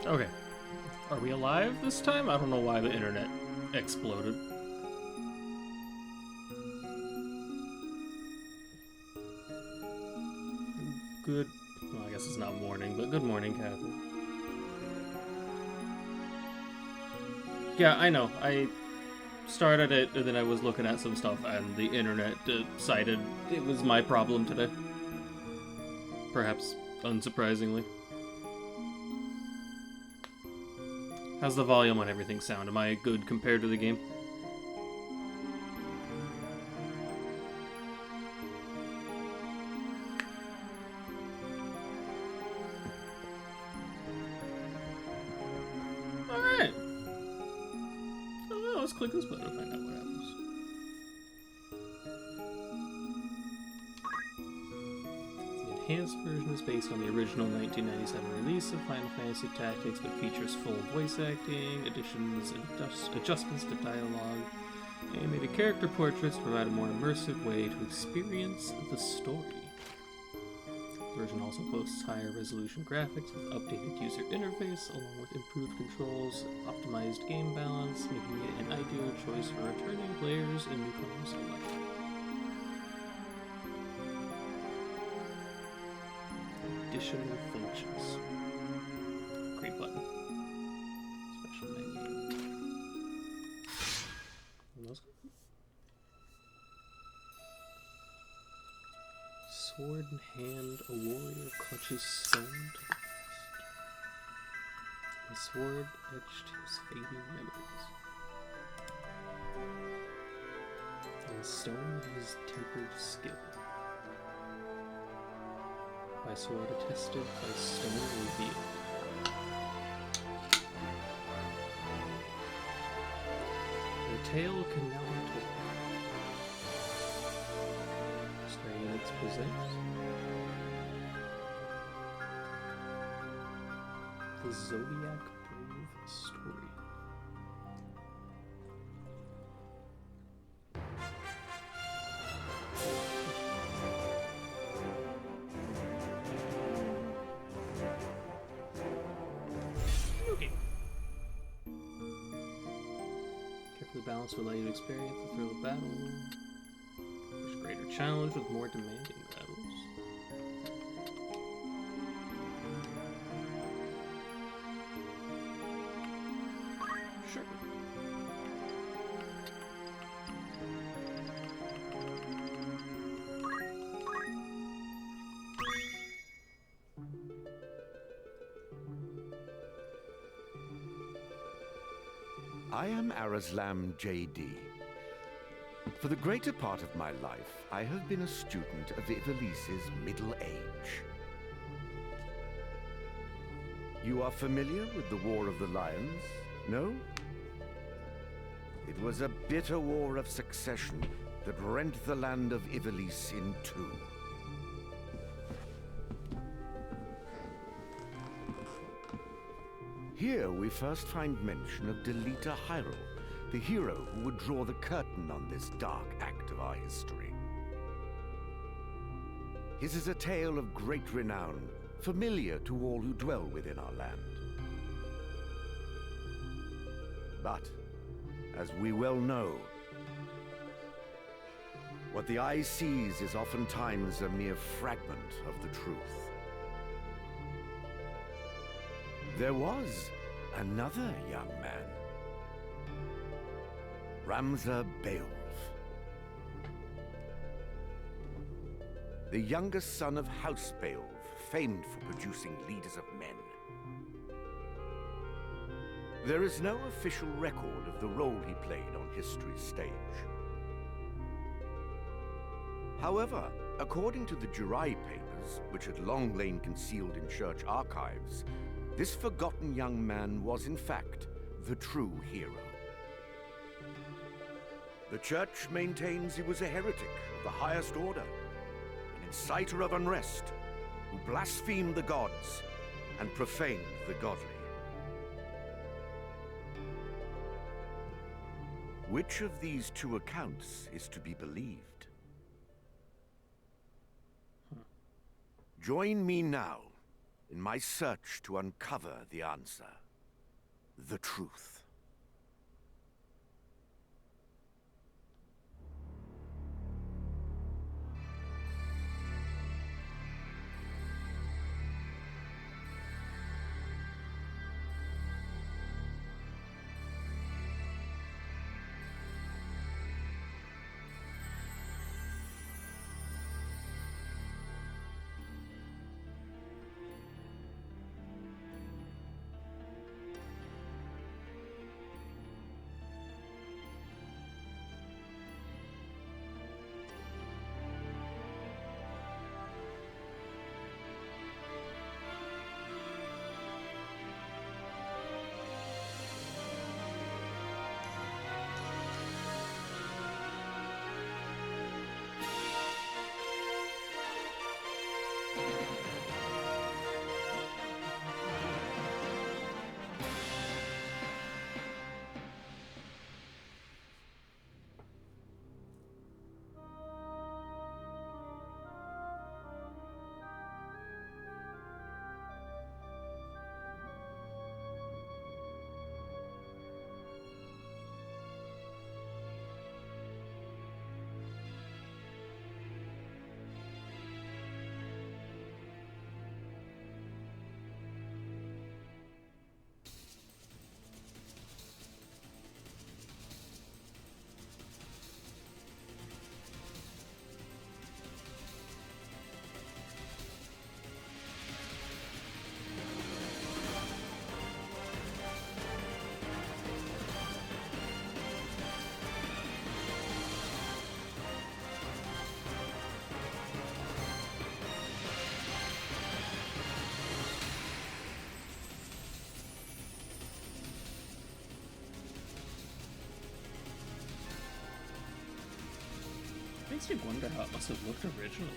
Okay. Are we alive this time? I don't know why the internet exploded. Good. Well, I guess it's not morning, but good morning, Kathy. Yeah, I know. I started it, and then I was looking at some stuff, and the internet decided it was my problem today. Perhaps unsurprisingly. How's the volume on everything sound? Am I good compared to the game? Alright. Oh, let's click this button to find out what happens. The enhanced version is based on the original 1997 release of Final Fantasy Tactics, but features full voice acting, additions and adjustments to dialogue, animated character portraits to provide a more immersive way to experience the story. The version also boasts higher resolution graphics with updated user interface, along with improved controls, optimized game balance, making it an ideal choice for returning players and newcomers alike. Additional functions. Great button. Special menu. Sword in hand, a warrior clutches stone to the breast. The sword etched his fading memories. And stone his tempered skill. By sword attested, by stone revealed. The tale can now be told. Stray units present the Zodiac Brave story. Okay. Carefully balanced to allow you to experience the thrill of battle. There's greater challenge with more demanding battles. Sure. I am Arazlam J.D. For the greater part of my life, I have been a student of Ivalice's middle age. You are familiar with the War of the Lions, no? It was a bitter war of succession that rent the land of Ivalice in two. Here we first find mention of Delita Hyrule, the hero who would draw the curtain on this dark act of our history. His is a tale of great renown, familiar to all who dwell within our land. But, as we well know, what the eye sees is oftentimes a mere fragment of the truth. There was another young man, Ramza Beowulf, the youngest son of House Beowulf, famed for producing leaders of men. There is no official record of the role he played on history's stage. However, according to the Jirai papers, which had long lain concealed in church archives, this forgotten young man was in fact the true hero. The church maintains he was a heretic of the highest order, an inciter of unrest, who blasphemed the gods and profaned the godly. Which of these two accounts is to be believed? Join me now in my search to uncover the answer. The truth. Makes me wonder how it must have looked originally.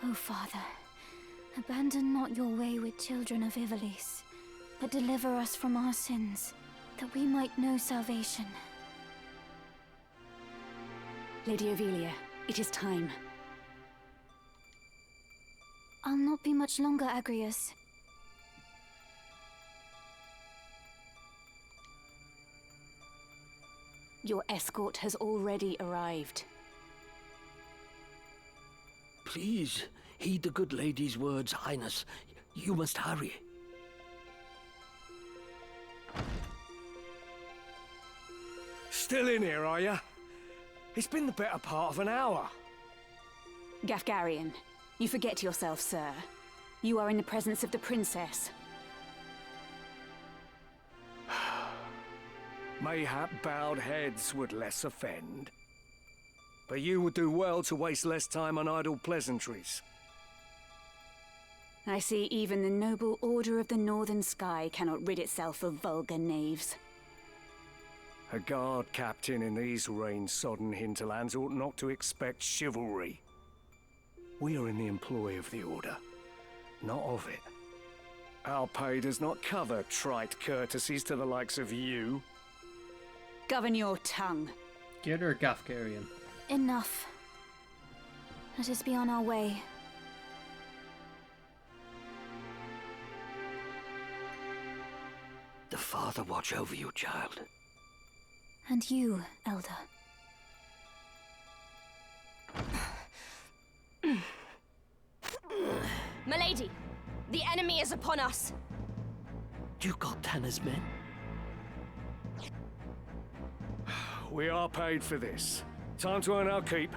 O Father, abandon not your wayward children of Ivalice, but deliver us from our sins, that we might know salvation. Lady Ovelia, it is time. I'll not be much longer, Agrias. Your escort has already arrived. Please, heed the good lady's words, Highness. You must hurry. Still in here, are you? It's been the better part of an hour. Gafgarian, you forget yourself, sir. You are in the presence of the princess. Mayhap bowed heads would less offend. But you would do well to waste less time on idle pleasantries. I see even the noble Order of the Northern Sky cannot rid itself of vulgar knaves. A guard captain in these rain-sodden hinterlands ought not to expect chivalry. We are in the employ of the Order, not of it. Our pay does not cover trite courtesies to the likes of you. Govern your tongue. Get her, Gafgarian. Enough. Let us be on our way. The Father watch over you, child. And you, Elder. Milady, the enemy is upon us. Duke Goltana's men? We are paid for this. Time to earn our keep.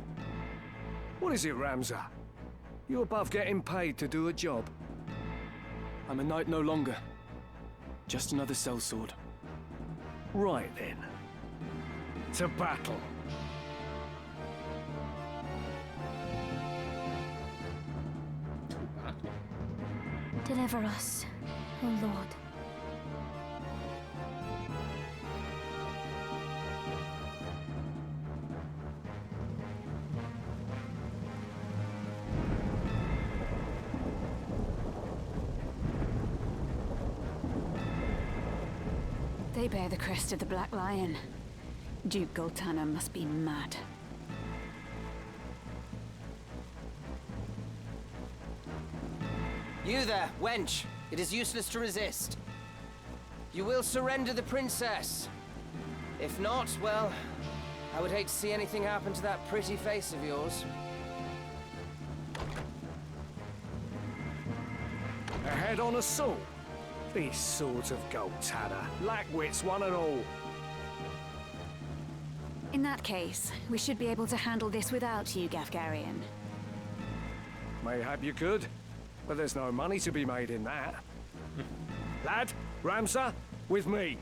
What is it, Ramza? You above getting paid to do a job? I'm a knight no longer. Just another sellsword. Right then. To battle. Deliver us, O Lord. They bear the crest of the Black Lion. Duke Goltana must be mad. You there, wench! It is useless to resist. You will surrender the princess. If not, well, I would hate to see anything happen to that pretty face of yours. A head on assault? These swords of Goltana, lack wits one and all. In that case, we should be able to handle this without you, Gafgarian. Mayhap you could, but there's no money to be made in that. Lad, Ramza, with me.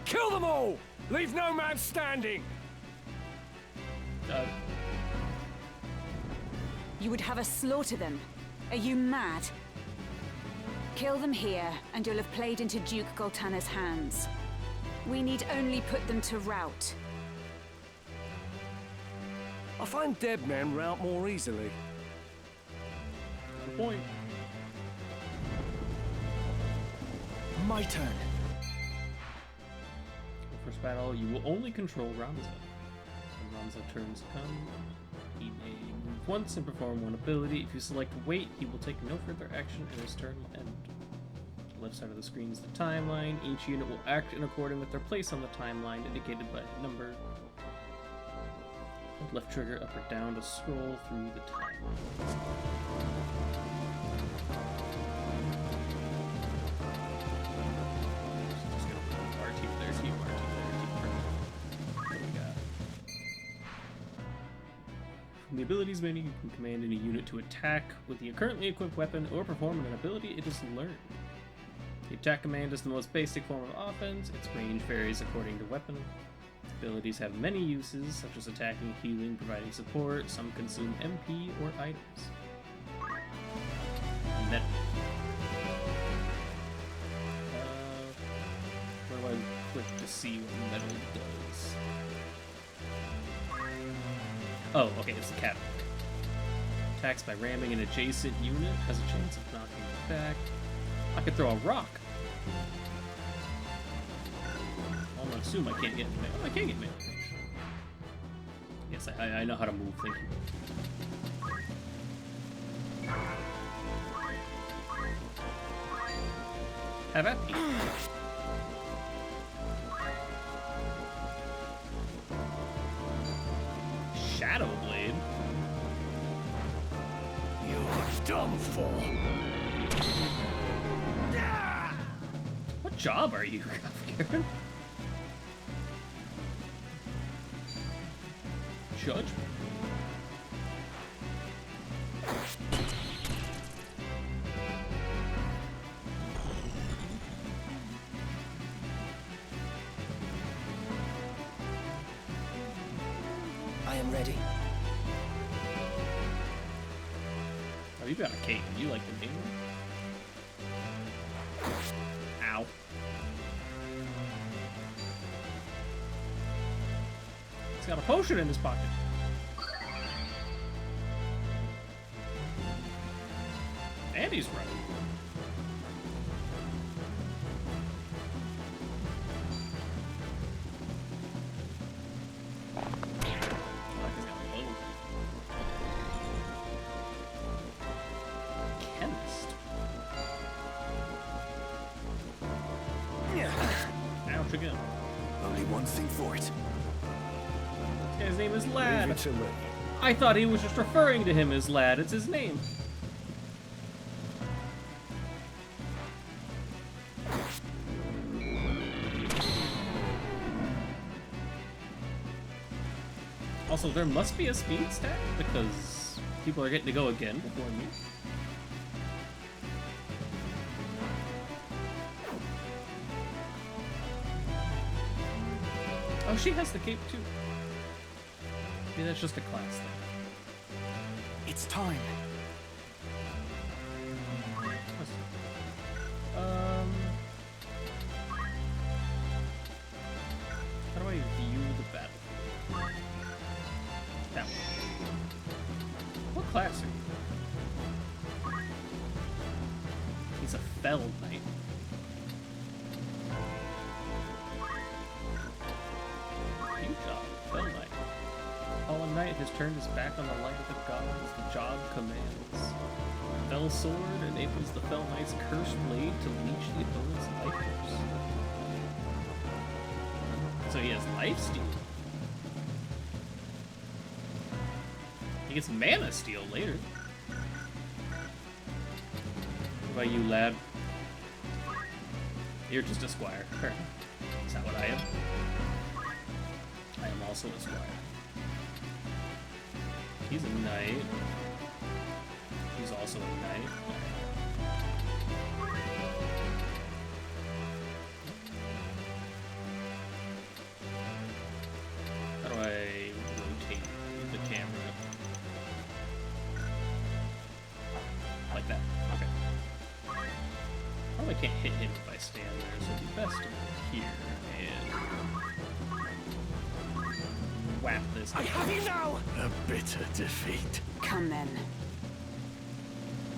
Kill them all! Leave no man standing! You would have us slaughter them? Are you mad? Kill them here, and you'll have played into Duke Goltana's hands. We need only put them to rout. I find dead men rout more easily. Good point. My turn. First battle, you will only control Ramza. When Ramza turns come, he may move once and perform one ability. If you select wait, he will take no further action and his turn will end. The left side of the screen is the timeline. Each unit will act in accordance with their place on the timeline, indicated by a number. Hold left trigger up or down to scroll through the timeline. From the abilities menu, you can command any unit to attack with the currently equipped weapon or perform an ability it has learned. The attack command is the most basic form of offense. Its range varies according to weapon. Abilities have many uses, such as attacking, healing, providing support. Some consume MP or items. Net. Where do I click to see what metal does? Oh, okay, it's the cat. Attacks by ramming an adjacent unit, has a chance of knocking it back. I could throw a rock. I'm gonna assume I can't get in melee. Oh, I can't get in melee range. Yes, I know how to move, thank you. Have at me. Shadow Blade? You're done for. What job are you, Karen? Judge? I am ready. Oh, you got a cape. You like the name? Ow. He's got a potion in his pocket. And he's right. Only one thing for it. Yeah, His name is Leave Lad. it to me. I thought he was just referring to him as Lad. It's his name. Also, there must be a speed stat because people are getting to go again before me. Oh, she has the cape too. Maybe that's just a class thing. It's time. How do I view the battle? That one. What class are you? He's a Fell Knight. Good job, Fell Knight. Fallen Knight has turned his back on the light of the gods. The job commands. Fell Sword enables the Fell Knight's cursed blade to leech the opponent's life force. So he has lifesteal. He gets mana steal later. What about you, Lad? You're just a squire. Is that what I am? I am also a squire. He's a knight. He's also a knight. How do I rotate the camera? Like that. Okay. Probably can't hit him if I stand there, so it'd be best to move here and whap this. I have you now! A bitter defeat. Come then.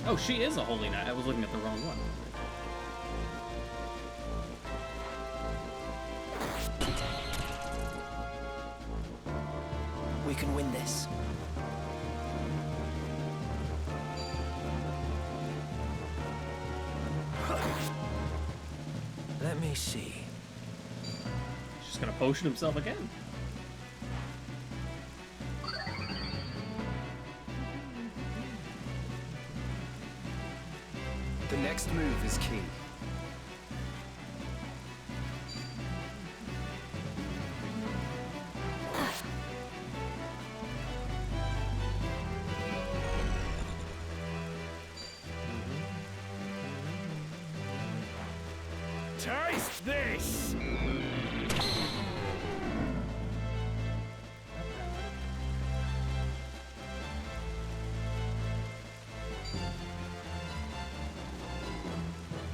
Oh, she is a holy knight. I was looking at the wrong one. We can win this. Let me see. He's just gonna potion himself again. The next move is key. Taste this!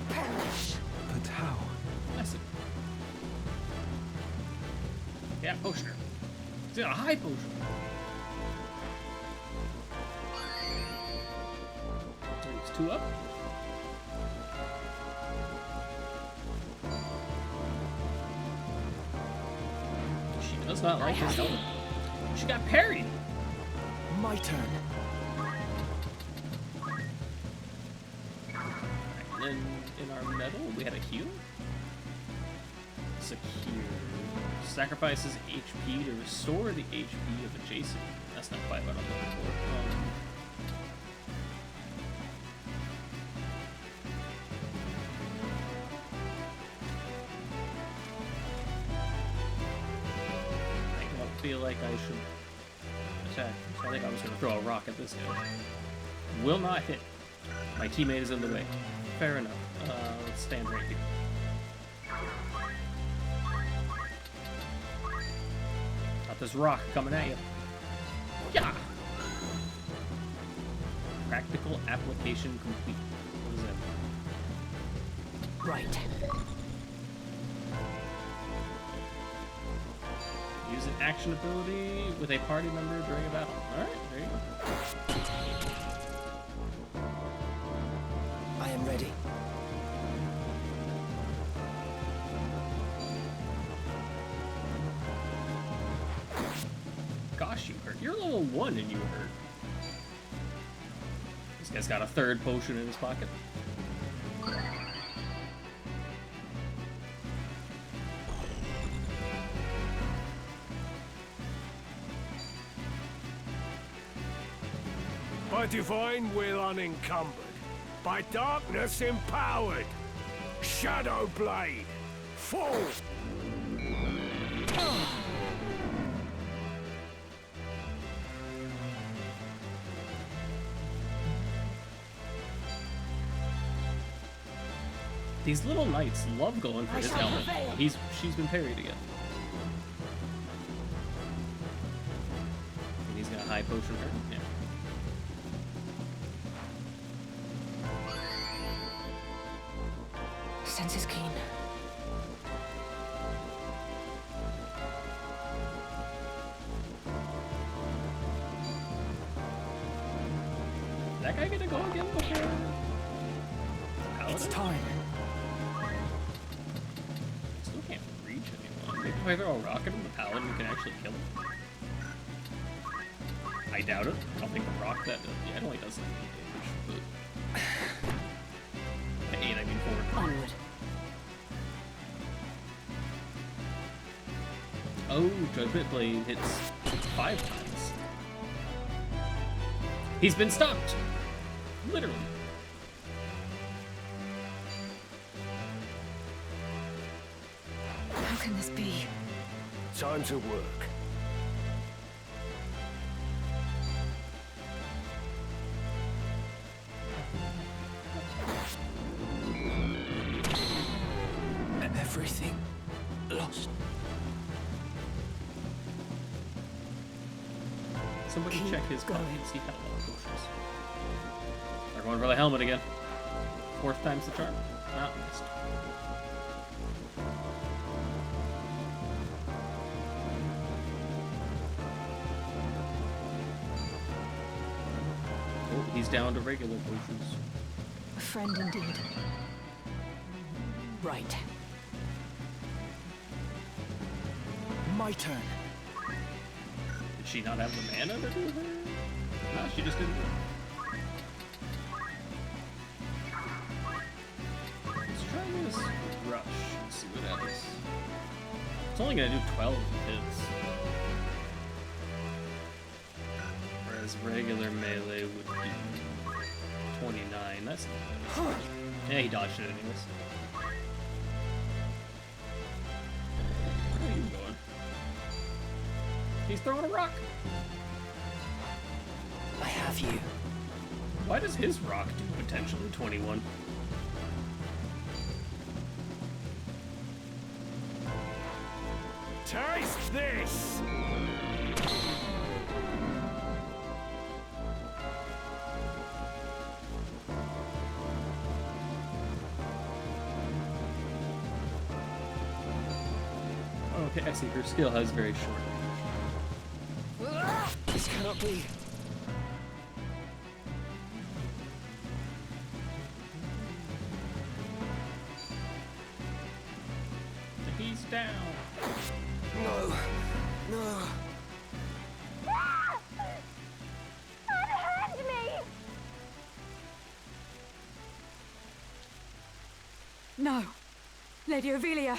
But how? Nice. Yeah, potioner. He's got a high potion. He's 2 up. She does not like his helmet. She got parried. My turn. And then in our medal, we had a heal. Secure. Sacrifices HP to restore the HP of adjacent. That's not quite what I'm looking for. I don't feel like I should attack. So I think I was going to throw a rock at this guy. Will not hit. My teammate is in the way. Fair enough. Let's stand right here. Got this rock coming at you. Yeah. Practical application complete. What does that mean? Right. Use an action ability with a party member during a battle. Alright, there you go. I am ready. Gosh, you hurt. You're level 1 and you hurt. This guy's got a 3rd potion in his pocket. By divine will unencumbered, by darkness empowered. Shadow Blade, fall! These little knights love going for his helmet. She's been parried again. And he's gonna high potion her. Yeah. Senses keen. That guy gonna go again before? It's time. Still can't reach anyone. Maybe if I throw a rocket in the paladin, we can actually kill him. I doubt it. I don't think the rock that does. Yeah, it only does like 8 damage, but 8, I mean 4. Onward. Oh, Judgment Blade hits 5 times. He's been stopped! Literally. How can this be? Time to work. Everything lost. Somebody check his body and see how long potions. They're going for the helmet again. 4th time's the charm. Not missed. Oh, he's down to regular potions. A friend indeed. Right. My turn. Did she not have the mana to do that? No, she just didn't do it. Let's try this rush and see what happens. It's only gonna do 12 hits. Whereas regular melee would do 29. That's not bad. Yeah, he dodged it anyways. Where are you going? He's throwing a rock. I have you. Why does his rock do potentially 21? Taste this! Okay, I see. Her skill has very short. This cannot be. He's down. No. No. Unhand me! No! Lady Ovelia!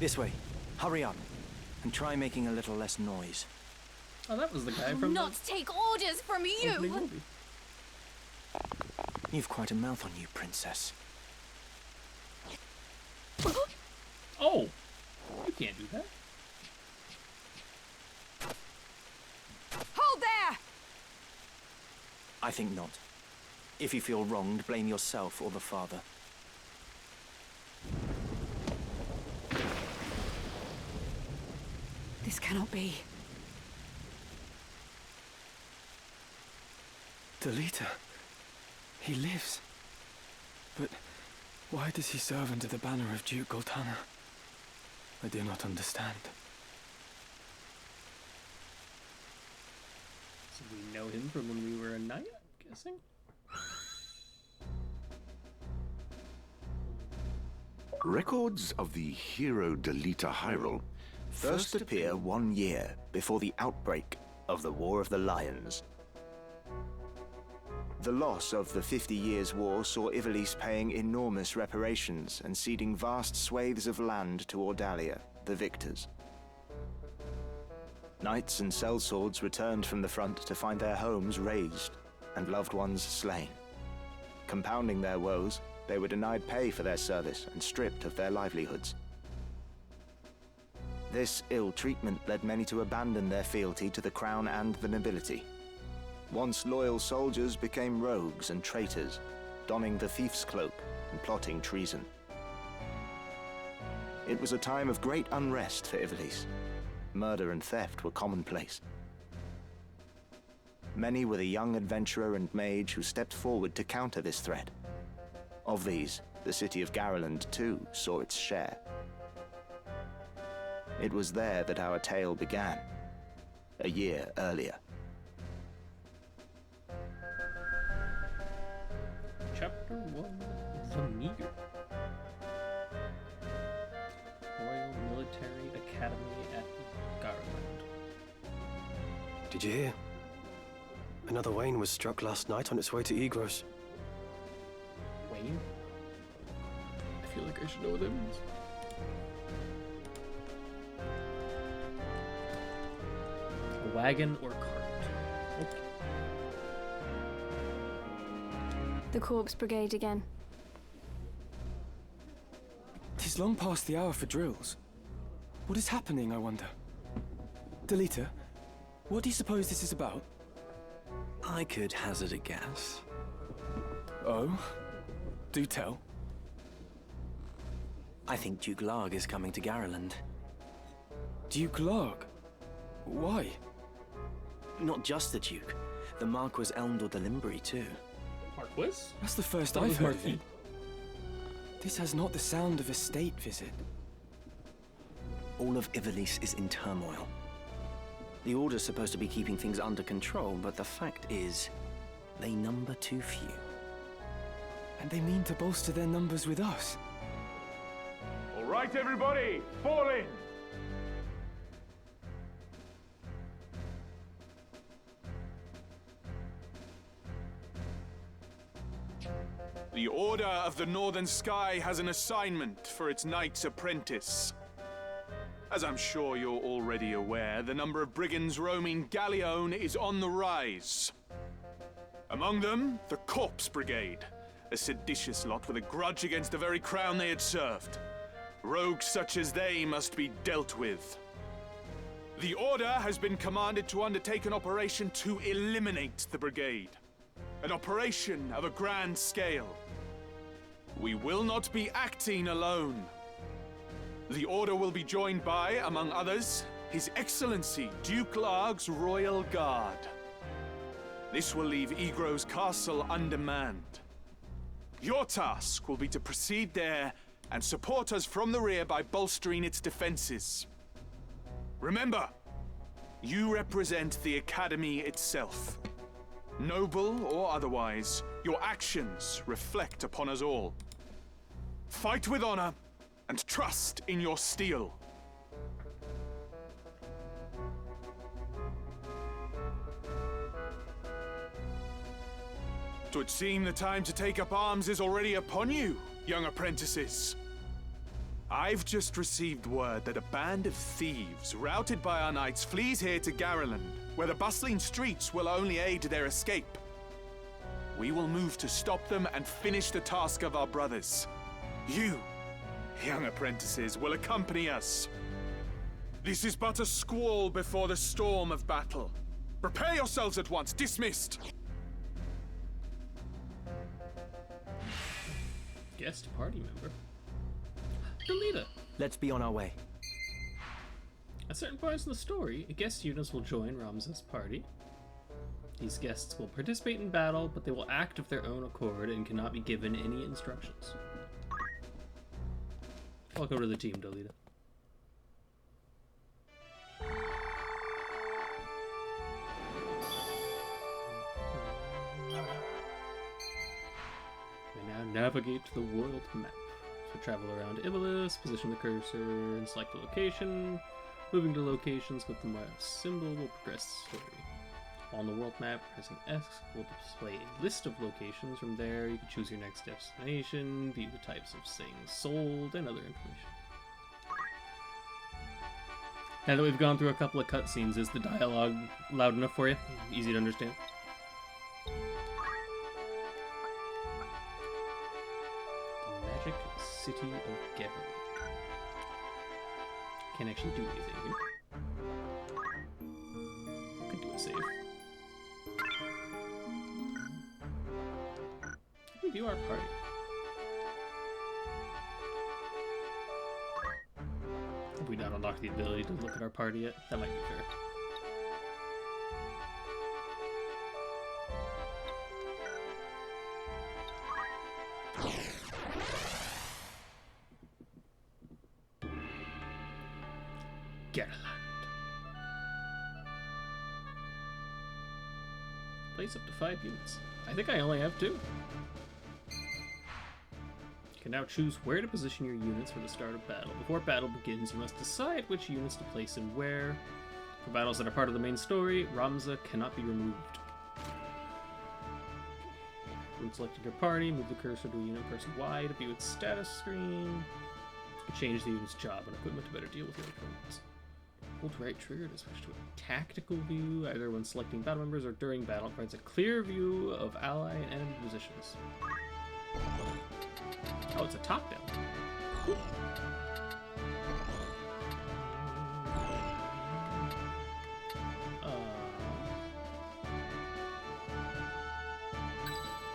This way. Hurry up. And try making a little less noise. Oh, that was the guy I will from not take orders from the opening you! movie. You've quite a mouth on you, princess. Oh! You can't do that. Hold there! I think not. If you feel wronged, blame yourself or the father. This cannot be. Delita. He lives. But why does he serve under the banner of Duke Goltana? I do not understand. So we know him from when we were a knight, I'm guessing? Records of the hero Delita Hyrule First appear 1 year before the outbreak of the War of the Lions. The loss of the 50 Years' War saw Ivalice paying enormous reparations and ceding vast swathes of land to Ordalia, the victors. Knights and sellswords returned from the front to find their homes razed and loved ones slain. Compounding their woes, they were denied pay for their service and stripped of their livelihoods. This ill treatment led many to abandon their fealty to the crown and the nobility. Once loyal soldiers became rogues and traitors, donning the thief's cloak and plotting treason. It was a time of great unrest for Ivalice. Murder and theft were commonplace. Many were the young adventurer and mage who stepped forward to counter this threat. Of these, the city of Garland too saw its share. It was there that our tale began, a year earlier. Chapter 1, The Meager. Royal Military Academy at Garland. Did you hear? Another Wayne was struck last night on its way to Egros. Wayne? I feel like I should know what that means. A wagon or cart? Okay. The Corpse Brigade again. Tis long past the hour for drills. What is happening, I wonder? Delita, what do you suppose this is about? I could hazard a guess. Oh? Do tell. I think Duke Larg is coming to Garland. Duke Larg? Why? Not just the Duke. The Marquis Elmdor de Limbri, too. Marquis? That's the first That I've was heard of Marquis. it. This has not the sound of a state visit. All of Ivalice is in turmoil. The Order's supposed to be keeping things under control, but the fact is, they number too few. And they mean to bolster their numbers with us. All right, everybody, fall in! The Order of the Northern Sky has an assignment for its Knight's Apprentice. As I'm sure you're already aware, the number of brigands roaming Galleon is on the rise. Among them, the Corpse Brigade, a seditious lot with a grudge against the very crown they had served. Rogues such as they must be dealt with. The Order has been commanded to undertake an operation to eliminate the brigade. An operation of a grand scale. We will not be acting alone. The Order will be joined by, among others, His Excellency Duke Larg's Royal Guard. This will leave Egros Castle undermanned. Your task will be to proceed there and support us from the rear by bolstering its defenses. Remember, you represent the Academy itself. Noble or otherwise, your actions reflect upon us all. Fight with honor and trust in your steel. Twould seem the time to take up arms is already upon you, young apprentices. I've just received word that a band of thieves, routed by our knights, flees here to Garland, where the bustling streets will only aid their escape. We will move to stop them and finish the task of our brothers. You, young apprentices, will accompany us. This is but a squall before the storm of battle. Prepare yourselves at once. Dismissed. Guest party member. Delita. Let's be on our way. At certain points in the story, guest units will join Ramza's party. These guests will participate in battle, but they will act of their own accord and cannot be given any instructions. Welcome to the team, Delita. We now navigate to the world map. So travel around Ivalice, position the cursor, and select a location. Moving to locations with the mouse symbol will progress the story. On the world map, pressing X will display a list of locations. From there, you can choose your next destination, view the types of things sold, and other information. Now that we've gone through a couple of cutscenes, is the dialogue loud enough for you? Easy to understand? The Magic City of Geverly. Can't actually do anything here. Could do a save. Review our party. Have we not unlocked the ability to look at our party yet? That might be fair. Garland. Place up to 5 units. I think I only have 2. You can now choose where to position your units for the start of battle. Before battle begins, you must decide which units to place and where. For battles that are part of the main story, Ramza cannot be removed. When selecting your party, move the cursor to a unit person Y to view its status screen. You can change the unit's job and equipment to better deal with your opponents. Hold right trigger to switch to a tactical view, either when selecting battle members or during battle. It provides a clear view of ally and enemy positions. Oh, it's a top-down. Cool.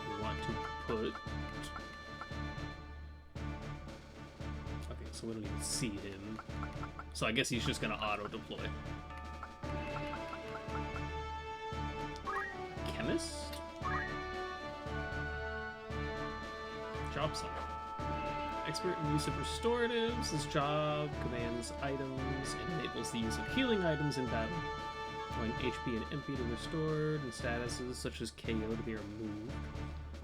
We want to put... Okay, so we don't even see him. So I guess he's just gonna auto-deploy. Chemist? Job summon. Expert in use of restoratives. This job commands items and enables the use of healing items in battle. Allowing HP and MP to be restored, and statuses such as KO to be removed.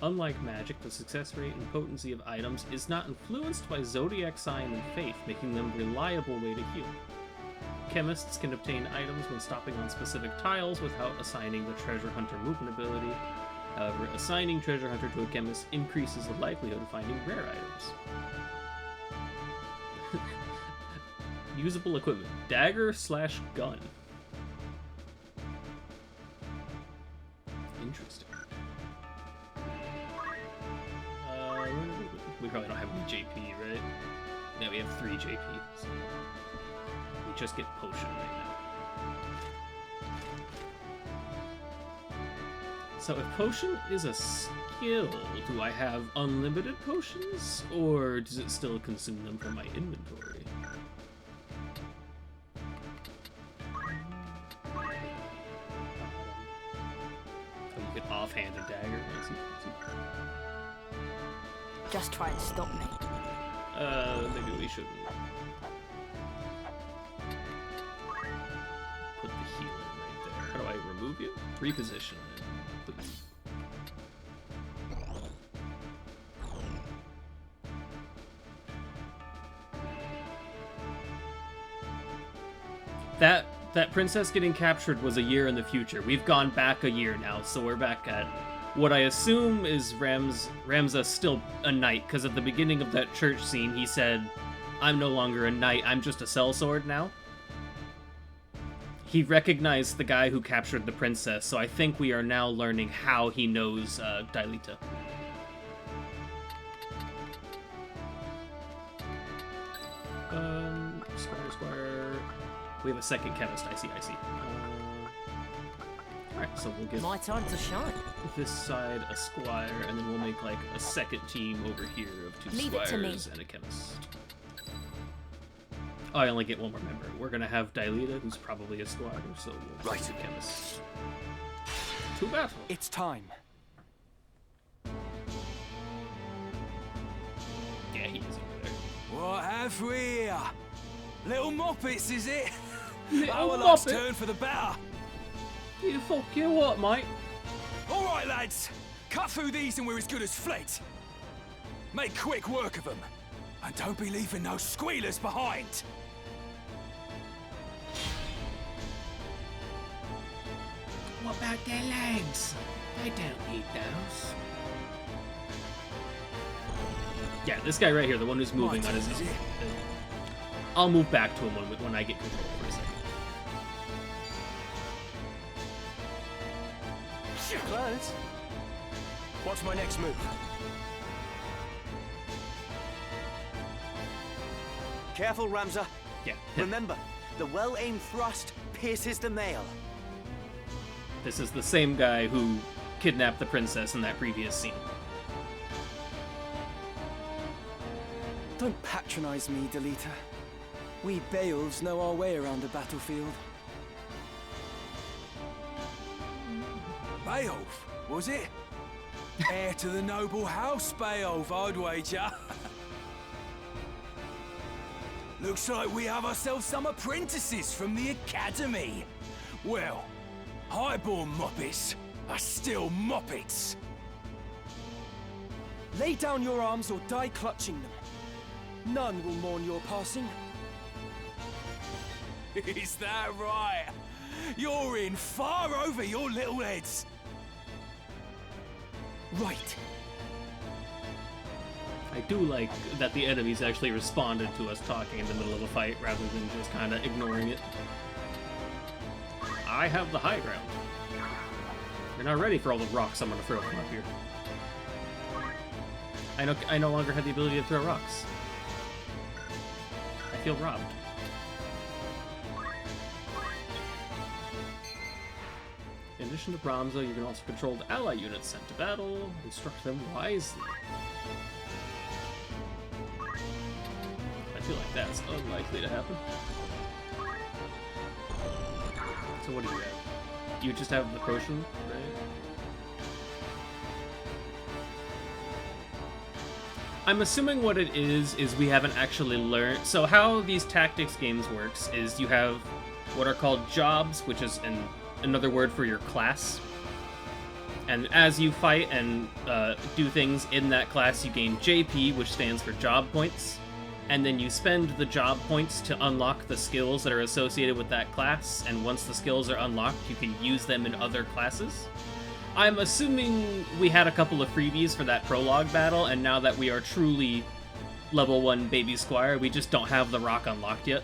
Unlike magic, the success rate and potency of items is not influenced by zodiac sign and faith, making them a reliable way to heal. Chemists can obtain items when stopping on specific tiles without assigning the Treasure Hunter movement ability. However, assigning Treasure Hunter to a chemist increases the likelihood of finding rare items. Usable equipment. Dagger/gun. Interesting. We probably don't have any JP, right? Yeah, we have 3 JP. So we just get potion right now. So if potion is a skill, do I have unlimited potions, or does it still consume them from my inventory? Oh, you can offhand a dagger. I see. Just try and stop me. Maybe we shouldn't. Put the healer right there. How do I remove you? Reposition and put you. That princess getting captured was a year in the future. We've gone back a year now, so we're back at what I assume is Ramza still a knight, because at the beginning of that church scene, he said, "I'm no longer a knight, I'm just a sellsword now." He recognized the guy who captured the princess, so I think we are now learning how he knows Dylita. Squire. We have a second chemist, I see. Alright, so we'll give my time to shine. This side a squire, and then we'll make like a second team over here of 2 Leave squires it to me. and a chemist. Oh, I only get 1 more member. We're gonna have Dylita, who's probably a squire, so we'll Right. a chemist. To battle. It's time. Yeah, he is over there. What have we here? Little moppets, is it? Little Our luck's moppet? turn for the better. You fuck you what, mate? All right, lads. Cut through these and we're as good as fled. Make quick work of them. And don't be leaving no squealers behind. What about their legs? They don't need those. Yeah, this guy right here, the one who's moving on his... I'll move back to him when I get control for a second. Clarence, what's my next move? Careful, Ramza. Yeah. Remember, the well-aimed thrust pierces the mail. This is the same guy who kidnapped the princess in that previous scene. Don't patronize me, Delita. We Beowulfs know our way around the battlefield. Beowulf, was it? Heir to the noble house, Beowulf, I'd wager. Looks like we have ourselves some apprentices from the academy. Well, highborn moppets are still moppets. Lay down your arms or die clutching them. None will mourn your passing. Is that right? You're in far over your little heads. Right. I do like that the enemies actually responded to us talking in the middle of a fight rather than just kind of ignoring it. I have the high ground. You're not ready for all the rocks I'm going to throw from up here. I no longer have the ability to throw rocks. I feel robbed. In addition to Ramza, you can also control the ally units sent to battle, instruct them wisely. I feel like that's unlikely to happen. So what do you have? You just have the potion, right? I'm assuming what it is we haven't actually learned. So how these tactics games works is you have what are called jobs, which is another word for your class. And as you fight and do things in that class, you gain JP, which stands for job points. And then you spend the job points to unlock the skills that are associated with that class, and once the skills are unlocked, you can use them in other classes. I'm assuming we had a couple of freebies for that prologue battle, and now that we are truly level 1 baby squire, we just don't have the rock unlocked yet.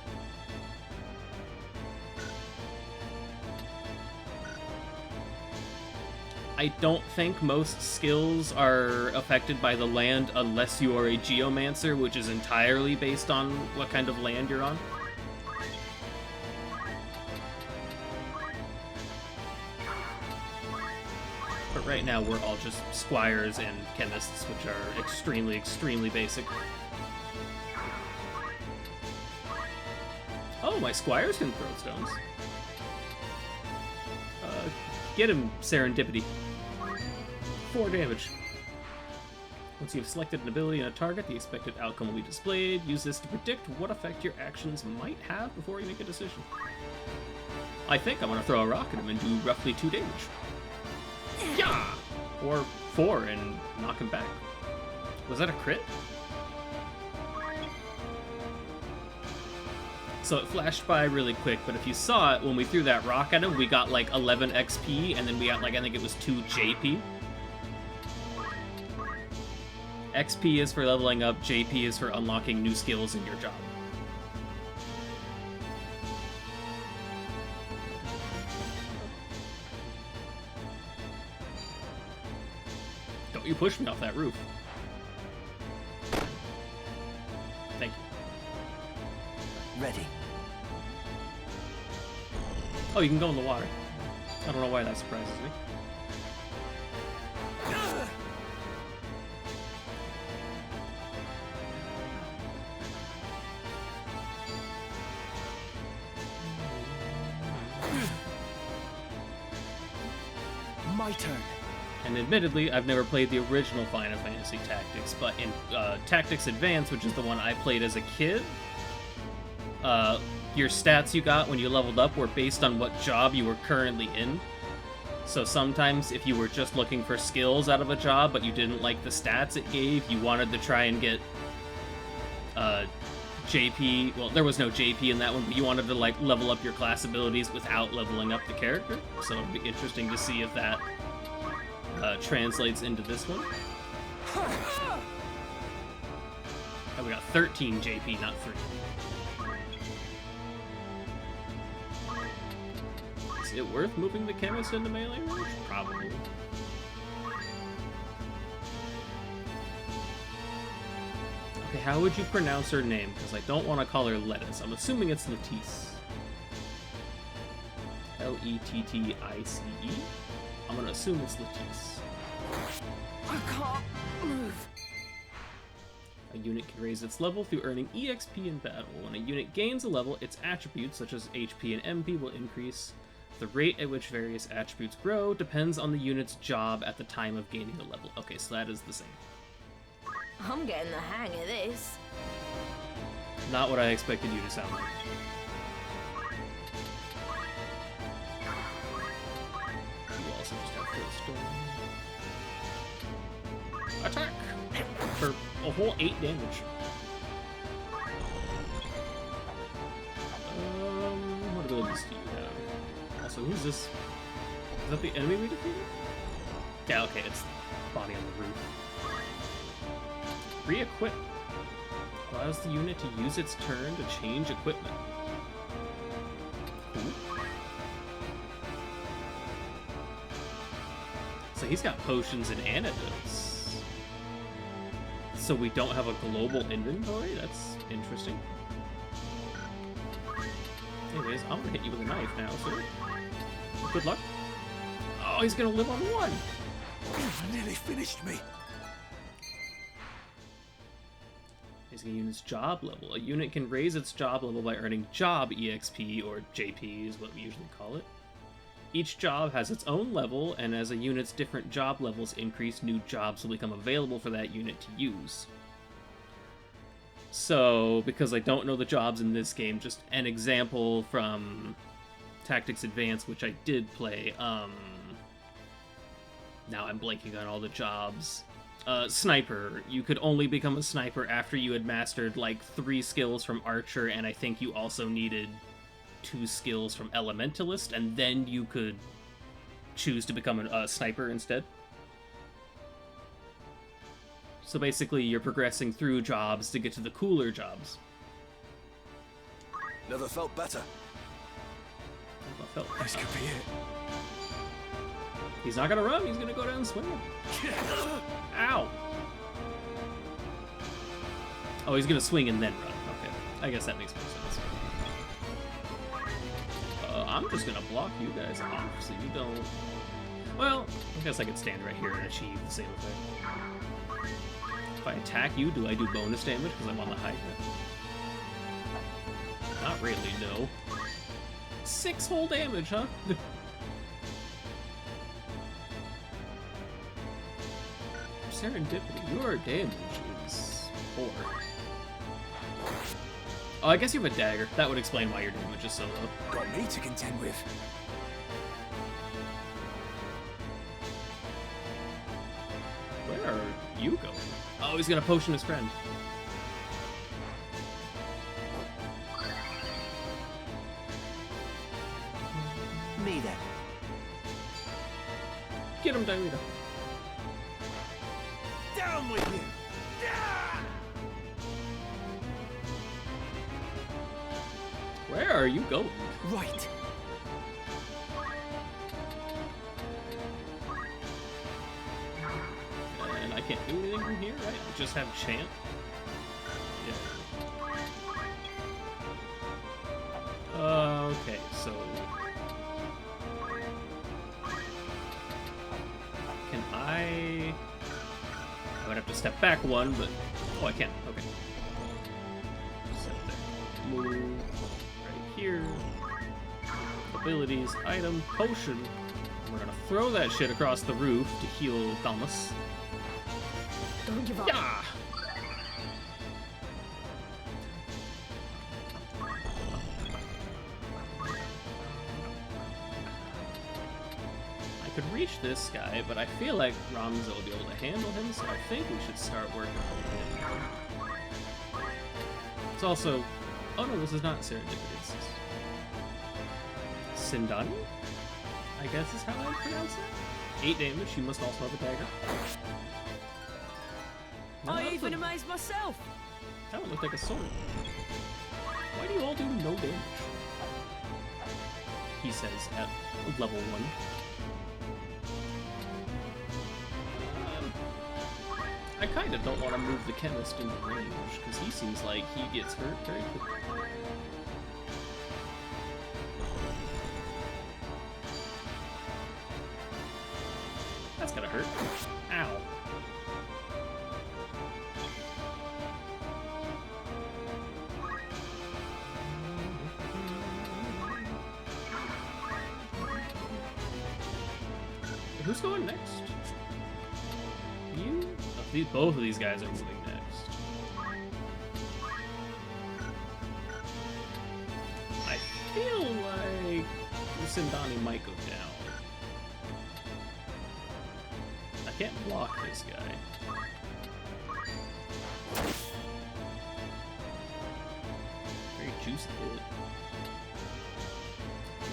I don't think most skills are affected by the land unless you are a geomancer, which is entirely based on what kind of land you're on. But right now we're all just squires and chemists, which are extremely, extremely basic. Oh, my squires can throw stones. Get him, Serendipity. 4 damage. Once you've selected an ability and a target, the expected outcome will be displayed. Use this to predict what effect your actions might have before you make a decision. I think I'm gonna throw a rock at him and do roughly 2 damage. Yeah! Or 4 and knock him back. Was that a crit? So it flashed by really quick, but if you saw it, when we threw that rock at him, we got like 11 XP, and then we got like, I think it was 2 JP. XP is for leveling up, JP is for unlocking new skills in your job. Don't you push me off that roof. Thank you. Ready. Oh, you can go in the water. I don't know why that surprises me. My turn. And admittedly, I've never played the original Final Fantasy Tactics, but in Tactics Advance, which is the one I played as a kid, your stats you got when you leveled up were based on what job you were currently in. So sometimes if you were just looking for skills out of a job, but you didn't like the stats it gave, you wanted to try and get JP. Well, there was no JP in that one, but you wanted to like level up your class abilities without leveling up the character. So it'd be interesting to see if that translates into this one. And we got 13 JP, not 3. Is it worth moving the chemist into melee range? Probably. Okay, how would you pronounce her name? Because I don't want to call her Lettice. I'm assuming it's Lettice. L-E-T-T-I-C-E? I'm gonna assume it's Lettice. I can't move. A unit can raise its level through earning EXP in battle. When a unit gains a level, its attributes, such as HP and MP, will increase. The rate at which various attributes grow depends on the unit's job at the time of gaining the level. Okay, so that is the same. I'm getting the hang of this. Not what I expected you to sound like. You also just have Fill Storm. Attack! For a whole 8 damage. What abilities do you have? Also, who's this? Is that the enemy we defeated? Yeah, okay, it's body on the roof. Re-equip. Allows the unit to use its turn to change equipment. Cool. So he's got potions and antidotes. So we don't have a global inventory? That's interesting. Anyways, I'm gonna hit you with a knife now, sir. Good luck. Oh, he's gonna live on 1! You've nearly finished me. Raising a unit's job level. A unit can raise its job level by earning job EXP, or JP is what we usually call it. Each job has its own level, and as a unit's different job levels increase, new jobs will become available for that unit to use. So, because I don't know the jobs in this game, just an example from Tactics Advance, which I did play, now I'm blanking on all the jobs. Sniper. You could only become a sniper after you had mastered, like, 3 skills from Archer, and I think you also needed 2 skills from Elementalist, and then you could choose to become a sniper instead. So basically, you're progressing through jobs to get to the cooler jobs. Never felt better. This could be it. He's not gonna run, he's gonna go down and swing him. Ow! Oh, he's gonna swing and then run. Okay, I guess that makes more sense. I'm just gonna block you guys off so you don't... Well, I guess I could stand right here and achieve the same effect. If I attack you, do I do bonus damage because I'm on the high ground? Not really, no. 6 whole damage, huh? Serendipity, your damage is 4. Oh, I guess you have a dagger. That would explain why your damage is so low. Got me to contend with. Where are you going? Oh, he's gonna potion his friend. Me then. Get him, Dairita. Down with you! Where are you going? Right. And I can't do anything from here, right? I just have chant. Yeah. Okay, so... Can I would have to step back 1, but... Oh, I can. Okay. Set there. Move. Right here. Abilities. Item. Potion. We're gonna throw that shit across the roof to heal Thomas. Don't give up. Yeah! I could reach this guy, but I feel like Ramza will be able to handle him, so I think we should start working on him. It's also... Oh no, this is not Serendipity. This is... Sindani? I guess is how I pronounce it? 8 damage, she must also have a dagger. No, I even amazed myself. That one looked like a sword. Why do you all do no damage? he says at level 1. I kind of don't want to move the chemist into range, because he seems like he gets hurt very quickly. That's gonna hurt. Ow. Who's going next? You? Oh, both of these guys are moving next. I feel like Sindani might go down. I can't block this guy. Very juicy hit.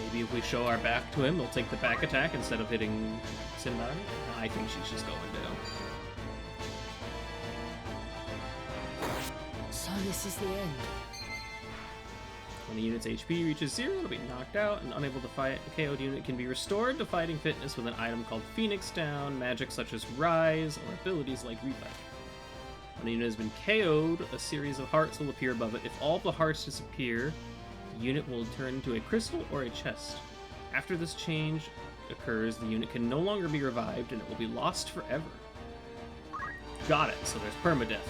Maybe if we show our back to him, he'll take the back attack instead of hitting Sindani. I think she's just going down. So this is the end. When the unit's HP reaches 0, it'll be knocked out and unable to fight. A KO'd unit can be restored to fighting fitness with an item called Phoenix Down, magic such as Rise, or abilities like Revive. When a unit has been KO'd, a series of hearts will appear above it. If all the hearts disappear, the unit will turn into a crystal or a chest. After this change occurs, the unit can no longer be revived and it will be lost forever. Got it, so there's permadeath.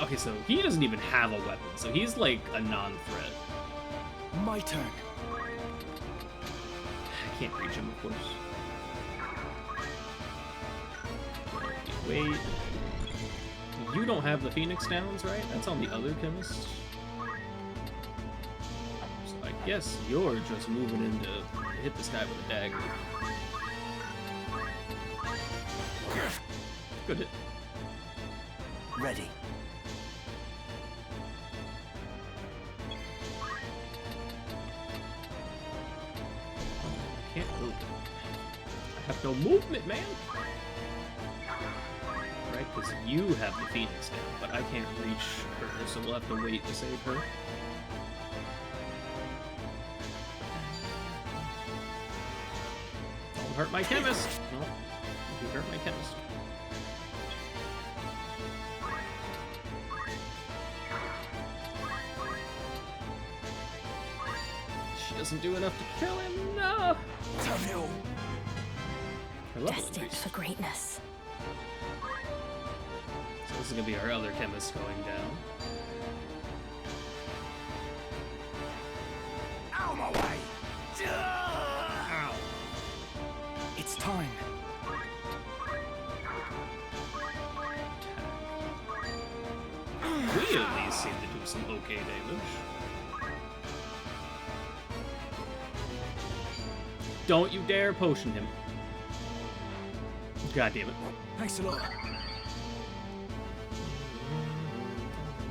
Okay, so he doesn't even have a weapon, so he's like a non-threat. My turn. I can't reach him, of course. Wait. You don't have the Phoenix Downs, right? That's on the other chemist. So I guess you're just moving in to hit this guy with a dagger. Good hit. Ready. I can't move. I have no movement, man! Right, because you have the Phoenix down, but I can't reach her, so we'll have to wait to save her. Don't hurt my chemist! No, you hurt my chemist. She doesn't do enough to kill him, no! Destined for greatness. So this is gonna be our other chemist going down. Out of my way! Ow! It's time. We at least seem to do some okay damage. Don't you dare potion him. God damn it. Thanks a lot.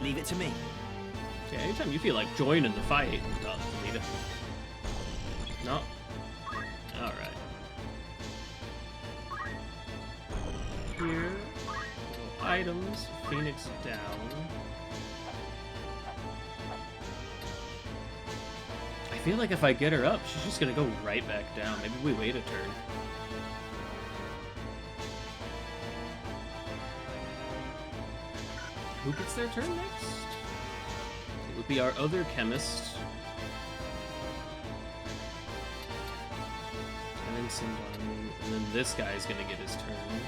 Leave it to me. Yeah, anytime you feel like joining the fight, Alita. No. Alright. Here. Items. Phoenix down. I feel like if I get her up, she's just gonna go right back down. Maybe we wait a turn. Who gets their turn next? It would be our other chemist. And then Sindani. And then this guy's gonna get his turn.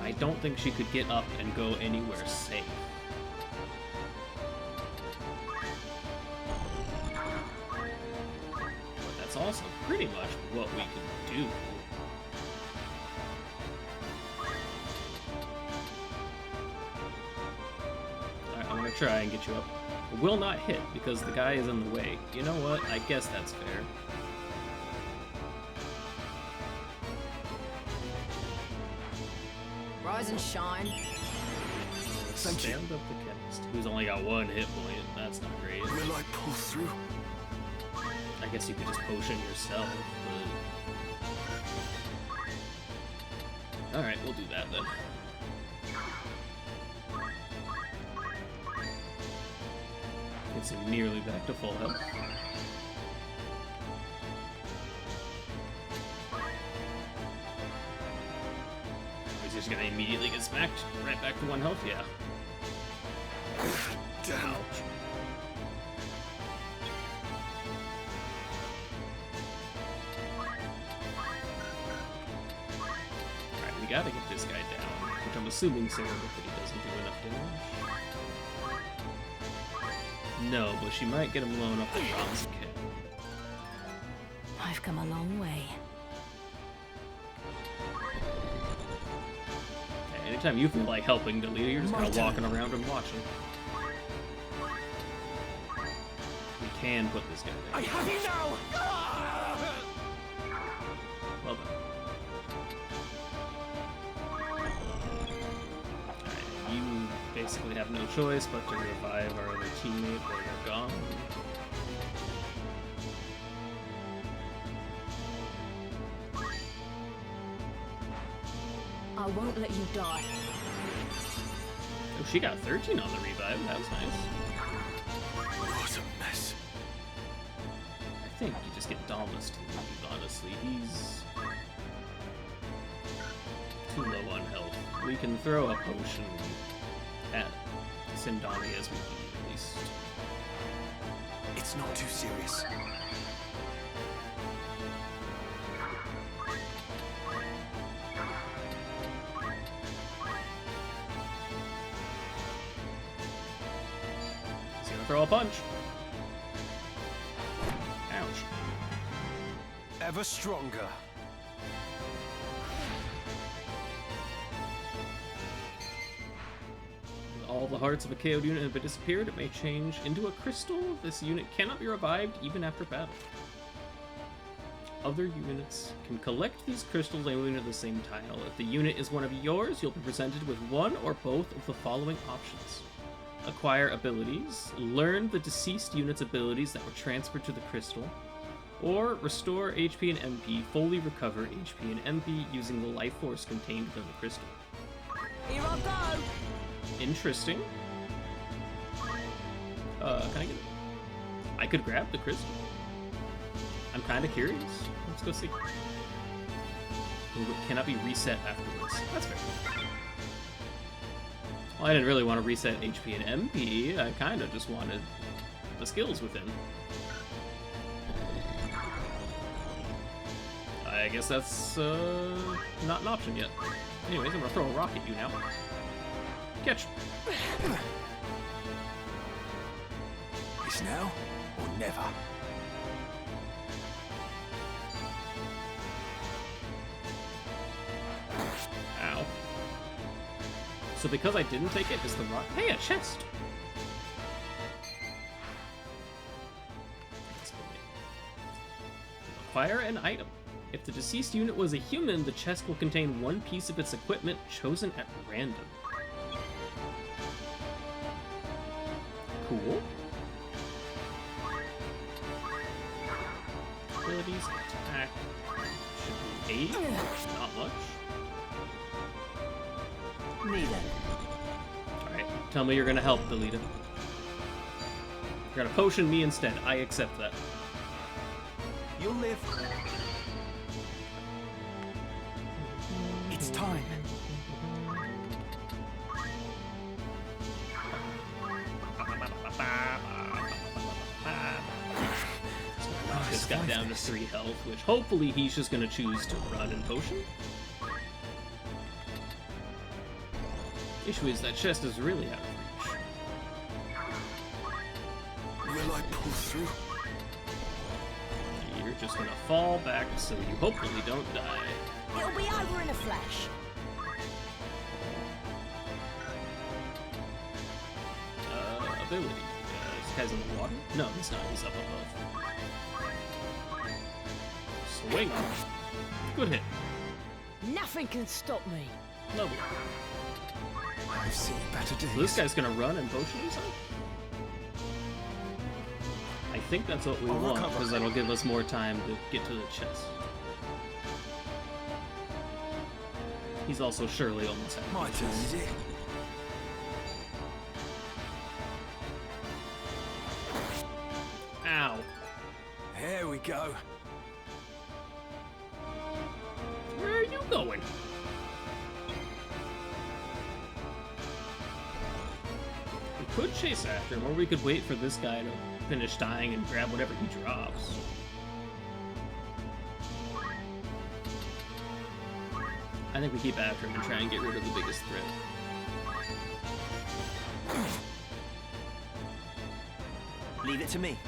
I don't think she could get up and go anywhere safe. But that's also pretty much what we can do. Alright, I'm gonna try and get you up. It will not hit because the guy is in the way. You know what? I guess that's fair. Rise and shine. Stand up the chemist, who's only got 1 hit point. That's not great. Will I pull through? I guess you could just potion yourself, but... Alright, we'll do that then. Gets him nearly back to full health. He's just gonna immediately get smacked right back to 1 health, yeah. Damn. Ouch. Alright, we gotta get this guy down, which I'm assuming Serendipity doesn't do enough damage. No, but she might get him low enough to bronze kick. I've come a long way. Okay, anytime you feel like helping the leader, you're just kind of walking around and watching. We can put this guy there. I have you now! Well done. Alright, you basically have no choice but to revive our other teammate or you're gone. I won't let you die. Oh, she got 13 on the revive. That was nice. What a mess. I think you just get Damas to leave, honestly. He's too low on health. We can throw a potion at Sindani as we need, at least. It's not too serious. He's gonna throw a punch. Ouch. Ever stronger. All the hearts of a KO'd unit have been disappeared. It may change into a crystal. This unit cannot be revived even after battle. Other units can collect these crystals aiming at the same tile. If the unit is one of yours, you'll be presented with one or both of the following options. Acquire abilities, learn the deceased unit's abilities that were transferred to the crystal, or restore HP and MP, fully recover HP and MP using the life force contained within the crystal. Here I go! Interesting. Can I get it? I could grab the crystal. I'm kind of curious. Let's go see. Ooh, it cannot be reset afterwards. That's fair. Well, I didn't really want to reset HP and MP. I kind of just wanted the skills within. I guess that's not an option yet. Anyways, I'm gonna throw a rock at you now. Catch. It's now or never. Ow. So because I didn't take it, is the rock... Hey, a chest! Acquire an item. If the deceased unit was a human, the chest will contain one piece of its equipment chosen at random. Cool. Abilities, attack, should be 8, not much. Nita. Alright, tell me you're gonna help, Delita. You're gonna potion me instead. I accept that. You'll live. It's time. This got down to 3 health, which hopefully he's just gonna choose to run and potion. Issue is that chest is really out of reach. Will I pull through? You're just gonna fall back so you hopefully don't die. It'll be over in a flash. Ability. This guy's in the water? No, he's not. He's up above. Swing. Good hit. Nothing can stop me. Lovely. I've seen better days. So this guy's gonna run and potion himself? I think that's what we want, because that'll give us more time to get to the chest. He's also surely almost had My turn, is it? Ow. There we go. Where are you going? We could chase after him, or we could wait for this guy to finish dying and grab whatever he drops. I think we keep after him and try and get rid of the biggest threat. Leave it to me.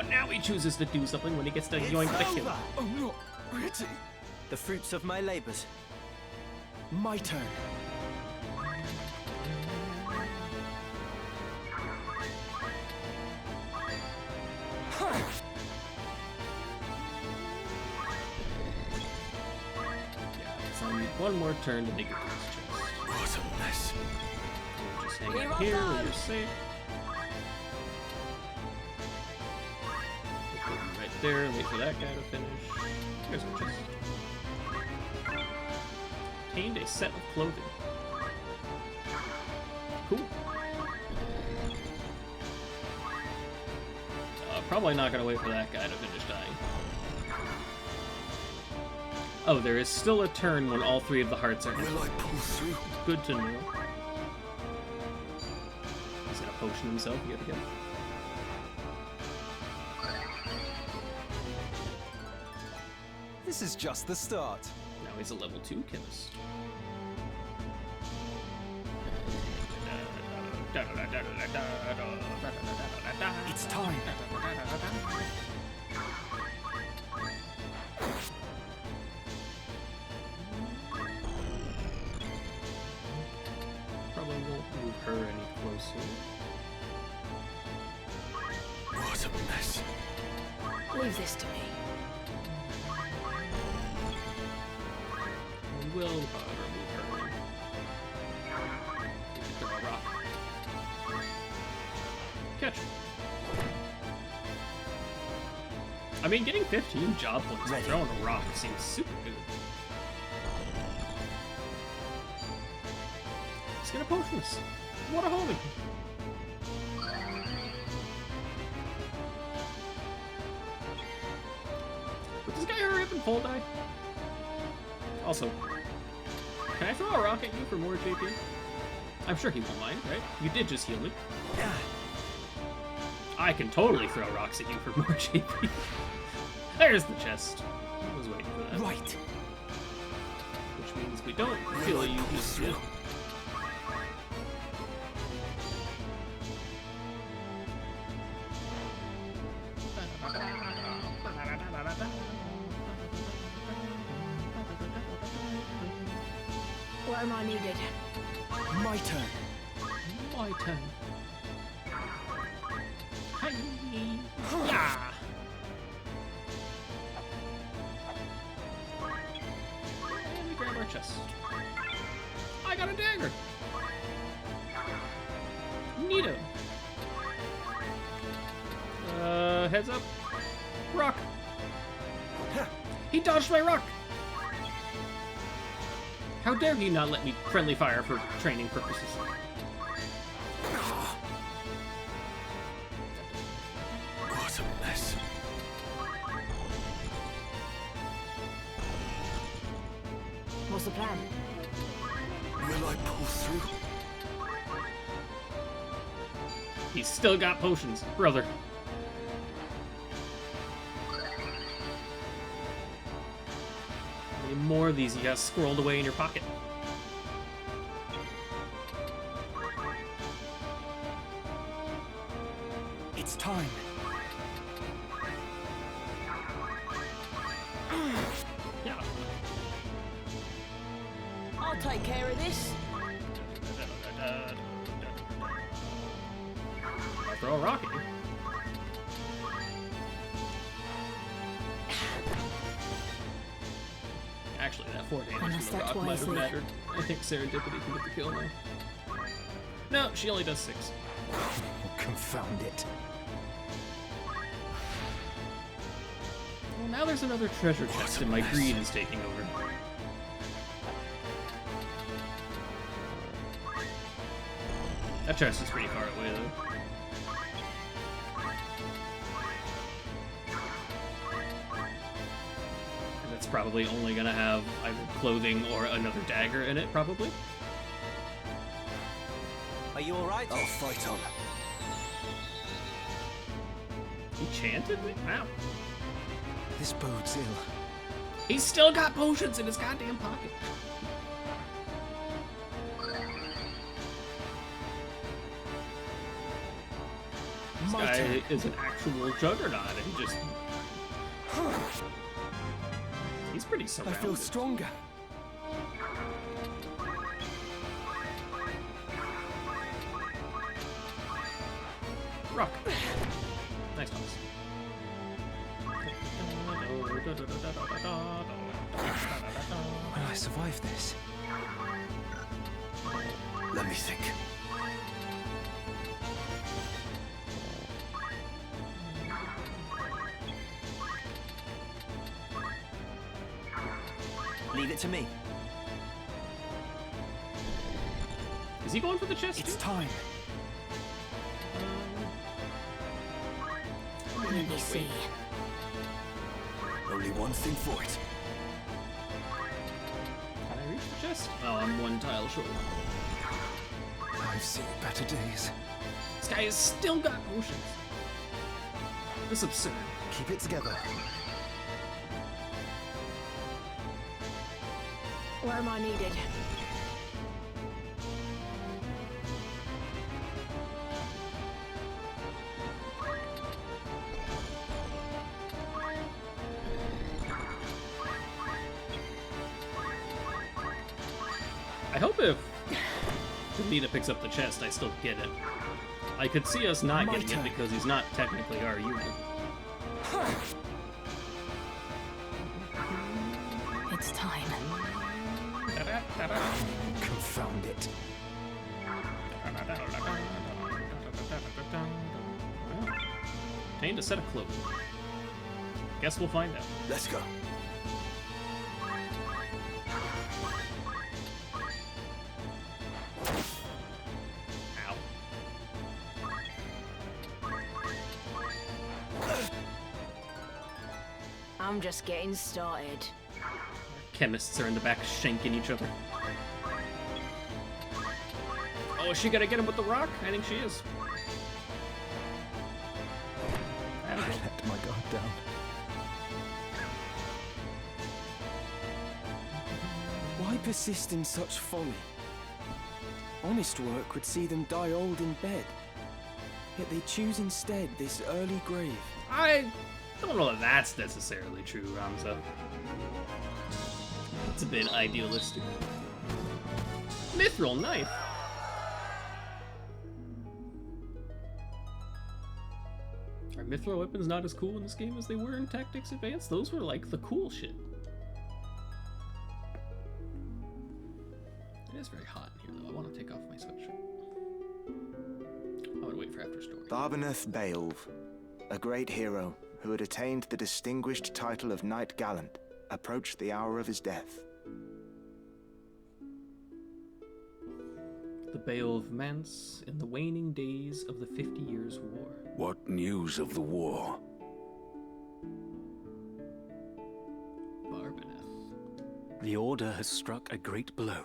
Now he chooses to do something when he gets to yoink the kill. I'm not ready. The fruits of my labors. My turn. So I need one more turn to make it to his chest. What a mess. We'll just hang out here where you're safe. Put him right there and wait for that guy to finish. Here's our chest. Obtained a set of clothing. Cool. Probably not gonna wait for that guy to finish dying. Oh, there is still a turn when all three of the hearts are hit. Will I pull through? Good to know. He's gonna potion himself yet again. This is just the start. Now he's a level 2 chemist. It's time. Probably won't move her any closer. What a mess. Leave this to me. We will, however, move her in. Throw a rock. Catch. I mean, getting 15 job points for throwing a rock seems super good. He's gonna potion us. What a homie. Would this guy hurry up and full die? Also, can I throw a rock at you for more JP? I'm sure he won't mind, right? You did just heal me. I can totally throw rocks at you for more JP. There's the chest. I was waiting for that. Right. Which means we don't kill you just yet. Where am I needed? My turn. My turn. Hi. Yeah. And we grab our chest. I got a dagger. Neato. Heads up. Rock. He dodged my rock. How dare he not let me friendly fire for training purposes? What a mess. What's the plan? Will I pull through? He's still got potions, brother. How many more of these you got squirreled away in your pocket? It's time. Yeah. I'll take care of this. Throw a rock at you. Actually, that 4 damage Unless from the that's rock might have wisely. mattered. I think Serendipity can get the kill now. No, she only does 6. Confound it. Well, Now there's another treasure chest, and my greed is taking over. That chest is pretty far away, though. And it's probably only gonna have either clothing or another dagger in it, probably. Are you alright? I'll fight on. He chanted me? Wow. This bodes ill. He's still got potions in his goddamn pocket. This guy is an actual juggernaut, and he just... He's pretty surrounded. I feel stronger. Rock. Nice toss. Will I survive this? Let me think. Leave it to me. Is he going for the chest? It's time. Let me see. Only one thing for it. Can I reach the chest? Oh, I'm one tile short. I've seen better days. This guy has still got potions. This is absurd. Keep it together. Where am I needed? I hope if Janita picks up the chest, I still get it. I could see us not getting it because he's not technically our unit. It's time. Confound it. Obtained a set of clothes. Guess we'll find out. Let's go. I'm just getting started. Chemists are in the back shanking each other. Oh, is she gonna get him with the rock? I think she is. I let my guard down. Why persist in such folly? Honest work would see them die old in bed. Yet they choose instead this early grave. I don't know that that's necessarily true, Ramza. It's a bit idealistic. Mithril knife. Are mithril weapons not as cool in this game as they were in Tactics Advance? Those were like the cool shit. It is very hot in here, though. I want to take off my sweatshirt. I want to wait for after story. Barbeneth Beowulf, a great hero who had attained the distinguished title of Knight Gallant, approached the hour of his death. The Beowulf Mance in the waning days of the 50 Years' War. What news of the war? Barbeneth. The Order has struck a great blow.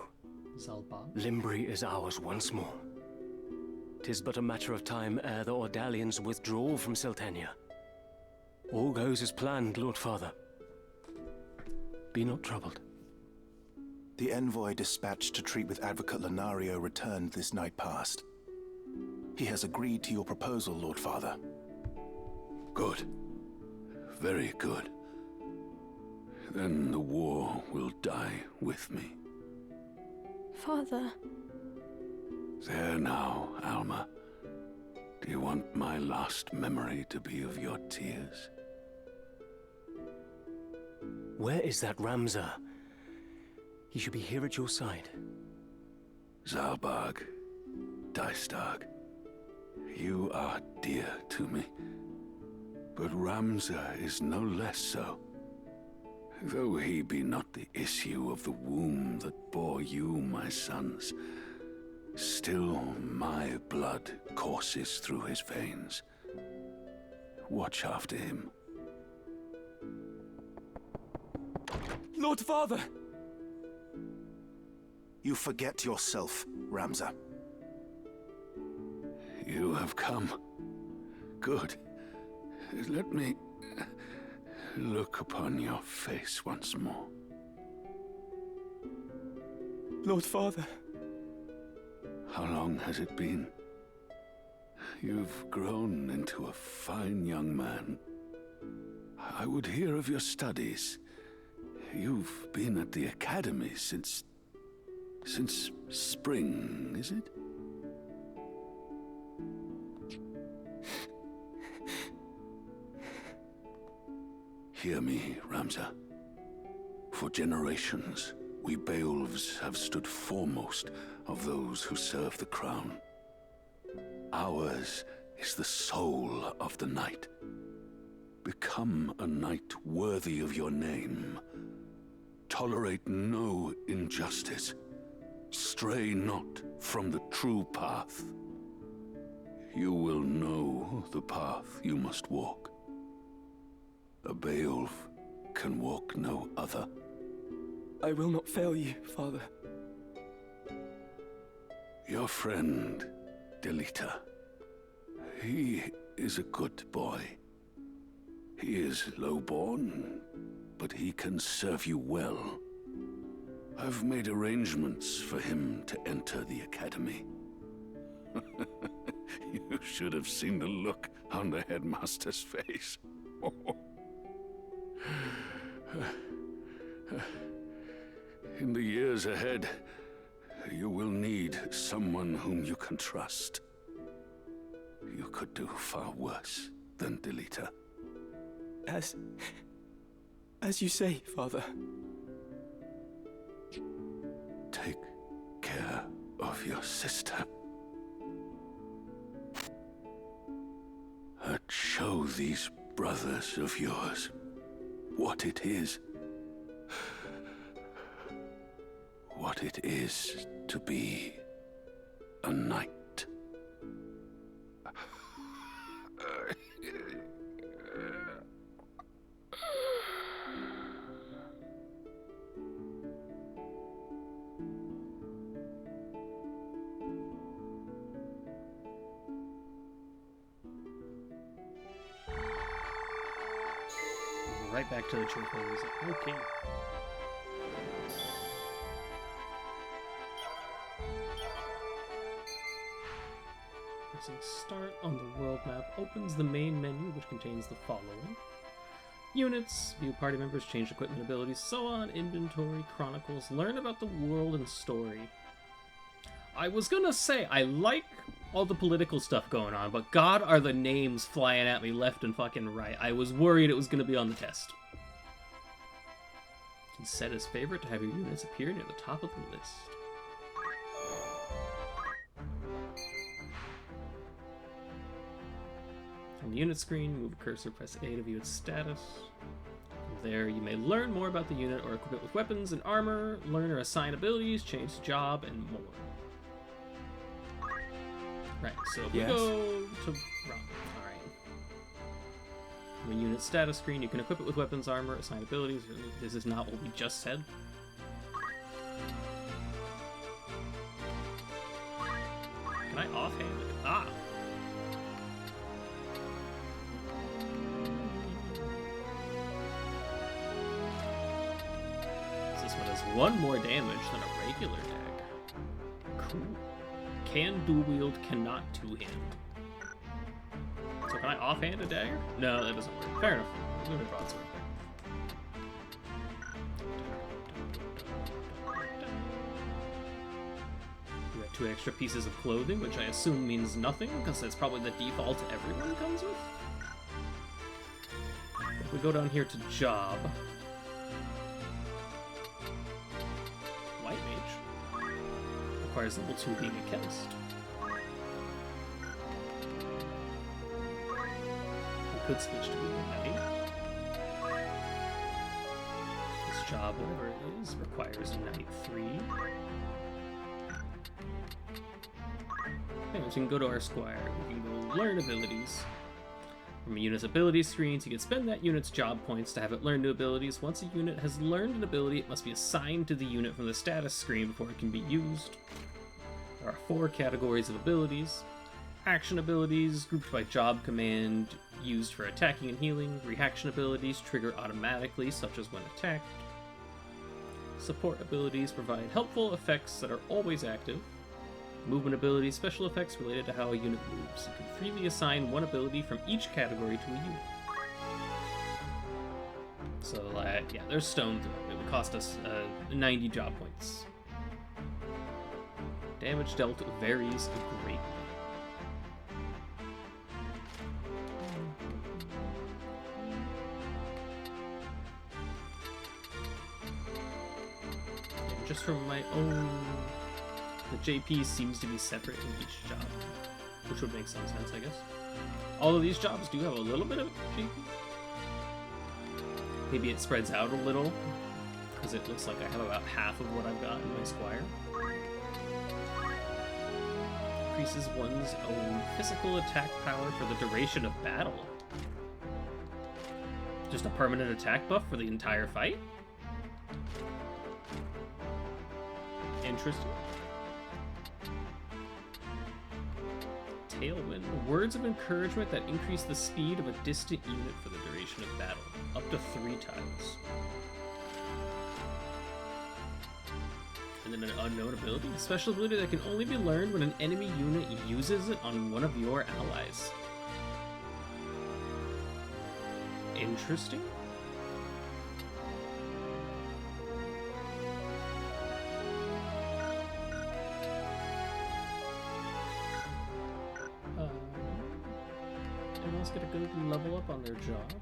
Zalban. Limbri is ours once more. 'Tis but a matter of time ere the Ordalians withdraw from Seltenia. All goes as planned, Lord Father. Be not troubled. The envoy dispatched to treat with Advocate Lenario returned this night past. He has agreed to your proposal, Lord Father. Good. Very good. Then the war will die with me. Father. There now, Alma. Do you want my last memory to be of your tears? Where is that Ramza? He should be here at your side. Zalbarg, Dystag, you are dear to me. But Ramza is no less so. Though he be not the issue of the womb that bore you, my sons, still my blood courses through his veins. Watch after him. Lord Father! You forget yourself, Ramza. You have come. Good. Let me look upon your face once more. Lord Father. How long has it been? You've grown into a fine young man. I would hear of your studies. You've been at the academy since spring, is it? Hear me, Ramza. For generations, we Beowulfs have stood foremost of those who serve the crown. Ours is the soul of the knight. Become a knight worthy of your name. Tolerate no injustice. Stray not from the true path. You will know the path you must walk. A Beowulf can walk no other. I will not fail you, Father. Your friend, Delita. He is a good boy. He is low-born, but he can serve you well. I've made arrangements for him to enter the academy. You should have seen the look on the headmaster's face. In the years ahead, you will need someone whom you can trust. You could do far worse than Delita. As you say, Father. Take care of your sister. And show these brothers of yours what it is. What it is to be a knight. Right back to the cheerful music. Okay. Pressing start on the world map opens the main menu, which contains the following: units, view party members, change equipment abilities, so on, inventory, chronicles, learn about the world and story. I was gonna say, I like all the political stuff going on, but god are the names flying at me left and fucking right. I was worried it was gonna be on the test. You can set as favorite to have your units appear near the top of the list. On the unit screen, move a cursor, press A to view its status. From there, you may learn more about the unit or equip it with weapons and armor, learn or assign abilities, change job, and more. Right, so if we go to Rum. Alright. On the unit status screen, you can equip it with weapons, armor, assign abilities. This is not what we just said. Can I offhand it? Ah! This one does 1 more damage than a regular dagger. Cool. Can dual wield, cannot two-hand. So can I offhand a dagger? No, that doesn't work. Fair enough. We'll go to broadsword. We got 2 extra pieces of clothing, which I assume means nothing, because that's probably the default everyone comes with. If we go down here to job, White Mage requires level 2 being a chemist. We could switch to being a knight. job, whatever it is, requires Knight 3. Okay, so we can go to our squire. We can go learn abilities. From a unit's ability screens, you can spend that unit's job points to have it learn new abilities. Once a unit has learned an ability, it must be assigned to the unit from the status screen before it can be used. There are 4 categories of abilities. Action abilities, grouped by job command, used for attacking and healing. Reaction abilities trigger automatically, such as when attacked. Support abilities provide helpful effects that are always active. Movement abilities, special effects related to how a unit moves. You can freely assign one ability from each category to a unit. So, yeah, there's stone throw. It would cost us 90 job points. Damage dealt varies greatly. And just from my own... The JP seems to be separate in each job, which would make some sense, I guess. All of these jobs do have a little bit of JP. Maybe it spreads out a little, because it looks like I have about half of what I've got in my squire. Increases one's own physical attack power for the duration of battle. Just a permanent attack buff for the entire fight? Interesting. Tailwind. Words of encouragement that increase the speed of a distant unit for the duration of battle. Up to 3 tiles. And then an unknown ability. A special ability that can only be learned when an enemy unit uses it on one of your allies. Interesting. Get a good level up on their job.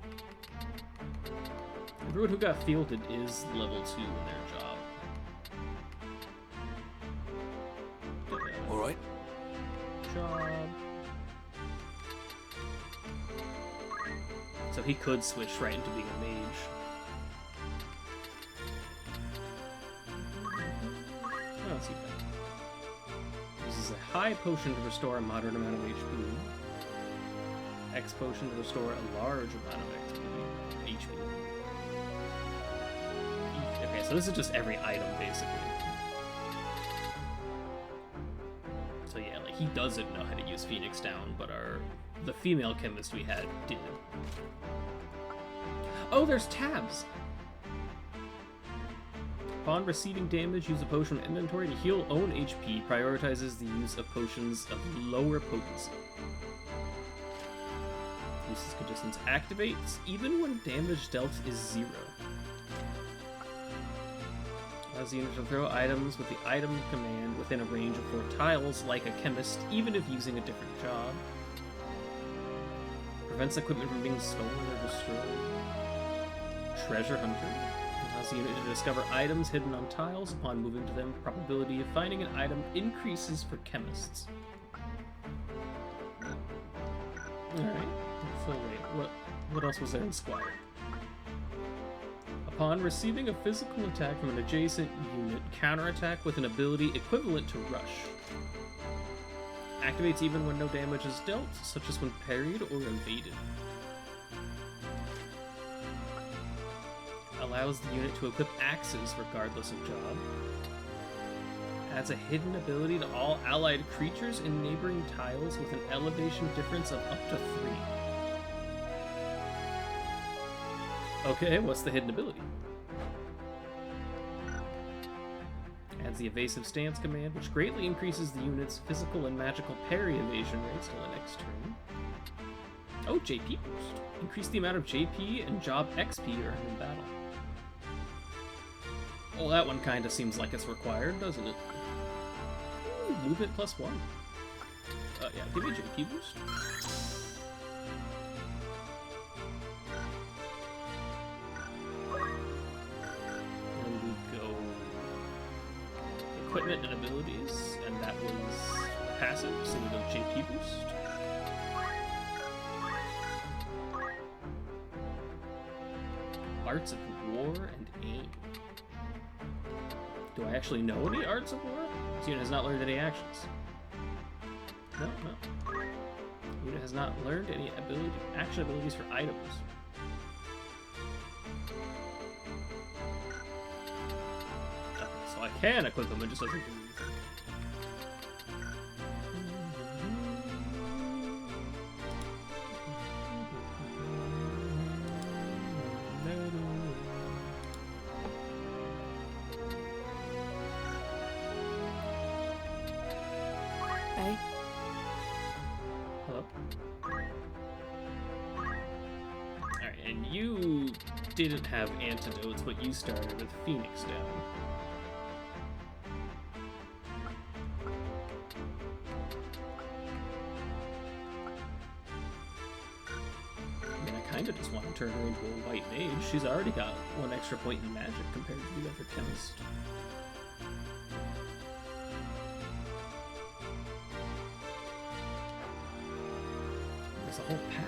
Everyone who got fielded is level 2 in their job. Alright. Job. So he could switch right into being a mage. Oh, let's see that. Uses a high potion to restore a moderate amount of HP. X potion to restore a large amount of HP. Okay, so this is just every item, basically. So yeah, like, he doesn't know how to use Phoenix Down, but the female chemist we had did. Oh, there's tabs! Upon receiving damage, use a potion from inventory to heal own HP. Prioritizes the use of potions of lower potency. Uses conditions activates even when damage dealt is 0. Allows the unit to throw items with the item command within a range of 4 tiles, like a chemist, even if using a different job. Prevents equipment from being stolen or destroyed. Treasure Hunter. Allows the unit to discover items hidden on tiles. Upon moving to them, probability of finding an item increases for chemists. Alright. So wait, what else was there in Squire? Upon receiving a physical attack from an adjacent unit, counterattack with an ability equivalent to Rush. Activates even when no damage is dealt, such as when parried or evaded. Allows the unit to equip axes regardless of job. Adds a hidden ability to all allied creatures in neighboring tiles with an elevation difference of up to 3. Okay, what's the hidden ability? Adds the evasive stance command, which greatly increases the unit's physical and magical parry evasion rates till the next turn. Oh, JP boost. Increase the amount of JP and job XP earned in battle. Well, that one kinda seems like it's required, doesn't it? Ooh, movement +1. Yeah, give me a JP boost. Equipment and abilities, and that was passive, so we go JP boost. Arts of war and aim. Do I actually know any arts of war? This unit has not learned any actions. No. Unit has not learned any action abilities for items. Okay, so I can equip them, it just doesn't do anything. Hello? Alright, and you didn't have antidotes, but you started with Phoenix down. I mean, I kinda just want to turn her into a white mage. She's already got 1 extra point in magic compared to the other chemist. There's a whole path.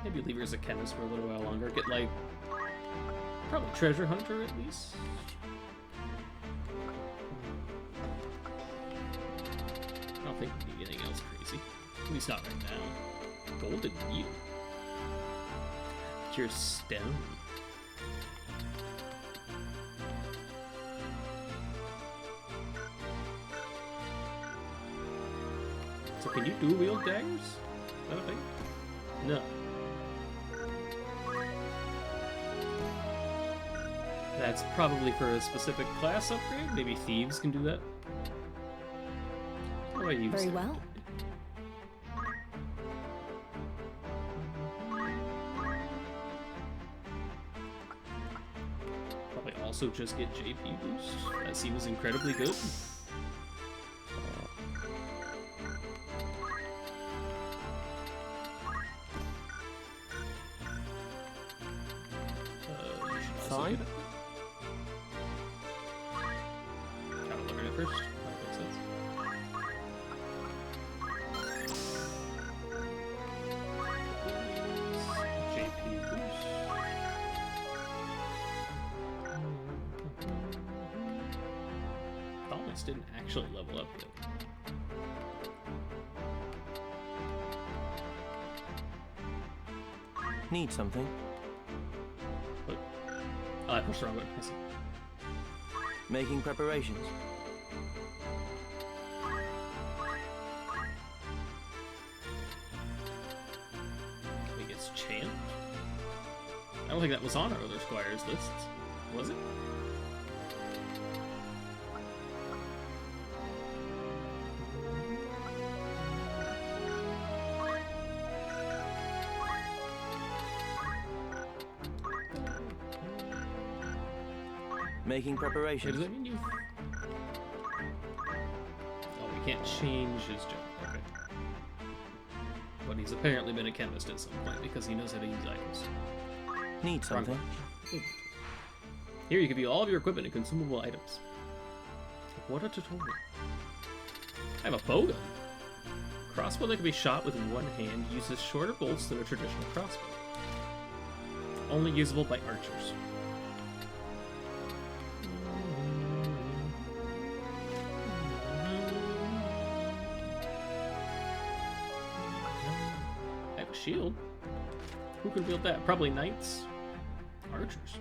Maybe leave her as a chemist for a little while longer. Get, like, probably treasure hunter at least. I don't think we need anything else crazy. At least not right now. Golden Eel. Cure stone. So can you dual wield daggers? Is that a thing? No. That's probably for a specific class upgrade. Maybe thieves can do that. How do I use Very it? well. Probably also just get JP boost, as he was incredibly good. You should also Fine. get it. Gotta learn it first. That makes sense. JP boost. Thomas didn't actually level up yet. Need something? What? Oh, I pushed the wrong button. I see. Making preparations. I think it's Chant. I don't think that was on our other squires list. Was it? Making Wait, preparations. does that mean you... Oh, we can't change his job. Okay. But he's apparently been a chemist at some point because he knows how to use items. Need something? Here you can view all of your equipment and consumable items. What a tutorial. I have a bowgun. Crossbow that can be shot with one hand uses shorter bolts than a traditional crossbow. Only usable by archers. I have a shield. Who could wield that? Probably knights? Archers.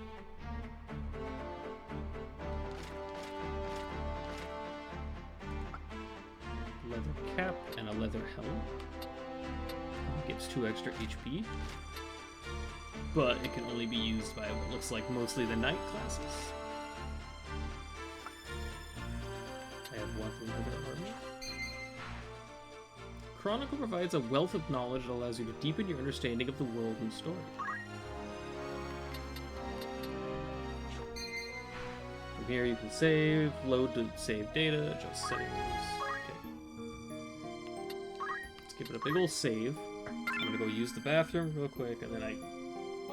Leather cap and a leather helm. Gives 2 extra HP. But it can only be used by what looks like mostly the knight classes. I have 1 for leather armor. Chronicle provides a wealth of knowledge that allows you to deepen your understanding of the world and story. From here you can save, load to save data, adjust settings. Okay. Let's give it a big ol' save. I'm gonna go use the bathroom real quick, and then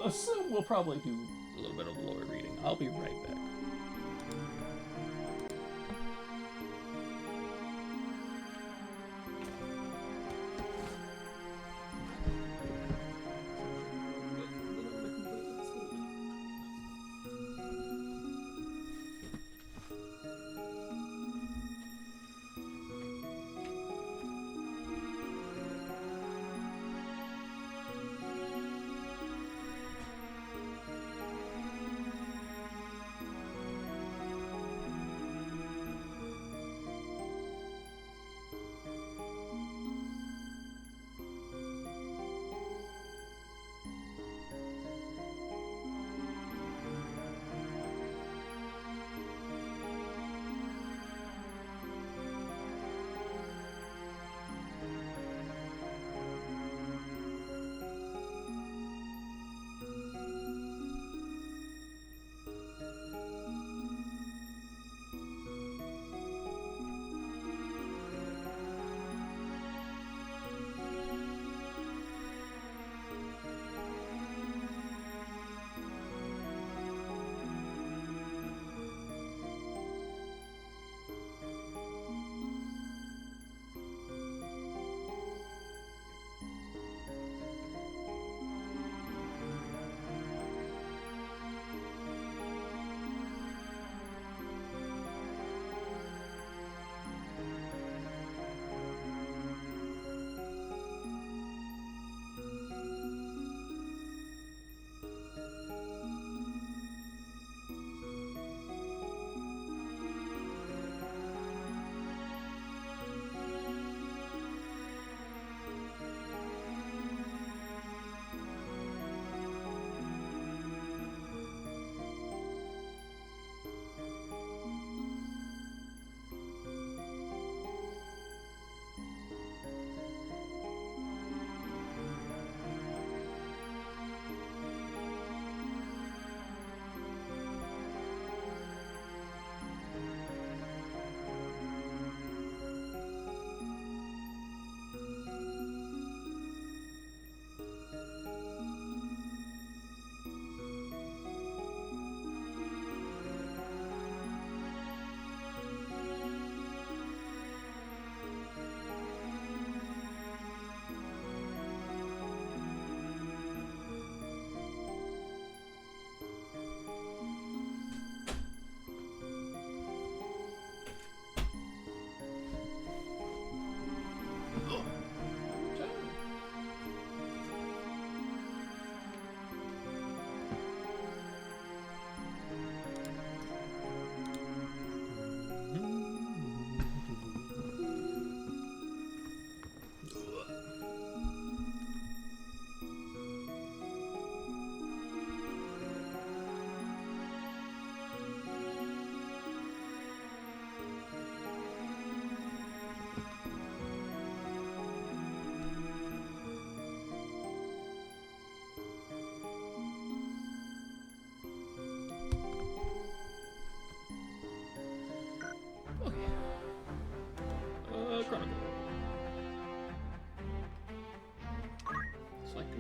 assume we'll probably do a little bit of lore reading. I'll be right back.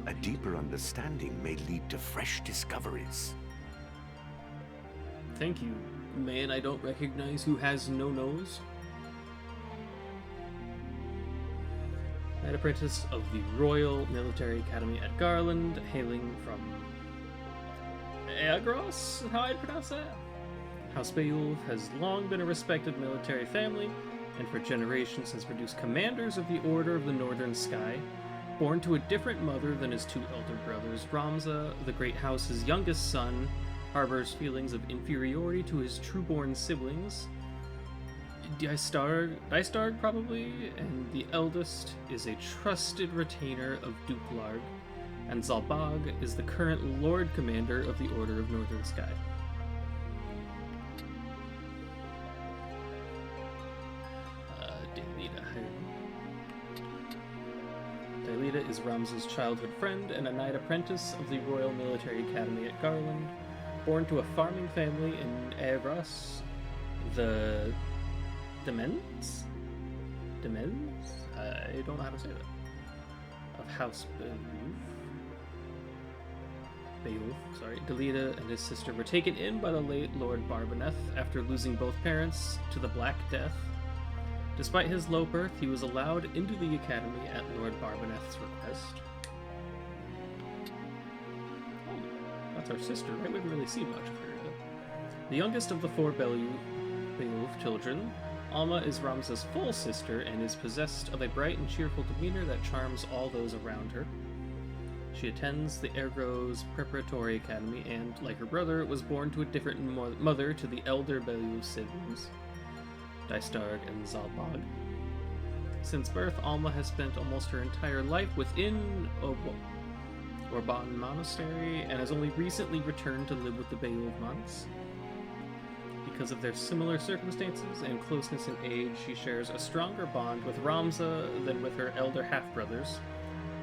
A deeper understanding may lead to fresh discoveries. Thank you, man I don't recognize who has no nose. An apprentice of the Royal Military Academy at Garland, hailing from Aegros, how I'd pronounce that? House Beowulf has long been a respected military family, and for generations has produced commanders of the Order of the Northern Sky. Born to a different mother than his two elder brothers, Ramza, the Great House's youngest son, harbors feelings of inferiority to his true-born siblings, Dystarg probably, and the eldest is a trusted retainer of Duke Larg, and Zalbag is the current Lord Commander of the Order of Northern Sky. Daelita is Ramza's childhood friend and a knight apprentice of the Royal Military Academy at Garland. Born to a farming family in Aegros, the Demens? I don't know how to say that. Of House Beowulf. Delita and his sister were taken in by the late Lord Barbaneth after losing both parents to the Black Death. Despite his low birth, he was allowed into the academy at Lord Barbaneth's request. Oh, that's our sister, right? We haven't really seen much of her yet. The youngest of the 4 Beowulf children, Alma is Ramza's full sister and is possessed of a bright and cheerful demeanor that charms all those around her. She attends the Ergos Preparatory Academy and, like her brother, was born to a different mother to the elder Beowulf siblings, Dystarg and Zalbag. Since birth, Alma has spent almost her entire life within Orban Monastery and has only recently returned to live with the Beowulf monks. Because of their similar circumstances and closeness in age, she shares a stronger bond with Ramza than with her elder half-brothers.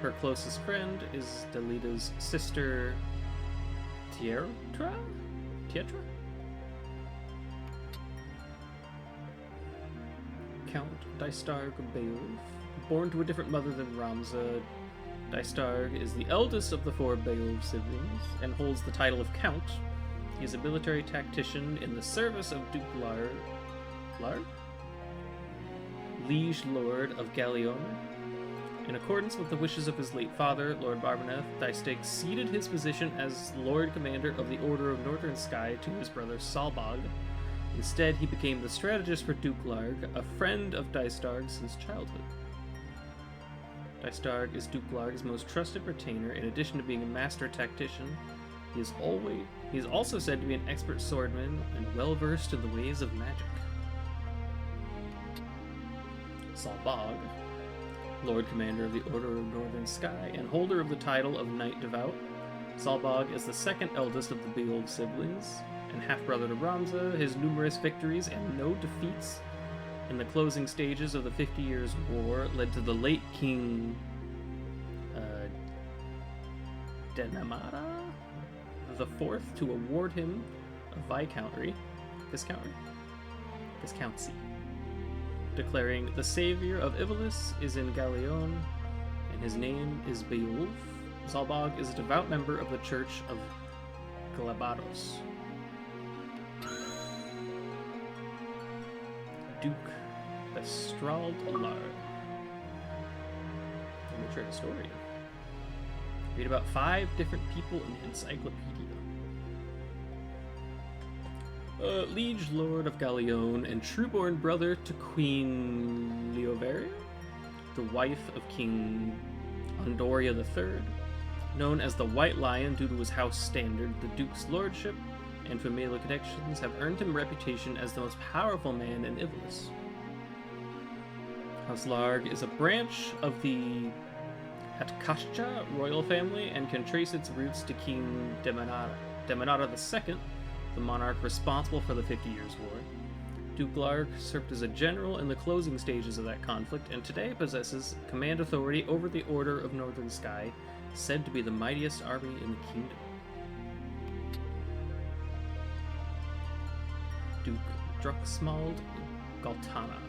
Her closest friend is Delita's sister, Tietra? Count Dystarg Beowulf. Born to a different mother than Ramza, Dystarg is the eldest of the 4 Beowulf siblings and holds the title of Count. He is a military tactician in the service of Duke Liege Lord of Gallion. In accordance with the wishes of his late father, Lord Barbaneth, Dystarg ceded his position as Lord Commander of the Order of Northern Sky to his brother Salbag. Instead, he became the strategist for Duke Larg, a friend of Dystarg since childhood. Dystarg is Duke Larg's most trusted retainer. In addition to being a master tactician, he is also said to be an expert swordsman and well-versed in the ways of magic. Salbag, Lord Commander of the Order of Northern Sky and holder of the title of Knight Devout. Salbag is the second eldest of the Beowulf siblings and half-brother to Ramza. His numerous victories and no defeats in the closing stages of the 50 Years' War led to the late King Denamara the Fourth to award him a viscountcy, declaring the savior of Ivalis is in Gallion, and his name is Beowulf. Salbag is a devout member of the Church of Galabados. Duke Bestrald Lard. Amateur historian. Read about 5 different people in the encyclopedia. Liege Lord of Gallion and trueborn brother to Queen Leoveria, the wife of King Andoria III. Known as the White Lion due to his house standard, the Duke's lordship and familial connections have earned him a reputation as the most powerful man in Ivalis. House Larg is a branch of the Hatkashcha royal family and can trace its roots to King Demanata II, the monarch responsible for the 50 Years' War. Duke Larg served as a general in the closing stages of that conflict and today possesses command authority over the Order of Northern Sky, said to be the mightiest army in the kingdom. Duke Drucksmald Galtana.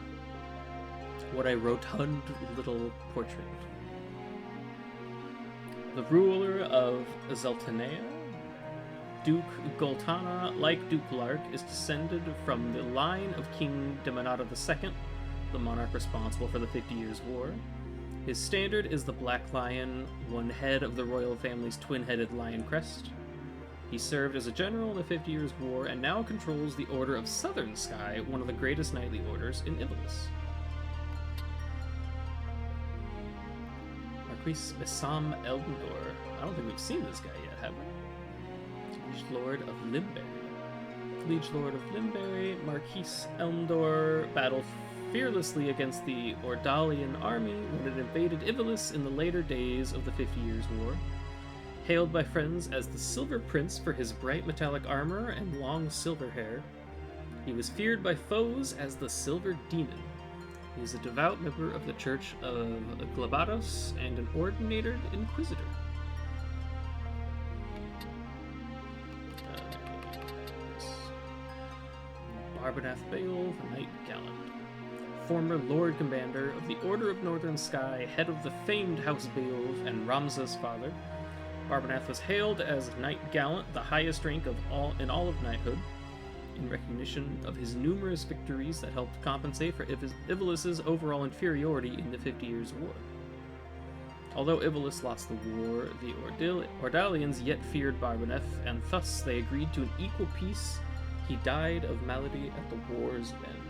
What a rotund little portrait. The ruler of Zeltanea, Duke Galtana, like Duke Larg, is descended from the line of King Demanata II, the monarch responsible for the 50 Years' War. His standard is the Black Lion, one head of the royal family's twin-headed lion crest. He served as a general in the 50 Years' War and now controls the Order of Southern Sky, one of the greatest knightly orders in Ivalis. Marquis Besam Eldendor. I don't think we've seen this guy yet, have we? Liege Lord of Limberry. Liege Lord of Limberry, Marquis Eldendor battled fearlessly against the Ordalian army when it invaded Ivalis in the later days of the 50 Years' War. Hailed by friends as the Silver Prince for his bright metallic armor and long silver hair, he was feared by foes as the Silver Demon. He is a devout member of the Church of Glabados and an ordinated inquisitor. Barbaneth Beowulf, Knight Gallant. Former Lord Commander of the Order of Northern Sky, head of the famed House Beowulf and Ramza's father, Barbeneth was hailed as Knight Gallant, the highest rank in all of knighthood, in recognition of his numerous victories that helped compensate for Ivalis' overall inferiority in the 50 Years' War. Although Ivalis lost the war, the Ordalians yet feared Barbeneth, and thus they agreed to an equal peace. He died of malady at the war's end.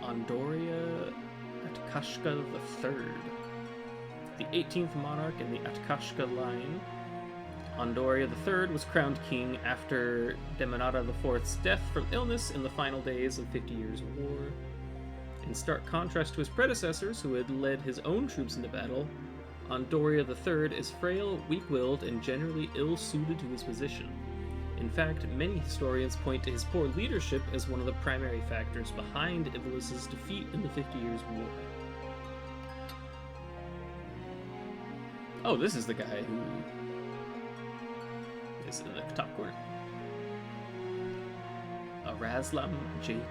Andoria Atkashka III, the 18th monarch in the Atkashka line. Andoria III was crowned king after Demenada IV's death from illness in the final days of 50 Years' War. In stark contrast to his predecessors, who had led his own troops into battle, Andoria III is frail, weak-willed, and generally ill-suited to his position. In fact, many historians point to his poor leadership as one of the primary factors behind Ivalis' defeat in the 50 Years' War. Oh, this is the guy who is in the top corner. Razlam J.D.,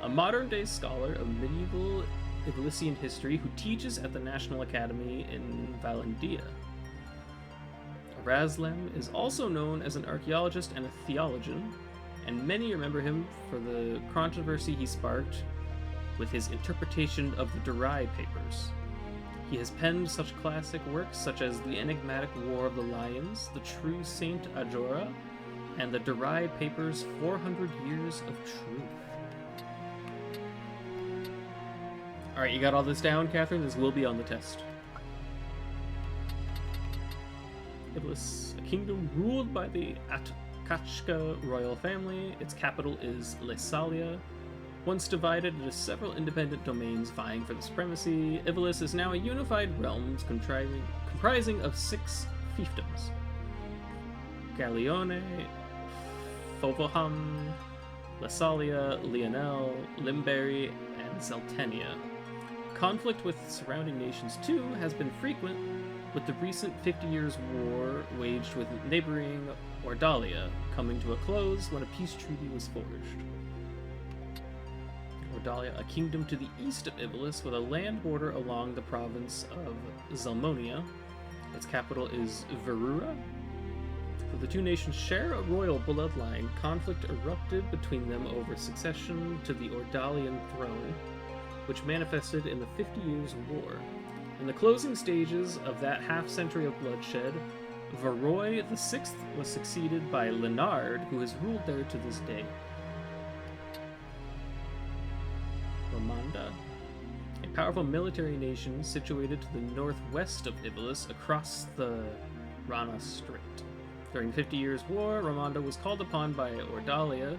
a modern-day scholar of medieval Ivalisian history who teaches at the National Academy in Valendia. Razlam is also known as an archaeologist and a theologian, and many remember him for the controversy he sparked with his interpretation of the Durai Papers. He has penned such classic works such as The Enigmatic War of the Lions, The True Saint Ajora, and the Durai Papers' 400 Years of Truth. Alright, you got all this down, Catherine? This will be on the test. Ivalis, a kingdom ruled by the Atkachka royal family. Its capital is Lesalia. Once divided into several independent domains vying for the supremacy, Ivalis is now a unified realm comprising of 6 fiefdoms: Galione, Fovoham, Lesalia, Lionel, Limberry, and Zeltenia. Conflict with surrounding nations, too, has been frequent, with the recent 50 Years' War waged with neighboring Ordalia coming to a close when a peace treaty was forged. Ordalia, a kingdom to the east of Ivalis with a land border along the province of Zelmonia. Its capital is Verura. Though the two nations share a royal bloodline, conflict erupted between them over succession to the Ordalian throne, which manifested in the 50 Years' War. In the closing stages of that half-century of bloodshed, Varroy VI was succeeded by Leonard, who has ruled there to this day. Romanda, a powerful military nation situated to the northwest of Ivalis across the Rana Strait. During the 50 Years' War, Romanda was called upon by Ordalia,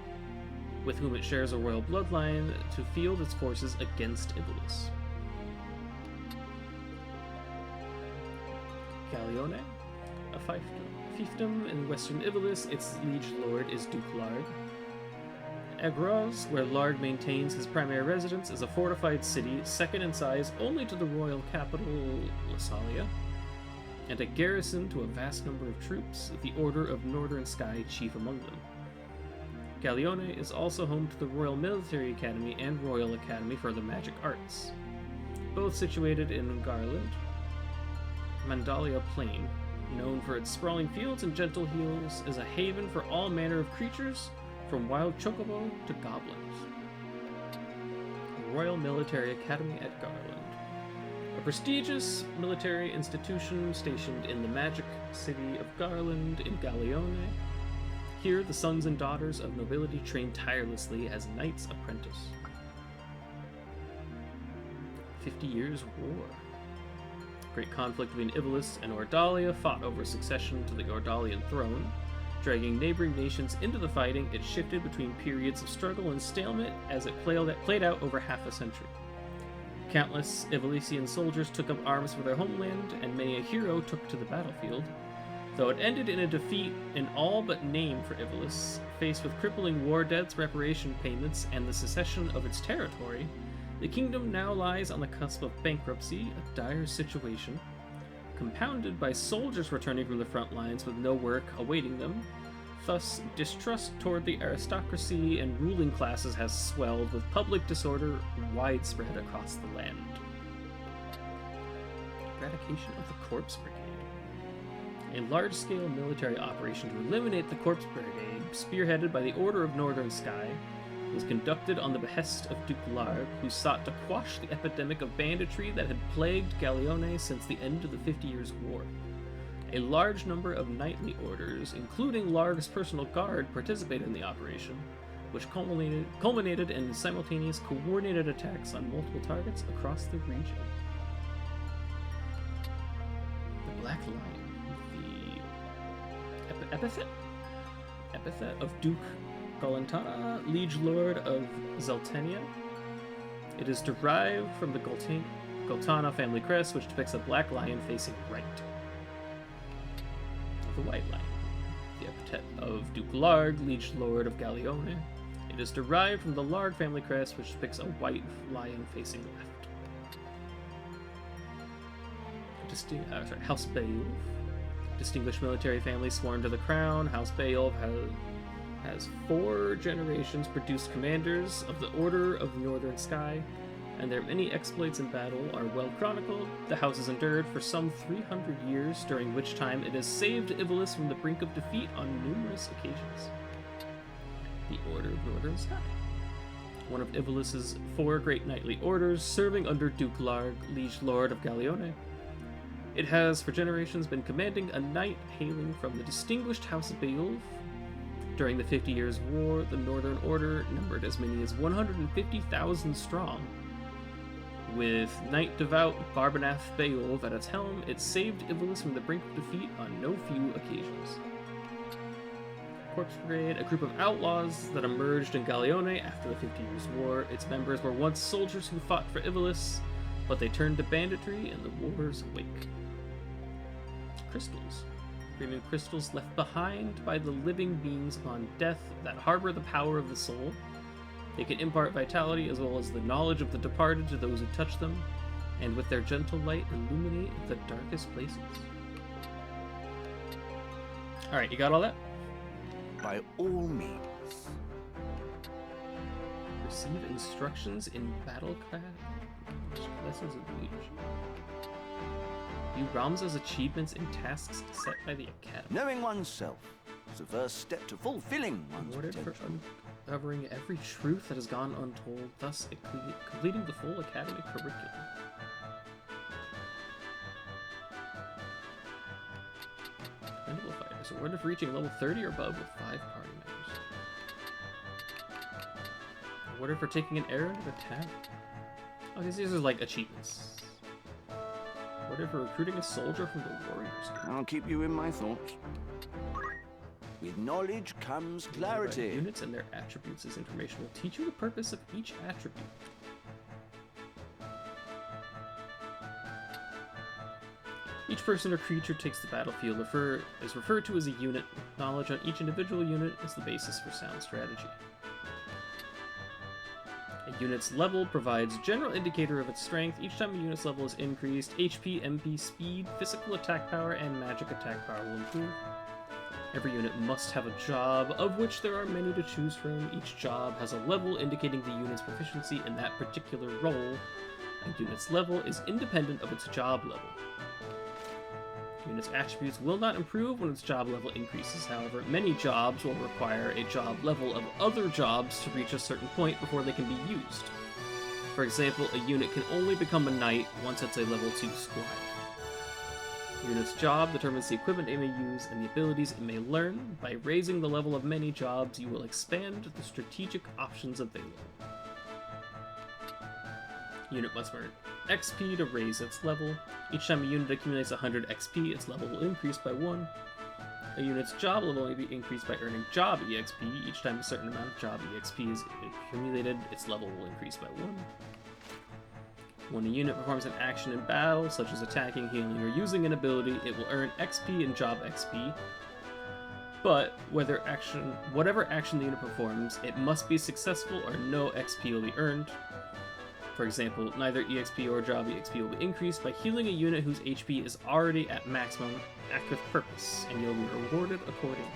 with whom it shares a royal bloodline, to field its forces against Ivalis. Galione, a fiefdom in western Ivalis, its liege lord is Duke Larg. Egros, where Larg maintains his primary residence, is a fortified city, second in size only to the royal capital, Lesalia, and a garrison to a vast number of troops, the Order of Northern Sky chief among them. Galione is also home to the Royal Military Academy and Royal Academy for the Magic Arts, both situated in Garland. Mandalia Plain, known for its sprawling fields and gentle hills, is a haven for all manner of creatures, from wild chocobo to goblins. Royal Military Academy at Garland, a prestigious military institution stationed in the magic city of Garland in Galione. Here, the sons and daughters of nobility train tirelessly as knights apprentice. 50 Years' War. Great conflict between Ivalis and Ordalia fought over succession to the Ordalian throne. Dragging neighboring nations into the fighting, it shifted between periods of struggle and stalemate as it played out over half a century. Countless Ivalisian soldiers took up arms for their homeland, and many a hero took to the battlefield. Though it ended in a defeat in all but name for Ivalis, faced with crippling war debts, reparation payments, and the secession of its territory, the kingdom now lies on the cusp of bankruptcy, a dire situation, compounded by soldiers returning from the front lines with no work awaiting them. Thus, distrust toward the aristocracy and ruling classes has swelled, with public disorder widespread across the land. eradication of the Corpse Brigade. A large-scale military operation to eliminate the Corpse Brigade, spearheaded by the Order of Northern Sky, was conducted on the behest of Duke Larg, who sought to quash the epidemic of banditry that had plagued Galeone since the end of the 50 Years' War. A large number of knightly orders, including Larg's personal guard, participated in the operation, which culminated in simultaneous coordinated attacks on multiple targets across the region. The Black Lion, the epithet of Duke Golantana, Liege Lord of Zeltenia. It is derived from the Goltana family crest, which depicts a black lion facing right. The White Lion, the epithet of Duke Larg, Liege Lord of Galeone. It is derived from the Larg family crest, which depicts a white lion facing left. House Beowulf. Distinguished military family sworn to the crown. House Beowulf has 4 generations produced commanders of the Order of the Northern Sky, and their many exploits in battle are well chronicled. The house has endured for some 300 years, during which time it has saved Ivalice from the brink of defeat on numerous occasions. The Order of Northern Sky, one of Ivalice's 4 great knightly orders, serving under Duke Larg, Liege Lord of Galeone. It has for generations been commanding a knight hailing from the distinguished House of Beowulf. During the 50 Years' War, the Northern Order numbered as many as 150,000 strong. With Knight Devout Barbenath Beowulf at its helm, it saved Ivalice from the brink of defeat on no few occasions. Corpse Brigade, a group of outlaws that emerged in Galeone after the 50 Years' War. Its members were once soldiers who fought for Ivalice, but they turned to banditry in the war's wake. Crystals. Premium crystals left behind by the living beings upon death that harbor the power of the soul. They can impart vitality as well as the knowledge of the departed to those who touch them, and with their gentle light illuminate the darkest places. Alright, you got all that? By all means. Receive instructions in Battlecraft. Lessons of leadership. View Ramza's achievements and tasks set by the Academy. Knowing oneself is the first step to fulfilling one's Awarded for potential. uncovering every truth that has gone untold, thus completing the full Academy curriculum. Dependable fighters. Awarded for reaching level 30 or above with 5 party members. Awarded for taking an errand of attack. Oh, these are like achievements. Awarded for recruiting a soldier from the Warriors. I'll keep you in my thoughts. With knowledge comes clarity. Units and their attributes as information will teach you the purpose of each attribute. Each person or creature takes the battlefield is referred to as a unit. Knowledge on each individual unit is the basis for sound strategy. A unit's level provides general indicator of its strength. Each time a unit's level is increased, HP, MP, speed, physical attack power, and magic attack power will improve. Every unit must have a job, of which there are many to choose from. Each job has a level indicating the unit's proficiency in that particular role. A unit's level is independent of its job level. Unit's attributes will not improve when its job level increases. However, many jobs will require a job level of other jobs to reach a certain point before they can be used. For example, a unit can only become a knight once it's a level 2 squire. Unit's job determines the equipment it may use and the abilities it may learn. By raising the level of many jobs, you will expand the strategic options available. Unit must earn XP to raise its level. Each time a unit accumulates 100 XP, its level will increase by 1. A unit's job will only be increased by earning job EXP. Each time a certain amount of job EXP is accumulated, its level will increase by 1. When a unit performs an action in battle, such as attacking, healing, or using an ability, it will earn XP and job XP. But whatever action the unit performs, it must be successful or no XP will be earned. For example, neither EXP or job EXP will be increased by healing a unit whose HP is already at maximum. Act with purpose, and you'll be rewarded accordingly.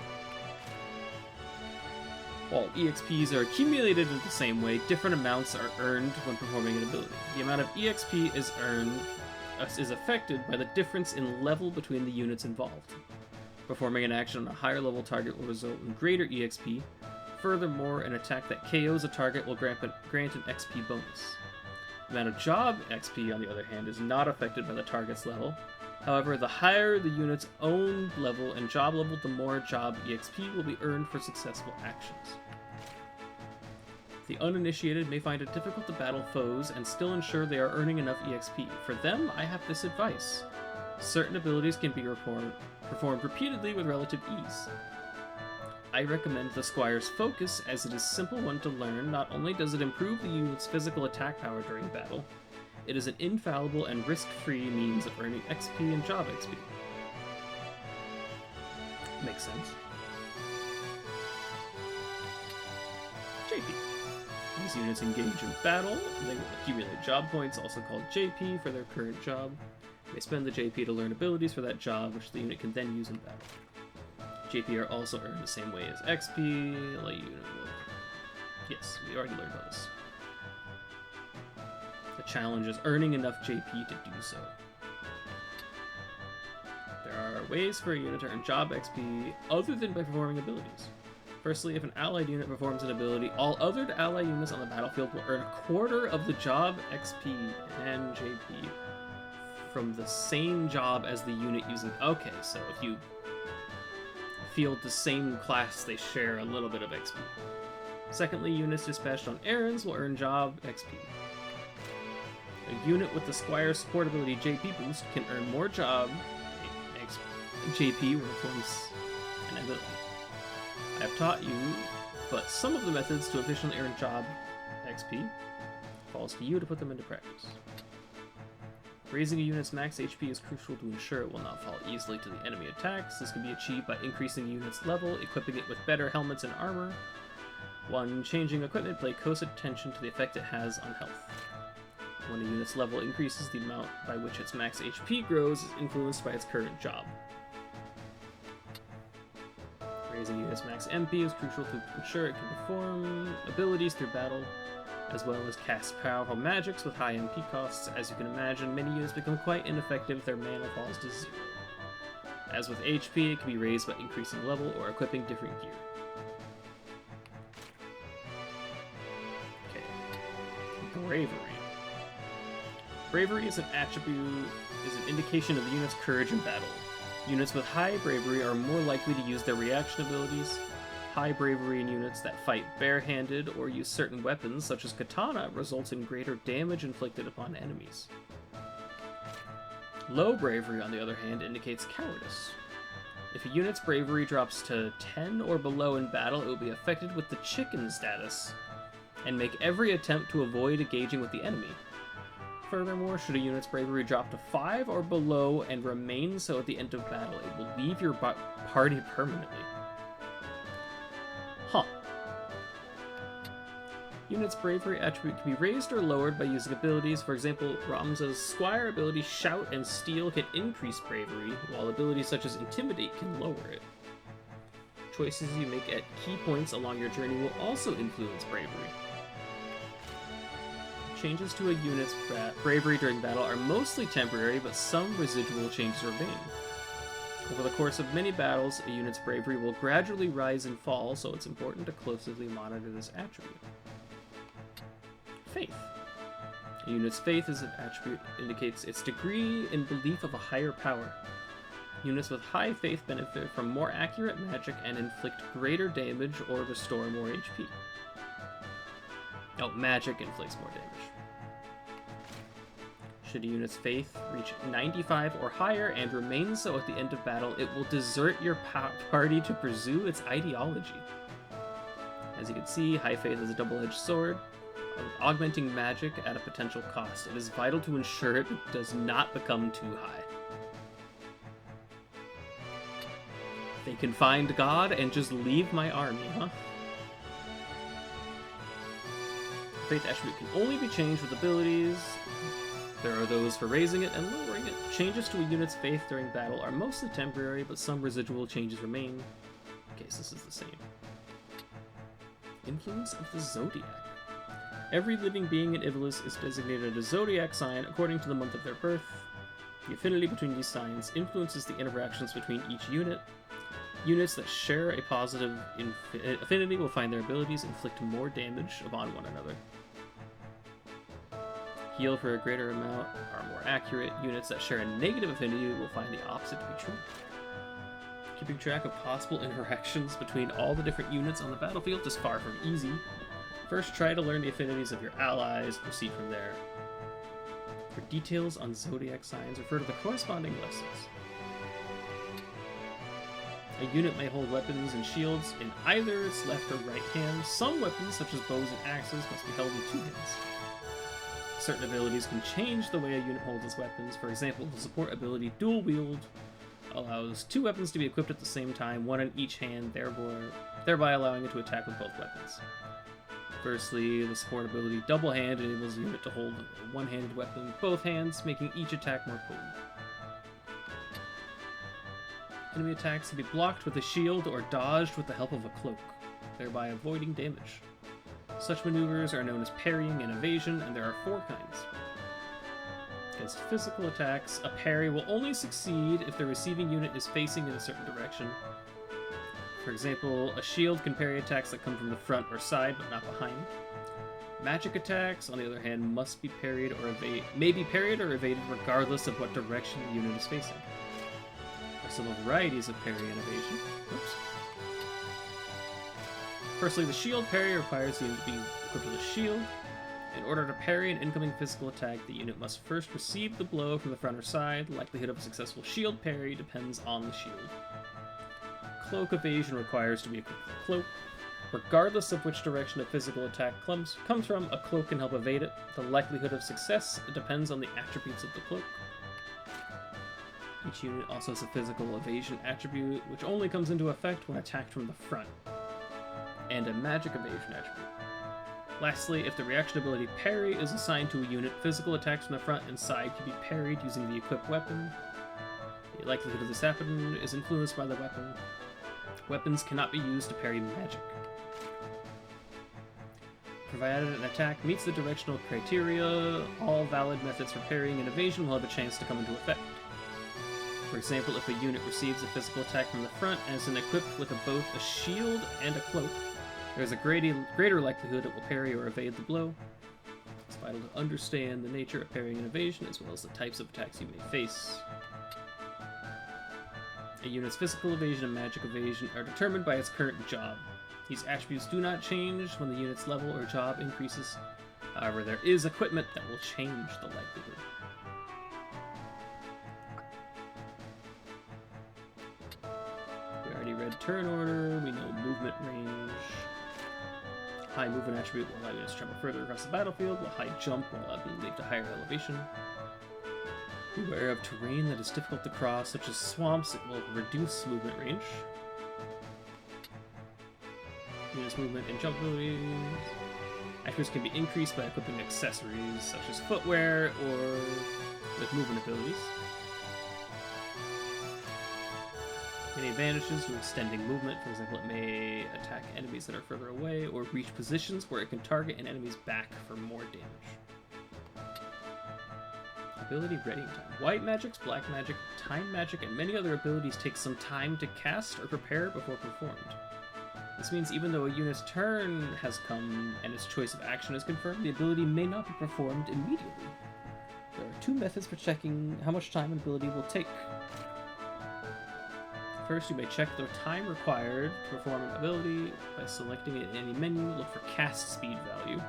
While EXPs are accumulated in the same way, different amounts are earned when performing an ability. The amount of EXP is earned is affected by the difference in level between the units involved. Performing an action on a higher level target will result in greater EXP. Furthermore, an attack that KOs a target will grant an XP bonus. The amount of job XP, on the other hand, is not affected by the target's level. However, the higher the unit's own level and job level, the more job EXP will be earned for successful actions. The uninitiated may find it difficult to battle foes and still ensure they are earning enough EXP. For them, I have this advice. Certain abilities can be performed repeatedly with relative ease. I recommend the Squire's Focus, as it is a simple one to learn. Not only does it improve the unit's physical attack power during battle, it is an infallible and risk-free means of earning XP and job XP. Makes sense. JP. These units engage in battle. They will accumulate job points, also called JP, for their current job. They spend the JP to learn abilities for that job, which the unit can then use in battle. JP are also earned the same way as XP. Yes, we already learned about this. The challenge is earning enough JP to do so. There are ways for a unit to earn job XP other than by performing abilities. Firstly, if an allied unit performs an ability, all other allied units on the battlefield will earn a quarter of the job XP and JP from the same job as the unit using... Okay, so if you field the same class, they share a little bit of XP. Secondly, units dispatched on errands will earn job XP. A unit with the Squire's support ability JP boost can earn more job JP when it performs an ability. I have taught you, but some of the methods to efficiently earn job XP falls to you to put them into practice. Raising a unit's max HP is crucial to ensure it will not fall easily to the enemy attacks. This can be achieved by increasing the unit's level, equipping it with better helmets and armor. When changing equipment, pay close attention to the effect it has on health. When a unit's level increases, the amount by which its max HP grows is influenced by its current job. Raising a unit's max MP is crucial to ensure it can perform abilities through battle, as well as cast powerful magics with high MP costs. As you can imagine, many units become quite ineffective if their mana falls to 0. As with HP, it can be raised by increasing level or equipping different gear. Okay. Bravery. Bravery is an attribute, is an indication of the unit's courage in battle. Units with high bravery are more likely to use their reaction abilities. High bravery in units that fight barehanded or use certain weapons, such as katana, results in greater damage inflicted upon enemies. Low bravery, on the other hand, indicates cowardice. If a unit's bravery drops to 10 or below in battle, it will be affected with the chicken status, and make every attempt to avoid engaging with the enemy. Furthermore, should a unit's bravery drop to 5 or below and remain so at the end of battle, it will leave your party permanently. Huh. Unit's bravery attribute can be raised or lowered by using abilities. For example, Ramza's Squire ability Shout and Steal can increase bravery, while abilities such as Intimidate can lower it. Choices you make at key points along your journey will also influence bravery. Changes to a unit's bravery during battle are mostly temporary, but some residual changes remain. Over the course of many battles, a unit's bravery will gradually rise and fall, so it's important to closely monitor this attribute. Faith. A unit's faith as an attribute indicates its degree in belief of a higher power. Units with high faith benefit from more accurate magic and inflict greater damage or restore more HP. Oh, magic inflicts more damage. Should a unit's faith reach 95 or higher and remain so at the end of battle, it will desert your party to pursue its ideology. As you can see, high faith is a double-edged sword, augmenting magic at a potential cost. It is vital to ensure it does not become too high. They can find God and just leave my army, huh? Faith attribute can only be changed with abilities. There are those for raising it and lowering it. Changes to a unit's faith during battle are mostly temporary, but some residual changes remain. In case this is the same. Influence of the Zodiac. Every living being in Ivalice is designated a zodiac sign according to the month of their birth. The affinity between these signs influences the interactions between each unit. Units that share a positive affinity will find their abilities inflict more damage upon one another. Heal for a greater amount are more accurate. Units that share a negative affinity will find the opposite to be true. Keeping track of possible interactions between all the different units on the battlefield is far from easy. First, try to learn the affinities of your allies, proceed from there. For details on zodiac signs, refer to the corresponding lessons. A unit may hold weapons and shields in either its left or right hand. Some weapons, such as bows and axes, must be held in two hands. Certain abilities can change the way a unit holds its weapons. For example, the support ability Dual Wield allows two weapons to be equipped at the same time, one in each hand, thereby allowing it to attack with both weapons. Firstly, the support ability Double Hand enables the unit to hold a one-handed weapon with both hands, making each attack more potent. Enemy attacks can be blocked with a shield or dodged with the help of a cloak, thereby avoiding damage. Such maneuvers are known as parrying and evasion, and there are 4 kinds. Against physical attacks, a parry will only succeed if the receiving unit is facing in a certain direction. For example, a shield can parry attacks that come from the front or side, but not behind. Magic attacks, on the other hand, may be parried or evaded regardless of what direction the unit is facing. There are some varieties of parry and evasion. Oops. Firstly, the shield parry requires the unit to be equipped with a shield. In order to parry an incoming physical attack, the unit must first receive the blow from the front or side. The likelihood of a successful shield parry depends on the shield. Cloak evasion requires to be equipped with a cloak. Regardless of which direction a physical attack comes from, a cloak can help evade it. The likelihood of success depends on the attributes of the cloak. Each unit also has a physical evasion attribute, which only comes into effect when attacked from the front, and a magic evasion attribute. Lastly, if the reaction ability Parry is assigned to a unit, physical attacks from the front and side can be parried using the equipped weapon. The likelihood of this happening is influenced by the weapon. Weapons cannot be used to parry magic. Provided an attack meets the directional criteria, all valid methods for parrying and evasion will have a chance to come into effect. For example, if a unit receives a physical attack from the front and is equipped with both a shield and a cloak, there is a greater likelihood it will parry or evade the blow. It's vital to understand the nature of parrying and evasion, as well as the types of attacks you may face. A unit's physical evasion and magic evasion are determined by its current job. These attributes do not change when the unit's level or job increases. However, there is equipment that will change the likelihood. We already read turn order, we know movement range. High movement attribute will allow units to travel further across the battlefield, while high jump will allow them to leap to higher elevation. Beware of terrain that is difficult to cross, such as swamps. It will reduce movement range. Units' movement and jump abilities. Attributes can be increased by equipping accessories, such as footwear or with movement abilities. Many advantages to extending movement. For example, it may attack enemies that are further away or reach positions where it can target an enemy's back for more damage. Ability readying time. White magics, black magic, time magic, and many other abilities take some time to cast or prepare before performed. This means even though a unit's turn has come and its choice of action is confirmed, the ability may not be performed immediately. There are 2 methods for checking how much time an ability will take. First, you may check the time required to perform an ability by selecting it in any menu. Look for cast speed value.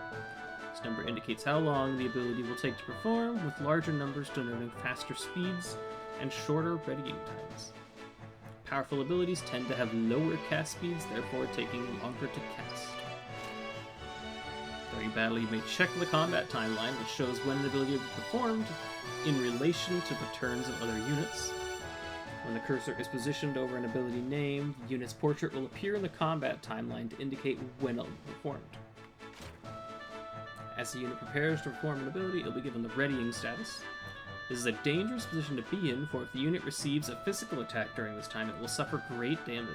This number indicates how long the ability will take to perform, with larger numbers denoting faster speeds and shorter readying times. Powerful abilities tend to have lower cast speeds, therefore taking longer to cast. During battle, you may check the combat timeline, which shows when an ability will be performed in relation to the turns of other units. When the cursor is positioned over an ability name, the unit's portrait will appear in the combat timeline to indicate when it will be performed. As the unit prepares to perform an ability, it will be given the readying status. This is a dangerous position to be in, for if the unit receives a physical attack during this time, it will suffer great damage.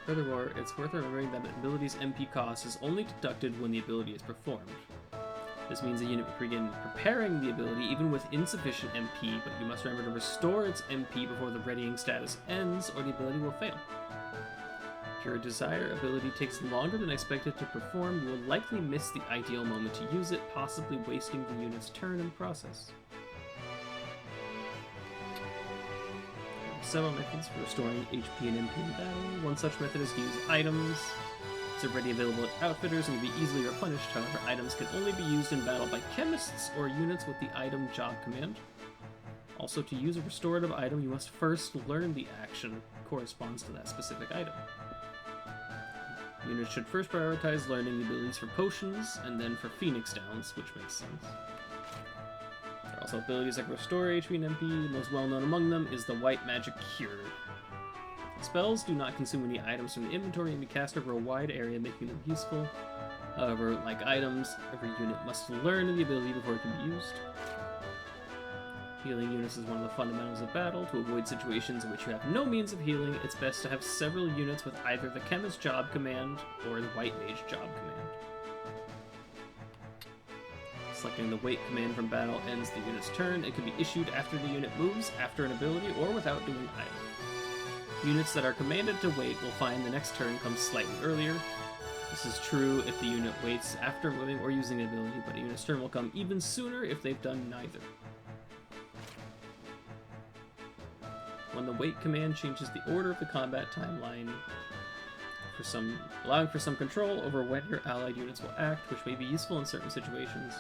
Furthermore, it's worth remembering that an ability's MP cost is only deducted when the ability is performed. This means a unit will begin preparing the ability even with insufficient MP, but you must remember to restore its MP before the readying status ends, or the ability will fail. If your desired ability takes longer than expected to perform, you will likely miss the ideal moment to use it, possibly wasting the unit's turn in the process. There are several methods for restoring HP and MP in battle. One such method is to use items. These are ready available at outfitters and can be easily replenished. However, items can only be used in battle by chemists or units with the item job command. Also, to use a restorative item, you must first learn the action that corresponds to that specific item. Units should first prioritize learning the abilities for potions, and then for Phoenix Downs, which makes sense. There are also abilities that restore HP and MP. The most well-known among them is the White Magic Cure. Spells do not consume any items from the inventory and be cast over a wide area, making them useful. However, like items, every unit must learn the ability before it can be used. Healing units is one of the fundamentals of battle. To avoid situations in which you have no means of healing, it's best to have several units with either the Chemist job command or the White Mage job command. Selecting the Wait command from battle ends the unit's turn. It can be issued after the unit moves, after an ability, or without doing either. Units that are commanded to wait will find the next turn comes slightly earlier. This is true if the unit waits after moving or using an ability, but a unit's turn will come even sooner if they've done neither. When the wait command changes the order of the combat timeline, allowing for some control over when your allied units will act, which may be useful in certain situations.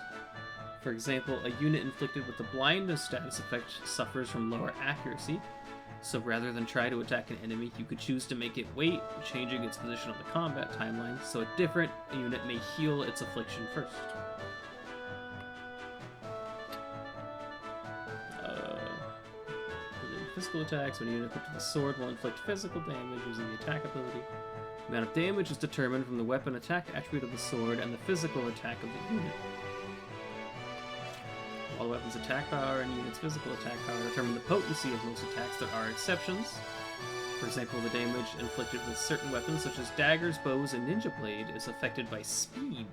For example, a unit inflicted with the blindness status effect suffers from lower accuracy, so rather than try to attack an enemy, you could choose to make it wait, changing its position on the combat timeline, so a different unit may heal its affliction first. Physical attacks, when a unit equipped with a sword will inflict physical damage using the attack ability. The amount of damage is determined from the weapon attack attribute of the sword and the physical attack of the unit. While the weapon's attack power and unit's physical attack power determine the potency of most attacks, there are exceptions. For example, the damage inflicted with certain weapons such as daggers, bows, and ninja blade is affected by speed.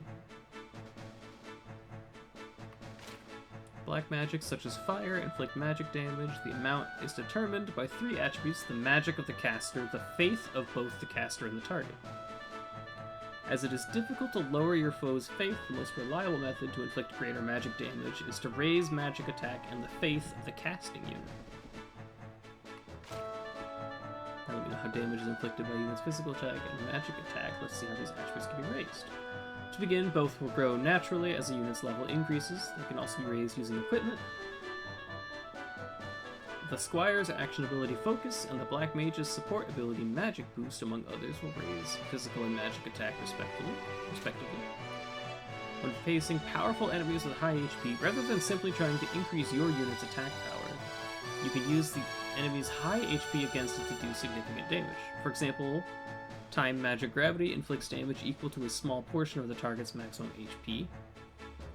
Black magic such as fire inflict magic damage. The amount is determined by three attributes: the magic of the caster, the faith of both the caster and the target. As it is difficult to lower your foe's faith, the most reliable method to inflict greater magic damage is to raise magic attack and the faith of the casting unit. Now that we know how damage is inflicted by units' physical attack and magic attack, let's see how these attributes can be raised. To begin, both will grow naturally as the unit's level increases. They can also be raised using equipment. The Squire's action ability Focus and the Black Mage's support ability Magic Boost, among others, will raise physical and magic attack respectively. When facing powerful enemies with high HP, rather than simply trying to increase your unit's attack power, you can use the enemy's high HP against it to do significant damage. For example, Time Magic Gravity inflicts damage equal to a small portion of the target's maximum HP.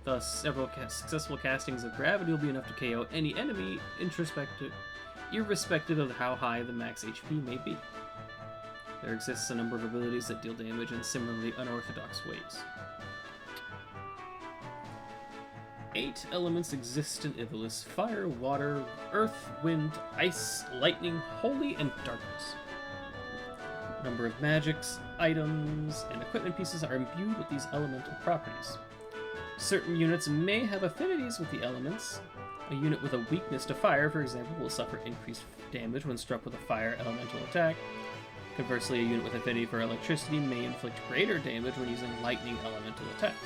Thus, several successful castings of Gravity will be enough to KO any enemy, irrespective of how high the max HP may be. There exists a number of abilities that deal damage in similarly unorthodox ways. 8 elements exist in Ivalice: fire, water, earth, wind, ice, lightning, holy, and darkness. A number of magics, items, and equipment pieces are imbued with these elemental properties. Certain units may have affinities with the elements. A unit with a weakness to fire, for example, will suffer increased damage when struck with a fire elemental attack. Conversely, a unit with affinity for electricity may inflict greater damage when using lightning elemental attacks.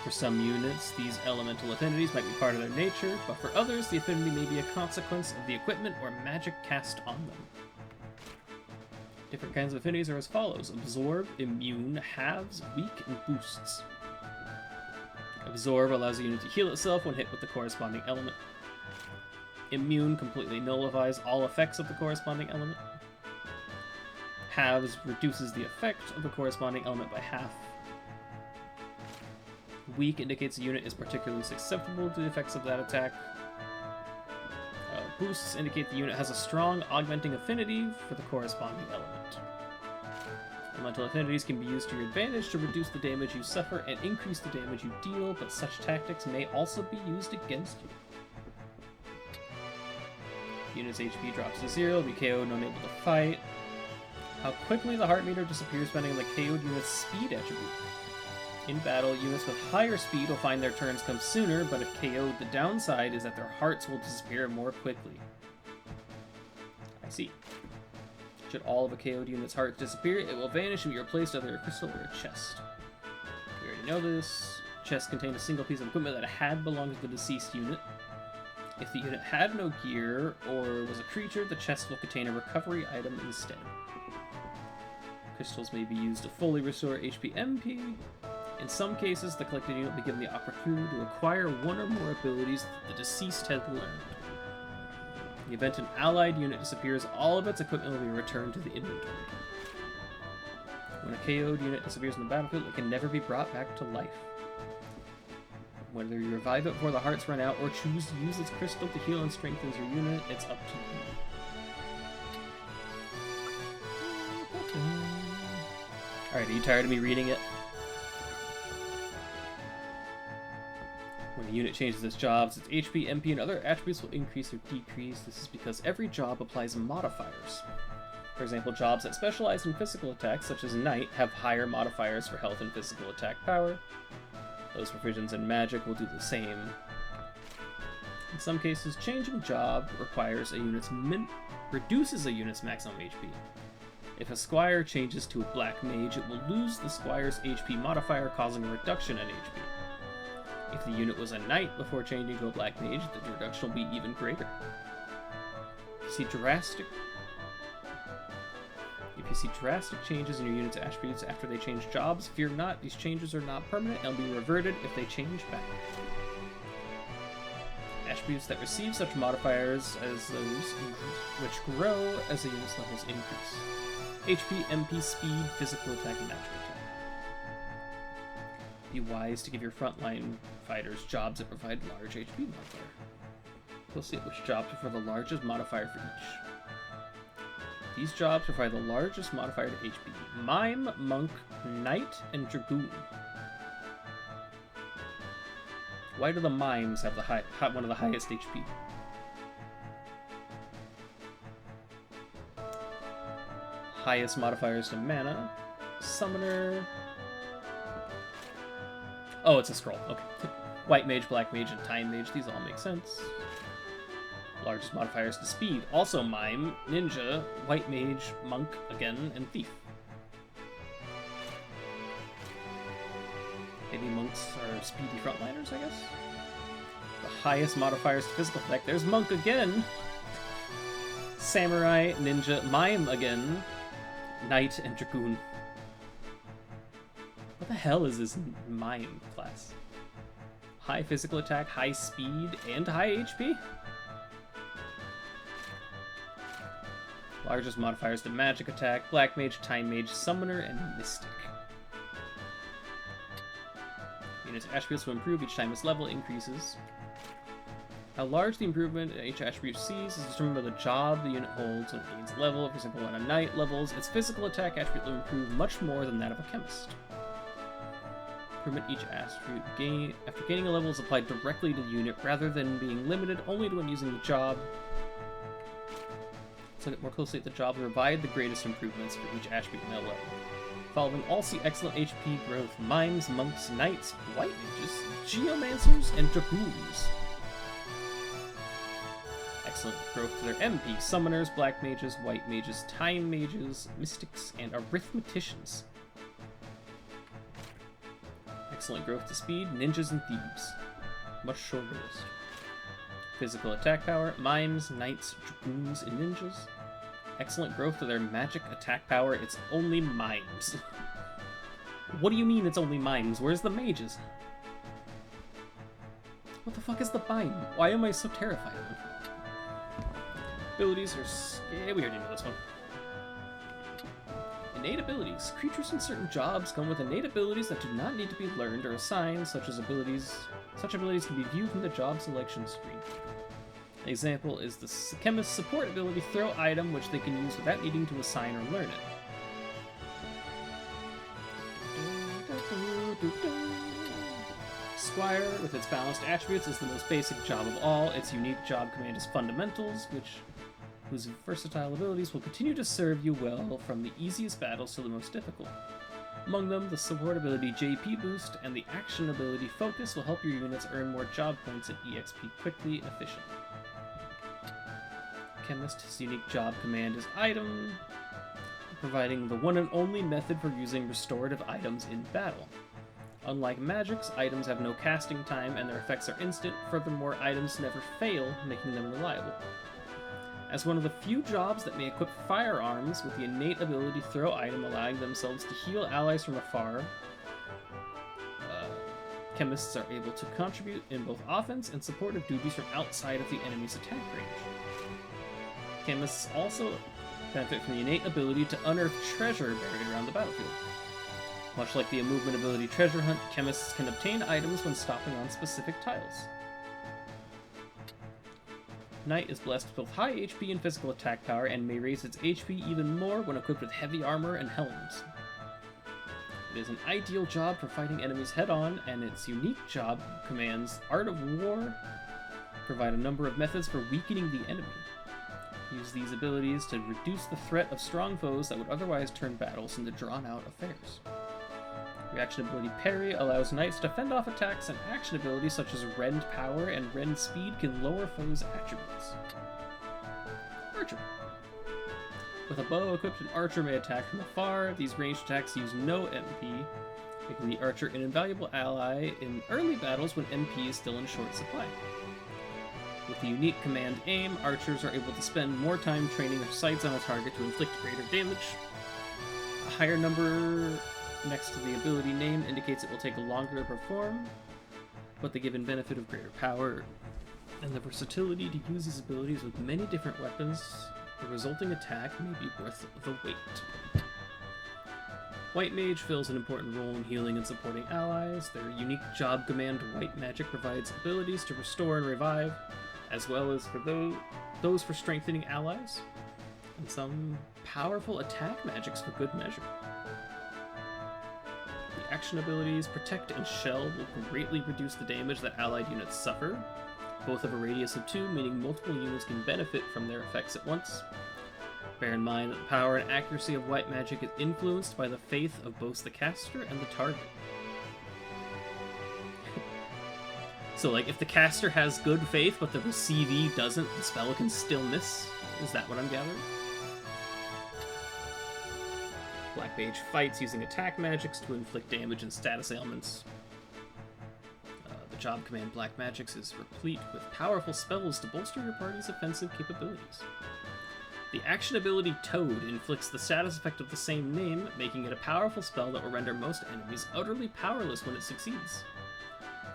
For some units, these elemental affinities might be part of their nature, but for others, the affinity may be a consequence of the equipment or magic cast on them. Different kinds of affinities are as follows: Absorb, Immune, Halves, Weak, and Boosts. Absorb allows a unit to heal itself when hit with the corresponding element. Immune completely nullifies all effects of the corresponding element. Halves reduces the effect of the corresponding element by half. Weak indicates a unit is particularly susceptible to the effects of that attack. Boosts indicate the unit has a strong augmenting affinity for the corresponding element. Elemental affinities can be used to your advantage to reduce the damage you suffer and increase the damage you deal, but such tactics may also be used against you. Unit's HP drops to 0, be KO'd and unable to fight. How quickly the heart meter disappears depending on the KO'd unit's speed attribute. In battle, units with higher speed will find their turns come sooner, but if KO'd, the downside is that their hearts will disappear more quickly. I see. Should all of a KO'd unit's hearts disappear, it will vanish and be replaced with either a crystal or a chest. We already know this. Chest contained a single piece of equipment that had belonged to the deceased unit. If the unit had no gear or was a creature, the chest will contain a recovery item instead. Crystals may be used to fully restore HP MP. In some cases, the collected unit will be given the opportunity to acquire one or more abilities that the deceased had learned. In the event an allied unit disappears, all of its equipment will be returned to the inventory. When a KO'd unit disappears on the battlefield, it can never be brought back to life. Whether you revive it before the hearts run out or choose to use its crystal to heal and strengthen your unit, it's up to you. Alright, are you tired of me reading it? When a unit changes its jobs, its HP, MP, and other attributes will increase or decrease. This is because every job applies modifiers. For example, jobs that specialize in physical attacks, such as Knight, have higher modifiers for health and physical attack power. Those provisions in magic will do the same. In some cases, changing job requires reduces a unit's maximum HP. If a squire changes to a black mage, it will lose the squire's HP modifier, causing a reduction in HP. If the unit was a knight before changing to a black mage, the reduction will be even greater. If you see drastic changes in your unit's attributes after they change jobs, fear not, these changes are not permanent and will be reverted if they change back. Attributes that receive such modifiers as those which grow as the unit's levels increase. HP, MP, speed, physical attack, and magic attack. Be wise to give your frontline fighters jobs that provide large HP modifier. We'll see which jobs prefer the largest modifier for each. These jobs provide the largest modifier to HP. Mime, Monk, Knight, and Dragoon. Why do the Mimes have one of the highest HP? Highest modifiers to mana. Summoner. Oh, it's a scroll. Okay. White Mage, Black Mage, and Time Mage. These all make sense. Largest modifiers to speed. Also Mime, Ninja, White Mage, Monk again, and Thief. Maybe monks are speedy frontliners, I guess? The highest modifiers to physical attack. There's Monk again! Samurai, Ninja, Mime again, Knight, and Dragoon. What the hell is this Mime class? High physical attack, high speed, and high HP? Largest modifiers to magic attack, Black Mage, Time Mage, Summoner, and Mystic. Unit's attributes will improve each time its level increases. How large the improvement in each attribute sees is determined by the job the unit holds when it gains level. For example, when a knight levels, its physical attack attribute will improve much more than that of a chemist. Improvement each attribute after gaining a level is applied directly to the unit rather than being limited only to when using the job. Let's look more closely at the job and provide the greatest improvements for each attribute in that level. Following all see excellent HP growth: Mimes, Monks, Knights, White Mages, Geomancers, and Dragoons. Excellent growth to their MP: Summoners, Black Mages, White Mages, Time Mages, Mystics, and Arithmeticians. Excellent growth to speed: Ninjas and Thieves. Much shorter list. Physical attack power: Mimes, Knights, Dragoons, and Ninjas. Excellent growth to their magic attack power: it's only Mimes. What do you mean it's only Mimes? Where's the mages? What the fuck is the Mime? Why am I so terrified of them? Abilities are... yeah, we already know this one. Innate abilities. Creatures in certain jobs come with innate abilities that do not need to be learned or assigned, such abilities can be viewed from the job selection screen. An example is the chemist's support ability, throw item, which they can use without needing to assign or learn it. Squire, with its balanced attributes, is the most basic job of all. Its unique job command is Fundamentals, whose versatile abilities will continue to serve you well from the easiest battles to the most difficult. Among them, the support ability JP Boost and the action ability Focus will help your units earn more job points and EXP quickly and efficiently. Chemist, his unique job command is Item, providing the one and only method for using restorative items in battle. Unlike magics, items have no casting time and their effects are instant. Furthermore, items never fail, making them reliable. As one of the few jobs that may equip firearms with the innate ability Throw Item, allowing themselves to heal allies from afar, chemists are able to contribute in both offense and supportive duties from outside of the enemy's attack range. Chemists also benefit from the innate ability to unearth treasure buried around the battlefield. Much like the movement ability Treasure Hunt, chemists can obtain items when stopping on specific tiles. Knight is blessed with both high HP and physical attack power, and may raise its HP even more when equipped with heavy armor and helms. It is an ideal job for fighting enemies head-on, and its unique job commands Art of War provide a number of methods for weakening the enemy. Use these abilities to reduce the threat of strong foes that would otherwise turn battles into drawn-out affairs. Reaction ability Parry allows knights to fend off attacks, and action abilities such as Rend Power and Rend Speed can lower foes' attributes. Archer. With a bow equipped, an archer may attack from afar. These ranged attacks use no MP, making the archer an invaluable ally in early battles when MP is still in short supply. With the unique command Aim, archers are able to spend more time training their sights on a target to inflict greater damage. A higher number next to the ability name indicates it will take longer to perform, but the given benefit of greater power and the versatility to use these abilities with many different weapons, the resulting attack may be worth the wait. White Mage fills an important role in healing and supporting allies. Their unique job command White Magic provides abilities to restore and revive, as well as for those for strengthening allies, and some powerful attack magics for good measure. The action abilities Protect and Shell will greatly reduce the damage that allied units suffer. Both have a radius of 2, meaning multiple units can benefit from their effects at once. Bear in mind that the power and accuracy of White Magic is influenced by the faith of both the caster and the target. So, like, if the caster has good faith, but the receivee doesn't, the spell can still miss? Is that what I'm gathering? Black Mage fights using attack magics to inflict damage and status ailments. The job command Black Magics is replete with powerful spells to bolster your party's offensive capabilities. The action ability Toad inflicts the status effect of the same name, making it a powerful spell that will render most enemies utterly powerless when it succeeds.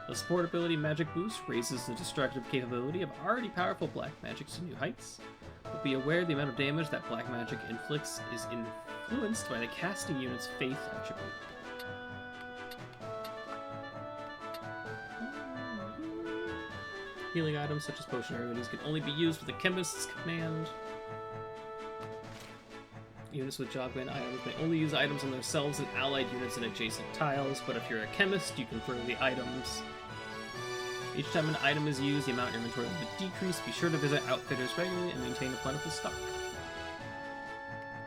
The support ability Magic Boost raises the destructive capability of already powerful Black Magics to new heights, but be aware the amount of damage that Black Magic inflicts is influenced by the casting unit's faith attribute. Healing items such as potion remedies can only be used with the Chemist's command. Units with job command items may only use items on themselves and allied units in adjacent tiles, but if you're a chemist, you can throw the items. Each time an item is used, the amount in your inventory will decrease. Be sure to visit outfitters regularly and maintain a plentiful stock.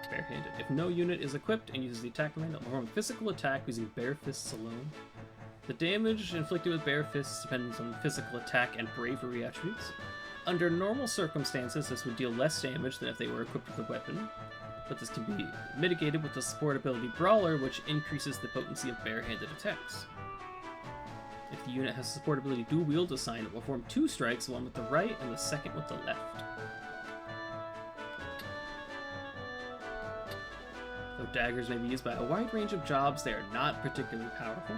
Barehanded. If no unit is equipped and uses the attack command, it will perform a physical attack using bare fists alone. The damage inflicted with bare fists depends on physical attack and bravery attributes. Under normal circumstances, this would deal less damage than if they were equipped with a weapon, but this can be mitigated with the support ability Brawler, which increases the potency of barehanded attacks. If the unit has a support ability Dual Wield assigned, it will perform 2 strikes, one with the right and the second with the left. Though daggers may be used by a wide range of jobs, they are not particularly powerful.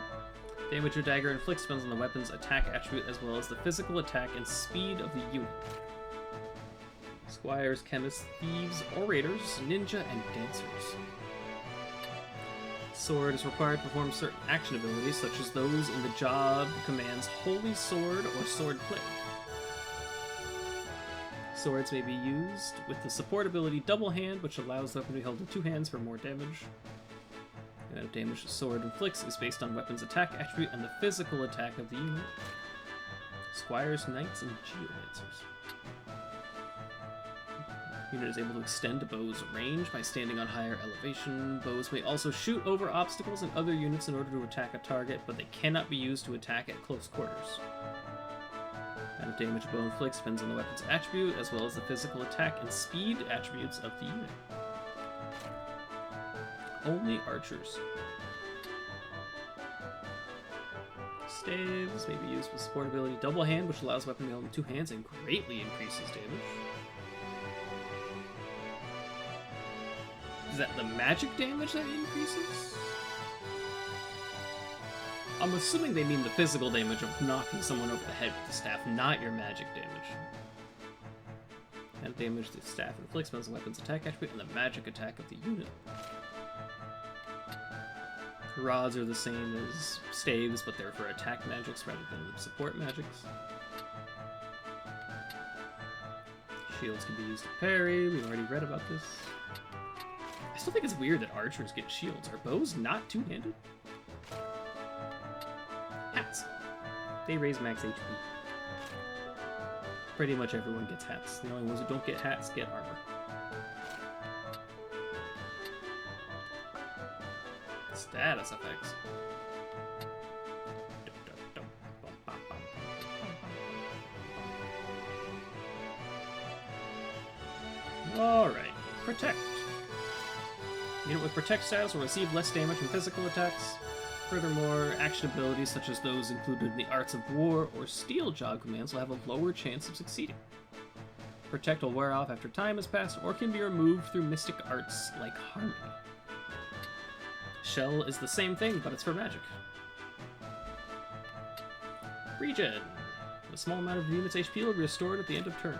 Damage your dagger inflicts depends on the weapon's attack attribute as well as the physical attack and speed of the unit. Squires, chemists, thieves, orators, ninja, and dancers. Sword is required to perform certain action abilities, such as those in the job commands Holy Sword or Sword Play. Swords may be used with the support ability Double Hand, which allows the weapon to be held in 2 hands for more damage. The amount of damage the sword inflicts is based on weapon's attack attribute and the physical attack of the unit. Squires, Knights, and Geomancers. Unit is able to extend a bow's range by standing on higher elevation. Bows may also shoot over obstacles and other units in order to attack a target, but they cannot be used to attack at close quarters. The amount of damage a bow inflicts depends on the weapon's attribute, as well as the physical attack and speed attributes of the unit. Only archers. Staves may be used with support ability Double Hand, which allows weapon to be held in two hands and greatly increases damage. Is that the magic damage that increases? I'm assuming they mean the physical damage of knocking someone over the head with the staff, not your magic damage. And damage the staff inflicts depends on the weapon's attack attribute and the magic attack of the unit. Rods are the same as staves, but they're for attack magics rather than support magics. Shields can be used to parry. We've already read about this. I still think it's weird that archers get shields. Are bows not two-handed? Hats. They raise max HP. Pretty much everyone gets hats. The only ones who don't get hats get armor. Status effects. Alright, Protect. Unit with Protect status will receive less damage from physical attacks. Furthermore, action abilities such as those included in the Arts of War or Steel job commands will have a lower chance of succeeding. Protect will wear off after time has passed or can be removed through mystic arts like Harmony. Shell is the same thing, but it's for magic. Regen. A small amount of the unit's HP will be restored at the end of turn.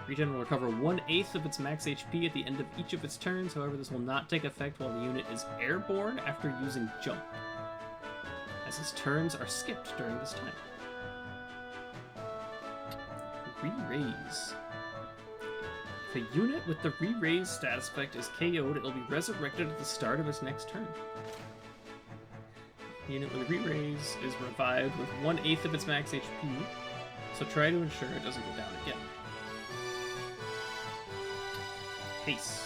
Regen will recover 1/8 of its max HP at the end of each of its turns, however this will not take effect while the unit is airborne after using Jump, as his turns are skipped during this time. Re-raise. If a unit with the re-raise status effect is KO'd, it will be resurrected at the start of its next turn. The unit with re-raise is revived with 1/8 of its max HP, so try to ensure it doesn't go down again. Haste.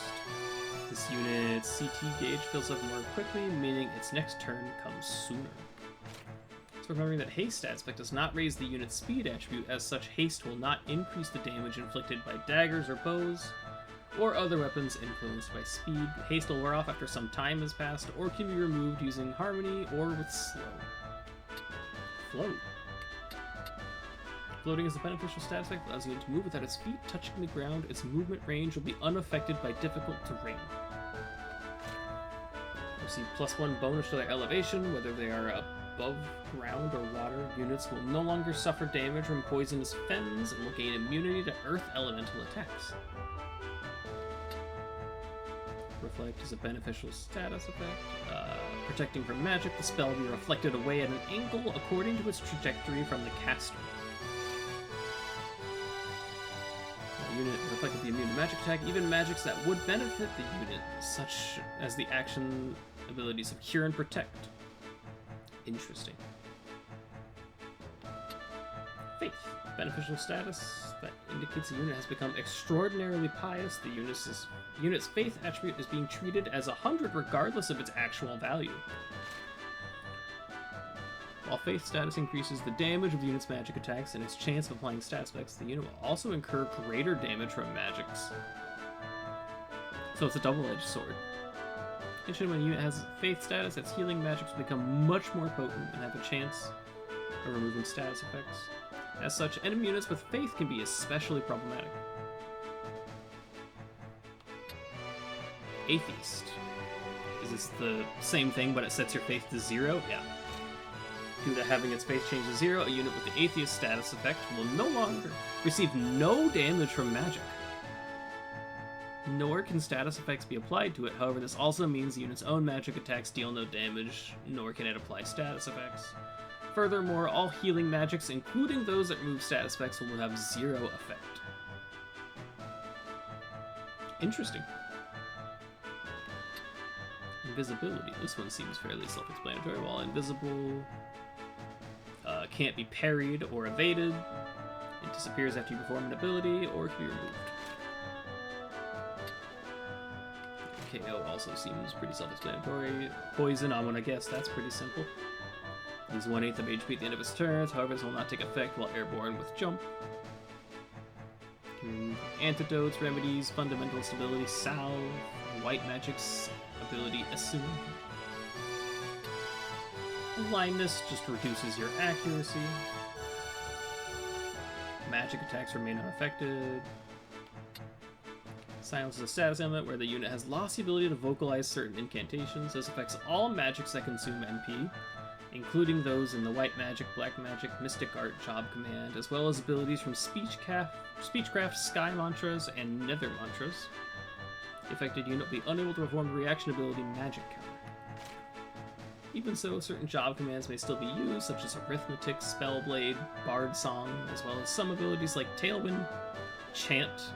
This unit's CT gauge fills up more quickly, meaning its next turn comes sooner. So remembering that Haste stat spec does not raise the unit's speed attribute, as such Haste will not increase the damage inflicted by daggers or bows, or other weapons influenced by speed. Haste will wear off after some time has passed, or can be removed using Harmony or with Slow. Float. Floating is a beneficial stat effect that allows the unit to move without its feet touching the ground. Its movement range will be unaffected by difficult terrain. Receive +1 bonus to their elevation, whether they are above ground or water. Units will no longer suffer damage from poisonous fens and will gain immunity to earth elemental attacks. Reflect is a beneficial status effect. Protecting from magic, the spell will be reflected away at an angle according to its trajectory from the caster. Unit reflected the immune to magic attack, even magics that would benefit the unit, such as the action abilities of Cure and Protect. Interesting. Faith. Beneficial status that indicates the unit has become extraordinarily pious. The unit's faith attribute is being treated as 100 regardless of its actual value. While Faith status increases the damage of the unit's magic attacks and its chance of applying stat specs, the unit will also incur greater damage from magics. So it's a double-edged sword. Additionally, when a unit has Faith status, its healing magics will become much more potent and have a chance of removing status effects. As such, enemy units with Faith can be especially problematic. Atheist. Is this the same thing, but it sets your Faith to 0? Yeah. Due to having its faith change to 0, a unit with the Atheist status effect will no longer receive no damage from magic. Nor can status effects be applied to it, however this also means the unit's own magic attacks deal no damage, nor can it apply status effects. Furthermore, all healing magics, including those that remove status effects, will have 0 effect. Interesting. Invisibility. This one seems fairly self-explanatory. While invisible can't be parried or evaded, it disappears after you perform an ability or can be removed. KO also seems pretty self-explanatory. Poison, I'm gonna guess that's pretty simple. He's 1/8 of HP at the end of his turns, however this will not take effect while airborne with jump. Antidotes, remedies, fundamental stability, salve, white magic's ability, assume. Blindness just reduces your accuracy. Magic attacks remain unaffected. Silence is a status ailment where the unit has lost the ability to vocalize certain incantations. This affects all magics that consume MP, including those in the White Magic, Black Magic, Mystic Art, Job Command, as well as abilities from Speechcraft, Sky Mantras, and Nether Mantras. The affected unit will be unable to perform the reaction ability Magic Counter. Even so, certain job commands may still be used, such as Arithmetic, Spellblade, Bard Song, as well as some abilities like Tailwind, Chant,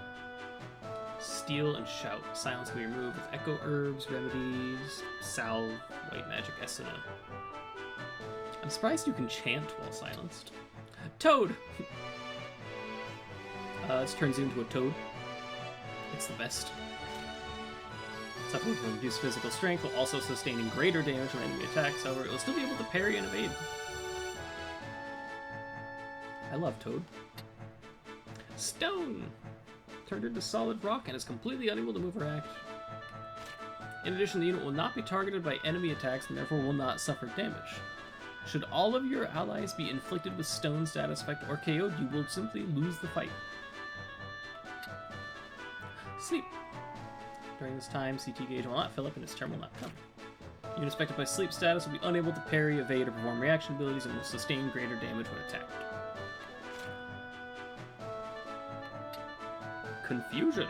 Steal, and Shout. Silence can be removed with Echo Herbs, Remedies, Salve, White Magic, Esuna. I'm surprised you can chant while silenced. Toad! This turns you into a toad. It's the best. Suffering from reduced physical strength while also sustaining greater damage from enemy attacks, however, it will still be able to parry and evade. I love Toad. Stone! Turned into solid rock and is completely unable to move or act. In addition, the unit will not be targeted by enemy attacks and therefore will not suffer damage. Should all of your allies be inflicted with stone status effect or KO'd, you will simply lose the fight. Sleep. During this time, CT gauge will not fill up and its turn will not come. Units affected by sleep status will be unable to parry, evade, or perform reaction abilities and will sustain greater damage when attacked. Confusion.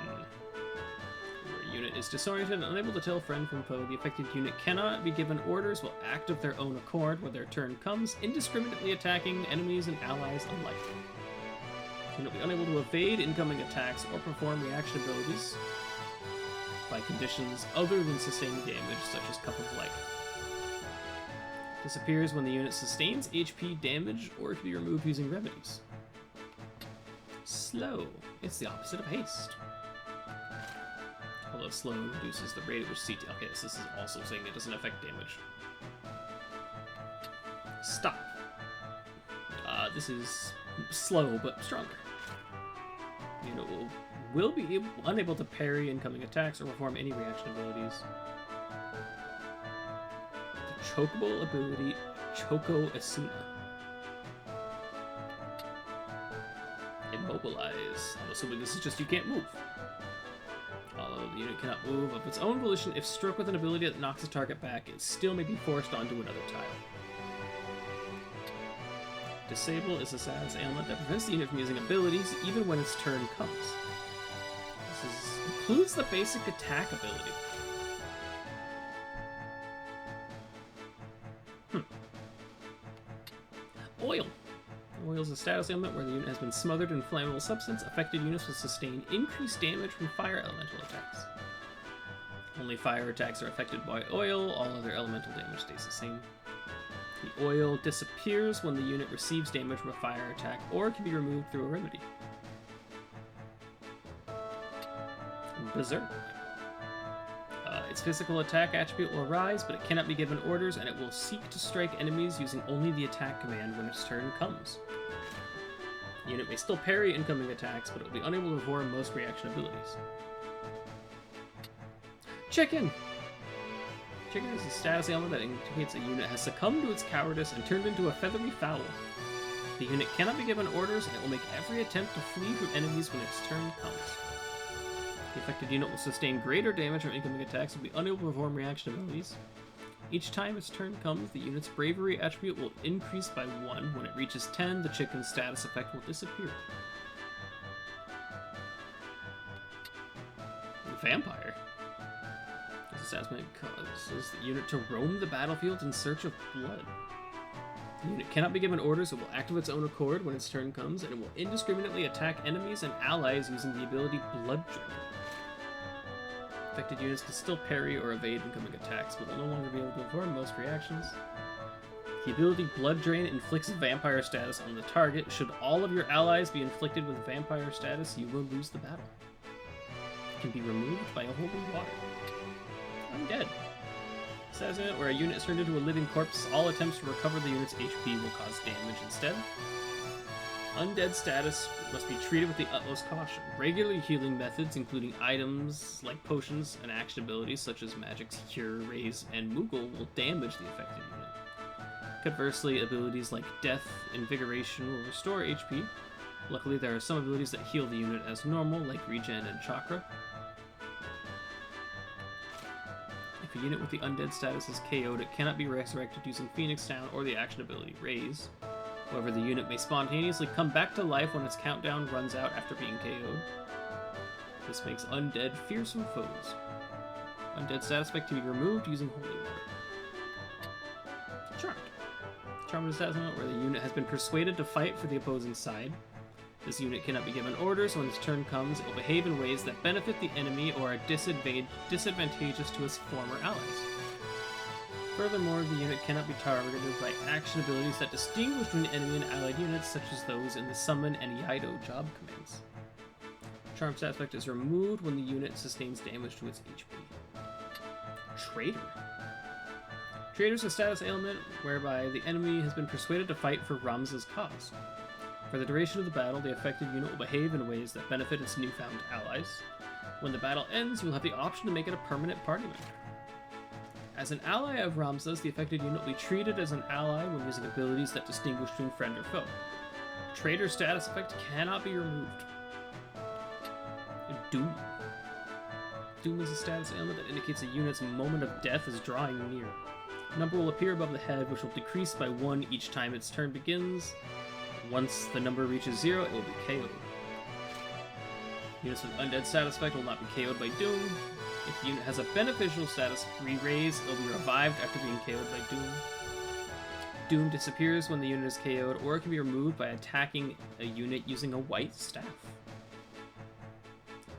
Where a unit is disoriented and unable to tell friend from foe, the affected unit cannot be given orders, will act of their own accord when their turn comes, indiscriminately attacking enemies and allies alike. The unit will be unable to evade incoming attacks or perform reaction abilities by conditions other than sustaining damage, such as Cup of Life. Disappears when the unit sustains HP damage or can be removed using remedies. Slow. It's the opposite of haste. Although slow reduces the rate at which CT... Okay, so this is also saying it doesn't affect damage. Stop. This is slow, but stronger. The unit will be unable to parry incoming attacks or perform any reaction abilities. The chokeable ability, Choco Asuna. Immobilize. I'm assuming this is just you can't move. Although the unit cannot move of its own volition, if struck with an ability that knocks a target back, it still may be forced onto another tile. Disable is a status ailment that prevents the unit from using abilities even when its turn comes. This includes the basic attack ability. Oil. Oil is a status ailment where the unit has been smothered in flammable substance. Affected units will sustain increased damage from fire elemental attacks. Only fire attacks are affected by oil, all other elemental damage stays the same. The oil disappears when the unit receives damage from a fire attack or can be removed through a remedy. Berserk. Its physical attack attribute will rise, but it cannot be given orders, and it will seek to strike enemies using only the attack command when its turn comes. The unit may still parry incoming attacks, but it will be unable to perform most reaction abilities. Chicken! Chicken is a status ailment that indicates a unit has succumbed to its cowardice and turned into a feathery fowl. The unit cannot be given orders, and it will make every attempt to flee from enemies when its turn comes. The affected unit will sustain greater damage from incoming attacks and will be unable to perform reaction abilities. Each time its turn comes, the unit's bravery attribute will increase by 1. When it reaches 10, the chicken's status effect will disappear. Vampire. This assessment causes the unit to roam the battlefield in search of blood. The unit cannot be given orders, it will act of its own accord when its turn comes, and it will indiscriminately attack enemies and allies using the ability Blood Dragon. Affected units can still parry or evade incoming attacks, but will no longer be able to avoid most reactions. The ability Blood Drain inflicts vampire status on the target. Should all of your allies be inflicted with vampire status, you will lose the battle. It can be removed by a holy water. Undead. Says it, where a unit is turned into a living corpse, all attempts to recover the unit's HP will cause damage instead. Undead status must be treated with the utmost caution. Regular healing methods, including items like potions and action abilities such as Magic's Cure, Raise, and Moogle, will damage the affected unit. Conversely, abilities like Death, Invigoration will restore HP. Luckily, there are some abilities that heal the unit as normal, like Regen and Chakra. If a unit with the Undead status is KO'd, it cannot be resurrected using Phoenix Down or the action ability Raise. However, the unit may spontaneously come back to life when its countdown runs out after being KO'd. This makes undead fearsome foes. Undead status effect can be removed using Holy Water. Charmed. Charmed is a status where the unit has been persuaded to fight for the opposing side. This unit cannot be given orders. When its turn comes, it will behave in ways that benefit the enemy or are disadvantageous to its former allies. Furthermore, the unit cannot be targeted by action abilities that distinguish between enemy and allied units, such as those in the Summon and Iaido job commands. Charm stat effect is removed when the unit sustains damage to its HP. Traitor. Traitor is a status ailment whereby the enemy has been persuaded to fight for Ramza's cause. For the duration of the battle, the affected unit will behave in ways that benefit its newfound allies. When the battle ends, you will have the option to make it a permanent party member. As an ally of Ramza's, the affected unit will be treated as an ally when using abilities that distinguish between friend or foe. Traitor status effect cannot be removed. Doom. Doom is a status ailment that indicates a unit's moment of death is drawing near. A number will appear above the head, which will decrease by 1 each time its turn begins. Once the number reaches 0, it will be KO'd. Units with undead status effect will not be KO'd by Doom. If the unit has a beneficial status Re-Raise, it will be revived after being KO'd by Doom. Doom disappears when the unit is KO'd, or it can be removed by attacking a unit using a white staff.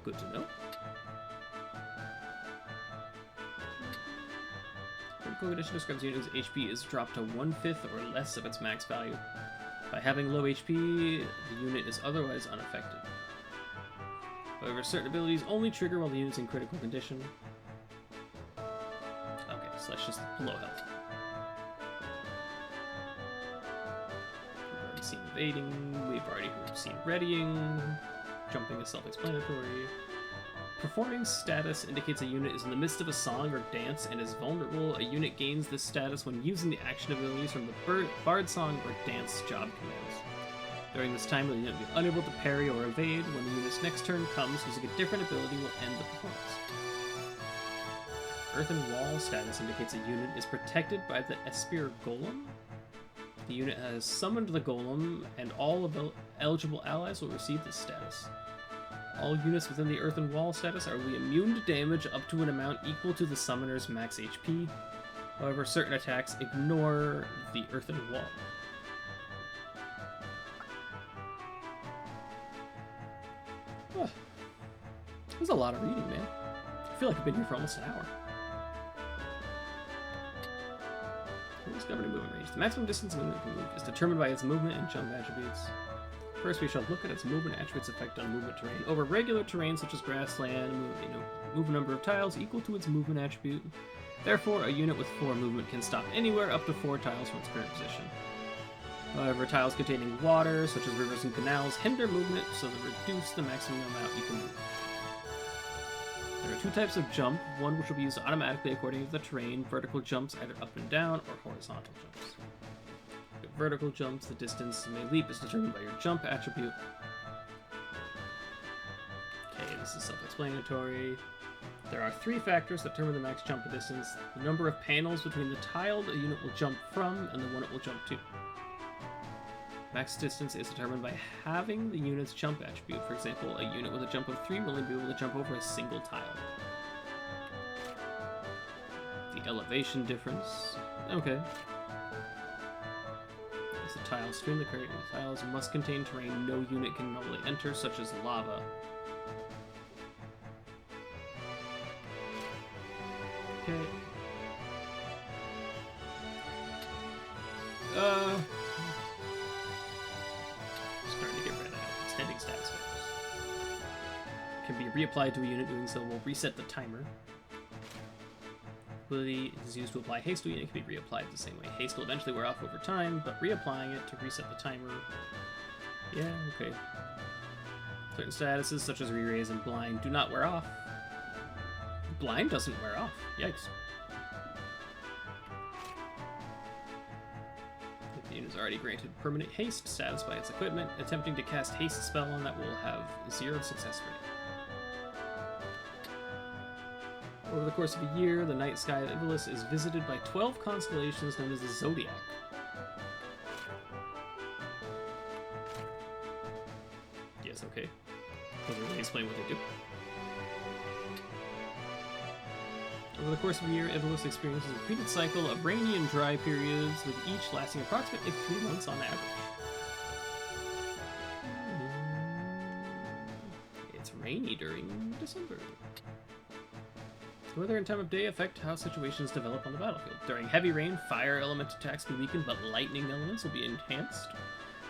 Good to know. Critical condition describes a unit whose HP is dropped to 1/5 or less of its max value. By having low HP, the unit is otherwise unaffected. However, certain abilities only trigger while the unit's in critical condition. Okay, so that's just low health. We've already seen evading, we've already seen readying, jumping is self-explanatory. Performing status indicates a unit is in the midst of a song or dance and is vulnerable. A unit gains this status when using the action abilities from the Bard Song or Dance job commands. During this time, the unit will be unable to parry or evade. When the unit's next turn comes, using a different ability will end the performance. Earthen Wall status indicates a unit is protected by the Espir Golem. The unit has summoned the Golem, and all eligible allies will receive this status. All units within the Earthen Wall status are immune to damage up to an amount equal to the summoner's max HP. However, certain attacks ignore the Earthen Wall. Oh, there's a lot of reading, man. I feel like I've been here for almost an hour. Who's governing movement range? The maximum distance a unit can move is determined by its movement and jump attributes. First, we shall look at its movement attributes' effect on movement terrain. Over regular terrain such as grassland, move a number of tiles equal to its movement attribute. Therefore, a unit with 4 movement can stop anywhere up to 4 tiles from its current position. However, tiles containing water, such as rivers and canals, hinder movement, so they reduce the maximum amount you can move. There are 2 types of jump, one which will be used automatically according to the terrain, vertical jumps either up and down, or horizontal jumps. With vertical jumps, the distance you may leap is determined by your jump attribute. Okay, this is self-explanatory. There are 3 factors that determine the max jump distance: the number of panels between the tile a unit will jump from and the one it will jump to. Max distance is determined by having the unit's jump attribute. For example, a unit with a jump of 3 will only be able to jump over a single tile. The elevation difference. Okay. As the tiles stream, the tiles must contain terrain no unit can normally enter, such as lava. Okay. Starting to get rid of extending status values. Can be reapplied to a unit. Doing so will reset the timer. Ability is used to apply haste to a unit. Can be reapplied the same way. Haste will eventually wear off over time, but reapplying it to reset the timer. Yeah, okay. Certain statuses, such as re-raise and blind, do not wear off. Blind doesn't wear off. Yikes. If the unit is already granted permanent haste status by its equipment, attempting to cast haste spell on that will have 0 success rate. Over the course of a year, the night sky of Ivalice is visited by 12 constellations known as the Zodiac. Yes, okay. Doesn't really explain what they do. Over the course of a year, Ivalice experiences a repeated cycle of rainy and dry periods, with each lasting approximately 3 months on average. It's rainy during December. The weather and time of day affect how situations develop on the battlefield. During heavy rain, fire element attacks will be weakened, but lightning elements will be enhanced.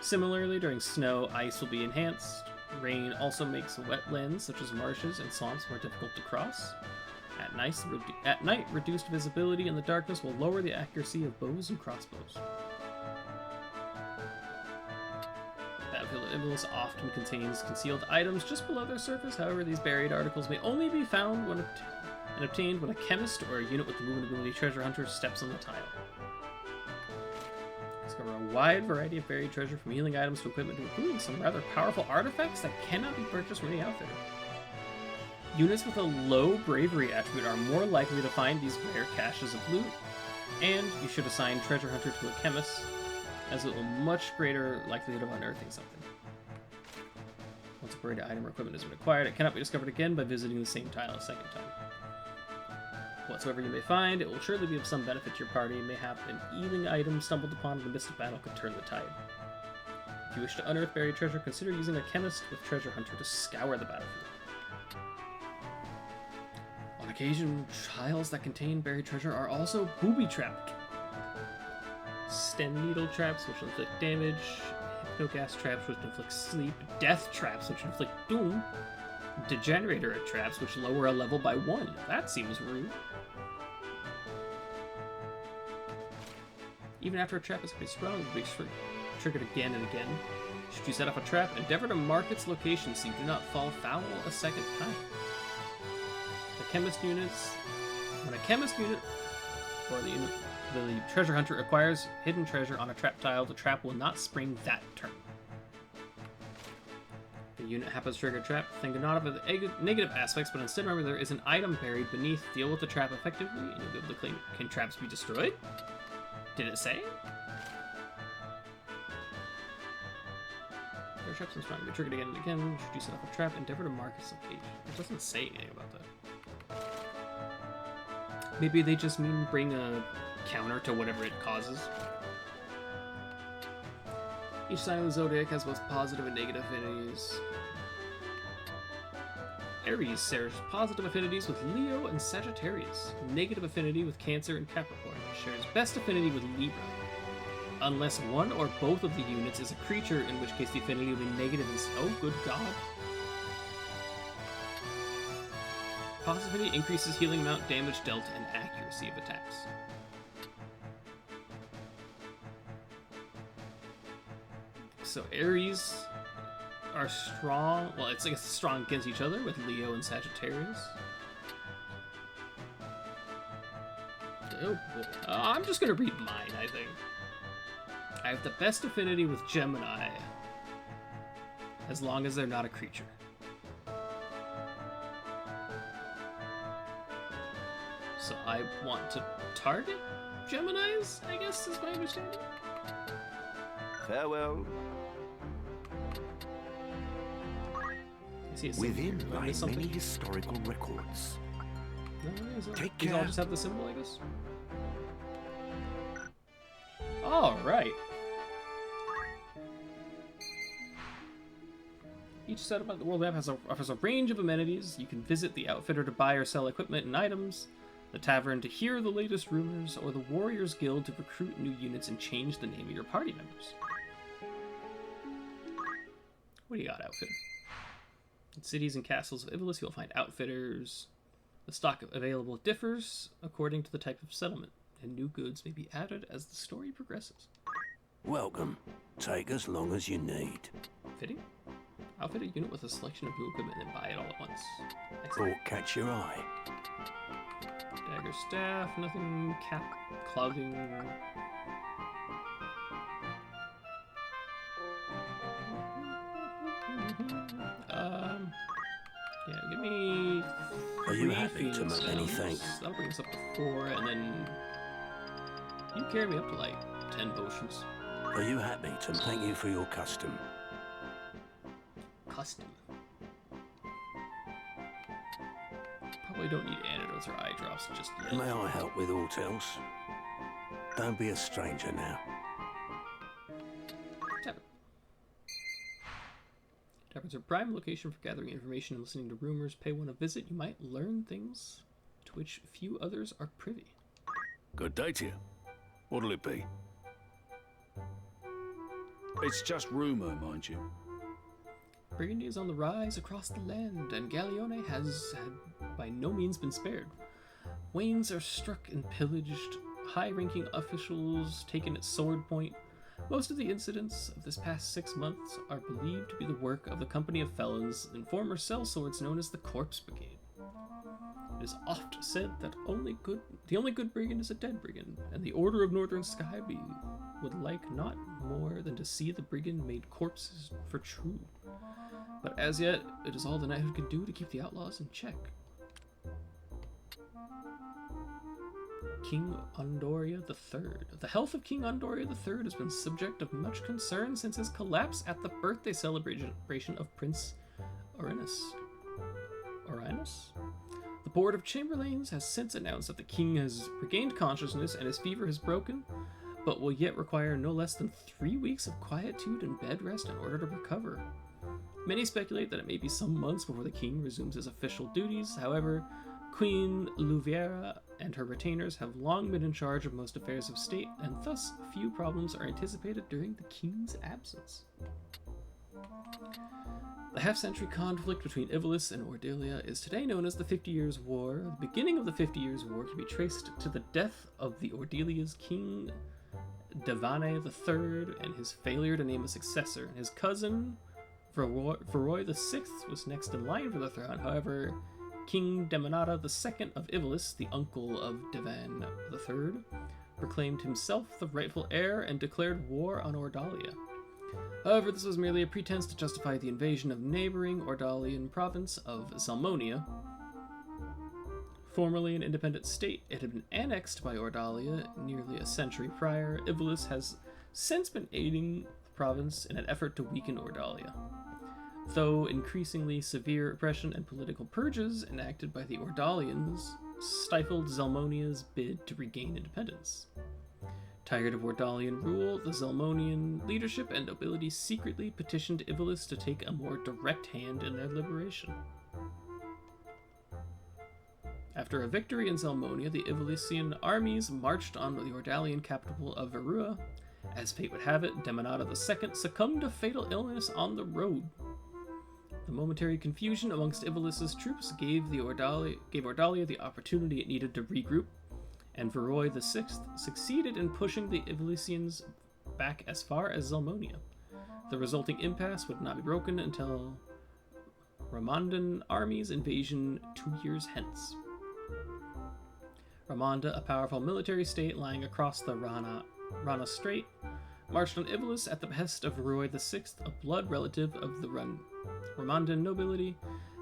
Similarly, during snow, ice will be enhanced. Rain also makes wetlands, such as marshes and swamps, more difficult to cross. At night, reduced visibility in the darkness will lower the accuracy of bows and crossbows. The battlefield of Ivalice often contains concealed items just below their surface. However, these buried articles may only be found and obtained when a chemist or a unit with the movement ability treasure hunter steps on the tile. Discover a wide variety of buried treasure, from healing items to equipment to including some rather powerful artifacts that cannot be purchased from any outfitter. Units with a low bravery attribute are more likely to find these rare caches of loot, and you should assign treasure hunter to a chemist, as it will much greater likelihood of unearthing something. Once a buried item or equipment has been acquired, it cannot be discovered again by visiting the same tile a second time. Whatsoever you may find, it will surely be of some benefit to your party. It may have an healing item stumbled upon in the midst of battle could turn the tide. If you wish to unearth buried treasure, consider using a chemist with treasure hunter to scour the battlefield. On occasion, tiles that contain buried treasure are also booby-trapped. Stem needle traps, which inflict damage, hypnogas traps, which inflict sleep, death traps, which inflict doom, degenerator traps, which lower a level by 1. That seems rude. Even after a trap is pretty strong, it will be triggered again and again. Should you set up a trap, endeavor to mark its location so you do not fall foul a second time. When a chemist unit or the treasure hunter acquires hidden treasure on a trap tile, the trap will not spring that turn. If the unit happens to trigger a trap, think not of the negative aspects, but instead remember there is an item buried beneath. Deal with the trap effectively, and you'll be able to claim. Can traps be destroyed? Did it say? There are traps and strong. Be triggered again and again. Should you set up a trap, endeavor to mark its location. It doesn't say anything about that. Maybe they just mean bring a counter to whatever it causes. Each sign of the Zodiac has both positive and negative affinities. Aries shares positive affinities with Leo and Sagittarius. Negative affinity with Cancer and Capricorn. Shares best affinity with Libra. Unless one or both of the units is a creature, in which case the affinity will be negative and... Oh, good God. Positivity increases healing amount, damage dealt, and accuracy of attacks. So Aries are strong. Well, it's like strong against each other with Leo and Sagittarius. Oh boy. I'm just gonna read mine, I think. I have the best affinity with Gemini, as long as they're not a creature. So I want to target Geminis, I guess is my understanding. Farewell. Within lie many historical records. Take care. These all just have the symbol, I guess. All right. Each settlement of the world map offers a range of amenities. You can visit the outfitter to buy or sell equipment and items. the tavern to hear the latest rumors, or the Warriors Guild to recruit new units and change the name of your party members. What do you got, Outfitter? In cities and castles of Ivalice, you'll find outfitters. The stock available differs according to the type of settlement, and new goods may be added as the story progresses. Welcome. Take as long as you need. Fitting? Outfit a unit with a selection of new equipment and buy it all at once. Or catch your eye. Dagger staff, nothing. Cap, clothing. Yeah, give me. Are you happy to make any thanks? That'll bring us up to 4, and then you carry me up to like 10 potions. Are you happy to thank you for your custom? Custom. Probably don't need antidotes or eye drops just yet. May I help with aught else? Don't be a stranger now. Tavern. Taverns are a prime location for gathering information and listening to rumors. Pay one a visit, you might learn things to which few others are privy. Good day to you. What'll it be? It's just rumor, mind you. Brigandy is on the rise across the land, and Gallione has by no means been spared. Wains are struck and pillaged, high-ranking officials taken at sword point. Most of the incidents of this past 6 months are believed to be the work of the company of felons and former sellswords known as the Corpse Brigade. It is oft said that the only good brigand is a dead brigand, and the Order of Northern Sky would like not more than to see the brigand made corpses for true. But as yet, it is all the knighthood can do to keep the outlaws in check. King Ondoria III. The health of King Ondoria III has been subject of much concern since his collapse at the birthday celebration of Prince Orinus. The Board of Chamberlains has since announced that the king has regained consciousness and his fever has broken, but will yet require no less than 3 weeks of quietude and bed rest in order to recover. Many speculate that it may be some months before the king resumes his official duties. However, Queen Louviera and her retainers have long been in charge of most affairs of state, and thus few problems are anticipated during the king's absence. The half-century conflict between Ivalice and Ordelia is today known as the 50 Years' War. The beginning of the 50 Years' War can be traced to the death of the Ordelia's king Devane III and his failure to name a successor. His cousin Veroy VI was next in line for the throne. However, King Demonata II of Ivalice, the uncle of Devan III, proclaimed himself the rightful heir and declared war on Ordalia. However, this was merely a pretense to justify the invasion of neighboring Ordalian province of Zalmonia. Formerly an independent state, it had been annexed by Ordalia nearly a century prior. Ivalice has since been aiding the province in an effort to weaken Ordalia, though increasingly severe oppression and political purges enacted by the Ordalians stifled Zalmonia's bid to regain independence. Tired of Ordalian rule, the Zalmonian leadership and nobility secretly petitioned Ivalice to take a more direct hand in their liberation. After a victory in Zalmonia, the Ivalician armies marched on the Ordalian capital of Verua. As fate would have it, Demonata II succumbed to fatal illness on the road. The momentary confusion amongst Ivalice's troops gave Ordalia the opportunity it needed to regroup, and Veroy VI succeeded in pushing the Ivalicians back as far as Zalmonia. The resulting impasse would not be broken until Ramondan army's invasion 2 years hence. Ramonda, a powerful military state lying across the Rana Strait, marched on Ivalice at the behest of Veroy VI, a blood relative of the Ramondan nobility.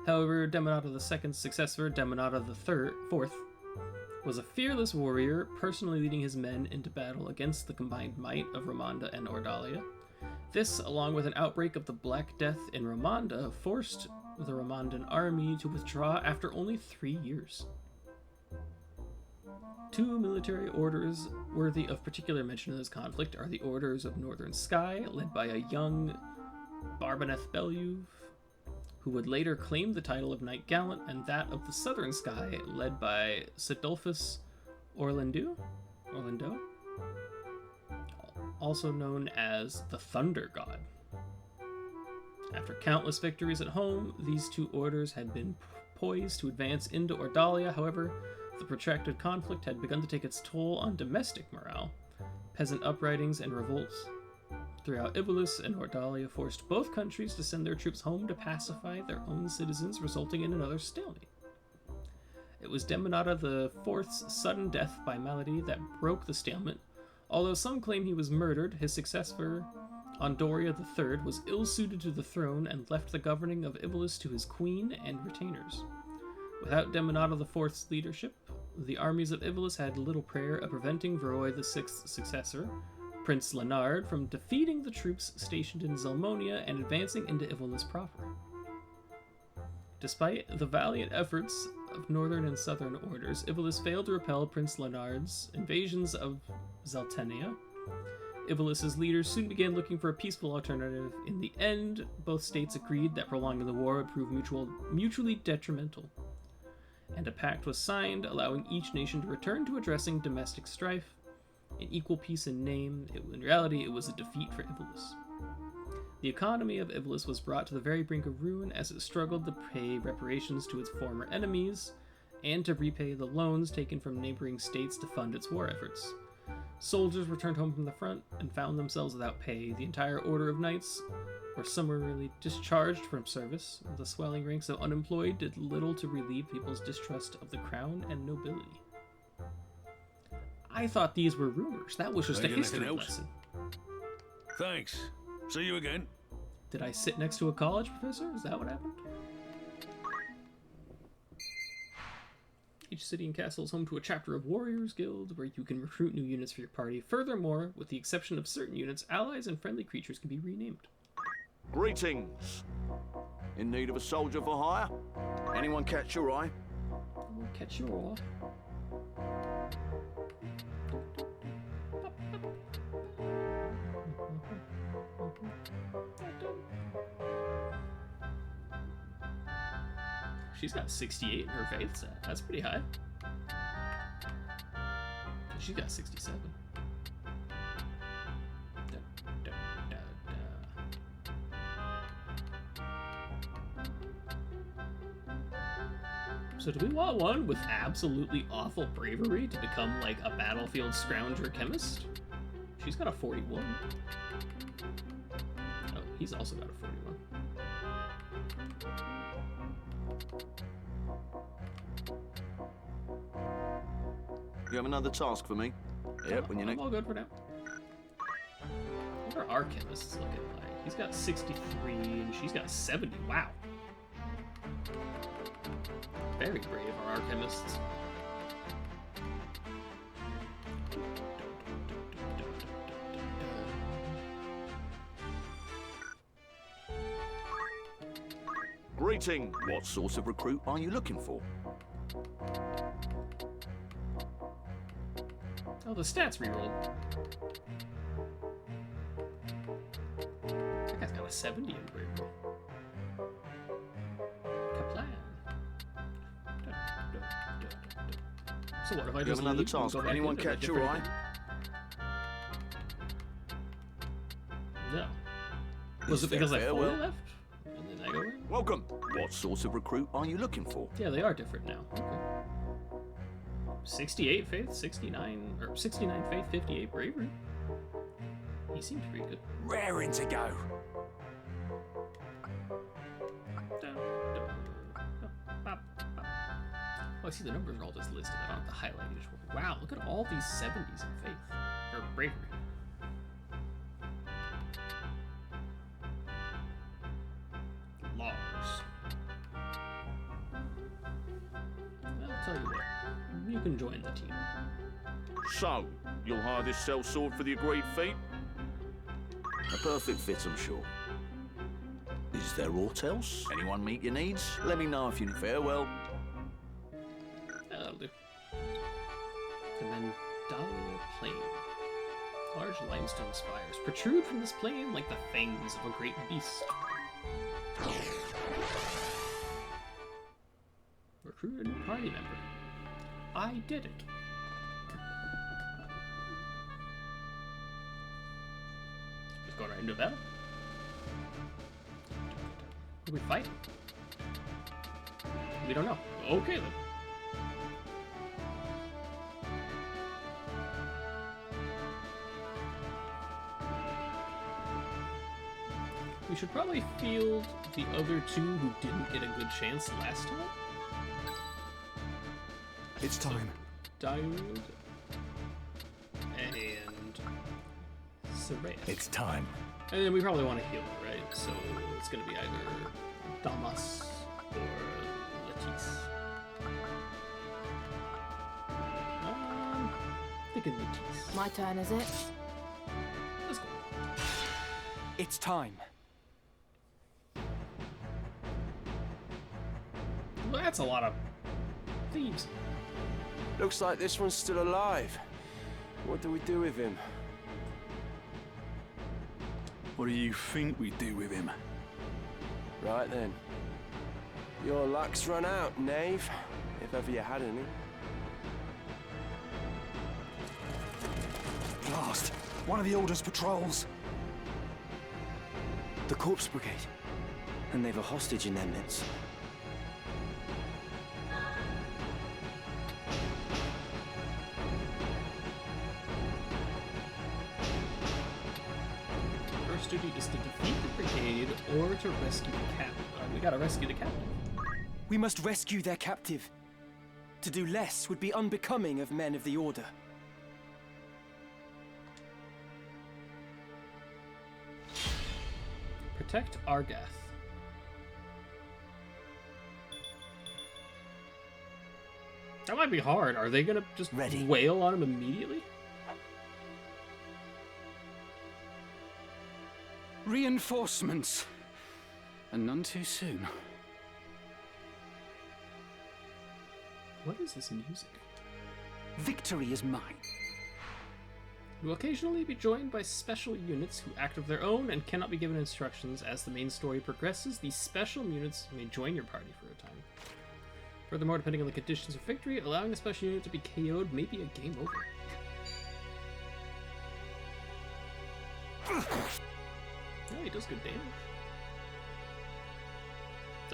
However, Demonata II's successor, Demonata IV, was a fearless warrior, personally leading his men into battle against the combined might of Ramonda and Ordalia. This, along with an outbreak of the Black Death in Ramonda, forced the Ramondan army to withdraw after only 3 years. 2 military orders worthy of particular mention in this conflict are the Orders of Northern Sky, led by a young Barbaneth Beljuv, who would later claim the title of Knight Gallant and that of the Southern Sky, led by Sidolphus Orlando, also known as the Thunder God. After countless victories at home, these two orders had been poised to advance into Ordalia. However, the protracted conflict had begun to take its toll on domestic morale. Peasant uprisings and revolts throughout Ivalis and Ordalia forced both countries to send their troops home to pacify their own citizens, resulting in another stalemate. It was Demonata IV's sudden death by malady that broke the stalemate. Although some claim he was murdered, his successor, Andoria III, was ill-suited to the throne and left the governing of Ivalis to his queen and retainers. Without Demonata IV's leadership, the armies of Ivalis had little prayer of preventing Varroy VI's successor, Prince Leonard, from defeating the troops stationed in Zelmonia and advancing into Ivalis proper. Despite the valiant efforts of northern and southern orders, Ivalis failed to repel Prince Leonard's invasions of Zeltenia. Ivalis's leaders soon began looking for a peaceful alternative. In the end, both states agreed that prolonging the war would prove mutually detrimental, and a pact was signed allowing each nation to return to addressing domestic strife. In equal peace in name, in reality it was a defeat for Ivalis. The economy of Ivalis was brought to the very brink of ruin as it struggled to pay reparations to its former enemies and to repay the loans taken from neighboring states to fund its war efforts. Soldiers returned home from the front and found themselves without pay. The entire order of knights were summarily discharged from service. The swelling ranks of unemployed did little to relieve people's distrust of the crown and nobility. I thought these were rumors. That was just a history lesson. Thanks. See you again. Did I sit next to a college professor? Is that what happened? Each city and castle is home to a chapter of Warriors Guild where you can recruit new units for your party. Furthermore, with the exception of certain units, allies and friendly creatures can be renamed. Greetings. In need of a soldier for hire? Anyone catch your eye? Catch your eye. She's got 68 in her faith set. That's pretty high. She's got 67. So do we want one with absolutely awful bravery to become like a battlefield scrounger chemist? She's got a 41. Oh, he's also got a 41. You have another task for me? Yep, when you I'm all good for now. What are our chemists looking like? He's got 63 and she's got 70. Wow. Very brave are our chemists. Greeting. What sort of recruit are you looking for? Oh, the stats rerolled. That guy's got a 70 in bravery. Kaplan. So what if I just another leave task? and go back Anyone into a catch your eye? different- No. Was it because I fully farewell? left? And then I go in? Welcome. What sort of recruit are you looking for? Yeah, they are different now. Okay. 68 faith, 69 faith, 58 bravery. He seems pretty good. Raring to go. Oh, I see the numbers are all just listed. I don't have to highlight each one. Wow, look at all these 70s in faith. Or bravery. Lars. I'll tell you what. You can join the team. So, you'll hire this sellsword for the agreed feat? A perfect fit, I'm sure. Is there aught else? Anyone meet your needs? Let me know if you farewell. Yeah, that'll do. And then Dahlia Plain. Large limestone spires protrude from this plain like the fangs of a great beast. Recruit a new party member. I did it. Just going right into battle. Who are we fighting? We don't know. Okay then. We should probably field the other two who didn't get a good chance last time. It's time. Diode and Soraya. It's time. And then we probably want to heal, right? So it's going to be either Damas or Latisse. Thinking Latisse. My turn, is it? Let's go. It's time. Well, that's a lot of thieves. Looks like this one's still alive. What do we do with him? What do you think we do with him? Right then. Your luck's run out, knave. If ever you had any. Blast! One of the Order's patrols. The Corpse Brigade. And they've a hostage in their midst. First duty is to defeat the brigade or to rescue the captain. We gotta rescue the captain. We must rescue their captive. To do less would be unbecoming of men of the Order. Protect Argath. That might be hard. Are they gonna just wail on him immediately? Reinforcements. And none too soon. What is this music? Victory is mine. You will occasionally be joined by special units who act of their own and cannot be given instructions. As the main story progresses, these special units may join your party for a time. Furthermore, depending on the conditions of victory, allowing a special unit to be KO'd may be a game over. Yeah, he does good damage.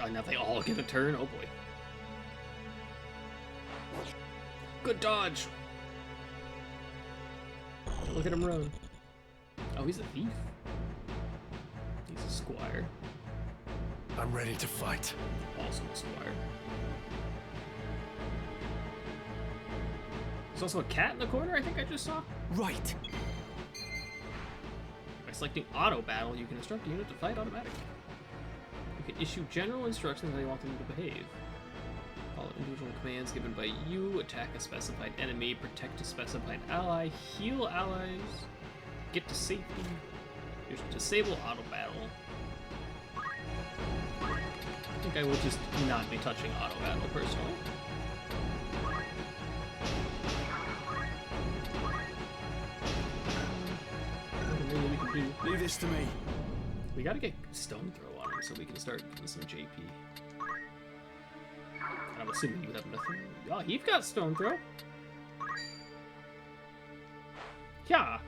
Oh, now they all get a turn? Oh boy. Good dodge! Look at him run. Oh, he's a thief. He's a squire. I'm ready to fight. Also a squire. There's also a cat in the corner, I think I just saw. Right. By selecting auto battle, you can instruct a unit to fight automatically. You can issue general instructions how you want them to behave. Follow individual commands given by you. Attack a specified enemy. Protect a specified ally. Heal allies. Get to safety. Here's disable auto battle. I think I will just not be touching auto battle personally. Nothing really we can do. Leave this to me. We gotta get stone throw on him so we can start getting some JP. I'm assuming you have nothing. Oh, you've got stone throw. Yeah.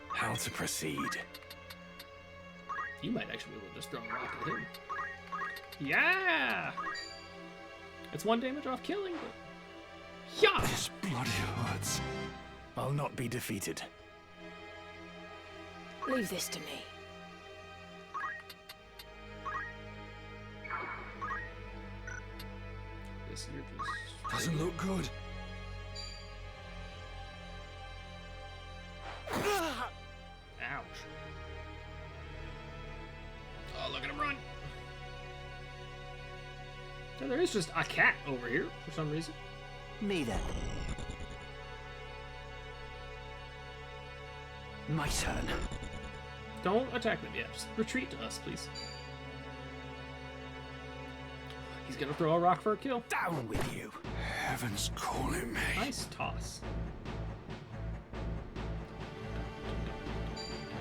How to proceed? You might actually be able to just throw a rock at him. Yeah. It's 1 damage off killing, but yeah. This bloody hurts. I'll not be defeated. Leave this to me. Guess you're just... Doesn't look good. Ouch. Oh, look at him run. So there is just a cat over here for some reason. Me then. My turn. Don't attack them yet. Just retreat to us, please. He's gonna throw a rock for a kill. Down with you. Heaven's calling me. Nice toss.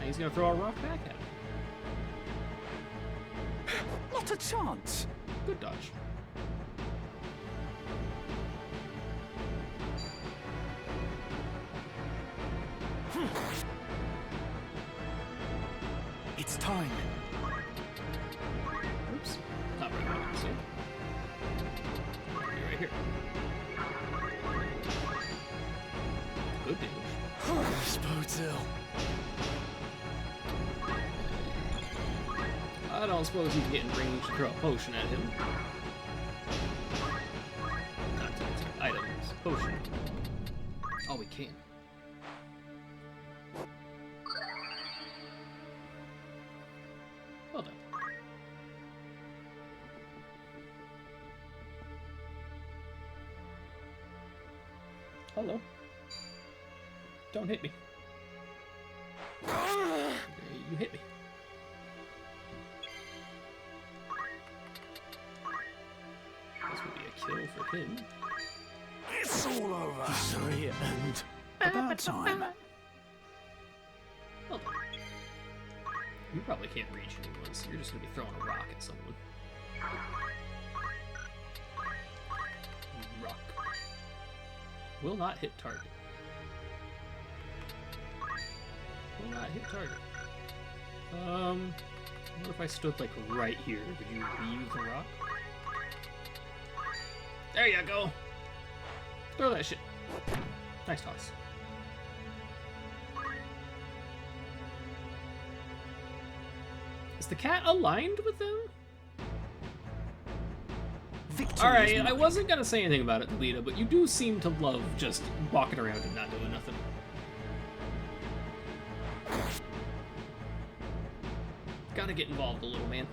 he's gonna throw a rock back at him. Not a chance. Good dodge. It's time. Oops. Not right now, see? You're right here. Good damage. This bodes ill. I don't suppose you can get in range to throw a potion at him. Not items. Potion. Oh, we can. Well done. Hello. Don't hit me. You hit me. This would be a kill for him. It's all over. Sorry, and about time. Well done. You probably can't reach anyone, so you're just gonna be throwing a rock at someone. Rock. Will not hit target. Will not hit target. I wonder if I stood like right here, could you leave the rock? There you go! Throw that shit. Nice toss. Is the cat aligned with them? Alright, I wasn't gonna say anything about it, Lita, but you do seem to love just walking around and not doing nothing. Gotta get involved a little, man.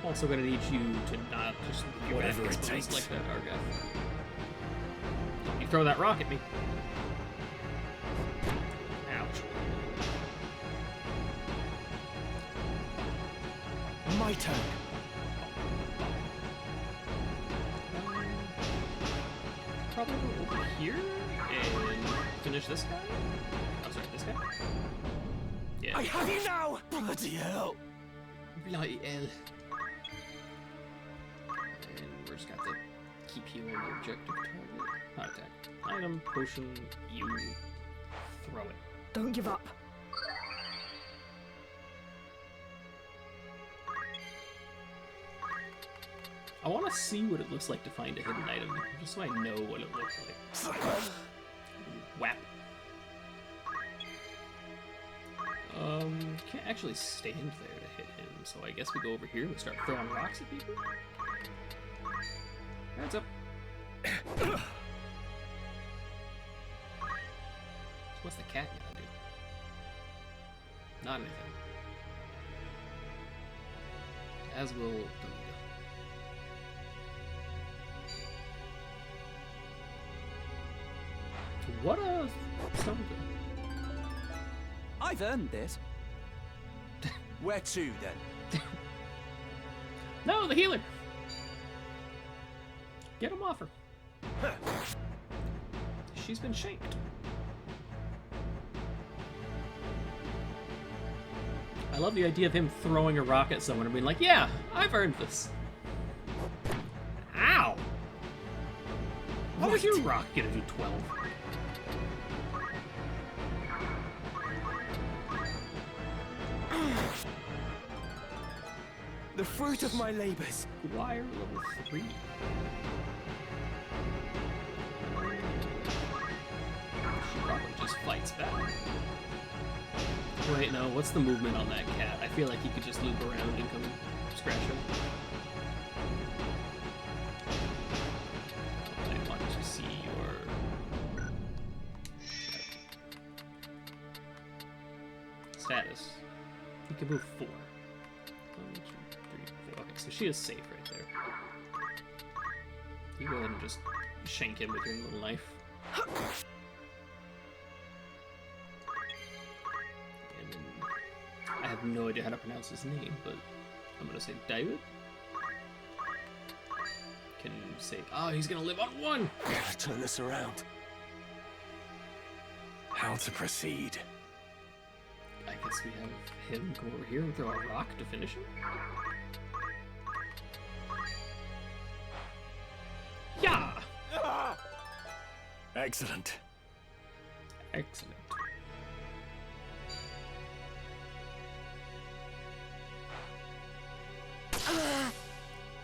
Also gonna need you to not just leave your back exposed like that, Argath. Don't you throw that rock at me. Ouch. My turn. Probably go over here and finish this guy? Oh, sorry, this guy? Yeah. I have you now! Bloody hell! Bloody hell. And we're just got to keep healing the objective target. Not attack. Item, potion, you throw it. Don't give up. I want to see what it looks like to find a hidden item, just so I know what it looks like. Whap. Can't actually stand there to hit him, so I guess we go over here and start throwing rocks at people. Hands up. So what's the cat gonna do? Not anything. As will Delita. What a something. I've earned this. Where to then? No, the healer. Get him off her. She's been shanked. I love the idea of him throwing a rock at someone and being like, yeah, I've earned this. Ow! What was your rock gonna do 12? The fruit of my labors. Wire level 3. She probably just fights back. Wait, no, what's the movement on that cat? I feel like he could just loop around and come scratch her. I want to see your status. You can move 4. 1, 2, 3, 4. Okay, so she is safe right there. You go ahead and just shank him with your little knife. And then I have no idea how to pronounce his name, but I'm gonna say David. Can game's sake. Oh, he's gonna live on 1! Gotta turn this around. How to proceed? I guess we have him come over here and throw a rock to finish him. Yeah! Excellent. Excellent.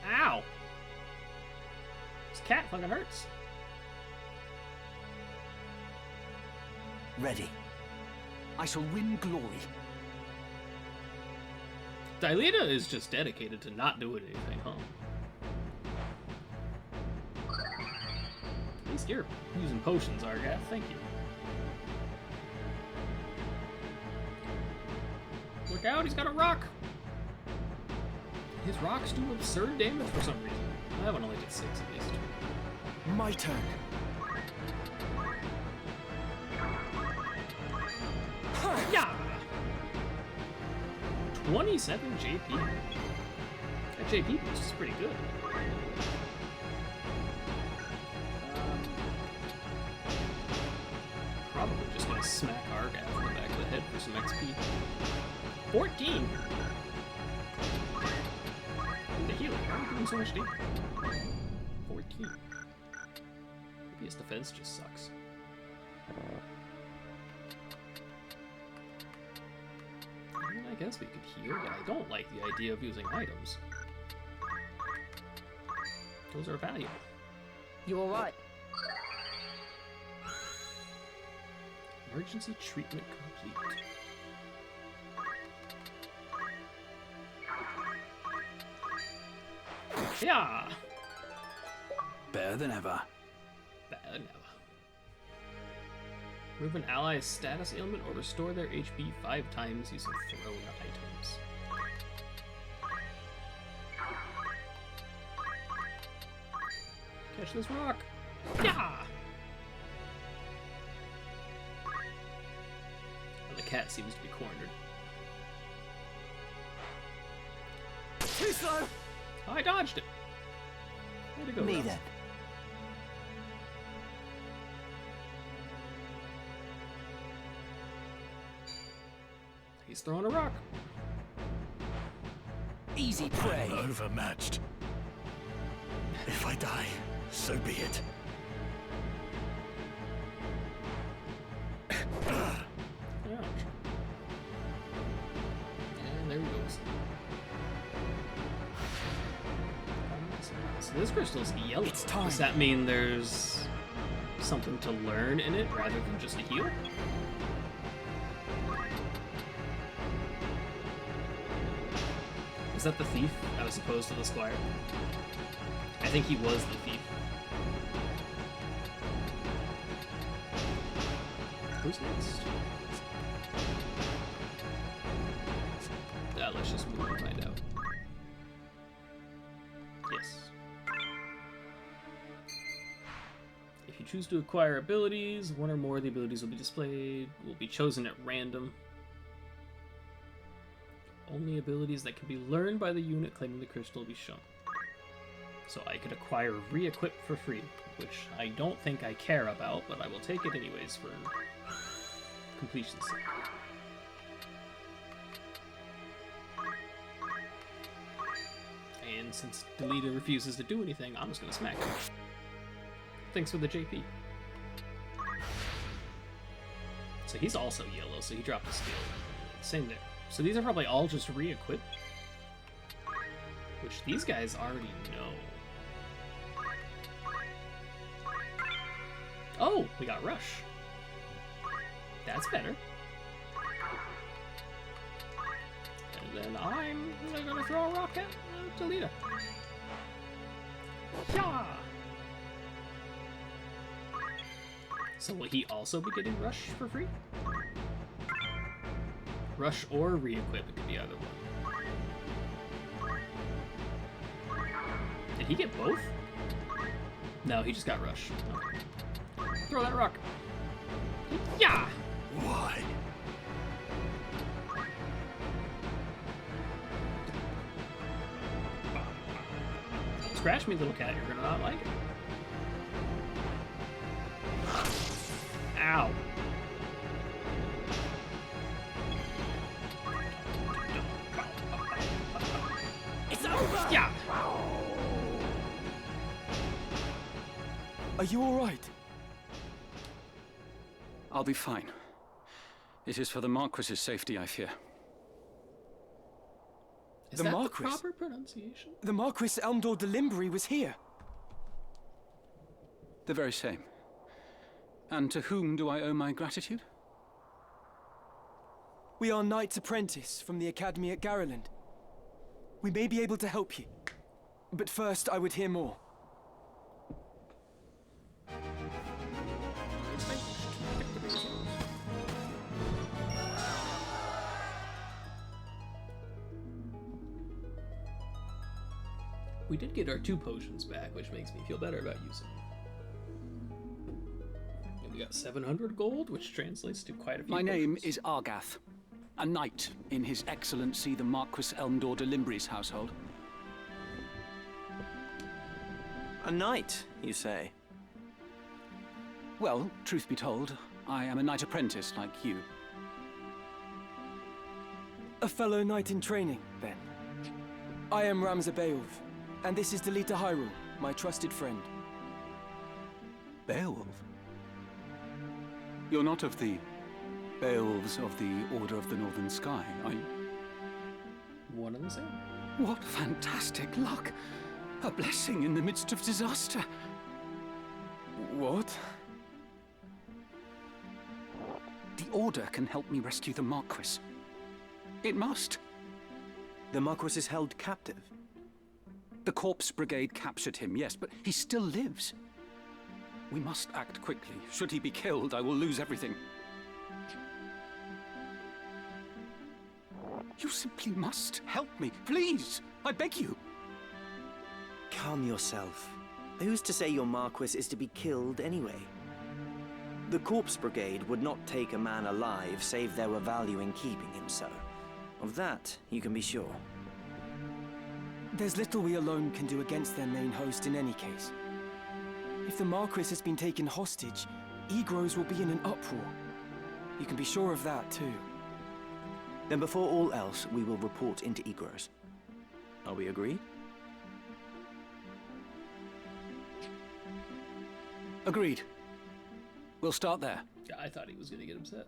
Ow! This cat fucking hurts. Ready. I shall win glory. Dylita is just dedicated to not doing anything, huh? At least you're using potions, Argath. Thank you. Look out, he's got a rock! His rocks do absurd damage for some reason. That one only did 6 at least. My turn. Yeah! 27 JP. That JP boost is pretty good. Probably just gonna smack Argath in the back of the head for some XP. 14! The healer, why are you doing so much damage? 14. Maybe his defense just sucks. I guess we could heal, but I don't like the idea of using items. Those are valuable. You alright? Emergency treatment complete. Yeah! Better than ever. Better than ever. Remove an ally's status ailment or restore their HP 5 times using thrown items. Catch this rock! Yeah! Well, the cat seems to be cornered. Too slow! I dodged it! Way to go, Me Rouse. then. He's throwing a rock. Easy prey. I'm overmatched. If I die, so be it. Ouch. And there he goes. So this crystal's yellow. It's time. Does that mean there's something to learn in it rather than just a heal? Is that the thief as opposed to the squire? I think he was the thief. Who's next? Let's just move and find out. Yes. If you choose to acquire abilities, one or more of the abilities will be displayed, will be chosen at random. Only abilities that can be learned by the unit claiming the crystal will be shown. So I could acquire re-equip for free, which I don't think I care about, but I will take it anyways for completion's sake. And since Dylita refuses to do anything, I'm just gonna smack him. Thanks for the JP. So he's also yellow, so he dropped a skill. Same there. So these are probably all just re-equip, which these guys already know. Oh, we got Rush. That's better. And then I'm gonna throw a rock at Dylita. Yeah! So will he also be getting Rush for free? Rush or re-equip, it could be either one. Did he get both? No, he just got Rush. Okay. Throw that rock. Yeah! Why? That was scratch me, little cat. You're gonna not like it. Ow. It's over! Yeah. Are you all right? I'll be fine. It is for the Marquis's safety, I fear. Is that the proper pronunciation? The Marquis Elmdor de Limbri was here. The very same. And to whom do I owe my gratitude? We are Knights Apprentice from the Academy at Garreland. We may be able to help you. But first, I would hear more. We did get our 2 potions back, which makes me feel better about using them. And we got 700 gold, which translates to quite a few My name potions. is Argath, a knight in His Excellency the Marquis Elmdor de Limbri's household. A knight, you say? Well, truth be told, I am a knight apprentice like you. A fellow knight in training, then. I am Ramza Beowulf, and this is Delita Hyrule, my trusted friend. Beowulf? You're not of the Beowulfs of the Order of the Northern Sky, are you? One and the same. What fantastic luck! A blessing in the midst of disaster. What? The Order can help me rescue the Marquis. It must. The Marquis is held captive. The Corpse Brigade captured him, yes, but he still lives. We must act quickly. Should he be killed, I will lose everything. You simply must help me, please! I beg you! Calm yourself. Who's to say your Marquis is to be killed anyway? The Corpse Brigade would not take a man alive, save there were value in keeping him so. Of that, you can be sure. There's little we alone can do against their main host in any case. If the Marquis has been taken hostage, Egros will be in an uproar. You can be sure of that, too. Then before all else, we will report into Egros. Are we agreed? Agreed. We'll start there. Yeah, I thought he was gonna get upset.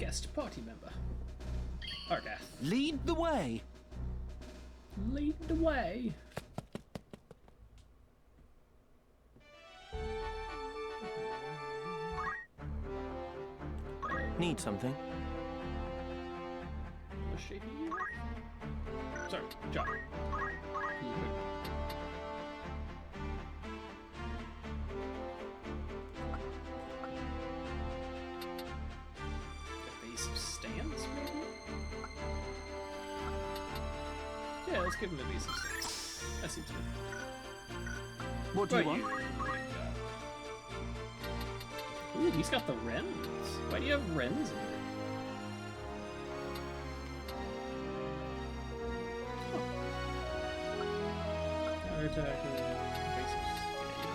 Guest party member. Argath. Lead the way. Lead the way. Need something? Sorry, John. Base of stance, maybe? Yeah, let's give him a base of stance. That seems good. What do you want? Ooh, he's got the Wrens. Why do you have Wrens in here? Counter attack. You don't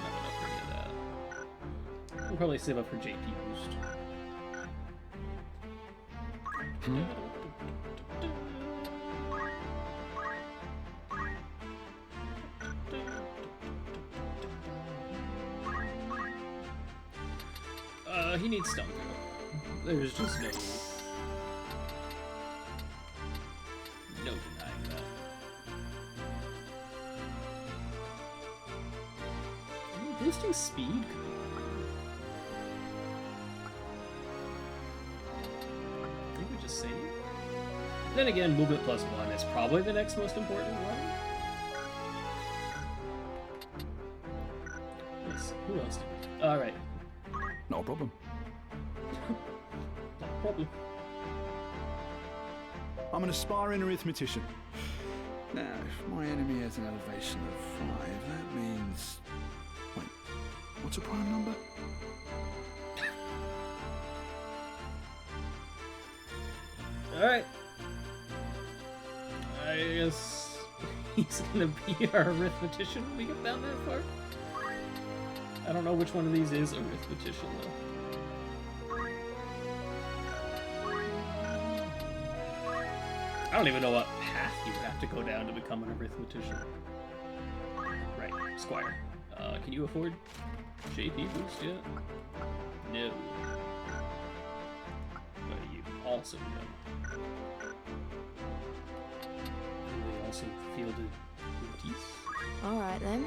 have enough for any of that. We'll probably save up for JP boost. He needs stun through. There's just no denying that. Boosting speed could be I think we just save. Then again, movement +1 is probably the next most important one. Let's see, who else? Alright. Not a problem. Not a problem. I'm an aspiring arithmetician. Now, if my enemy has an elevation of 5, that means... Wait, what's a prime number? Alright. I guess he's gonna be our arithmetician when we get down that far. I don't know which one of these is arithmetician though. I don't even know what path you would have to go down to become an arithmetician. Right, Squire. Can you afford JP boost yet? No. But you also know. They also fielded Matisse. Alright then.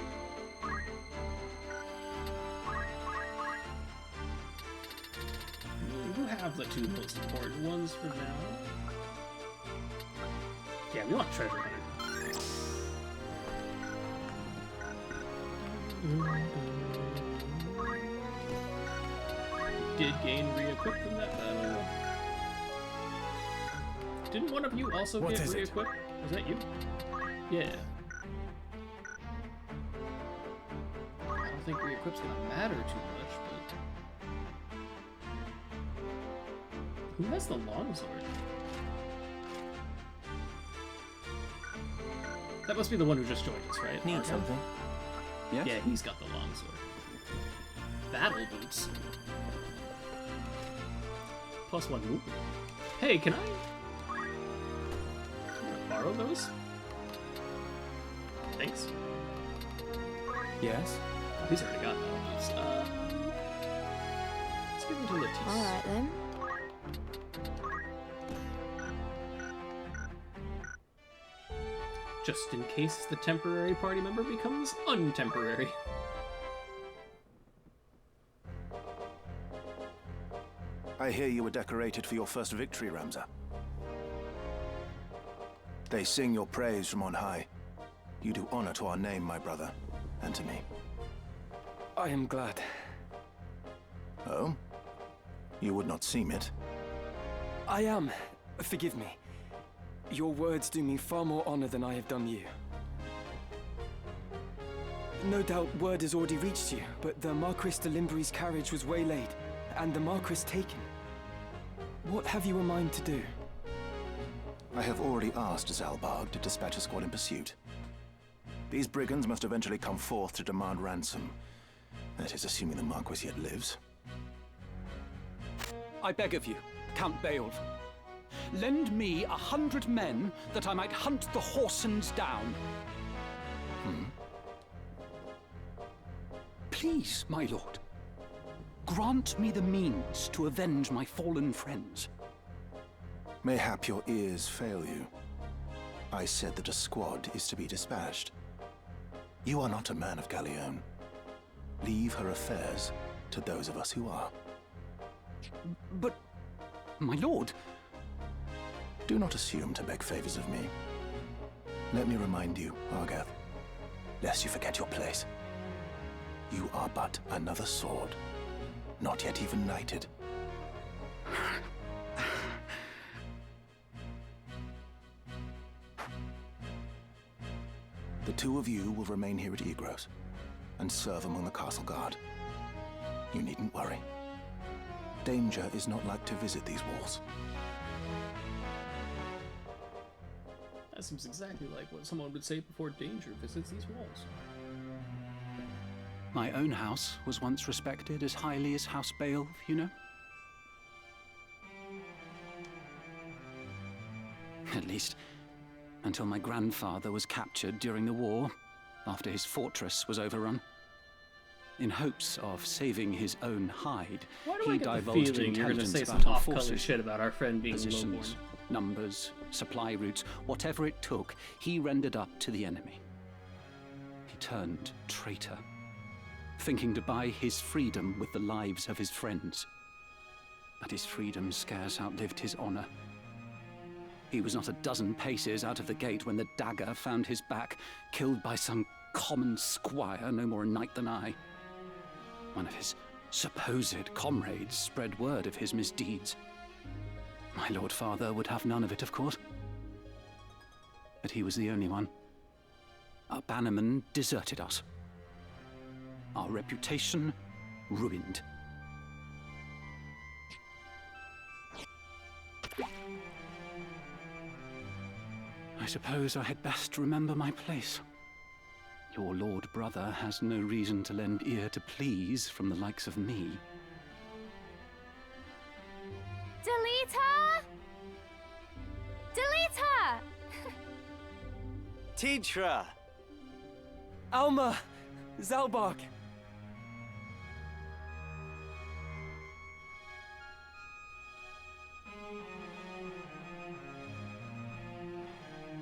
We do have the two most important ones for now. Yeah, we want treasure hunter. Did gain re-equip from that battle. Didn't one of you also What get is it? re-equip? Was that you? Yeah. I don't think re-equip's gonna matter too much, but... Who has the longsword? That must be the one who just joined us, right? Need Arthur? something? Yes? Yeah, he's got the longsword. Battle boots. +1 movement. Hey, can I borrow those? Thanks. Yes? Oh, he's already got battle boots. Let's give them to Lettice. Alright then. Just in case the temporary party member becomes untemporary. I hear you were decorated for your first victory, Ramza. They sing your praise from on high. You do honor to our name, my brother, and to me. I am glad. Oh? You would not seem it. I am. Forgive me. Your words do me far more honor than I have done you. No doubt word has already reached you, but the Marquis de Limbury's carriage was waylaid, and the Marquis taken. What have you in mind to do? I have already asked Zalbarg to dispatch a squad in pursuit. These brigands must eventually come forth to demand ransom. That is, assuming the Marquis yet lives. I beg of you, Count Beowulf. Lend me 100 men that I might hunt the Horsens down. Please, my lord. Grant me the means to avenge my fallen friends. Mayhap your ears fail you. I said that a squad is to be dispatched. You are not a man of Galleon. Leave her affairs to those of us who are. But, my lord... Do not assume to beg favors of me. Let me remind you, Argath, lest you forget your place. You are but another sword, not yet even knighted. The two of you will remain here at Egros and serve among the castle guard. You needn't worry. Danger is not like to visit these walls. That seems exactly like what someone would say before danger visits these walls. My own house was once respected as highly as House Beowulf, you know? At least, until my grandfather was captured during the war, after his fortress was overrun. In hopes of saving his own hide, Why do I he get the divulged feeling you're going to intelligence say some about our off-color forces. shit about our friend being Positions, lowborn? numbers, supply routes, whatever it took, he rendered up to the enemy. He turned traitor, thinking to buy his freedom with the lives of his friends. But his freedom scarce outlived his honor. He was not a dozen paces out of the gate when the dagger found his back, killed by some common squire, no more a knight than I. One of his supposed comrades spread word of his misdeeds. My Lord Father would have none of it, of course. But he was the only one. Our bannerman deserted us. Our reputation ruined. I suppose I had best remember my place. Your lord brother has no reason to lend ear to pleas from the likes of me. Delita! Delita! Tetra! Alma! Zalbark!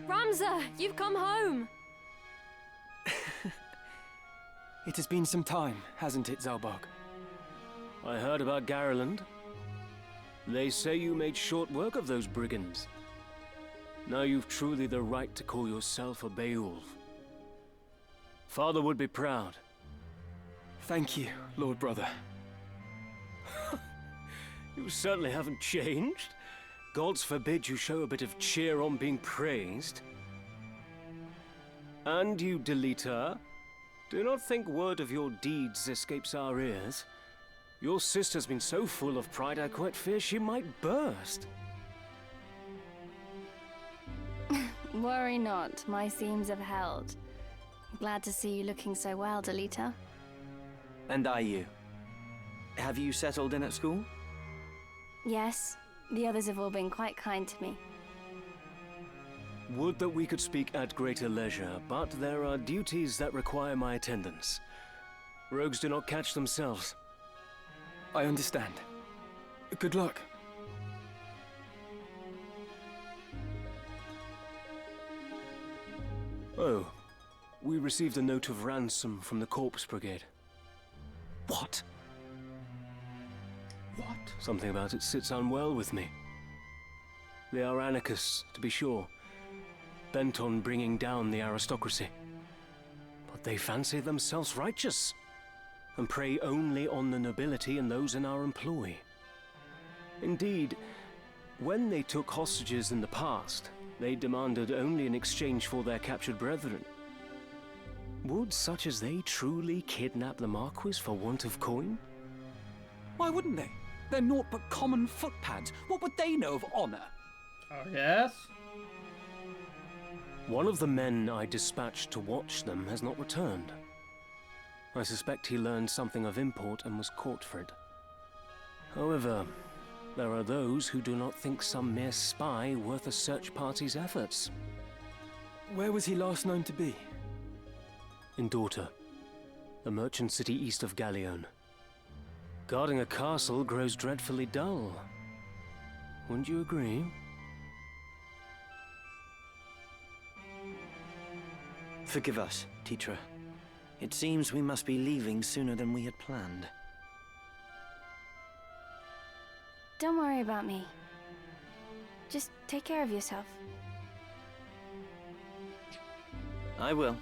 Ramza, you've come home! It has been some time, hasn't it, Zalbark? I heard about Garland. They say you made short work of those brigands. Now you've truly the right to call yourself a Beowulf. Father would be proud. Thank you, Lord Brother. You certainly haven't changed. Gods forbid you show a bit of cheer on being praised. And you, Delita, do not think word of your deeds escapes our ears. Your sister's been so full of pride I quite fear she might burst. Worry not, my seams have held. Glad to see you looking so well, Delita. And are you? Have you settled in at school? Yes, the others have all been quite kind to me. Would that we could speak at greater leisure, but there are duties that require my attendance. Rogues do not catch themselves. I understand. Good luck. Oh, we received a note of ransom from the Corpse Brigade. What? What? Something about it sits unwell with me. They are anarchists, to be sure, bent on bringing down the aristocracy. But they fancy themselves righteous, and prey only on the nobility and those in our employ. Indeed, when they took hostages in the past, they demanded only in exchange for their captured brethren. Would such as they truly kidnap the Marquis for want of coin? Why wouldn't they? They're naught but common footpads. What would they know of honor? Oh, yes? One of the men I dispatched to watch them has not returned. I suspect he learned something of import and was caught for it. However, there are those who do not think some mere spy worth a search party's efforts. Where was he last known to be? In Dorta, a merchant city east of Galleon. Guarding a castle grows dreadfully dull. Wouldn't you agree? Forgive us, Tetra. It seems we must be leaving sooner than we had planned. Don't worry about me. Just take care of yourself. I will.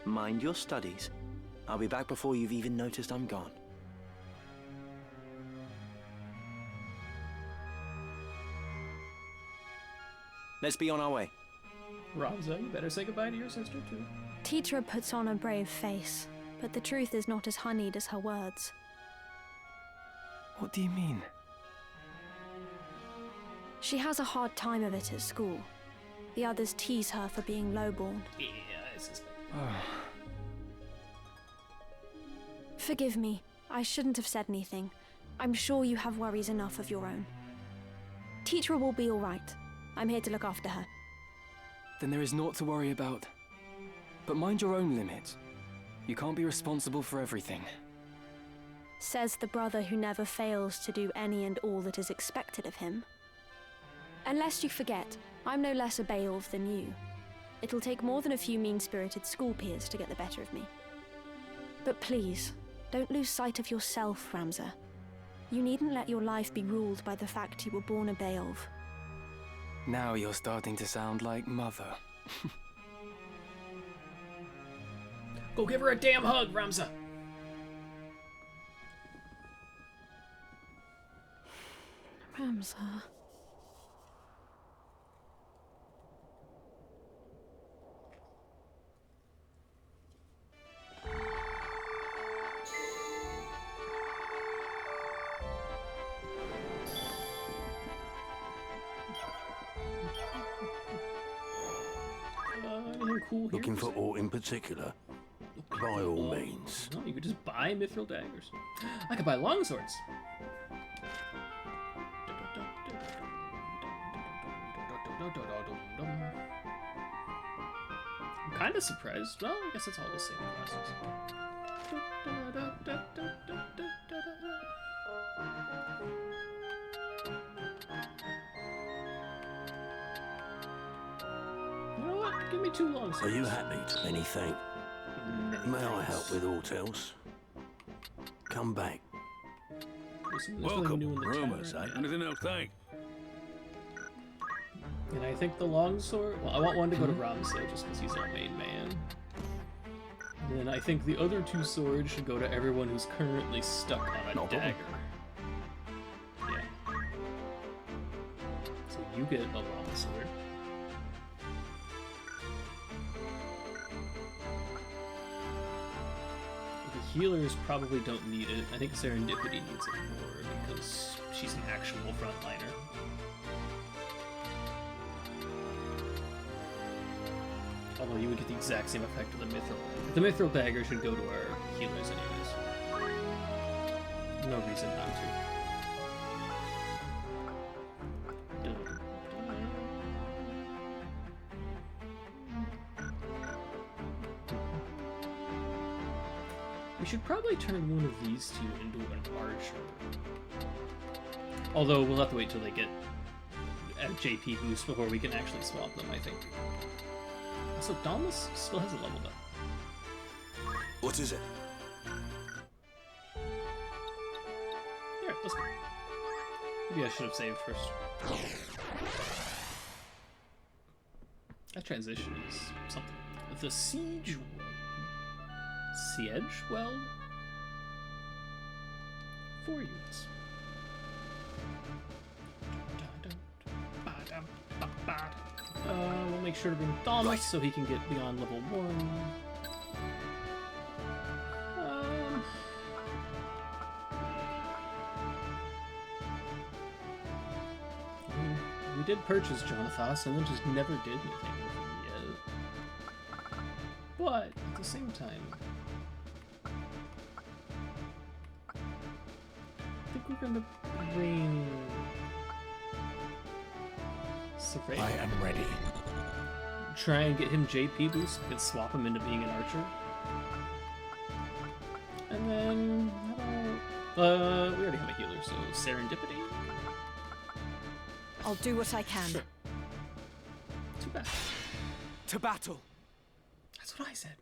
Mind your studies. I'll be back before you've even noticed I'm gone. Let's be on our way. Ramza, you better say goodbye to your sister, too. Tetra puts on a brave face, but the truth is not as honeyed as her words. What do you mean? She has a hard time of it at school. The others tease her for being lowborn. Yeah, I suspect. Forgive me. I shouldn't have said anything. I'm sure you have worries enough of your own. Tetra will be all right. I'm here to look after her. Then there is naught to worry about. But mind your own limits. You can't be responsible for everything. Says the brother who never fails to do any and all that is expected of him. Unless you forget, I'm no less a Beowulf than you. It'll take more than a few mean-spirited school peers to get the better of me. But please, don't lose sight of yourself, Ramza. You needn't let your life be ruled by the fact you were born a Beowulf. Now you're starting to sound like Mother. Go give her a damn hug, Ramza! Ramza... cool Looking heroes. for aught in particular? By all means. No, you could just buy mithril daggers. I could buy longswords. I'm kind of surprised. Well, I guess it's all the same classes. You know what? Give me 2 longswords. Are you happy to anything? May I help with aught else? Come back. Listen, there's nothing new in the Rumors, town right now. Anything else, thank? And I think the longsword. Well, I want one to go to Ramsay just because he's our main man. And then I think the other 2 swords should go to everyone who's currently stuck on a dagger. Yeah. So you get a longsword. The healers probably don't need it. I think Serendipity needs it more because she's an actual frontliner. Although you would get the exact same effect of the mithril. The mithril dagger should go to our healers anyways. No reason not to. We should probably turn one of these 2 into an archer. Although we'll have to wait till they get a JP boost before we can actually swap them, I think. Also, Dauntless still hasn't leveled up. What is it? Here, let's go. Maybe I should have saved first. That transition is something. The Siege Weld? 4 units. We'll make sure to bring Dauntless so he can get beyond level 1. We did purchase Jonathas and then just never did anything with him yet. But at the same time, I think we're gonna bring Survey. I am ready. Try and get him JP boost and swap him into being an archer. And then we already have a healer, so Serendipity. I'll do what I can. Sure. Too bad. To battle. That's what I said.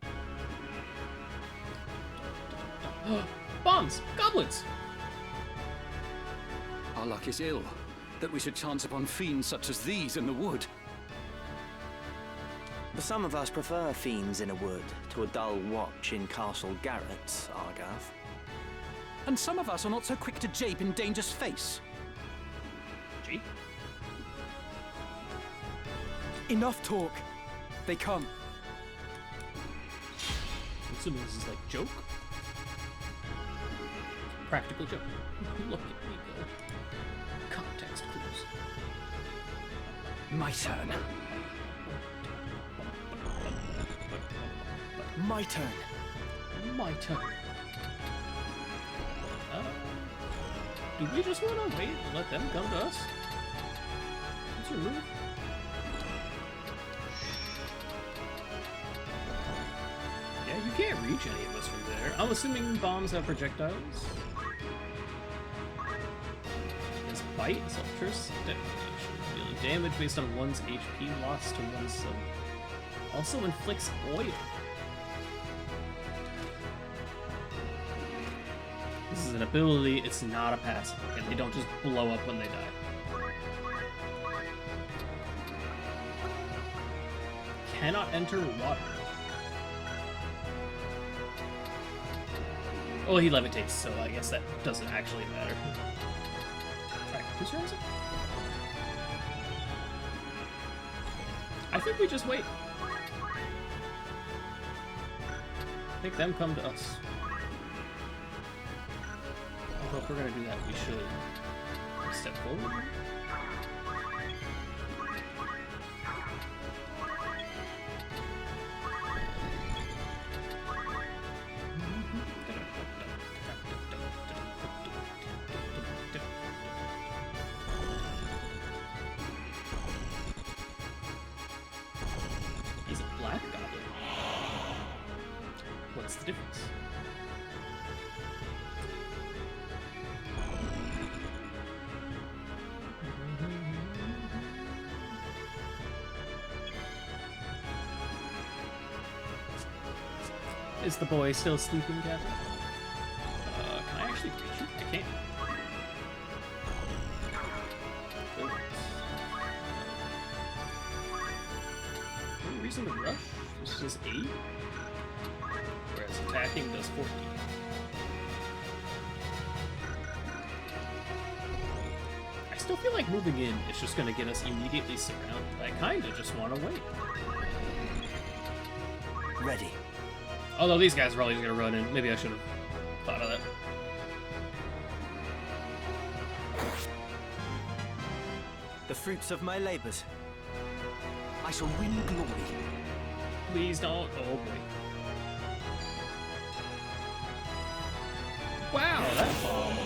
Bombs! Goblins! Our luck is ill, that we should chance upon fiends such as these in the wood. But some of us prefer fiends in a wood to a dull watch in Castle Garrett, Argath. And some of us are not so quick to jape in danger's face. Jape? Enough talk. They come. I'm assuming this is like joke? Practical joke. Look at me go. Context clues. My turn. My turn. My turn. Do we just want to wait and let them come to us? What's your move? Yeah, you can't reach any of us from there. I'm assuming bombs have projectiles. His bite is ultras detonation, dealing damage based on one's HP lost to one's sub. Also inflicts oil. This is an ability, it's not a passive, and they don't just blow up when they die. Cannot enter water. Oh, he levitates, so I guess that doesn't actually matter. Alright, whose turn is it? I think we just wait. Make them come to us. Although if we're gonna do that, we should step forward. Is the boy still sleeping, Captain? Can I actually reach you? I can't. Any reason to rush? This is 8? Whereas attacking does 14. I still feel like moving in is just going to get us immediately surrounded. I kind of just want to wait. Ready. Although these guys are always going to run in. Maybe I should have thought of that. The fruits of my labors. I shall win glory. Please don't. Oh boy. Wow, that bomb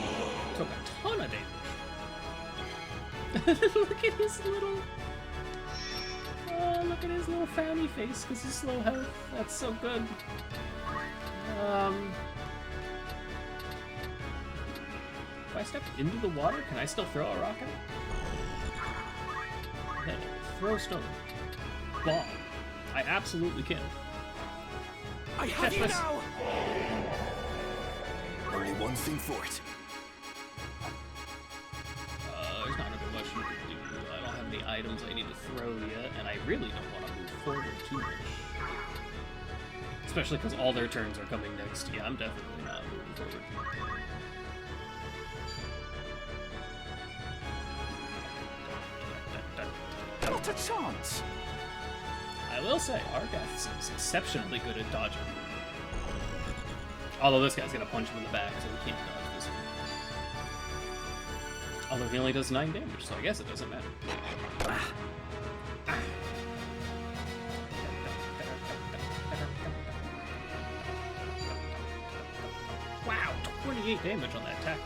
took a ton of damage. Look at his little... look at his little frowny face because he's low health. That's so good. If I step into the water, can I still throw a rocket? Okay, throw stone. Bomb. I absolutely can. I have you now! Only one thing for it. There's not gonna be much you can do. I don't have any items I need to throw yet, and I really don't want to move forward too much. Especially because all their turns are coming next. Yeah, I'm definitely not moving forward. Not a chance! I will say, Argath is exceptionally good at dodging. Although this guy's gonna punch him in the back, so we can't dodge this one. Although he only does 9 damage, so I guess it doesn't matter. Wow, 28 damage on that attack.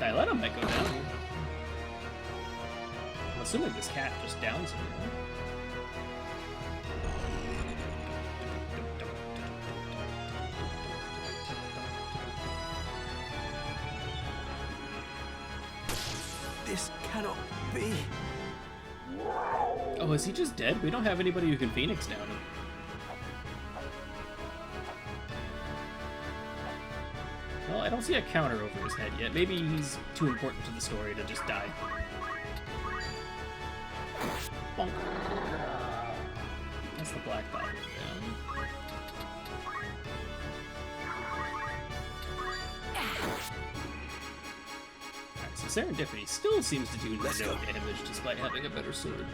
Dialetta might go down. I'm assuming this cat just downs him. This cannot be. Oh, is he just dead? We don't have anybody who can Phoenix down him. Well, I don't see a counter over his head yet. Maybe he's too important to the story to just die. Bonk. That's the black bottle down. Alright, so Serendipity still seems to do no damage despite having a better sword.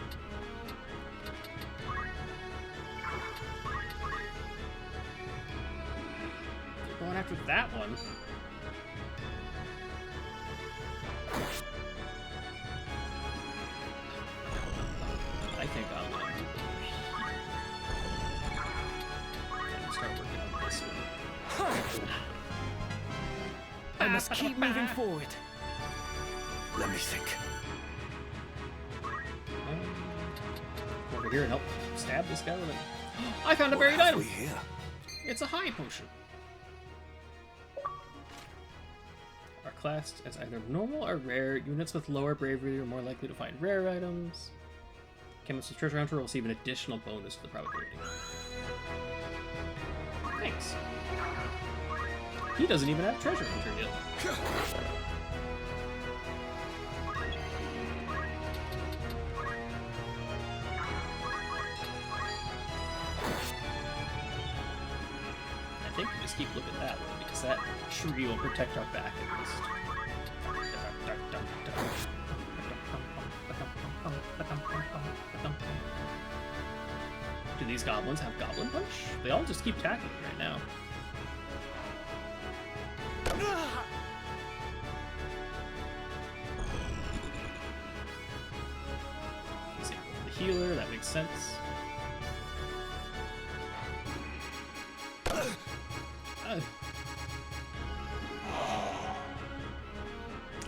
They're going after that one. I think I'm gonna start working on this one. I must keep moving forward. Let me think. Over here and help stab this guy with it. I found a buried item! It's a high potion. Are classed as either normal or rare. Units with lower bravery are more likely to find rare items. Chemist with treasure hunter will receive an additional bonus to the probability. Thanks. He doesn't even have treasure hunter yet. I think we just keep looking that way because that tree will protect our back at least. Do these goblins have Goblin Punch? They all just keep tackling right now. He's gonna go for the healer, that makes sense.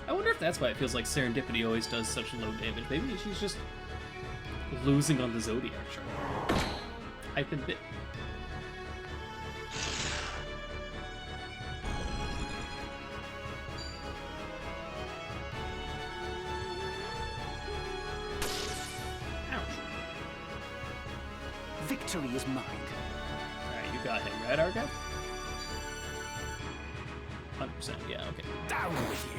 I wonder if that's why it feels like Serendipity always does such low damage. Maybe she's just losing on the Zodiac chart. I've been bit. victory is mine. Alright, you got him, right, Arga? 100%, yeah, okay. Down with you.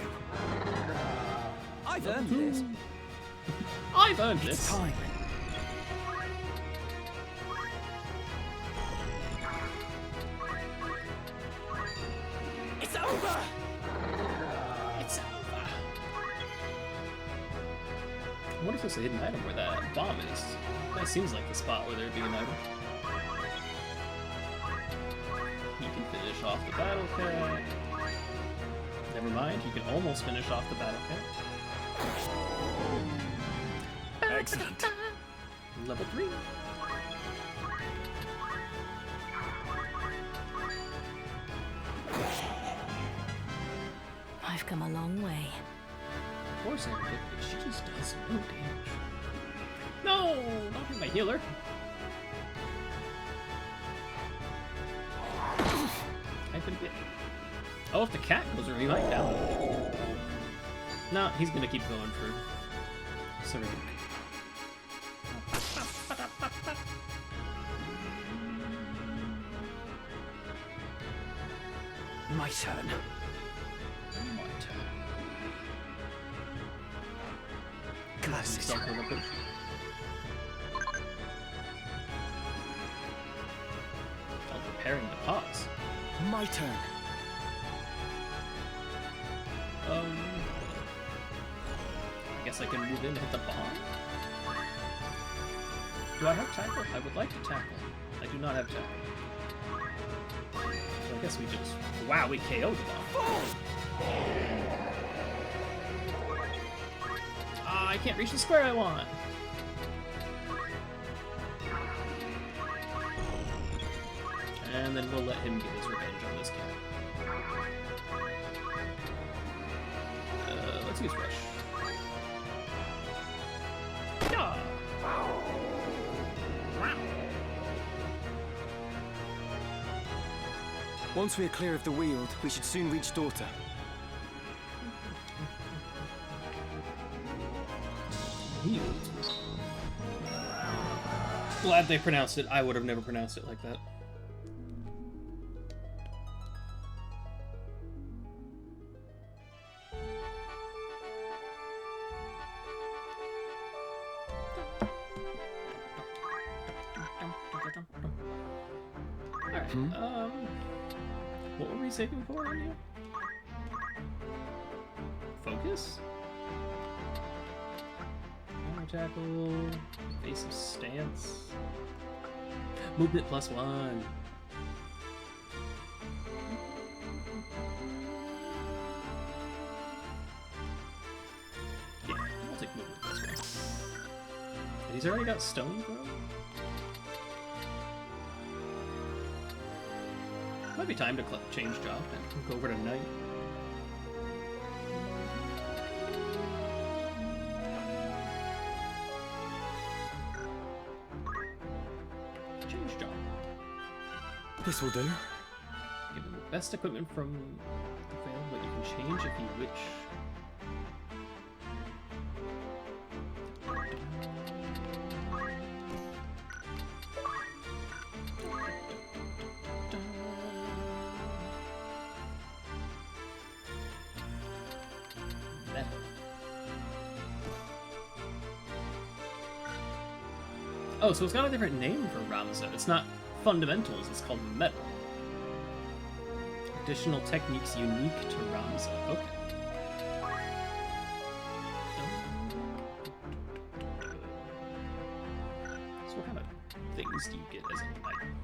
I've earned this. I've earned this. It's time. It's over! It's over. I wonder if there's a hidden item where that bomb is. That seems like the spot where there'd be an item. He can finish off the battle cat. Never mind, he can almost finish off the battle cat. Excellent. Level 3. I've come a long way. Poor Serendipity, she just does no damage. No! Not hit my healer. I've been bitten. Oh, if the cat goes over, he might down. No, he's gonna keep going for Serendipity. My turn. Classes. While preparing to pause. My turn. I guess I can move in and hit the bomb. Do I have tackle? I would like to tackle. I do not have tackle. So I guess we just... Wow, we KO'd the bomb. I can't reach the square I want. And then we'll let him get his revenge on this cat. Let's use Rush. Yeah. Once we are clear of the Weald, we should soon reach Daughter. Glad they pronounced it. I would have never pronounced it like that. Alright, what were we saving for on you? Focus? Armor tackle, evasive stance, movement +1. Yeah, I'll take movement +1. He's already got stone throw? Might be time to change job and go over to night. Change job. This will do. Give him the best equipment from the veil, but you can change if you wish. Oh, so it's got a different name for Ramza. It's not fundamentals, it's called metal. Additional techniques unique to Ramza. Okay. So what kind of things do you get as an item?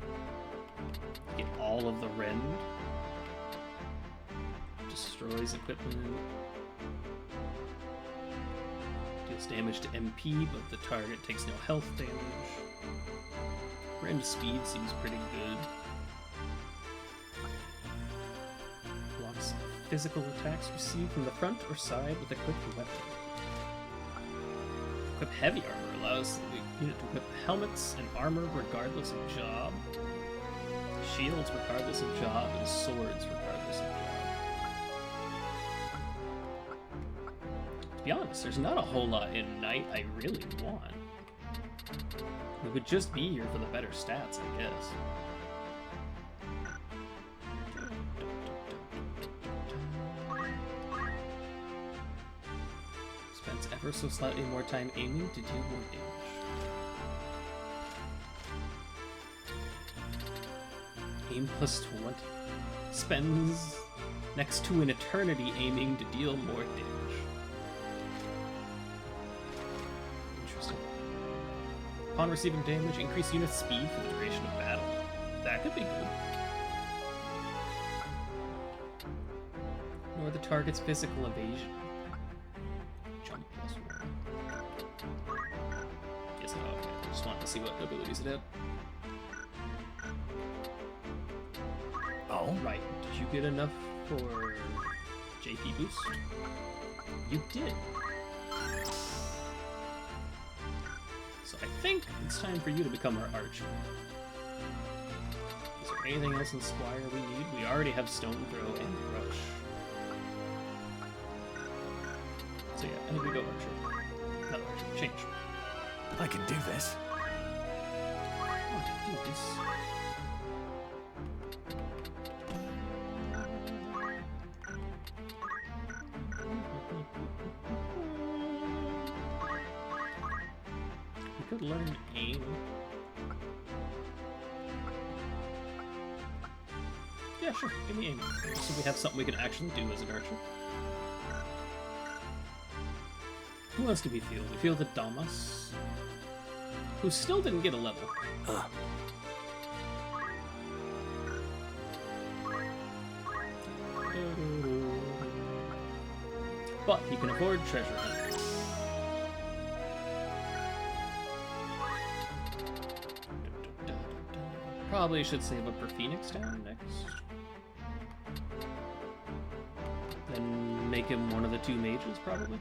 You get all of the rend. Destroys equipment. Deals damage to MP, but the target takes no health damage. Rend speed seems pretty good. Blocks physical attacks received from the front or side with equipped weapon. Equip heavy armor allows the unit to equip helmets and armor regardless of job, shields regardless of job, and swords regardless of job. To be honest, there's not a whole lot in Knight I really want. We would just be here for the better stats, I guess. Spends ever so slightly more time aiming to deal more damage. Aim plus 20. Spends next to an eternity aiming to deal more damage. Interesting. Upon receiving damage, increase unit speed for the duration of battle. That could be good. Or the target's physical evasion. Jump plus 1. Guess not. Okay. Just wanted to see what abilities it had. Oh. Right. Did you get enough for JP boost? You did. So I think it's time for you to become our archer. Is there anything else in Squire we need? We already have Stone Throw and Rush. So yeah, I think we go archer. Not archer. Change. I can do this. I can do this. Could learn aim. Yeah, sure. Give me aim. So we have something we can actually do as an archer. Who else do we feel? We feel the Damas, who still didn't get a level. But he can afford treasure hunt. Probably should save up for Phoenix Down next. Then make him one of the two mages, probably.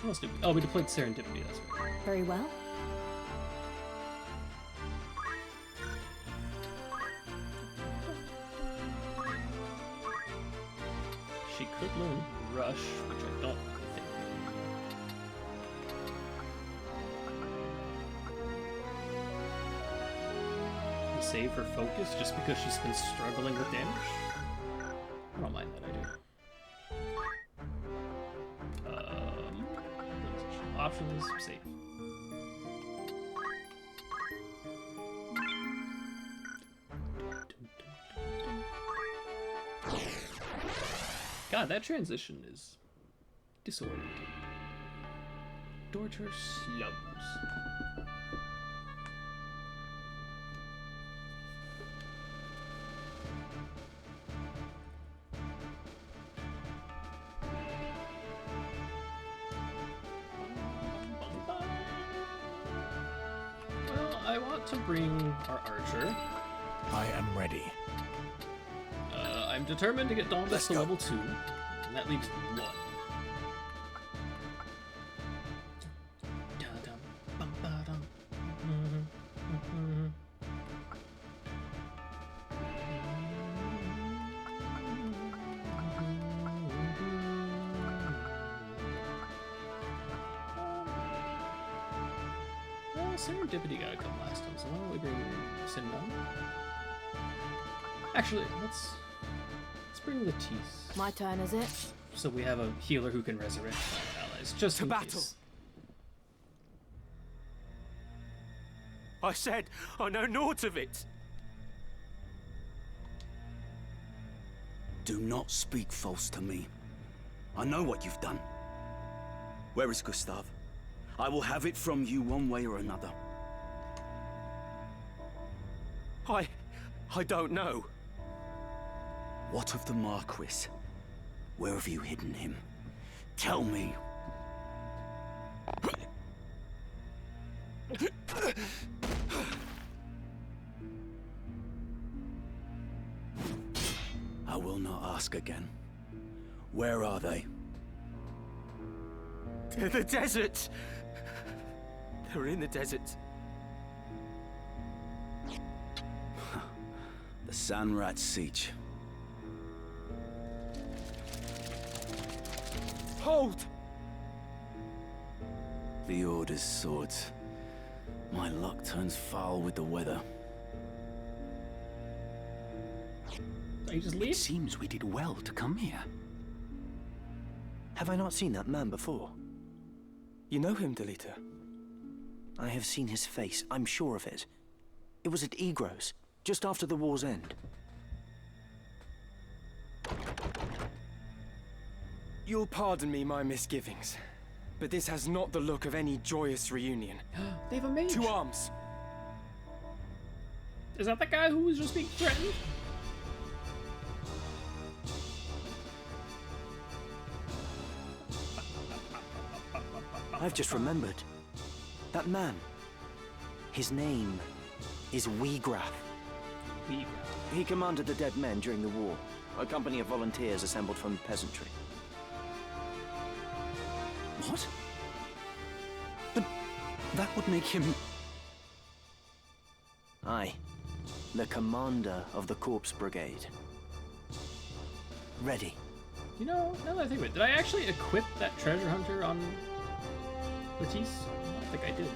What else did we? Oh, we deployed Serendipity, that's right. Very well. She could learn Rush, which I don't think. Save her focus just because she's been struggling with damage? I don't mind that idea. Options, save. God, that transition is disorienting. Dorter Slums. I want to bring our archer. I am ready. I'm determined to get Dauntless to level 2, and that leaves 1. Serendipity gotta come last time, so why don't we bring Sindan? Actually, let's bring Latisse. My turn, is it? So we have a healer who can resurrect our allies, just in battle. case. I said I know naught of it. Do not speak false to me. I know what you've done. Where is Gustav? I will have it from you one way or another. I don't know. What of the Marquis? Where have you hidden him? Tell me. I will not ask again. Where are they? The desert! They're in the desert. The Sanrat Siege. Hold! The Order's swords. My luck turns foul with the weather. You just leave? It seems we did well to come here. Have I not seen that man before? You know him, Delita? I have seen his face, I'm sure of it. It was at Egros, just after the war's end. You'll pardon me my misgivings, but this has not the look of any joyous reunion. They have a mage. To arms! Is that the guy who was just being threatened? I've just remembered. That man. His name is Wiegraf. Wiegraf. He commanded the Dead Men during the war, a company of volunteers assembled from the peasantry. What? But that would make him... Aye. The commander of the Corpse Brigade. Ready. You know, now that I think of it, did I actually equip that treasure hunter on Latisse? I don't think I did.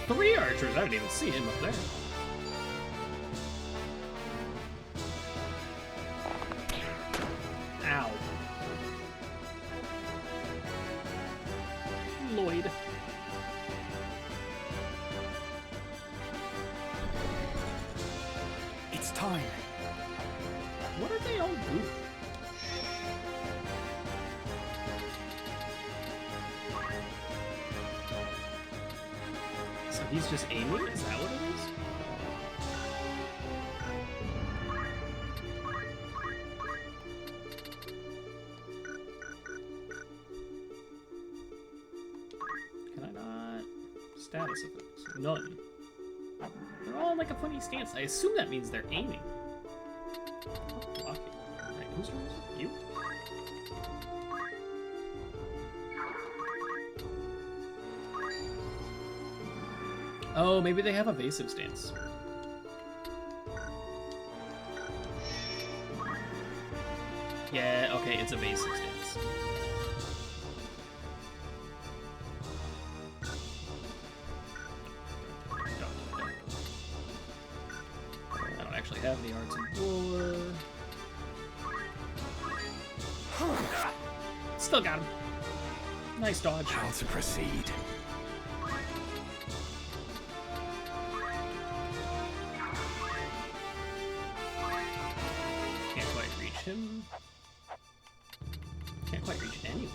Three archers? I didn't even see him up there. Ow. Lloyd. It's time. What are they all doing? So he's just aiming? Is that what it is? Can I not? Status effects. None. They're all in like a funny stance. I assume that means they're aiming. Blocking. Alright, whose turn is it? You? Oh, maybe they have evasive stance. Yeah, okay, it's evasive stance. I don't actually have the arts of war. Still got him. Nice dodge. How to proceed? Can't quite reach him. Can't quite reach anyone.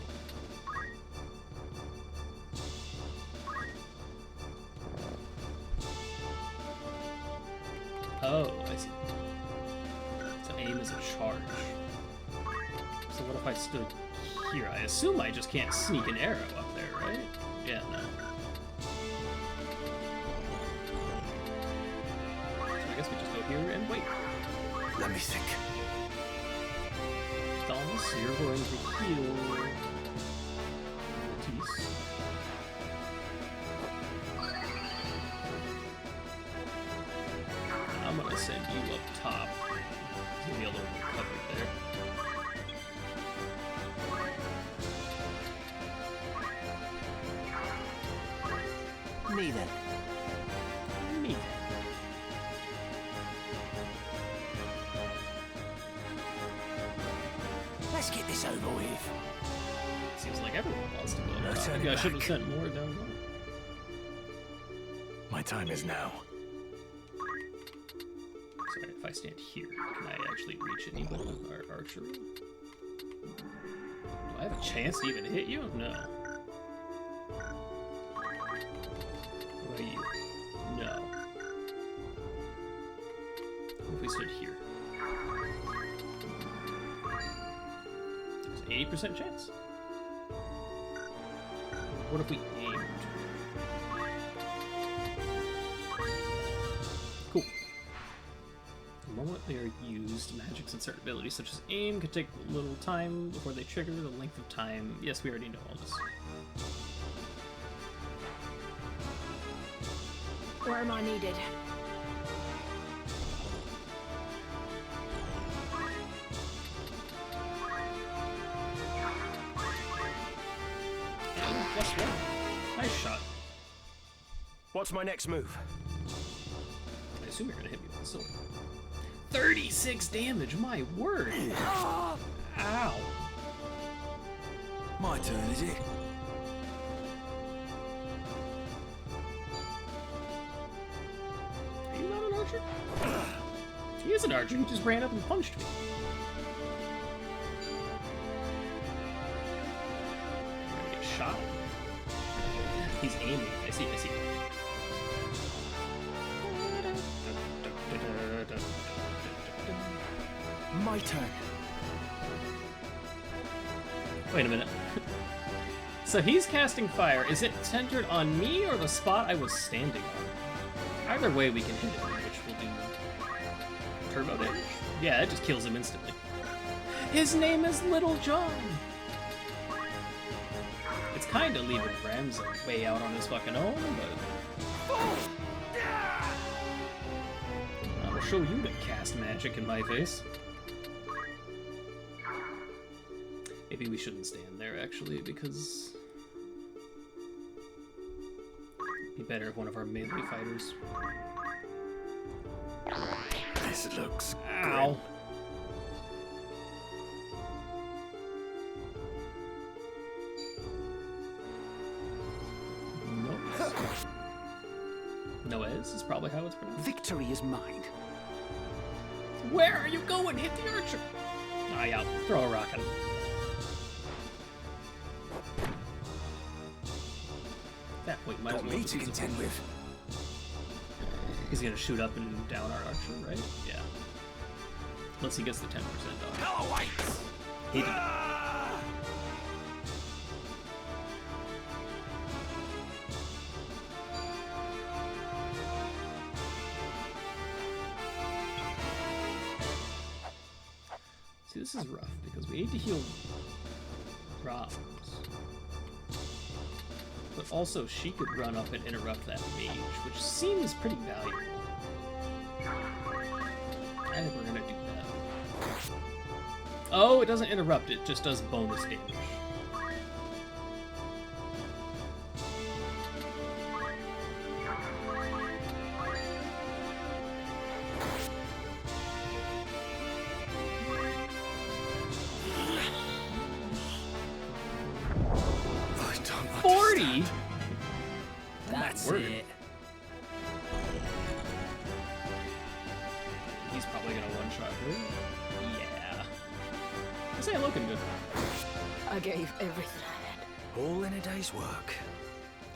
Oh, I see. So aim is a charge. So what if I stood here? I assume I just can't sneak an arrow up there, right? Yeah, no. So I guess we just go here and wait. Let me think. Thomas, you're going to heal Matisse. I'm gonna send you up top. There's gonna be a little bit covered there. Me then. Me then. Let's get this over with. Seems like everyone wants to go up No top. turning Maybe I should have back. sent more down low. My time is now. Sorry, if I stand here, can I actually reach anyone with our archery? Do I have a chance to even hit you? No. What about you? No. What if we stood here? There's an 80% chance. What if we aimed? Cool. The moment they are used. Magics and certain abilities, such as aim, could take a little time before they trigger. The length of time. Yes, we already know all this. Where am I needed? Plus one. Nice shot. What's my next move? I assume you're gonna hit me with a sword. 36 damage, my word! Ow! My turn, is it? Are you not an archer? He is an archer, he just ran up and punched me. I'm gonna get shot. He's aiming. I see. My turn. Wait a minute. So he's casting fire. Is it centered on me or the spot I was standing on? Either way, we can hit it, which will do turbo damage. Yeah, it just kills him instantly. His name is Little John. It's kind of leaving Ramsay way out on his fucking own, but I will show you to cast magic in my face. Maybe we shouldn't stand there, actually, because it'd be better if one of our melee fighters. This looks Ow. grim. Noez is probably how it's pronounced. Victory is mine. Where are you going? Hit the archer! Ah, yeah, throw a rock at him. At that point, might as well just use a- with. He's gonna shoot up and down our archer, right? Yeah. Unless he gets the 10% off. No, wait! He did. See, this is rough because we need to heal Robs. But also, she could run up and interrupt that mage, which seems pretty valuable. I think we're gonna do that. Oh, it doesn't interrupt, it just does bonus damage. I don't 40? That's Word. it. He's probably gonna one-shot her. Yeah. This ain't looking good. I gave everything I had. All in a day's work.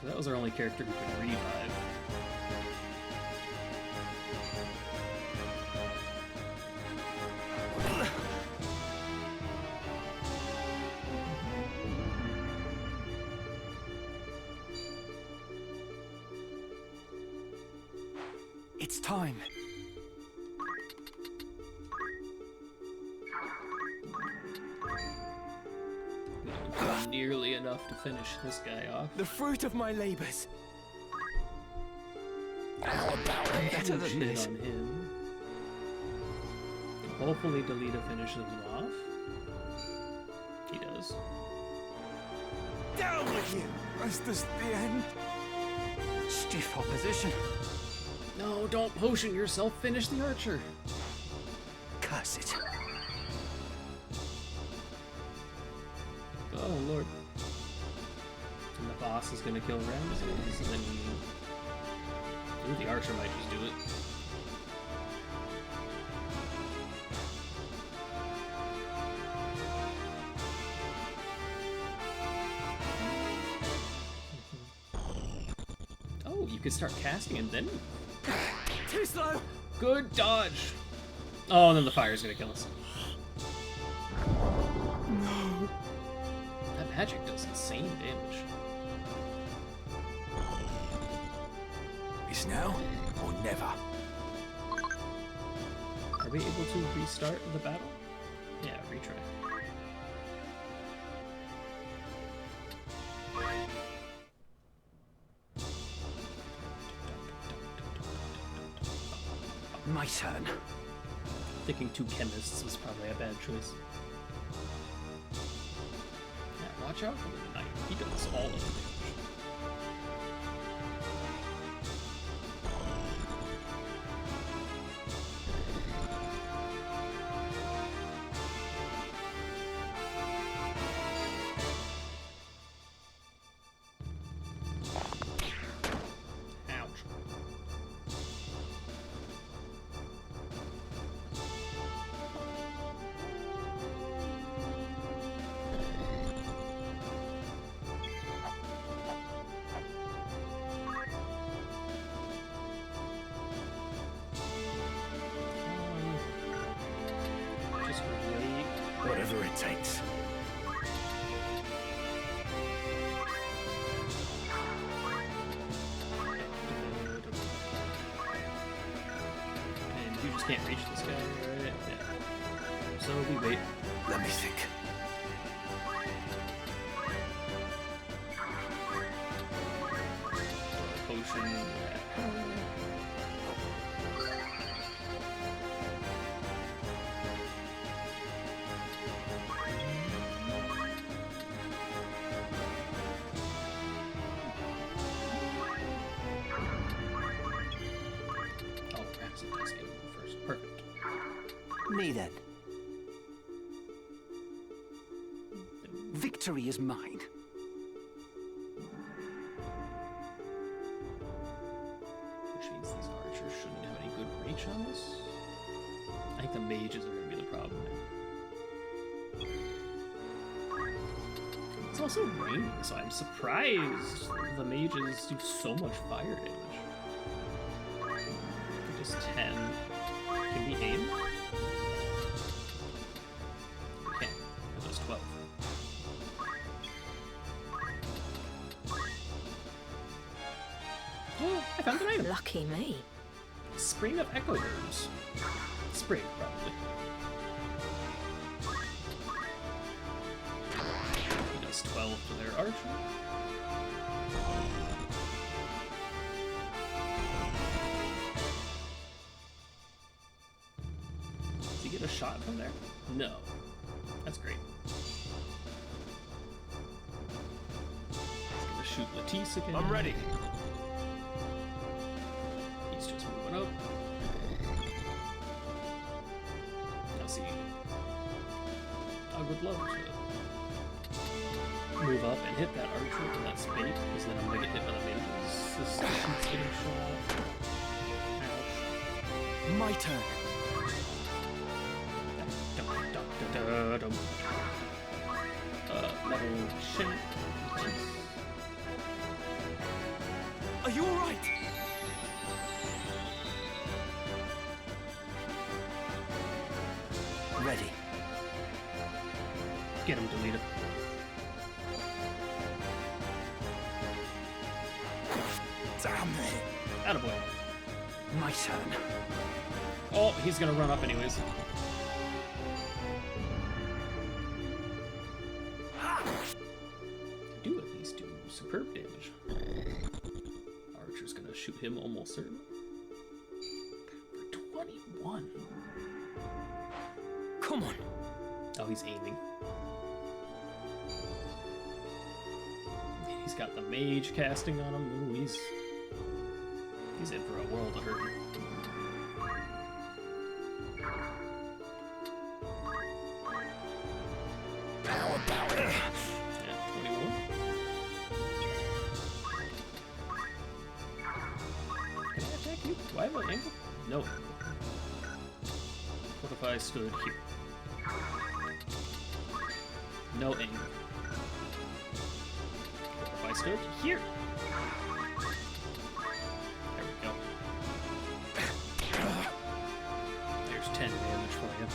So that was our only character who could revive. It's time. Not nearly enough to finish this guy off. The fruit of my labors. Better than this. On him. Hopefully Delita finishes him off. He does. Down with you! Is this the end? Stiff opposition. No, don't potion yourself. Finish the archer. Curse it. Oh, Lord. And the boss is going to kill Ramses, and then ooh, the archer might just do it. Oh, you could start casting and then... Too slow! Good dodge! Oh, and then the fire's going to kill us. No. That magic does insane damage. It's now or never. Our we able to restart the battle? Yeah, retry. My turn. Thinking 2 chemists was probably a bad choice. Yeah, watch out for the knight. He does all of the damage. Whatever it takes. And you just can't reach this guy, right? Yeah. So we wait. Let me think. Potion. Me then. Victory is mine. Which means these archers shouldn't have any good reach on this. I think the mages are going to be the problem. It's also raining, so I'm surprised the mages do so much fire damage. Just 10. Can we aim? Okay, that was 12. Oh, I found an item. Lucky me. Spring of Echo Birds. Spring, probably. He does 12 to their archer. Does he get a shot from there? No. That's great. He's gonna shoot Latisse again. I'm ready. He's just moving up. Now see, I would love to move up and hit that archer when that's bait, because then I'm gonna get hit by the mages. This keeps getting shot. Ouch. My turn. Metal shank. Are you alright? Ready. Get him, Delita. Damn it. Attaboy. My turn. Oh, he's gonna run up anyways. Do at least do superb damage. Archer's gonna shoot him almost certainly. For 21. Come on. Oh, he's aiming. He's got the mage casting on him. Ooh, he's in for a world of hurt. Power. Yeah, 21. Can I attack you? Do I have an angle? No angle. What if I stood here? No angle. What if I stood here? There we go. There's 10 damage for you.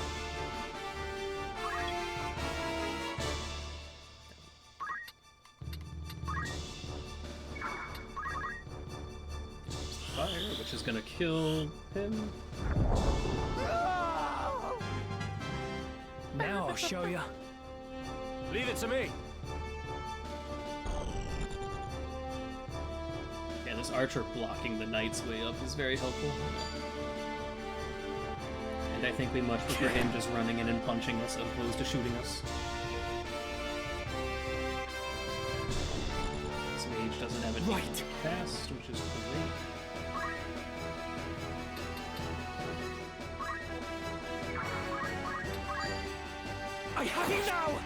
Fire, which is gonna kill him. show you. Leave it to me. Yeah, this archer blocking the knight's way up is very helpful. And I think we much prefer him just running in and punching us as opposed to shooting us. This mage doesn't have a right cast, which is great. I have you now!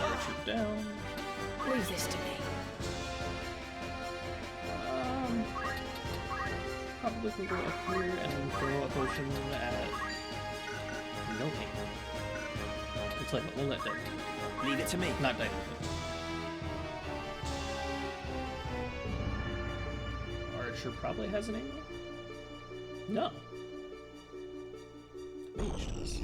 Archer down. Leave this to me. Probably can go up here and then throw a potion at no aim. Looks like we'll let that. Leave it to me. Not die. Archer probably has an angle. No. Mage does.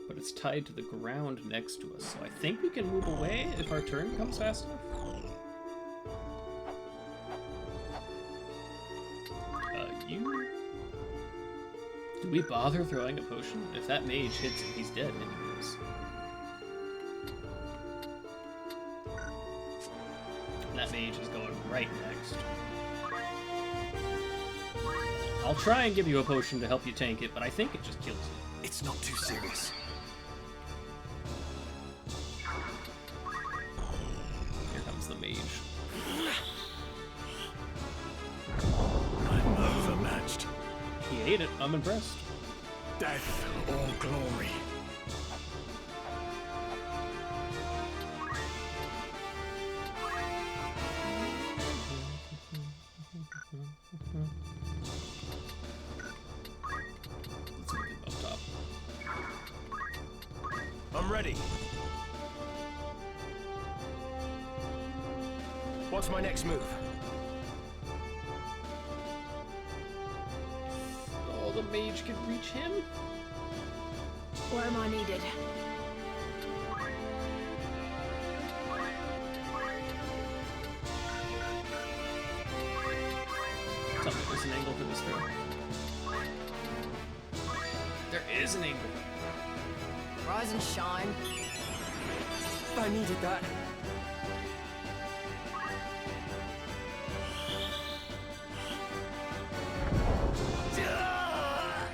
But it's tied to the ground next to us, so I think we can move away if our turn comes fast enough. You? Do we bother throwing a potion? If that mage hits him, he's dead anyways. And that mage is going right next. I'll try and give you a potion to help you tank it, but I think it just kills you. It's not too serious. Here comes the mage. I'm overmatched. He ate it. I'm impressed. Death or glory. Let's make him up top. I'm ready. What's my next move? Oh, the mage can reach him? Where am I needed? Tell me there's an angle for this throw. There is an angle. Rise and shine. I needed that.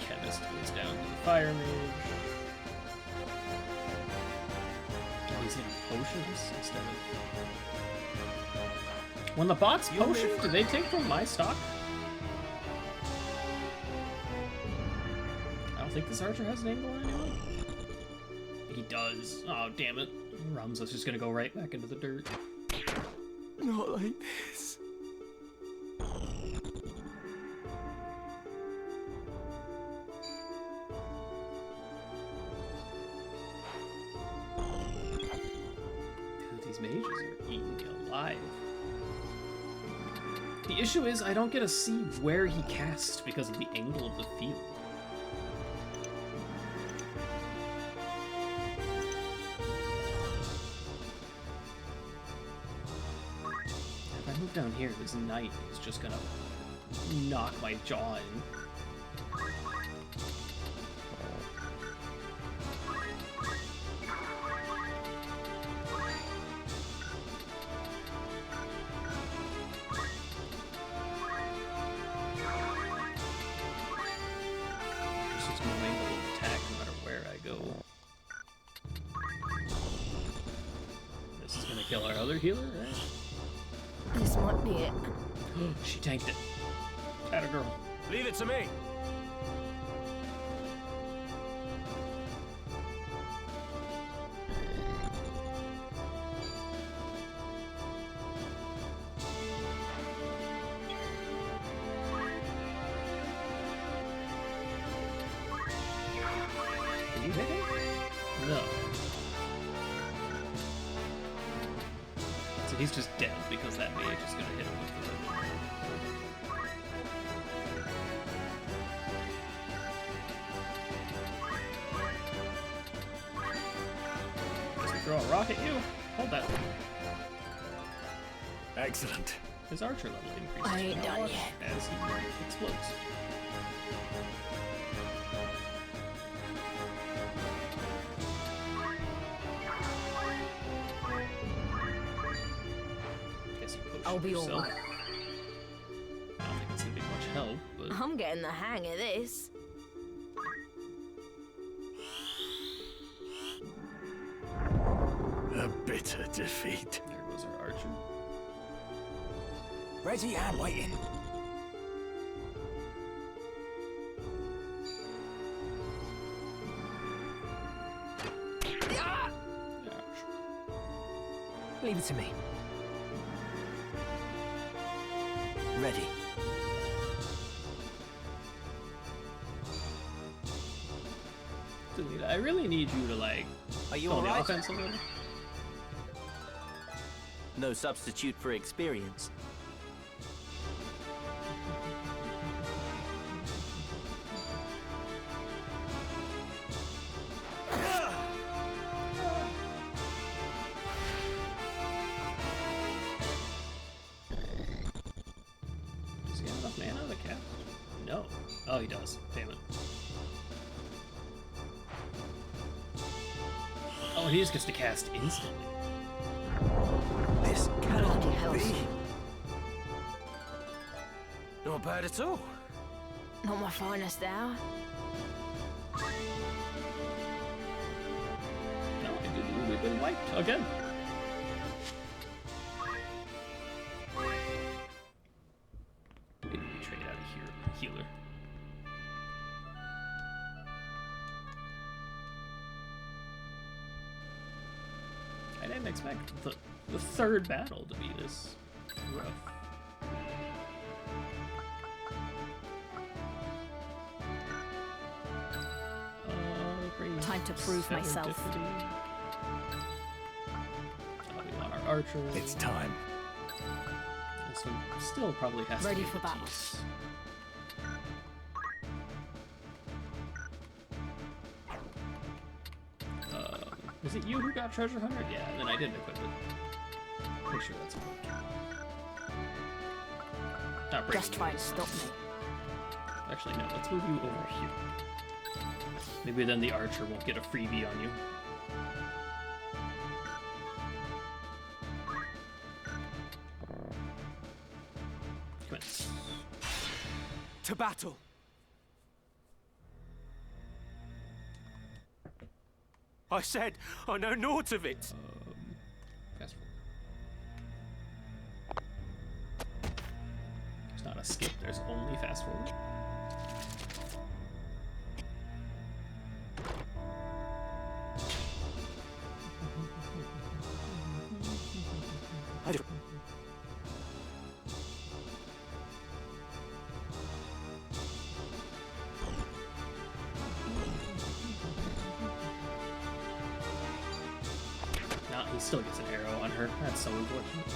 Chemist goes down to the fire mage. Oh, he's in potions instead of... When the bots potion, do they take from my stock? I don't think this archer has an angle on anyone. He does. Oh, damn it. Ramza's just gonna go right back into the dirt. Not like this. Dude, these mages are eating me alive. The issue is I don't get to see where he casts because of the angle of the field. If I move down here, this knight is just gonna knock my jaw in. There's just no angle of attack no matter where I go. This is gonna kill our other healer, right? This might be it. She tanked it. Atta girl. Leave it to me. Can you hit him? No. So he's just dead because that mage is gonna hit him with the weapon. Does he throw a rock at you? Hold that. Excellent. His archer level increases. I ain't Now done watch yet. as he explodes. I'll be yourself. alright. I don't think it's gonna be much help, but I'm getting the hang of this. A bitter defeat. There goes our archer. Ready and waiting. Leave it to me. Ready. Delita, I really need you to like Are you go on the alright? offense a little. No substitute for experience. Does he have enough mana to cast? No. Oh, he does. Damn it. Oh, he just gets to cast instantly. This cannot hell. be. Not bad at all. Not my finest hour. No, we've been wiped again. Maybe we trade out a healer. I didn't expect the third battle to be this rough. Time to prove myself. We want our archer. It's time. This one still probably has Ready to be for battle. Matisse. Is it you who got Treasure Hunter? Yeah, and then I didn't equip it. Pretty sure that's it. Not breaking Just try to news. stop me. Actually, no, let's move you over here. Maybe then the archer won't get a freebie on you. Come in. To battle. I said, I know naught of it. Fast forward. There's not a skip, there's only fast forward. Nah, he still gets an arrow on her. That's so unfortunate.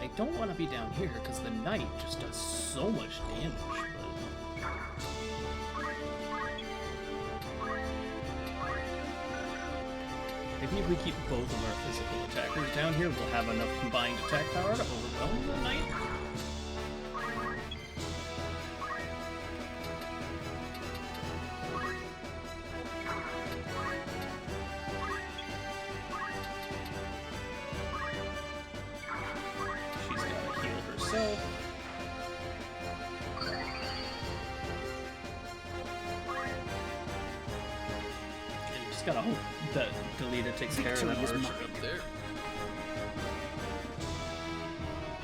I don't want to be down here because the knight just does so much damage, but maybe if we keep both of our physical attackers down here, we'll have enough combined attack power to overwhelm the knight. She's got to heal herself. And you just gotta hope that Delita takes care of that Victory is archer mine. up there.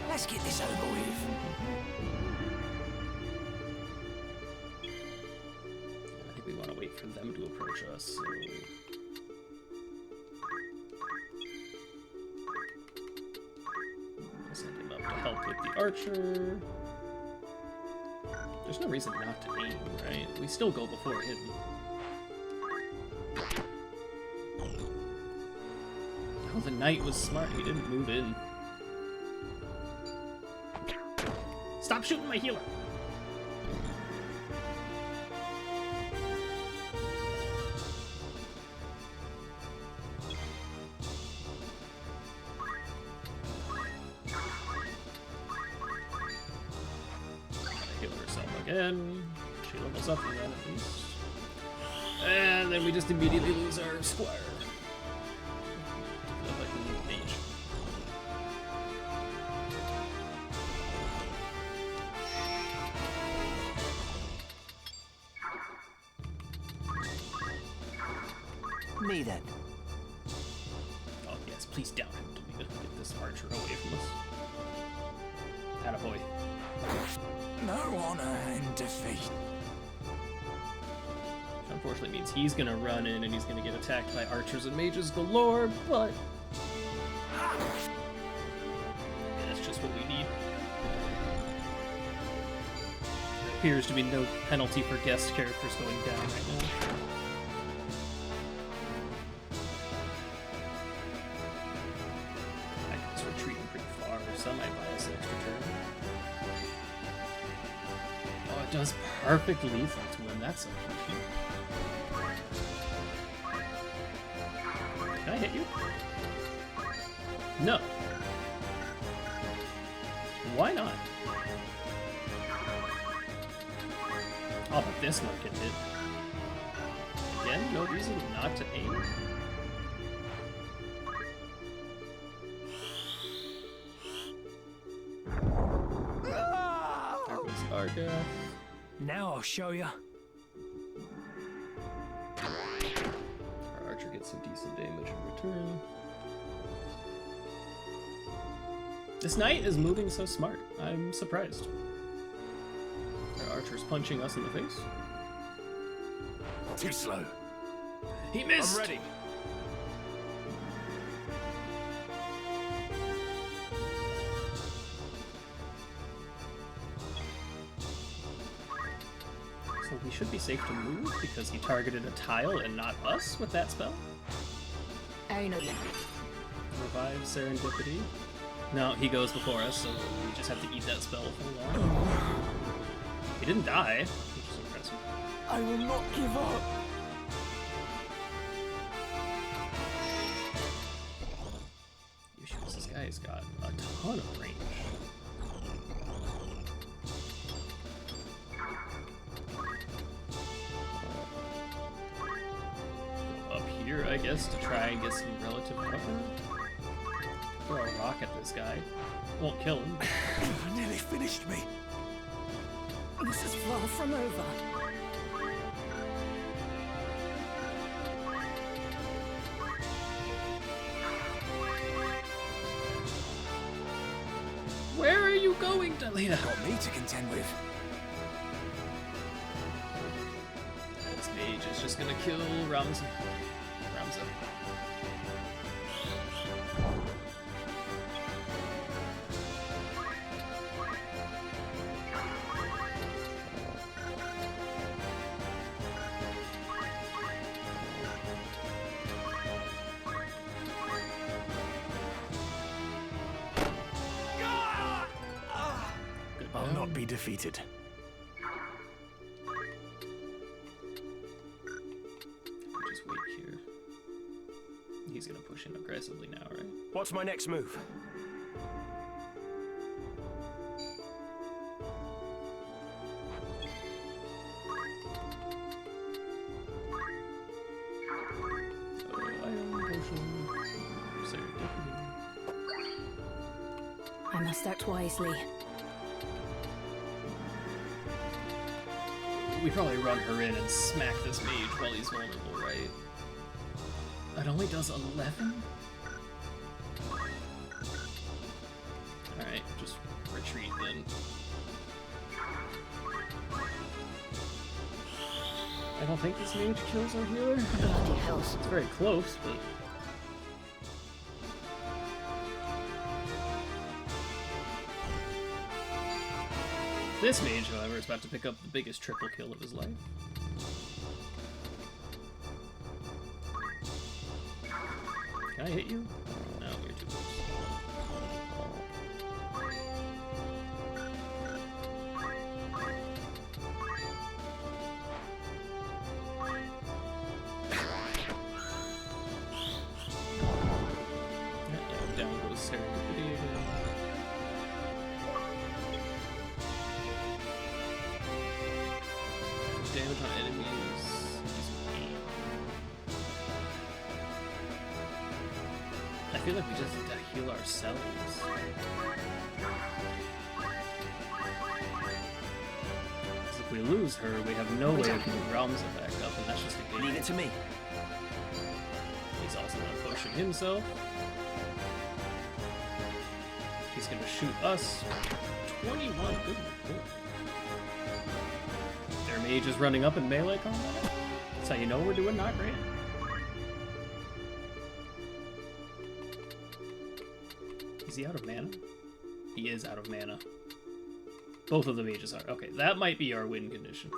Let's get this over with. I think we want to wait for them to approach us. So... I'll send him up to help with the archer. There's no reason not to aim, right? We still go before him. Oh, the knight was smart. He didn't move in. Stop shooting my healer! again. She levels up again at least. And then we just immediately lose our squire. Like a mage. Me then. Oh yes, please down him to get this archer away from us. Attaboy. No honor and defeat. Which unfortunately means he's gonna run in and he's gonna get attacked by archers and mages galore, but yeah, that's just what we need. There appears to be no penalty for guest characters going down right now. Retreating pretty far, so I might buy us an extra turn. Oh, it does perfect lethal to him. That's so cute. Can I hit you? No. Why not? Oh, but this one can hit. Again, no reason not to aim. Arga. Now I'll show you. Our archer gets some decent damage in return. This knight is moving so smart. I'm surprised. Our archer's punching us in the face. Too slow. He missed! I'm ready. So we should be safe to move because he targeted a tile and not us with that spell. Revive Serendipity. No, he goes before us, so we just have to eat that spell full on. He didn't die, which is impressive. I will not give up. Usually this guy's got a ton of range. Here, I guess, to try and get some relative cover. Throw a rock at this guy. Won't kill him. Nearly finished me. This is far from over. Where are you going, Delita? Got me to contend with. This mage is just gonna kill Ramza. I'll not be defeated. Just wait here. He's gonna push in aggressively now, right? What's my next move? I must act wisely. We probably run her in and smack this mage while he's vulnerable, right? It only does 11? Alright, just retreat then. I don't think this mage kills our healer. Bloody hell. It's very close, but... This mage, however, is about to pick up the biggest triple kill of his life. Can I hit you? No, you're too close. Down goes Serendipity again. damage on enemies. I feel like we just have to heal ourselves. Because if we lose her, we have no way of getting Ramza back up, and that's just a game. Leave it to me. He's also going to potion himself. He's going to shoot us. 21. Good. Their mage is running up in melee combat. That's how you know we're doing not great. Is he out of mana? He is out of mana. Both of the mages are. Okay, that might be our win condition.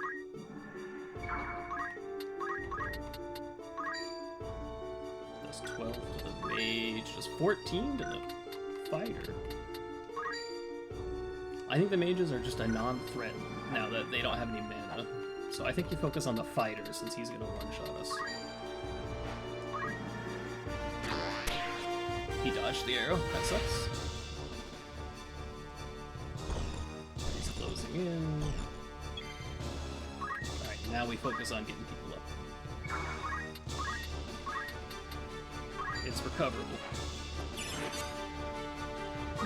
Does 12 to the mage. Does 14 to the fighter. I think the mages are just a non-threat now that they don't have any mana. So I think you focus on the fighter since he's going to one-shot us. He dodged the arrow. That sucks. He's closing in. Alright, now we focus on getting people up. It's recoverable.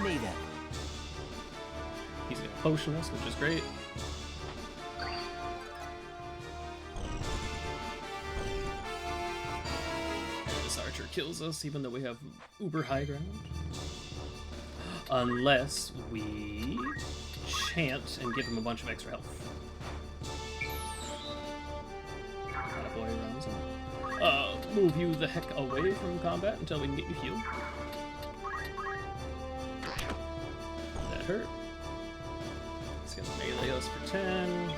Me then. He's going to potion us, which is great. This archer kills us, even though we have uber high ground. Unless we chant and give him a bunch of extra health. Attaboy rounds up. Move you the heck away from combat until we can get you healed. That hurt. He's gonna melee us for 10.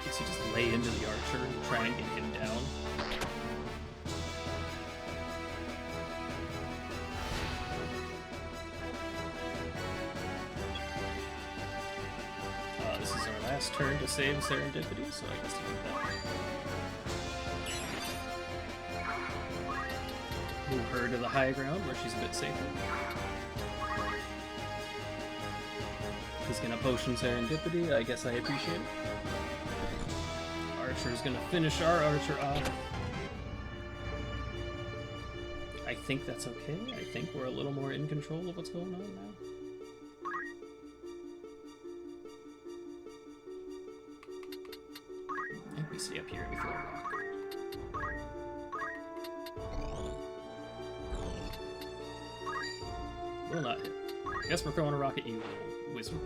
Guess you just lay into the archer and try and get him down. This is our last turn to save Serendipity, so I guess you do that. Move her to the high ground where she's a bit safer. He's gonna potion Serendipity. I guess I appreciate it. Archer's gonna finish our archer off. I think that's okay. I think we're a little more in control of what's going on now. I think we stay up here before rock. Will not hit. I guess we're throwing a rock at you, little wizard.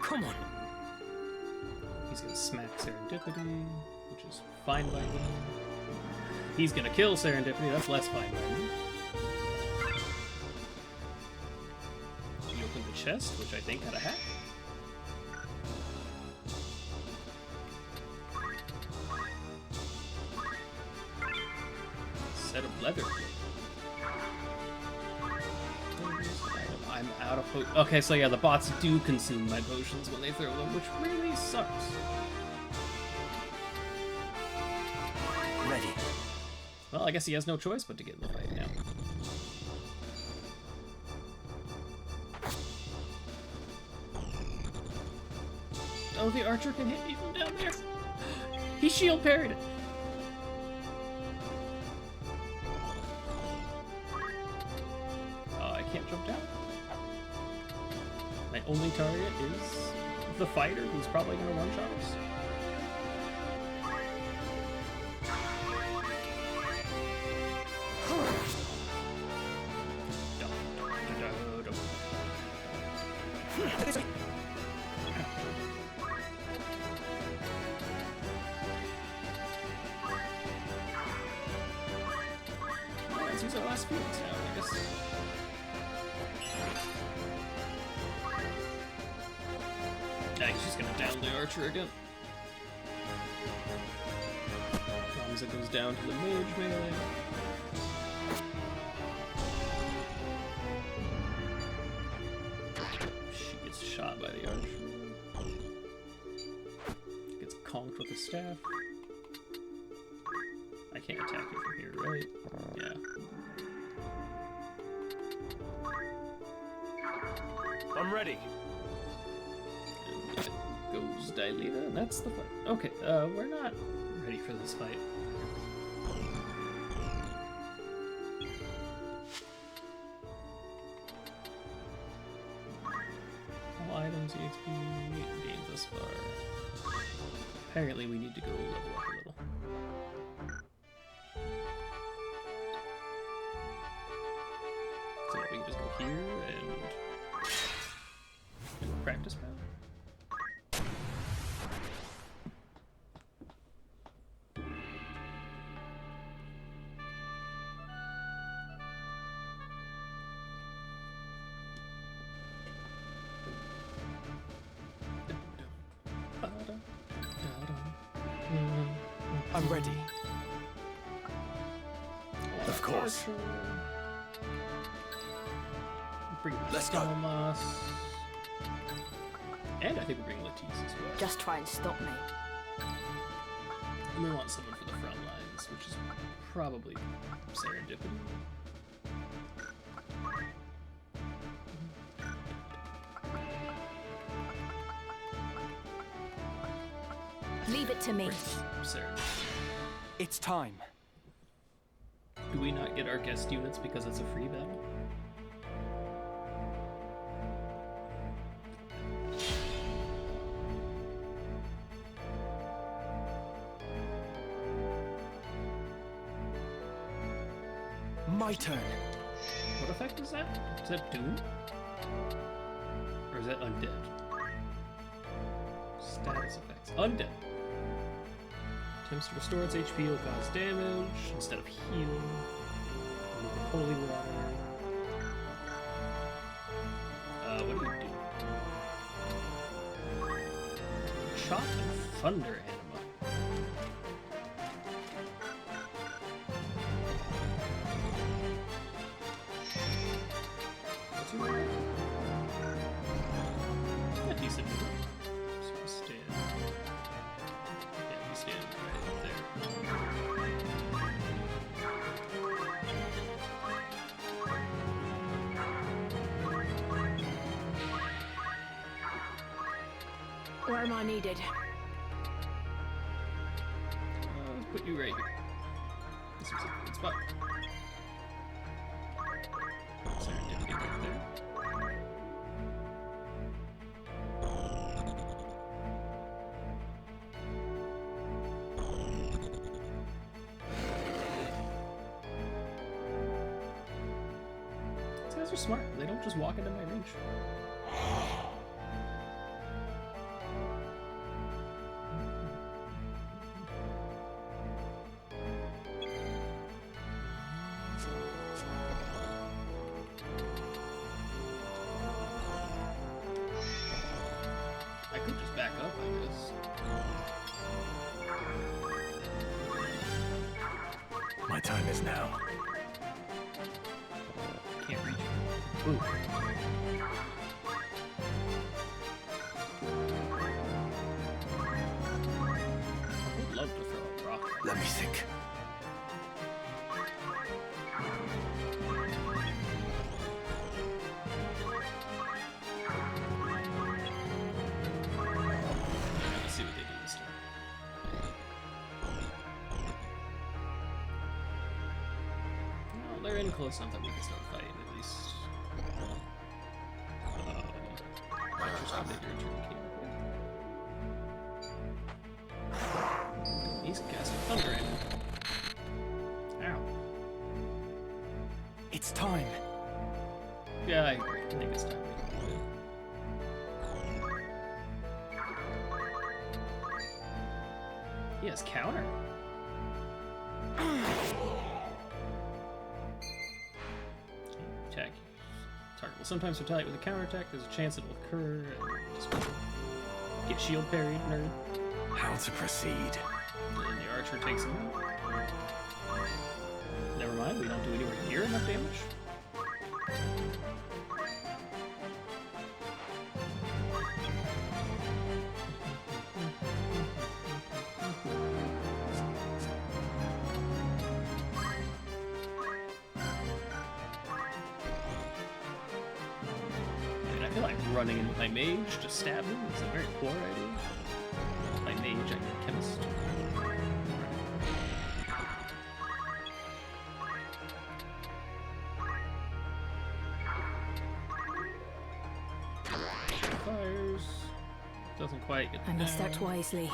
Come on. He's gonna smack Serendipity, which is fine by me. He's gonna kill Serendipity, that's less fine by me. You open the chest, which I think had a hat. Set of leather. I'm out of potions. Okay, so yeah, the bots do consume my potions when they throw them, which really sucks. Ready. Well, I guess he has no choice but to get in the fight now. Oh, the archer can hit me from down there. He shield parried it. I can't jump down. My only target is the fighter, who's probably going to one-shot us. Let's use our last fields now, I guess. Yeah, he's just gonna down the archer again. Ramza goes down to the mage melee. She gets shot by the archer. Gets conked with a staff. I can't attack you from here, right? Yeah. I'm ready. And goes Dylita, and that's the fight. Okay, we're not ready for this fight. All items, EXP, gained thus far. Apparently we need to go level up a little. So we can just go here and do a practice round. I'm ready. Of course. Bring Stalmas. And I think we're bringing Latisse as well. Just try and stop me. And we want someone for the front lines, which is probably Serendipity. Leave it to me. Serendipity. It's time. Do we not get our guest units because it's a free battle? My turn. What effect is that? Is that Doom? Or is that Undead? Status effects. Undead. Attempts to restore its HP will cause damage instead of heal. Remove holy water. What do we do? Shock and Thunder Anima. What's your name? A decent move. So we stand. Yeah, we stand right up there. Where am I needed? Put you right here. This was a good spot. Serendipity right there. These guys are smart. They don't just walk into my range. I could just back up, I guess. My time is now. Can't reach it. Ooh. I would love to throw a rock. Let me think. Let's see what they do this time. Well, they're in close enough that we can start fighting at least. Interesting that your turn came up with. These guys are thundering. Ow. It's time. Yeah, I agree. I think it's time we can do it. He has counter. Attack. Target will sometimes retaliate with a counterattack. There's a chance it will occur. And just get shield parried, nerd. How to proceed? And the archer takes him out. Never mind, we don't do anywhere near enough damage. I feel like running into my mage to stab him is a very poor idea. By mage, I mean chemist. Fires. Doesn't quite get I must act down. wisely.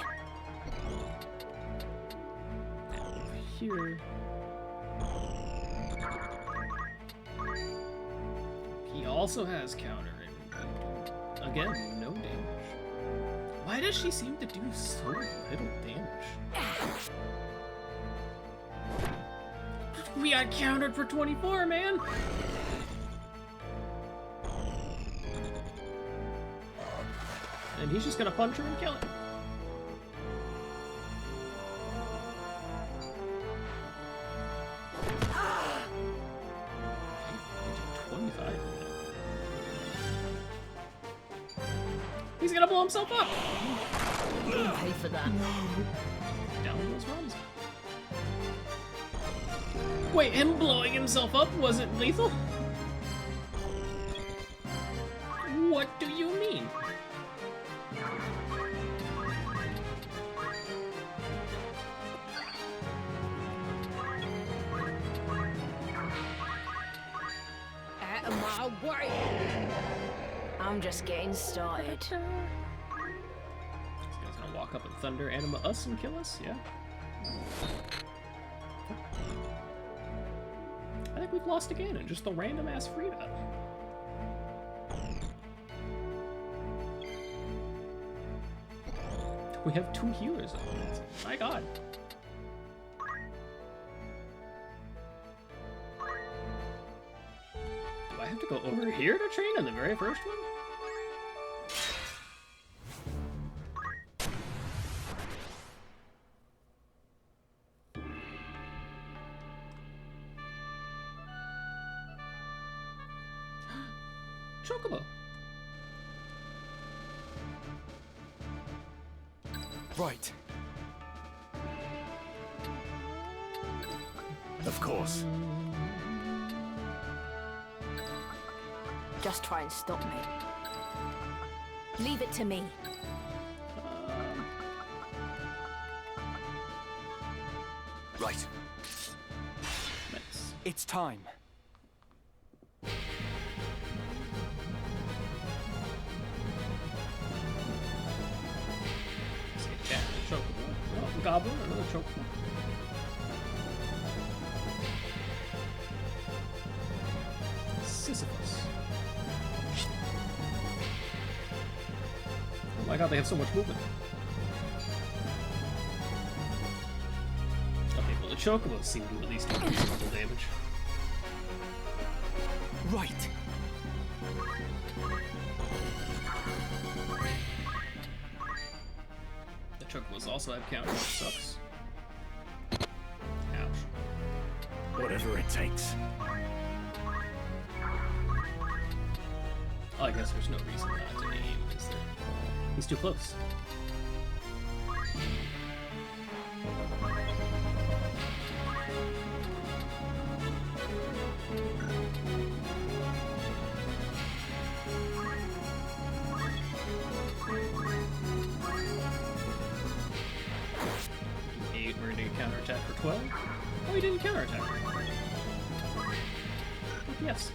Here. He also has counter and again, no damage. Why does she seem to do so little damage? We got countered for 24, man! And he's just gonna punch her and kill her. He's gonna blow himself up! You'll pay for that. Down goes Ramsey. Wait, him blowing himself up wasn't lethal? What do you mean? Out of my way! I'm just getting started. This guy's gonna walk up and thunder anima us and kill us? Yeah. I think we've lost again and just the random ass Frida. We have 2 healers on it. My god. Do I have to go over here to train in the very first one? Chocobo. Right. Of course. Just try and stop me. Leave it to me. Right. Nice. It's time. Chocobo. Oh, goblin, another chocobo. Sisyphus. Oh my god, they have so much movement. Okay, well the chocobos seem to at least do reasonable damage. Right. The chocobos also have counter, which sucks. Ouch. Whatever it takes. Oh, I guess there's no reason not to aim, is there? He's too close. We're gonna counterattack for 12. Oh, he didn't counterattack. Yes.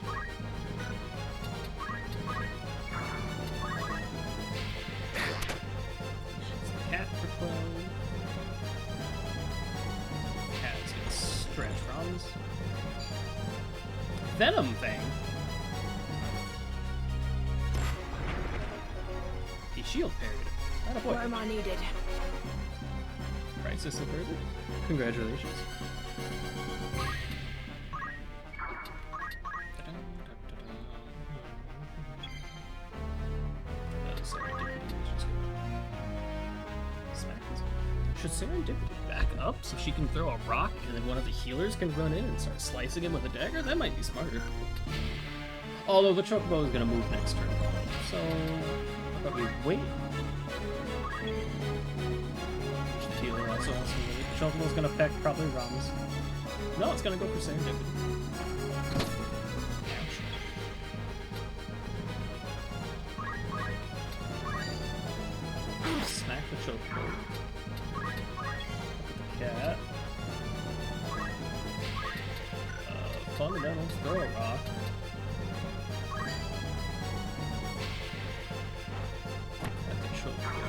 Cat for 12. Cat is gonna stretch Rams. Venom Fang. He shield parried it. Where am I needed? Crisis averted. Congratulations. Should Serendipity back up so she can throw a rock and then one of the healers can run in and start slicing him with a dagger? That might be smarter. Although the Chocobo is going to move next turn. So, how about we wait? The healer also wants to wait. Chocobo's going to peck probably Rams. No, it's going to go for Serendipity. chocobo. The cat. Fundamentals, throw a rock. At the chocobo.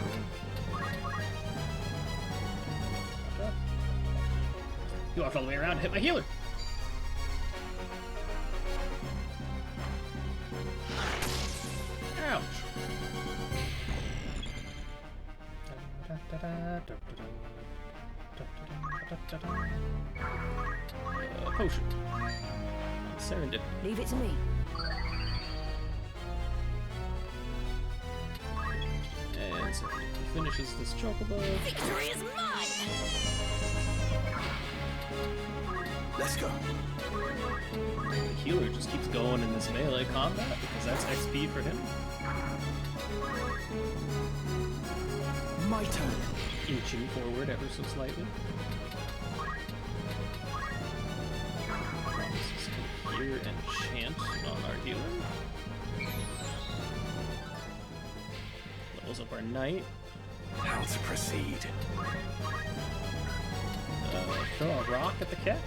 You walked all the way around and hit my healer. Ouch. Potion. Serendipity. Leave it to me. And Serendipity finishes this chocobo. Victory is mine! Let's go. The healer just keeps going in this melee combat because that's XP for him. My turn. Inching forward ever so slightly. Promises to hear and chant on our healer. Levels up our knight. How to proceed? Throw a rock at the cat.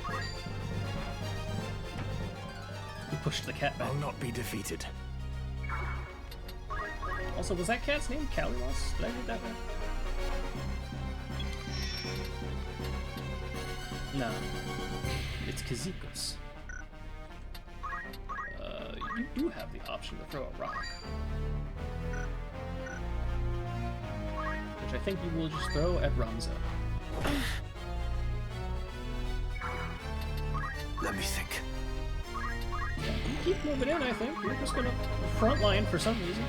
We pushed the cat back. I'll not be defeated. Also, was that cat's name Kalimos? Did I read that right? No. It's Kazikos. You do have the option to throw a rock. Which I think you will just throw at Ramza. Let me think. Yeah, you keep moving in, I think. You're just gonna front line for some reason.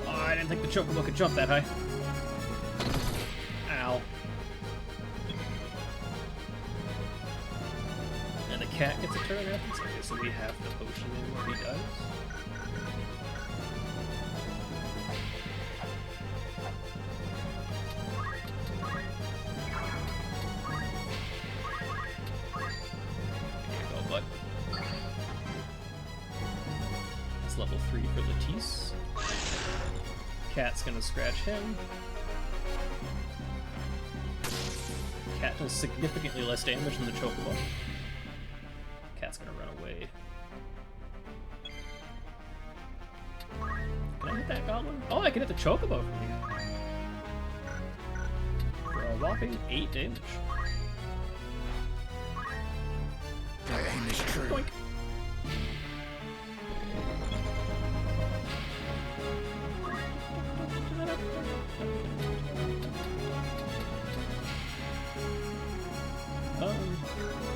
Oh, I didn't think the chocobo could jump that high. Ow. And the cat gets a turn after this. Okay, so we have the potion in where he does. Level 3 for Latisse. Cat's gonna scratch him. Cat does significantly less damage than the chocobo. Cat's gonna run away. Can I hit that goblin? Oh, I can hit the chocobo from here. For a whopping 8 damage. My aim is true. Boink.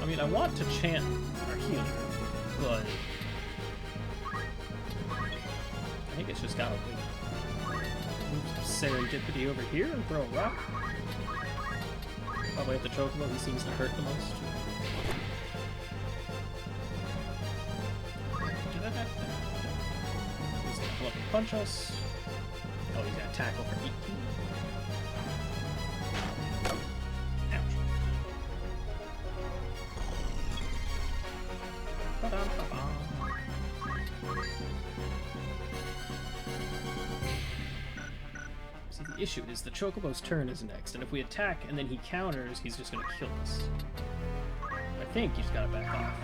I mean, I want to chant our healer, but I think it's just gotta wait. Move some Serendipity over here and throw a rock. Probably at the chocobo, he seems to hurt the most. He's gonna come up and punch us. Oh, he's gonna tackle for 18. See, the issue is the chocobo's turn is next, and if we attack and then he counters, he's just gonna kill us. I think you just gotta back off.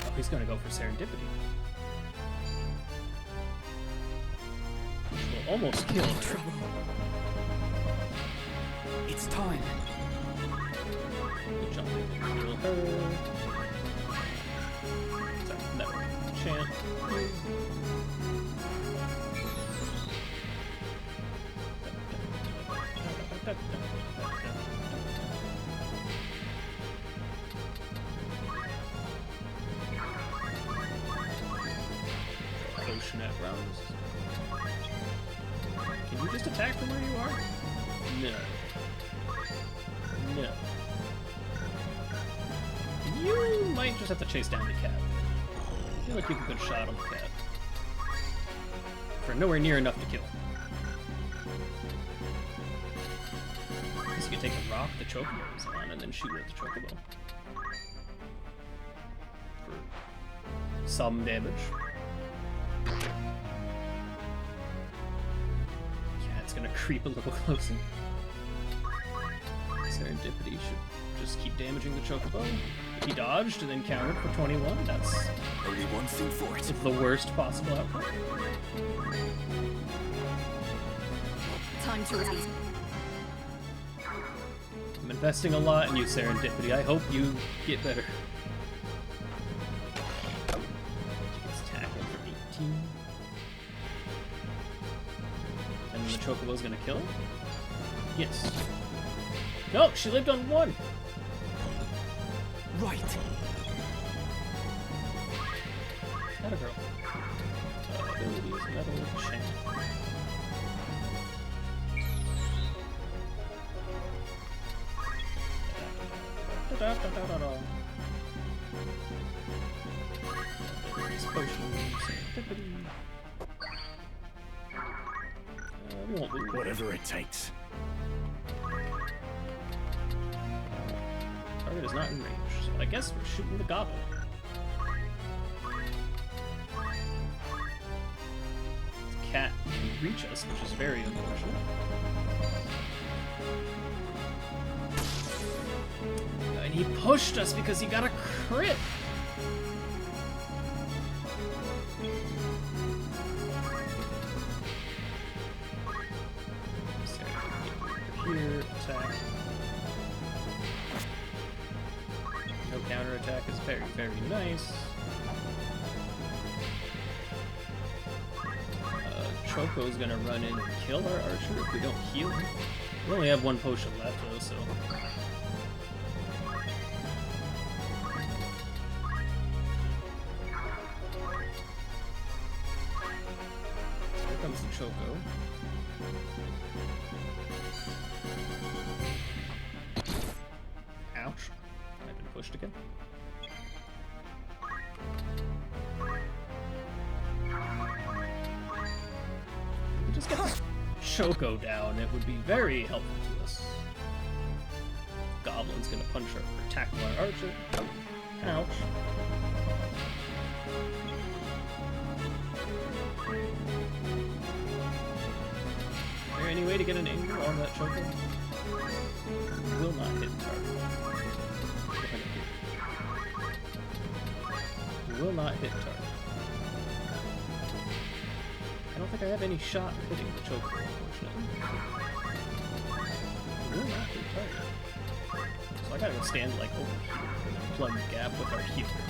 Oh, he's gonna go for Serendipity. Which will almost kill her. It's time. We'll jump in and heal her. Sorry, no. Chant. Potion at rounds. Can you just attack from where you are? No. No. You might just have to chase down the cat. I feel like you can put a shot on the cat. For nowhere near enough to kill. I guess you could take a rock the chocobo is on and then shoot at the chocobo. some damage. Cat's gonna creep a little closer. Serendipity should just keep damaging the Chocobo. He dodged and then countered for 21. That's only one thing for it. The worst possible outcome. Time to release. I'm investing a lot in you, Serendipity. I hope you get better. Gets tackled for 18. And then the Chocobo's gonna kill him? Yes. No, she lived on 1. Right. That a girl. Ability is metal enchant. Whatever it takes. Target is not in range, so I guess we're shooting the goblin. The cat can reach us, which is very unfortunate. And he pushed us because he got a crit. Here, attack. No counter attack is very, very nice. Choco's gonna run in and kill our archer if we don't heal him. We only have 1 potion left though, so. Here comes the Choco. Ouch. I've been pushed again. If we just get this Choco down, it would be very helpful to us. Goblin's gonna punch or tackle our archer. Ouch. Is there any way to get an angle on that Choco? Will not hit target. Will not hit target. I don't think I have any shot at hitting the Choco, unfortunately. Will not hit target. So I gotta go stand like over here and then plug the gap with our healer.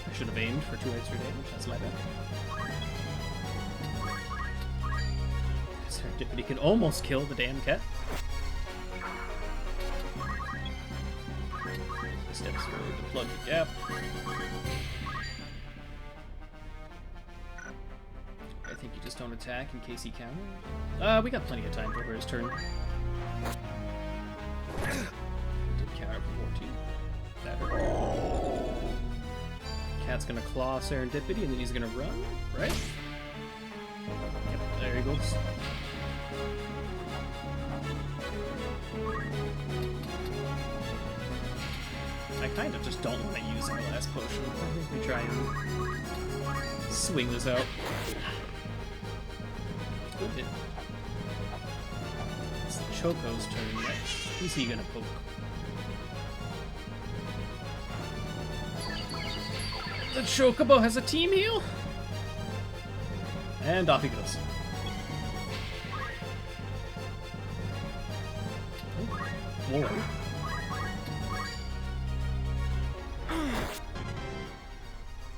I should have aimed for 2 extra damage, that's my bad. Serendipity can almost kill the damn cat. Steps forward to plug the gap. I think you just don't attack in case he counters. We got plenty of time for his turn. Did counter for 14. That hurt. Cat's gonna claw Serendipity and then he's gonna run, right? Yep, there he goes. I kind of just don't want to use our last potion. I think we try and swing this out. Good hit. It's Choco's turn next. Who's he gonna poke? The Chocobo has a team heal? And off he goes. More.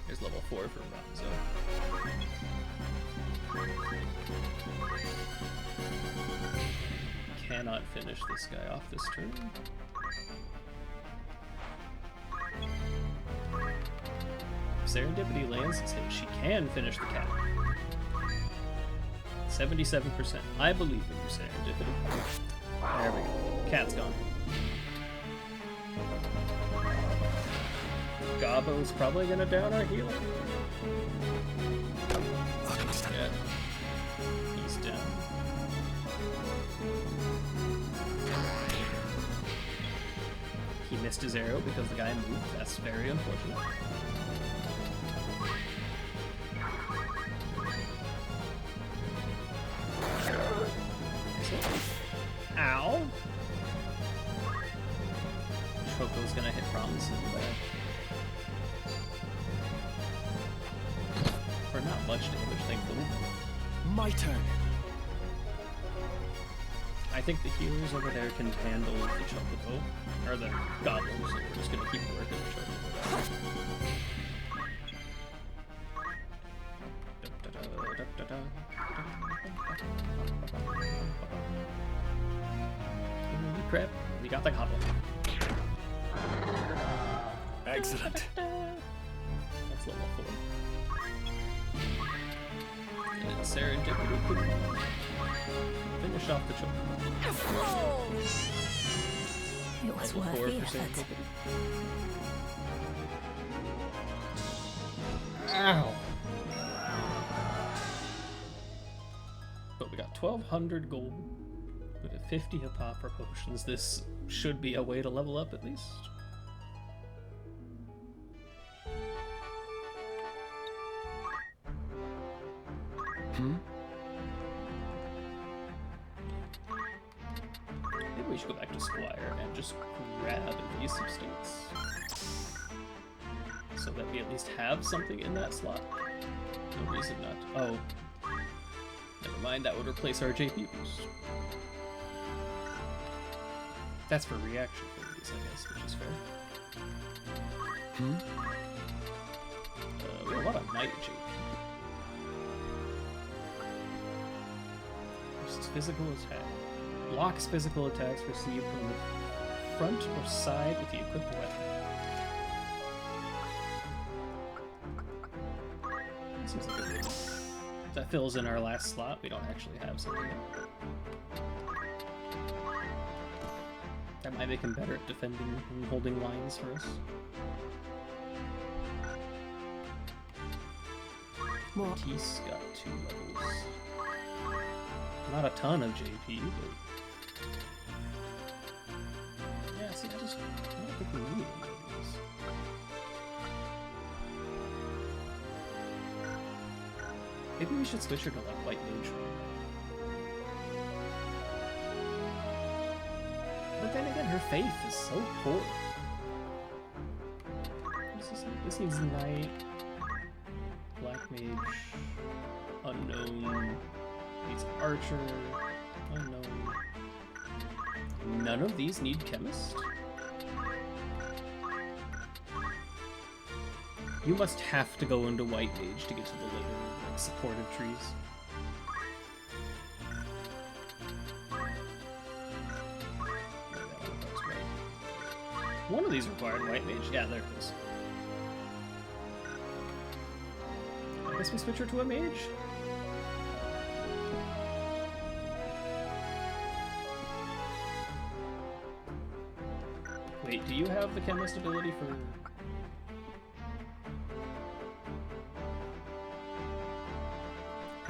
Here's level 4 for Rapunzel. Cannot finish this guy off this turn. If Serendipity lands his hit, she can finish the cat. 77%. I believe in you, Serendipity. There we go. Cat's gone. Gobbo's probably gonna down our healer. Yeah. He's down. He missed his arrow because the guy moved. That's very unfortunate. Ow! Choco's gonna hit Promise in the back. For not much damage, thankfully. My turn. I think the healers over there can handle the Chocobo, or the goblins, so we're just gonna keep working the Chocobo. Crap, we got the goblin. Excellent. That's level 4. And Serendipity could finish off the Chocobo. It was Level 4 worth the for effort. Serendipity. Ow! But we got 1,200 gold. With a 50 a pop for potions. This should be a way to level up at least. Maybe we should go back to Squire and just grab invasive states. So that we at least have something in that slot. No reason not to. Oh. Never mind, that would replace our JP boost. That's for reaction abilities, I guess, which is fair. We have a lot of Night JP. This is physical attack. Blocks physical attacks received from the front or side with the equipped weapon. Seems like a good one. That fills in our last slot. We don't actually have something. That might make him better at defending and holding lines for us. What? He's got 2 levels. Not a ton of JP, but... Yeah, see, I don't think we need any of these. Maybe we should switch her to, like, White Mage. But then again, her faith is so poor. This needs Knight, Black Mage, Unknown, needs Archer, Unknown. None of these need Chemist? You must have to go into White Mage to get to the later, like, supportive trees. One of these required White Mage. Yeah, there it is. I guess we switch her to a mage? Wait, do you have the Chemist ability for...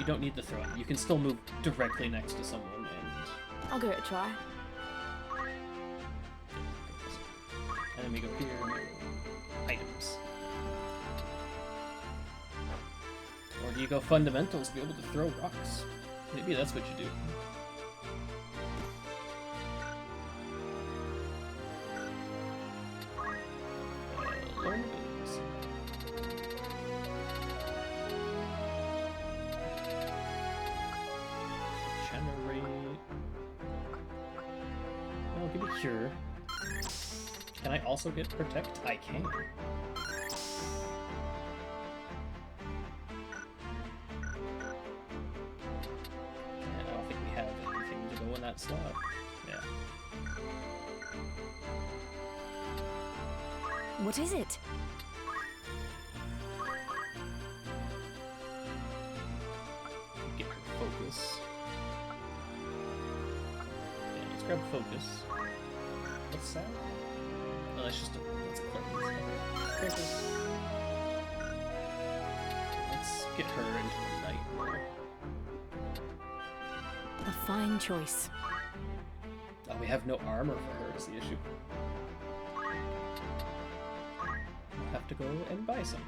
You don't need the throne. You can still move directly next to someone and... I'll give it a try. And then we go here and go items. Or do you go fundamentals to be able to throw rocks? Maybe that's what you do. Learn abilities. Generate. Oh, give me cure. Can I also get protect? I can. I don't think we have anything to go in that slot. Yeah. What is it? Get her focus. Yeah, let's grab focus. What's that? Oh, that's just a cleanse. Okay. Focus. Let's get her into the night mode. A fine choice. Oh, we have no armor for her is the issue. to go and buy some.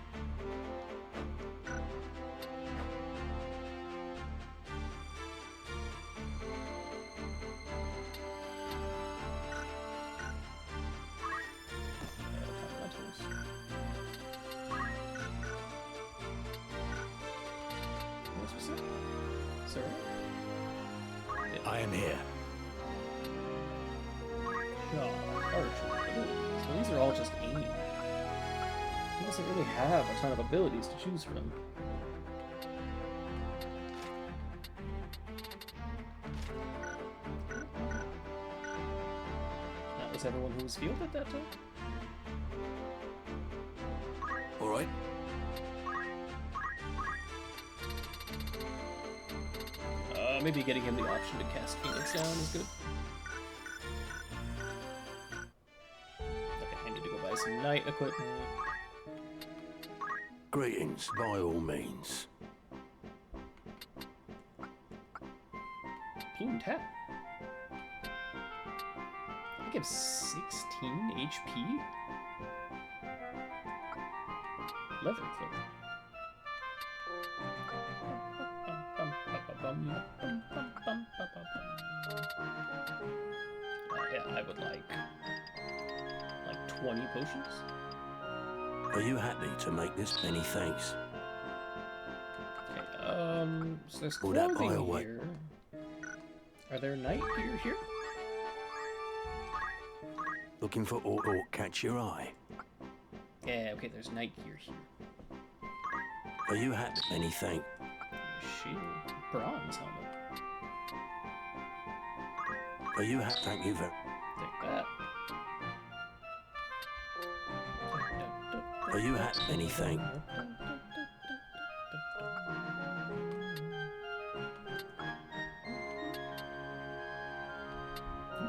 Sir? I am here. So these are all just aim. He doesn't really have a ton of abilities to choose from. That was everyone who was fielded that time? Alright. Maybe getting him the option to cast Phoenix down is good. Okay, I need to go buy some knight equipment. Greetings, by all means. Plumed hat. I give 16 HP? Leather clothing. Yeah, I would like 20 potions. Are you happy to make this? Many thanks. Okay, so there's Will that buy clothing away? here. Are there knight gear here? Looking for aught catch your eye? Yeah, okay, there's knight gear here. Are you happy? Many thanks. Shield. Bronze helmet. Are you happy? Thank you very. Take that. Are you happy? Many thanks.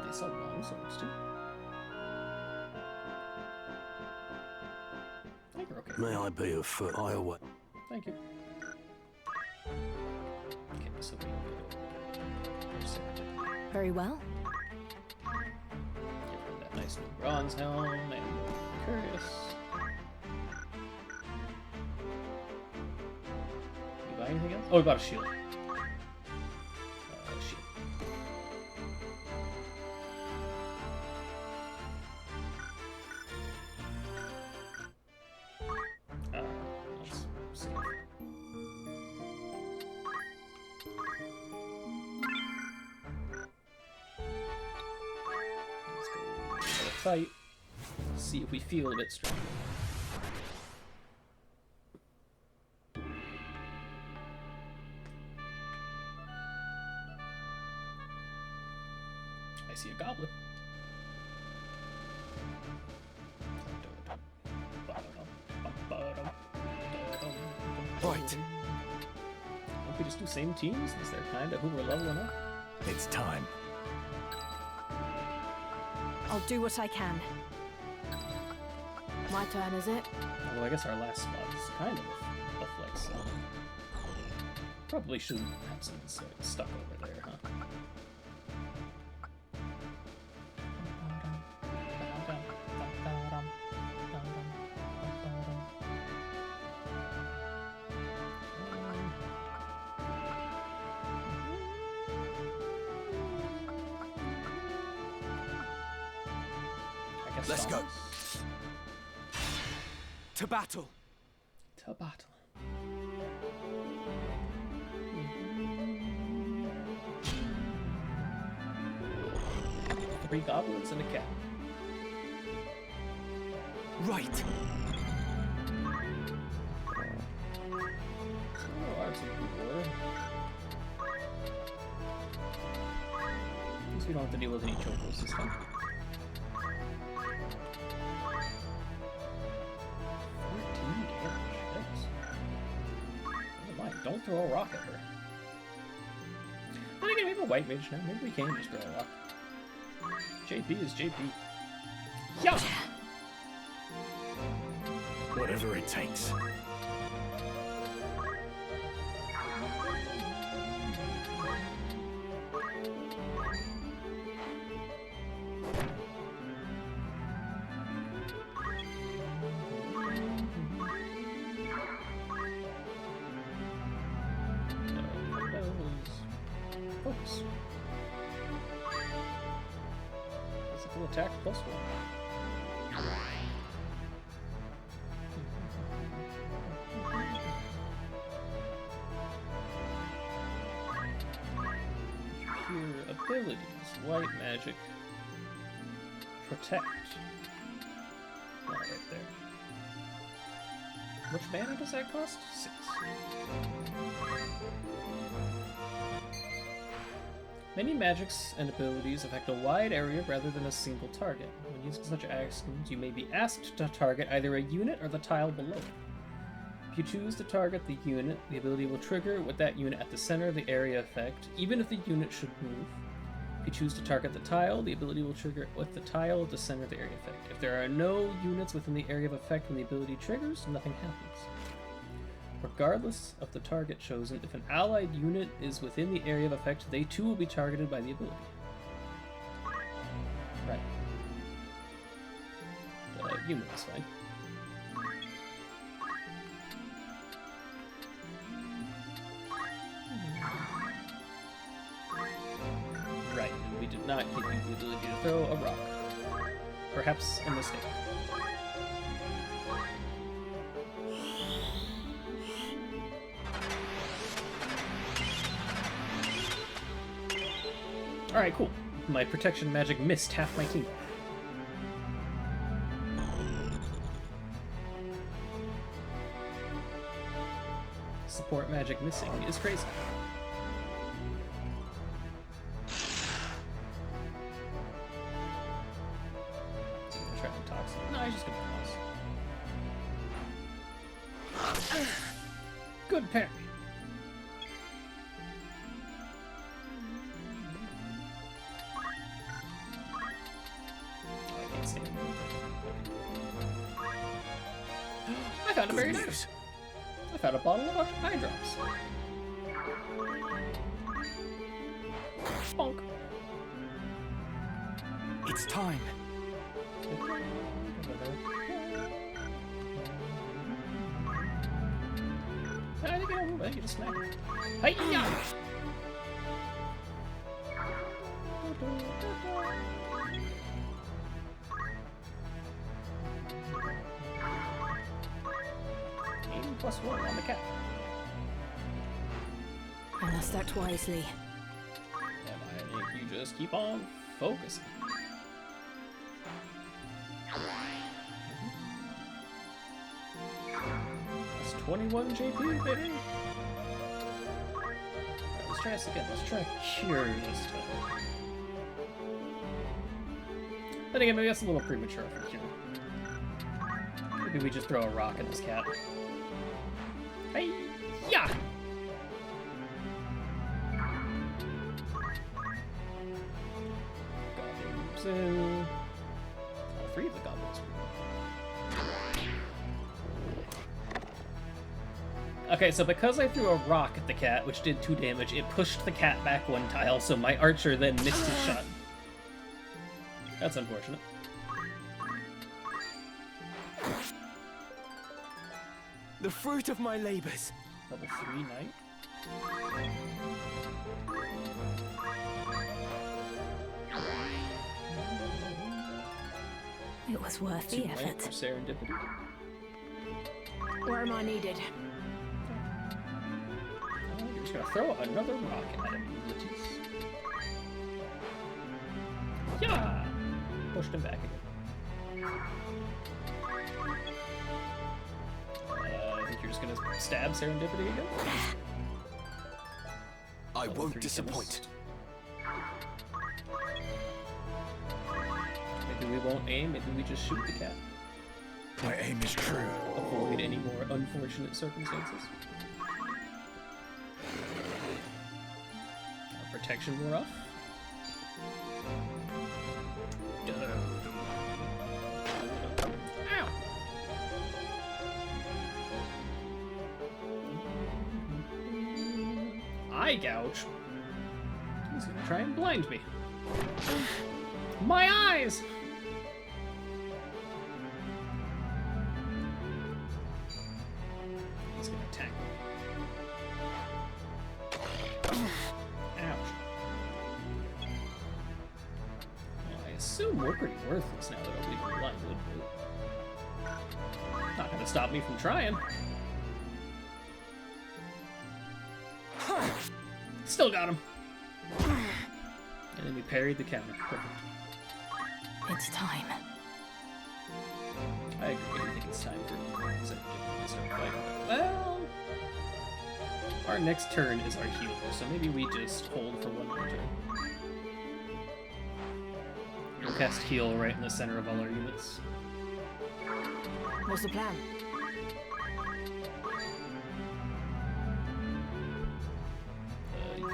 They sell long swords too. I think we're okay. May I be of foot? I away. Thank you. Okay, so we Very well. give her that nice new bronze helm and curious. You buy anything else? Oh, we bought a shield. Shield. Let's see. Let's go for a fight. See if we feel a bit stronger. I see a goblin. Right. Don't we just do same teams? Is there kinda who we're leveling up? It's time. I'll do what I can. My turn, is it? Well, I guess our last spot is kind of a flex zone. Probably shouldn't have some stuck over there, huh? I guess Let's go. songs. To battle! To battle. Three goblins and a cat. Right! At least we don't have to deal with any chocos this time. 14 damage. Never mind, don't throw a rock at her. Then again, we have a white mage now. Maybe we can just throw a rock. JP is JP. Yeah! Whatever it takes. Focus. Physical attack +1. Pure abilities. White magic. Protect. Oh, right there. Which mana does that cost? 6. Many magics and abilities affect a wide area rather than a single target. When using such actions, you may be asked to target either a unit or the tile below. If you choose to target the unit, the ability will trigger with that unit at the center of the area effect, even if the unit should move. If you choose to target the tile, the ability will trigger with the tile at the center of the area effect. If there are no units within the area of effect when the ability triggers, nothing happens. Regardless of the target chosen, if an allied unit is within the area of effect, they too will be targeted by the ability. Right. Unit is fine. Right, and we did not give you the ability to throw a rock. Perhaps a mistake. Alright, cool. My protection magic missed half my team. Support magic missing is crazy. Try to toxic. No, he's just gonna pause. Good parry. I found a berry news. I found a bottle of eye drops. Bonk. It's time. I think I can just smack it. Hi-ya! +1 on the cat. I must act wisely. And I think you just keep on focusing. That's 21 JP, baby. Alright, let's try this again. Let's try Cure this time. Then again, maybe that's a little premature for Cure. Maybe we just throw a rock at this cat. Hey, yeah. Goblins in. All 3 of the goblins. Okay, so because I threw a rock at the cat, which did 2 damage, it pushed the cat back 1 tile, so my archer then missed his shot. That's unfortunate. The fruit of my labors. Level 3 knight. It was worth the effort. For serendipity. Where am I needed? You're just gonna throw another rock at him, Matisse. Yeah! Pushed him back again. I think you're just gonna stab serendipity again? I won't disappoint. Maybe we won't aim, maybe we just shoot the cat. My aim is true. Avoid any more unfortunate circumstances. Our protection wore off. Ow! Eye gouge? He's gonna try and blind me. My eyes! He's gonna attack me. Ouch. assume we're pretty worthless now that we've been blinded, but not gonna stop me from trying. Still got him. And then we parried the counter. Perfect. It's time. I agree. I think it's time for Serendipity to start fighting. Well, our next turn is our healer, so maybe we just hold for one more turn. We'll cast heal right in the center of all our units. What's the plan?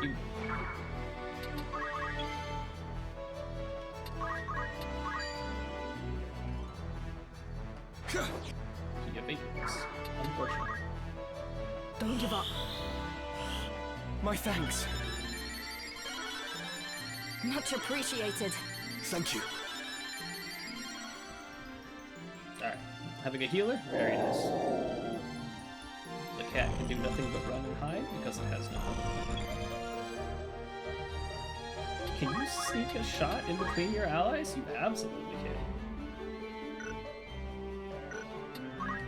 You. He evades. Unfortunately. Don't give up. My thanks. Much appreciated. Thank you. Alright. Having a healer? Very nice. The cat can do nothing but run and hide because it has no health. Can you sneak a shot in between your allies? You absolutely can.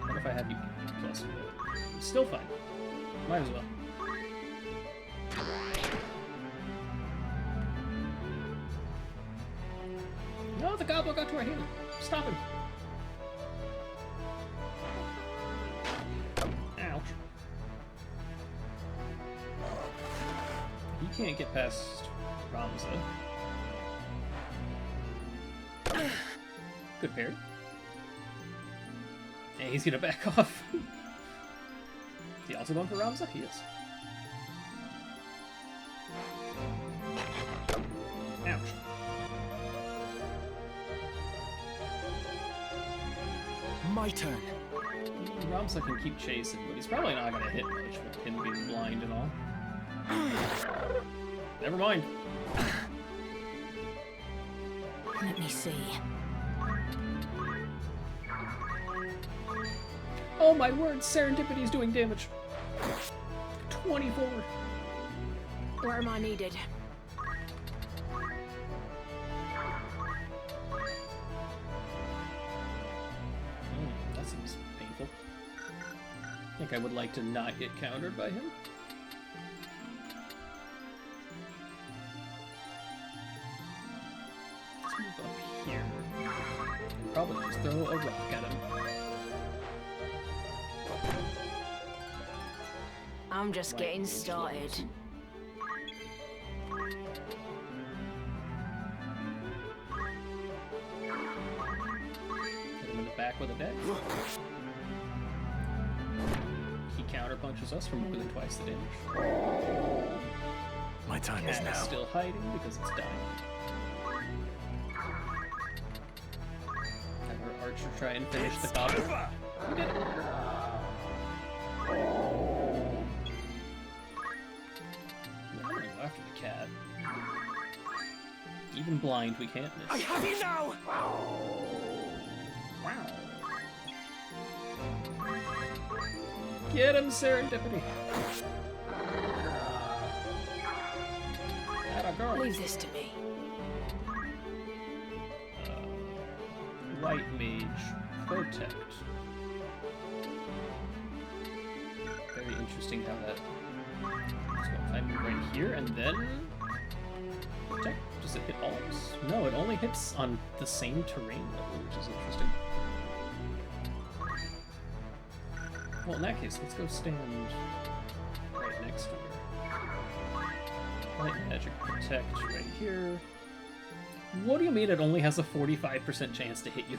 What if I have you plus 4? Still fine. Might as well. No, the goblin got to our healer. Stop him. Ouch. He can't get past Ramza. Good parry. And he's gonna back off. Is he also going for Ramza? He is. Ouch. My turn. Ramza can keep chasing, but he's probably not gonna hit much with him being blind and all. Never mind. Let me see. Oh my word, Serendipity is doing damage. 24. Where am I needed? That seems painful. I think I would like to not get countered by him. Let's move up here. Probably just throw a rock at him. I'm just getting started. Hit him in the back with a deck. He counter punches us for more than twice the damage. My time is now. Still hiding because it's dying. Have our archer try and finish the goblin. We did it. I'm gonna go after the cat. Even blind, we can't miss. I have you now! Wow. Get him, Serendipity. Atta girl. Leave this to me. White Mage Protect. Very interesting how that. So I'm right here and then Protect. Does it hit all of us? No, it only hits on the same terrain level, which is interesting. Well, in that case, let's go stand right next to her. Light Magic Protect right here. What do you mean it only has a 45% chance to hit you?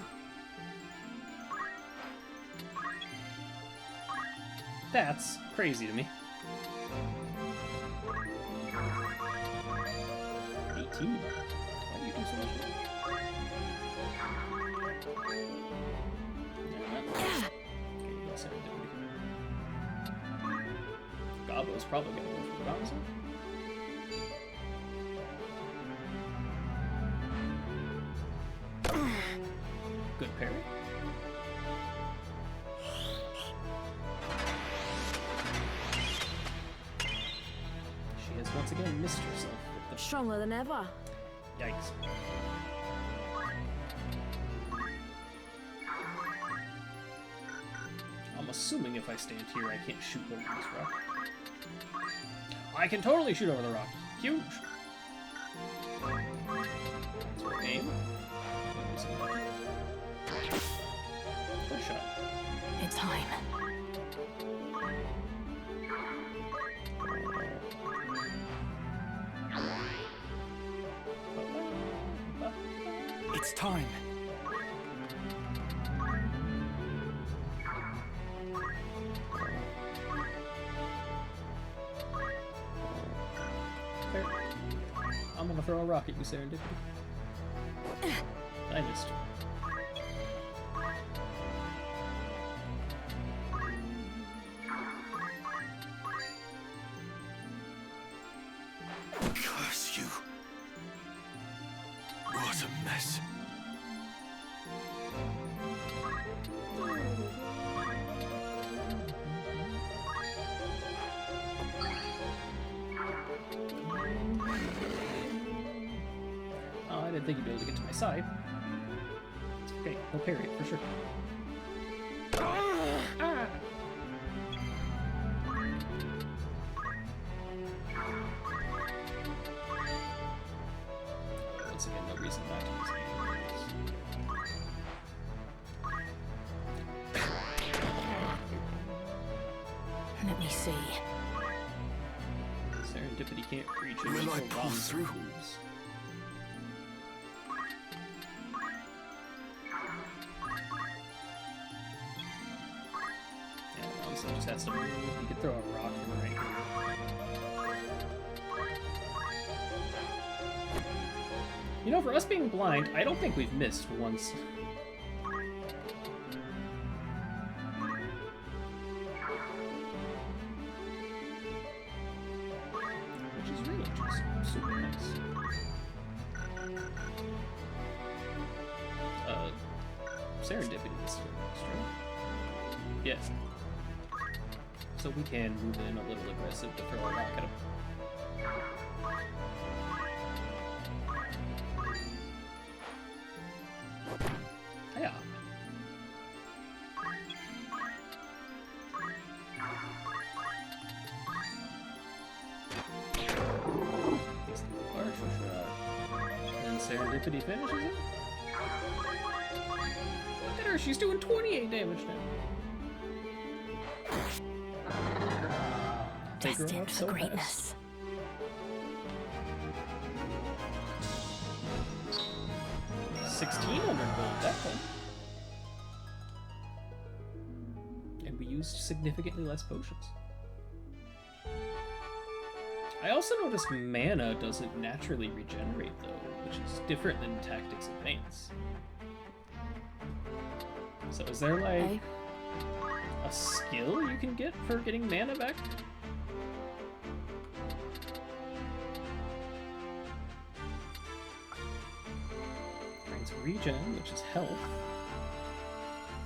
That's crazy to me. 18? Why do you do so much damage? Okay, you got Serendipity. Gobbo's probably gonna go for Ramza. Good parry. She has once again missed herself with the Stronger than ever. Yikes. I'm assuming if I stand here, I can't shoot over this rock. I can totally shoot over the rock. Huge. So aim. Good shot. It's time. It's time. Fair. I'm gonna throw a rock at you, Serendipity. I missed. Curse you. What a mess. Oh, I didn't think you'd be able to get to my side. Okay, he'll parry it for sure. Ah! Once again, no reason not to use Let me see. Serendipity can't reach it. Will I pull through? Yeah, also just has to move. You could throw a rock from right here. You know, for us being blind, I don't think we've missed once. Which is really just super nice. Serendipity is straight. Yeah. So we can move in a little aggressive to throw a rock at him. Yeah. Partial shot. And Serendipity finishes it. Look at her, she's doing 28 damage now. Destined for greatness. $1,600 gold that time. And we used significantly less potions. I also noticed mana doesn't naturally regenerate though, which is different than Tactics Advance. So is there like a skill you can get for getting mana back? Grants regen, which is health.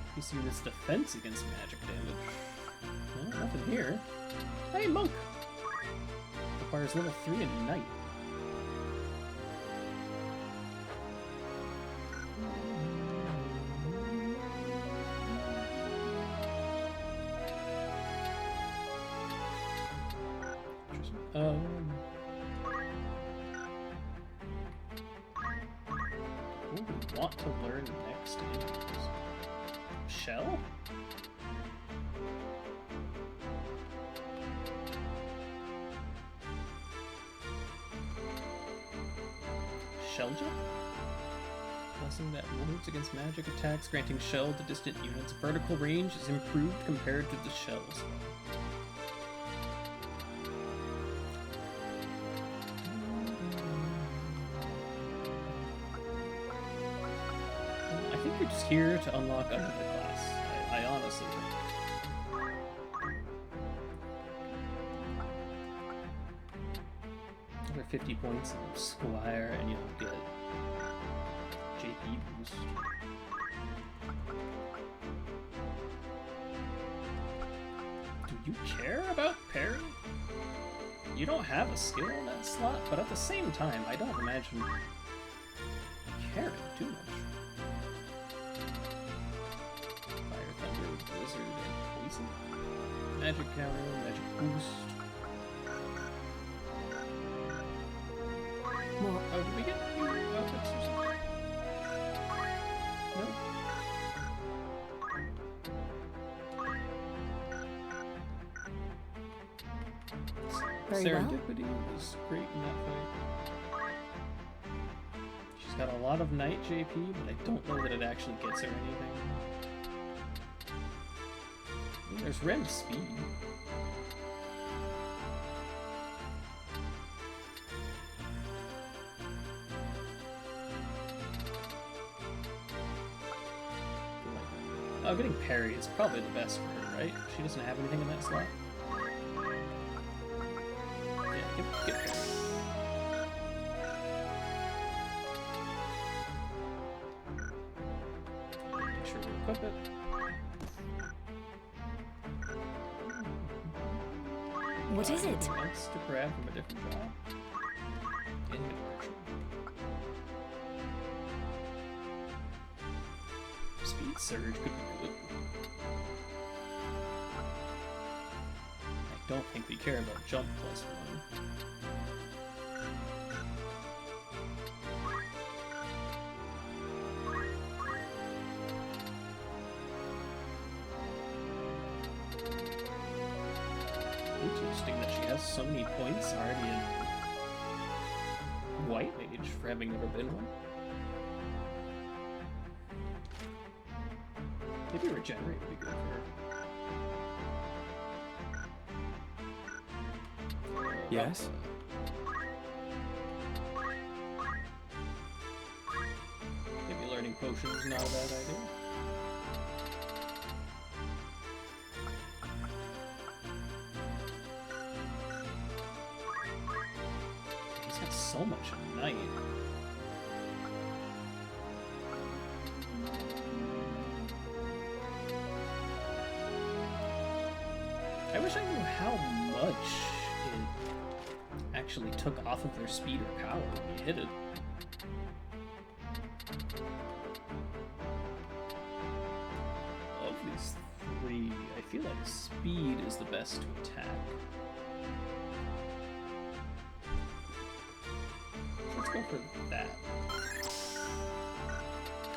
Increase unit's defense against magic damage. Well, nothing here. Hey, monk! Requires level 3 in Knight. What do we want to learn next? Shell? Shell jump? Blessing that wards against magic attacks, granting shell to distant units. Vertical range is improved compared to the shells. I think you're just here to unlock another class. I honestly think. Another 50 points of Squire, and you'll get JP boost. Do you care about parry? You don't have a skill in that slot, but at the same time, I don't imagine caring too much. Fire, Thunder, Blizzard, and poison. Magic counter, magic boost. More. Oh, did we get new outfits or something? No? Very Serendipity was great in that fight. She's got a lot of Knight JP, but I don't know that it actually gets her anything. I mean, there's Rem's speed. Oh, getting parry is probably the best for her, right? She doesn't have anything in that slot. Yeah, get parry. Make sure we equip it. What is it? Else to grab from a different job. Inventory. Speed surge could be good. I don't think we care about jump +1. Interesting that she has so many points already in White Mage for having never been one. Maybe Regenerate would be good for her. Yes? Maybe learning potions is not a bad idea. He's got so much at night. I wish I knew how much it actually took off of their speed or power when you hit it. Of these three, I feel like speed is the best to attack. Let's go for that.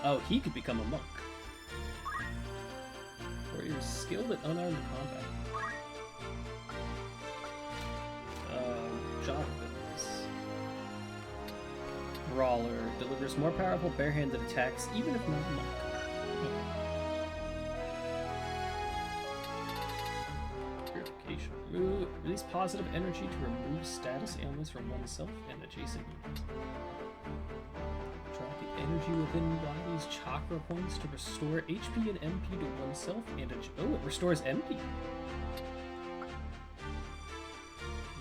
Oh, he could become a monk. Warrior skilled at unarmed combat. Job abilities. Brawler delivers more powerful barehanded attacks even if not a monk. Purification. Release positive energy to remove status ailments from oneself and adjacent units. Drop the energy within body's chakra points to restore HP and MP to oneself and oh, it restores MP.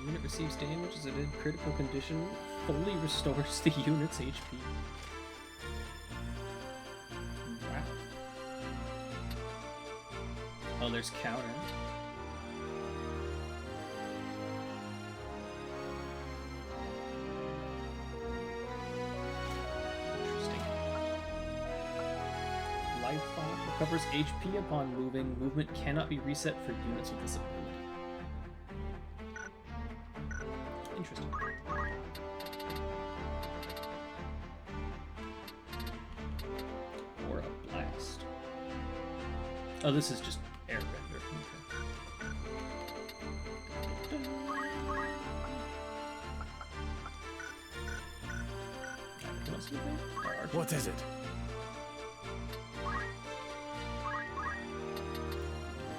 Unit receives damage as it in critical condition, fully restores the unit's HP. Wow. Oh, there's counter. Interesting. Life Font recovers HP upon moving. Movement cannot be reset for units with this ability. Interesting. Or a blast. Oh, this is just airbender. Okay. What is it?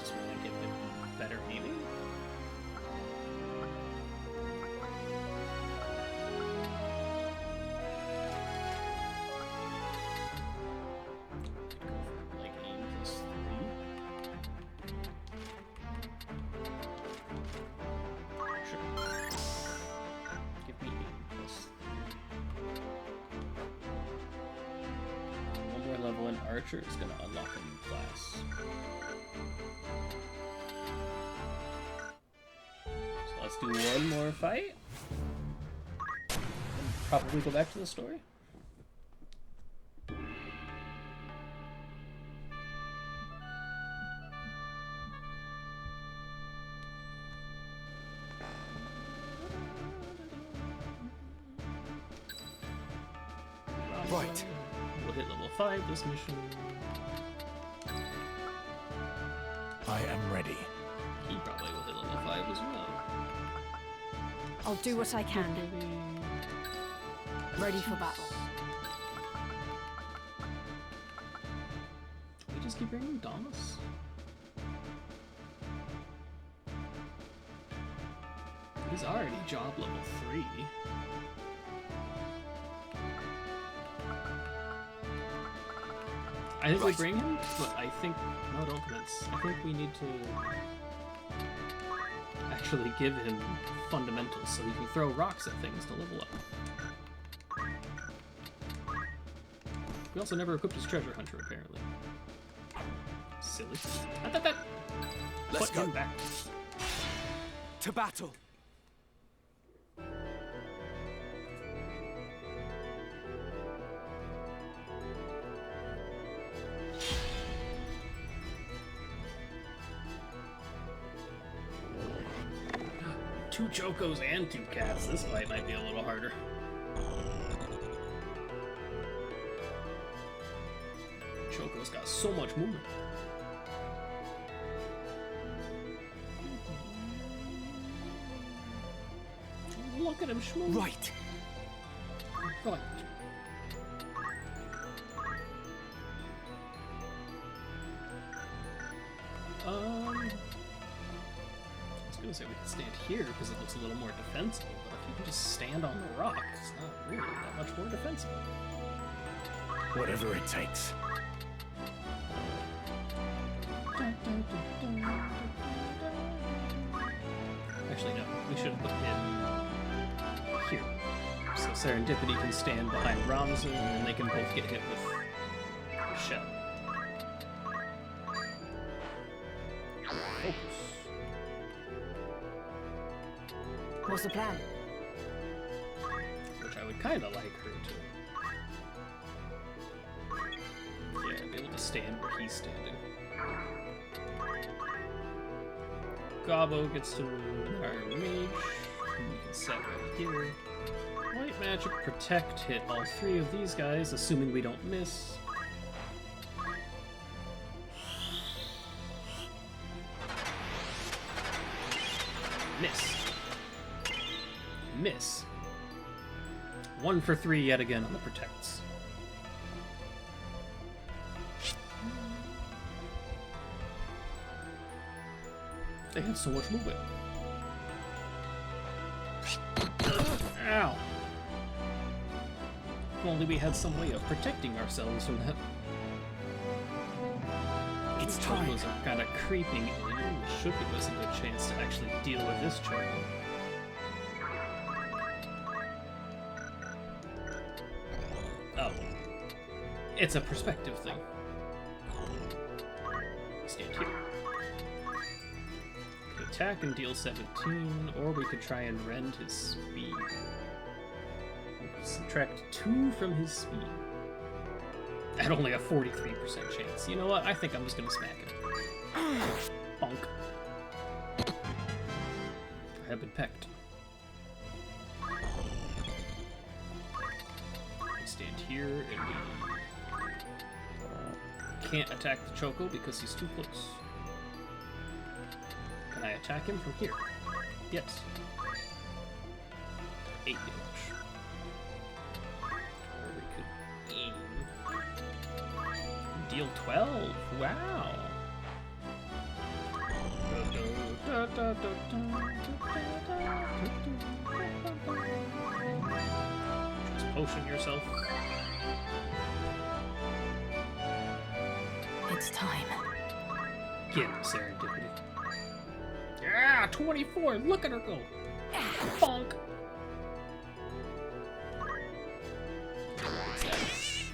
Just want to give him better aiming. Like aim +3. Sure. Give me aim +3. One more level in Archer is going to unlock a new class. So let's do one more fight. And probably go back to the story. Right. We'll hit level 5 this mission. I am ready. He probably will hit level 5 as well. I'll do what I can. Ready for battle. We just keep bringing Damas. He's already job level 3. I think we bring him, but I think... No, don't commence. I think we need to actually give him fundamentals so he can throw rocks at things to level up. We also never equipped his treasure hunter, apparently. Silly. Let's Put him back. To battle! Two Chocos and 2 cats. This fight might be a little harder. Choco's got so much movement. Look at him schmoo. Right. Right. I was gonna say we can stand here because it looks a little more defensible, but if you can just stand on the rock, it's not really that much more defensible. Whatever it takes. Actually, no. We should have put him here. So Serendipity can stand behind Ramza, and then they can both get hit with the shell. Focus. What's the plan? Which I would kind of like her to. Yeah, be able to stand where he's standing. Gobbo gets to move our mage, who we can set right here. White Magic Protect hit all 3 of these guys, assuming we don't miss. Miss. Miss. 1 for 3 yet again on the Protects. They have so much movement. Ow! If only we had some way of protecting ourselves from that. It's time. Those are kind of creeping in. It should give us a good chance to actually deal with this choco. Oh. It's a perspective thing. Stand here. Attack and deal 17, or we could try and rend his speed. Subtract 2 from his speed. At only a 43% chance. You know what? I think I'm just gonna smack him. Bonk. I have been pecked. We stand here and we can't attack the Choco because he's too close. Can I attack him from here? Yes. 8 damage. Or we could aim. Deal 12. Wow. Just potion yourself. It's time. Get him, Serendipity. Yeah, 24. Look at her go. Bonk.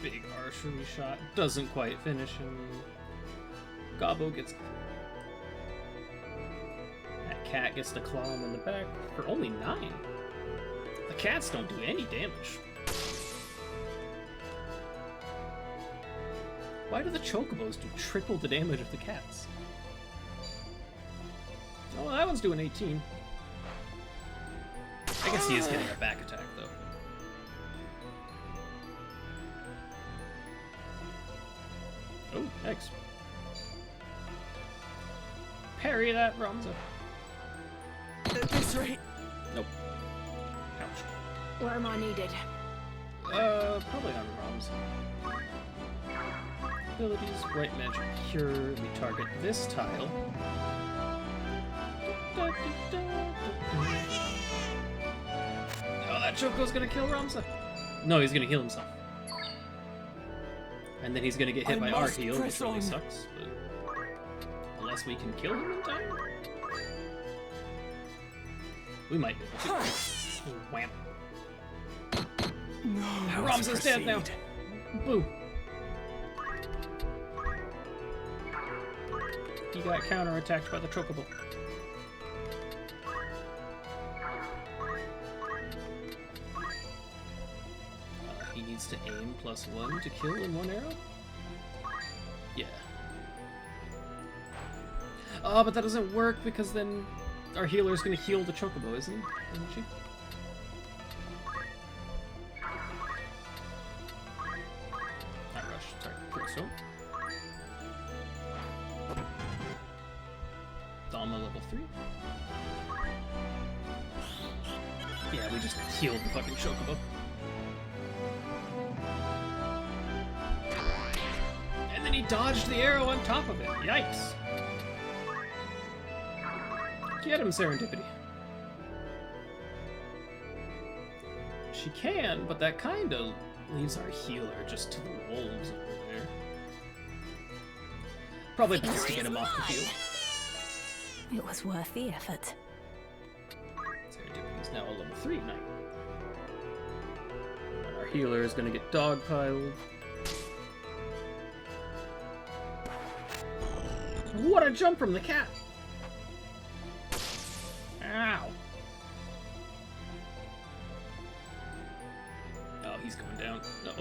Big archery shot. Doesn't quite finish him. Gobbo gets... That cat gets to claw him in the back for only 9. The cats don't do any damage. Why do the Chocobos do triple the damage of the cats? Oh, that one's doing 18. I guess he is getting a back attack, though. Yikes. Parry that, Ramza. At this rate. Nope. Ouch. Where am I needed? Probably on Ramza. Abilities, White Magic Cure. We target this tile. Oh, that Choco's gonna kill Ramza. No, he's gonna heal himself. And then he's gonna get hit by our heal, which really sucks. But unless we can kill him in time, we might be able to. Wham. No. Ramza's dead now. Boo. He got counterattacked by the Chocobo. He needs to aim +1 to kill in one arrow? Yeah. Oh, but that doesn't work because then our healer's gonna heal the Chocobo, isn't she? Not rush, sorry, Quickstone. Dhalma level 3. Yeah, we just healed the fucking Chocobo. And then he dodged the arrow on top of it. Yikes. Get him, Serendipity. She can, but that kind of leaves our healer just to the wolves over there. Probably best to get him off the field. It was worth the effort. Serendipity's now a level 3 knight. And our healer is going to get dogpiled. What a jump from the cat! Ow! Oh, he's going down. No.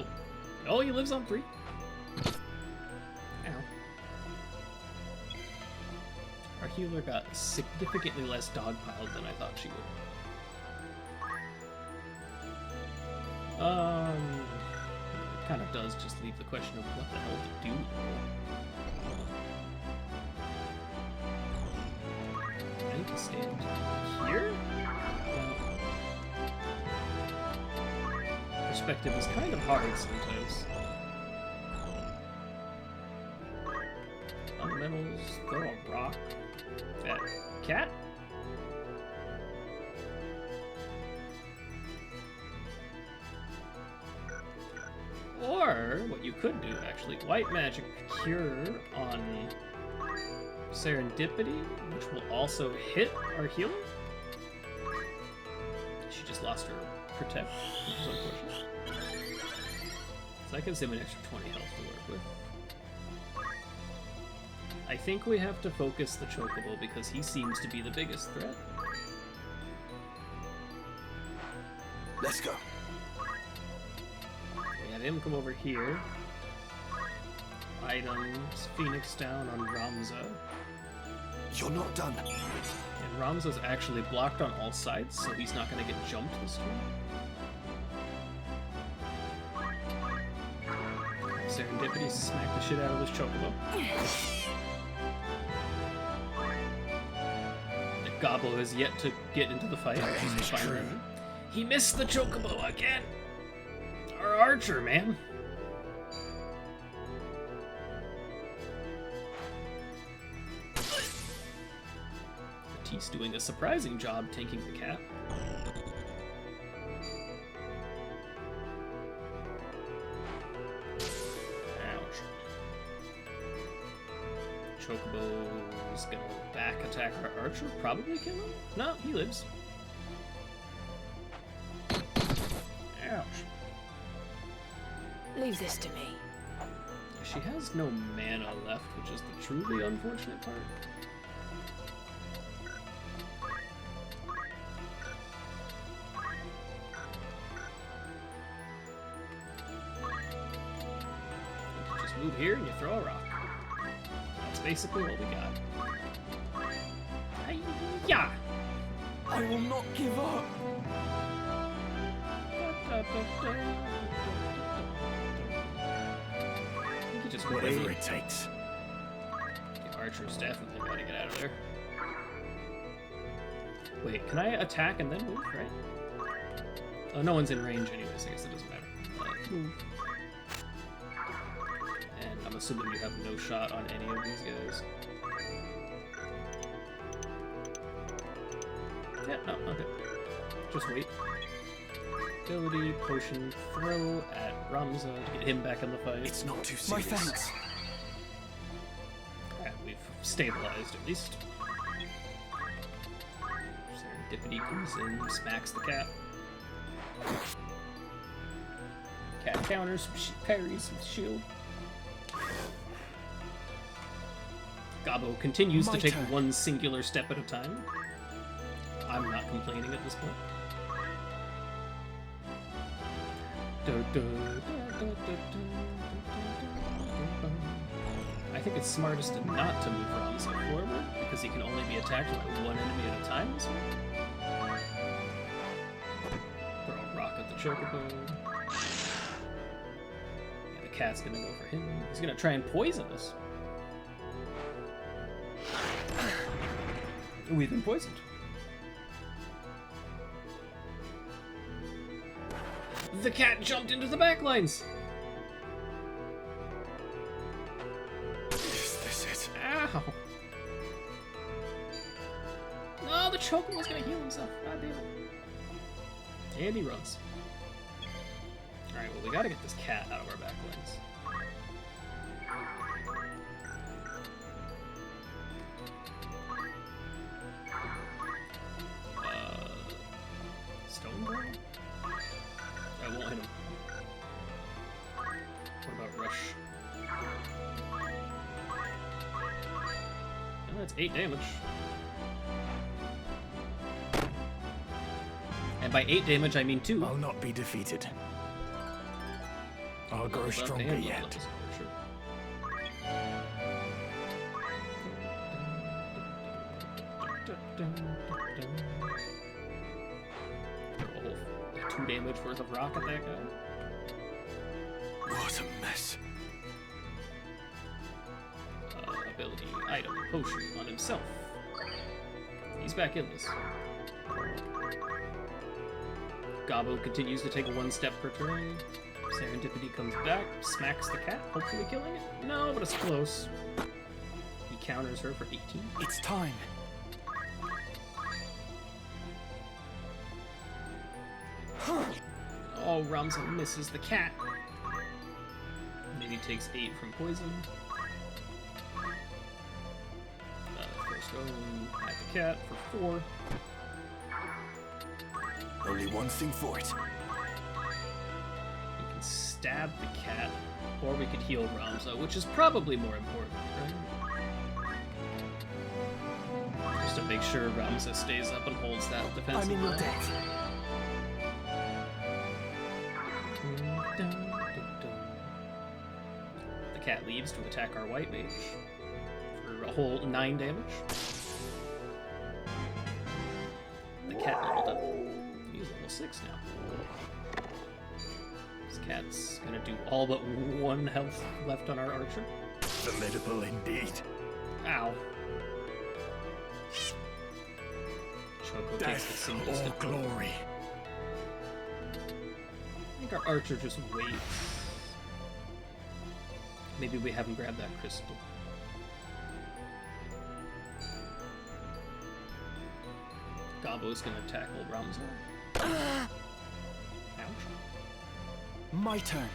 Oh, he lives on 3. Ow. Our healer got significantly less dogpiled than I thought she would. It kind of does just leave the question of what the hell to do, though. I need to stand here? Perspective is kind of hard sometimes. Fundamentals, throw a rock. That cat? Or, what you could do, actually, White Magic Cure on Serendipity, which will also hit our healer. She just lost her Protect, which is unfortunate. So that gives him an extra 20 health to work with. I think we have to focus the Chocobo because he seems to be the biggest threat. Let's go. We have him come over here. Items, Phoenix down on Ramza. You're not done. And Ramza's actually blocked on all sides, so he's not going to get jumped this turn. Serendipity smacked the shit out of this Chocobo. The Gobbo has yet to get into the fight. He missed the Chocobo again! Our archer, man! He's doing a surprising job tanking the cat. Ouch. Chocobo's gonna back attack our archer, probably kill him? No, he lives. Ouch. Leave this to me. She has no mana left, which is the truly unfortunate part. Move here and you throw a rock. That's basically what we got. Hi-ya! I will not give up. I think he just Just whatever wait. it takes. The archer's definitely gotta get out of there. Wait, can I attack and then move, right? Oh, no one's in range anyways, I guess it doesn't matter. Move. And I'm assuming you have no shot on any of these guys. Yeah, no, okay. Just wait. Ability, potion, throw at Ramza to get him back in the fight. It's not too My serious. thanks. And we've stabilized at least. Serendipity comes in, smacks the cat. Cat counters, parries with shield. Gabo continues to take one singular step at a time. I'm not complaining at this point. I think it's smartest not to move Ramza forward, because he can only be attacked by one enemy at a time this way. Throw a rock at the chocobo. Yeah, the cat's gonna go for him. He's gonna try and poison us. We've been poisoned. The cat jumped into the backlines! Is this it? Ow! No, the chocobo's gonna heal himself. God damn it. And he runs. Alright, well, we gotta get this cat out of our backlines. Stone Ball? I won't hit him. What about Rush? Oh, that's 8 damage. And by 8 damage, I mean 2. I'll not be defeated. I'll grow stronger yet. Oh, 2 damage worth of rock at that guy. What a mess. Ability, item, potion on himself. He's back in this. Gabo continues to take 1 step per turn. Serendipity comes back, smacks the cat, hopefully killing it. No, but it's close. He counters her for 18. It's time. Oh, Ramza misses the cat. Maybe takes 8 from poison. First go at the cat for 4. Only one thing for it. We can stab the cat, or we could heal Ramza, which is probably more important, right? Just to make sure Ramza stays up and holds that defensive I'm in your line. debt. The cat leaves to attack our white mage for a whole 9 damage. The cat leveled up. He's level 6 now. This cat's gonna do all but 1 health left on our archer. Formidable indeed. Ow. Choco takes the Death single or step. glory. I think our archer just waits. Maybe we haven't grabbed that crystal. Gabo's gonna tackle Ramza. Ouch. My turn.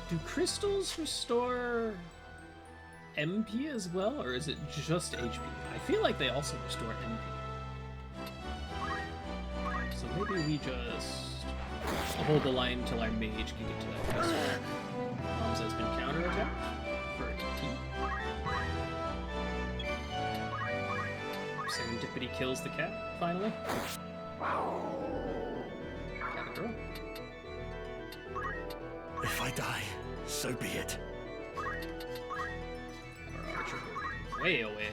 Do crystals restore MP as well, or is it just HP? I feel like they also restore MP. So maybe we just hold the line until our mage can get to that crystal. Ramza's been counterattacked for 18. Serendipity kills the cat, finally. Cat girl. If I die, so be it. Our archer way away.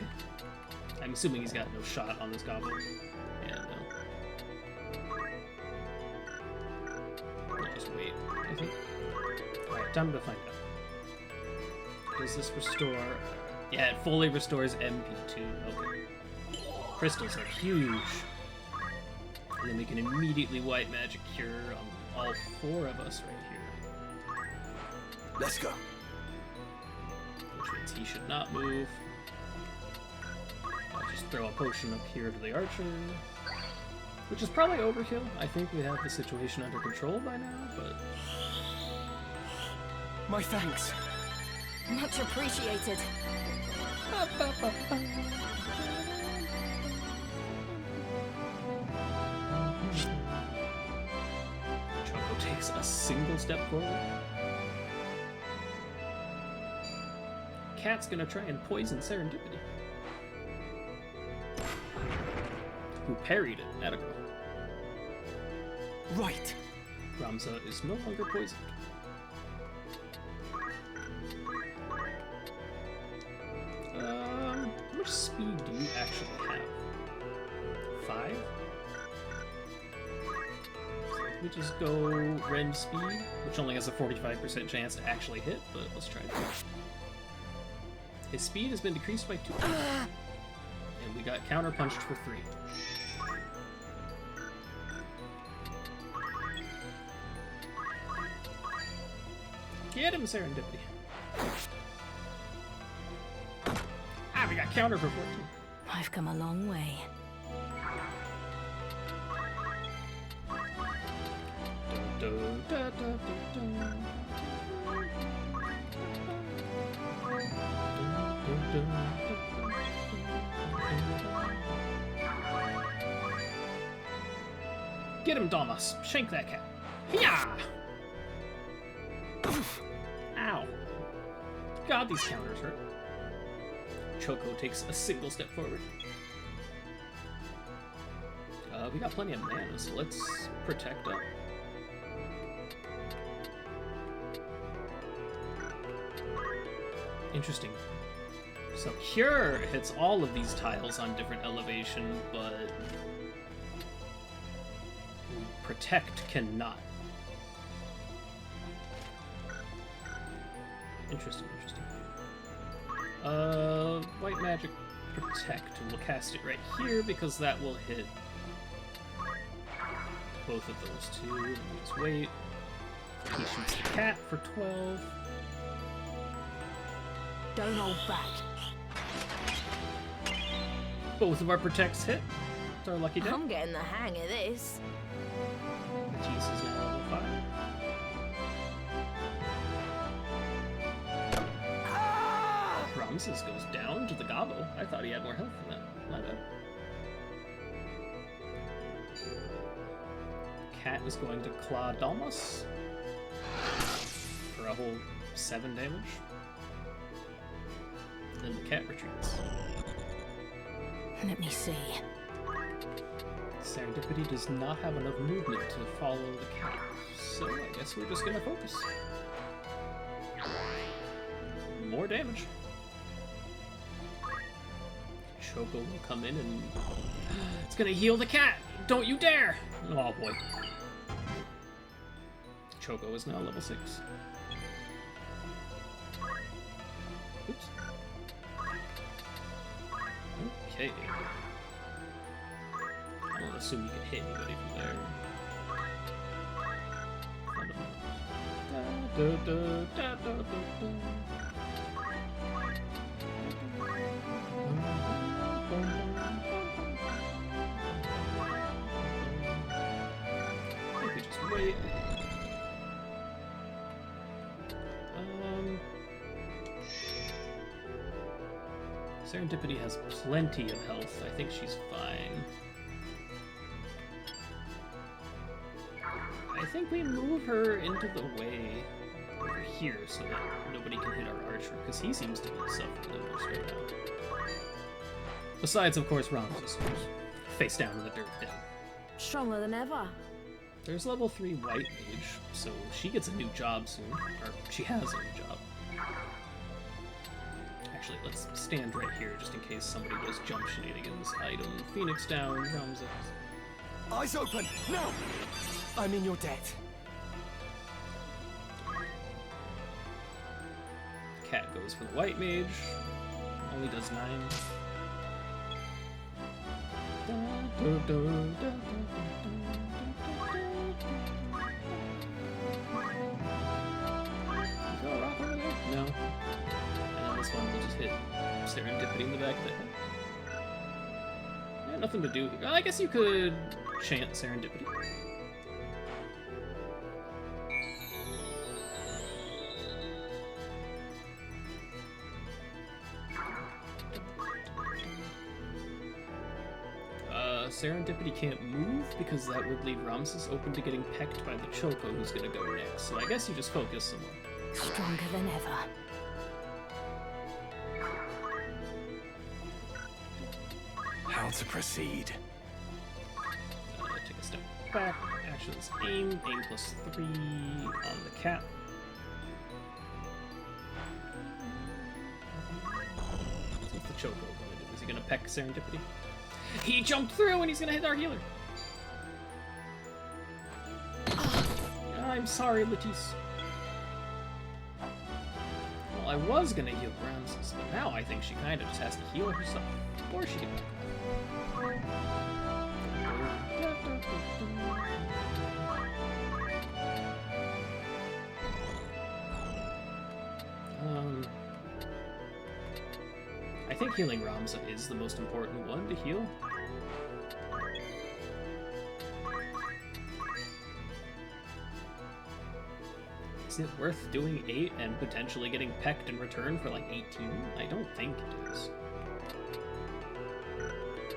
I'm assuming he's got no shot on this goblin. Yeah, no. We'll just wait, I think. Alright, time to find out. Does this restore? Yeah, it fully restores MP2. Okay. Crystals are huge. And then we can immediately white magic cure all 4 of us right here. Let's go. Which means he should not move. I'll just throw a potion up here to the archer. Which is probably overkill. I think we have the situation under control by now, but... My thanks. Much appreciated. Choco takes a single step forward. Cat's gonna try and poison Serendipity, who parried it at a girl. Right. Ramza is no longer poisoned. How much speed do you actually have? 5? So we just go Ren speed, which only has a 45% chance to actually hit, but let's try that. His speed has been decreased by 2. And we got counter-punched for 3. Get him, Serendipity. Ah, we got counter for 14. I've come a long way. Dun, dun, dun, dun, dun, dun. Get him, Damas. Shank that cat. Yeah. Ow. God, these counters hurt. Choco takes a single step forward. We got plenty of mana, so let's protect up. Interesting. So Cure hits all of these tiles on different elevation, but Protect cannot. Interesting, interesting. White Magic Protect. We'll cast it right here because that will hit both of those two. Let me just wait. He shoots the cat for 12. Don't hold back. Both of our protects hit. It's our lucky day. I'm getting the hang of this. Matisse is now level 5. Ramses goes down to the gobbo. I thought he had more health than that. My bad. Cat is going to claw Dalmas for a whole 7 damage. Then the cat retreats. Let me see. Serendipity does not have enough movement to follow the cat, so I guess we're just gonna focus. More damage. Choco will come in and... It's gonna heal the cat! Don't you dare! Oh boy. Choco is now level 6. Oops. Okay. I don't assume you can hit anybody from there. Da, da, da, da, da, da. I think we just wait. Serendipity has plenty of health. I think she's fine. I think we move her into the way over here so that nobody can hit our archer, because he seems to be suffering the most right now. Besides, of course, Ramses, who's face down in the dirt dead. Stronger than ever. There's level 3 White Mage, so she gets a new job soon. Or she has a new job. Actually, let's stand right here just in case somebody goes jump shenanigans. Item, Phoenix down, Ramses. Eyes open! No! I'm in your debt. Cat goes for the white mage. Only does 9. No. And then this one will just hit Serendipity in the back of the head. Yeah, nothing to do here. I guess you could chant Serendipity. Serendipity can't move because that would leave Ramses open to getting pecked by the Choco who's gonna go next. So I guess you just focus some more. Stronger than ever. How to proceed? Take a step back. Actions aim. Aim plus 3 on the cat. What's the Choco gonna do? Is he gonna peck Serendipity? He jumped through and he's gonna hit our healer. I'm sorry, Latisse. Well, I was gonna heal Ramses, but now I think she kinda just has to heal herself. Or she can I think healing Ramza is the most important one to heal. Is it worth doing 8 and potentially getting pecked in return for like 18? I don't think it is.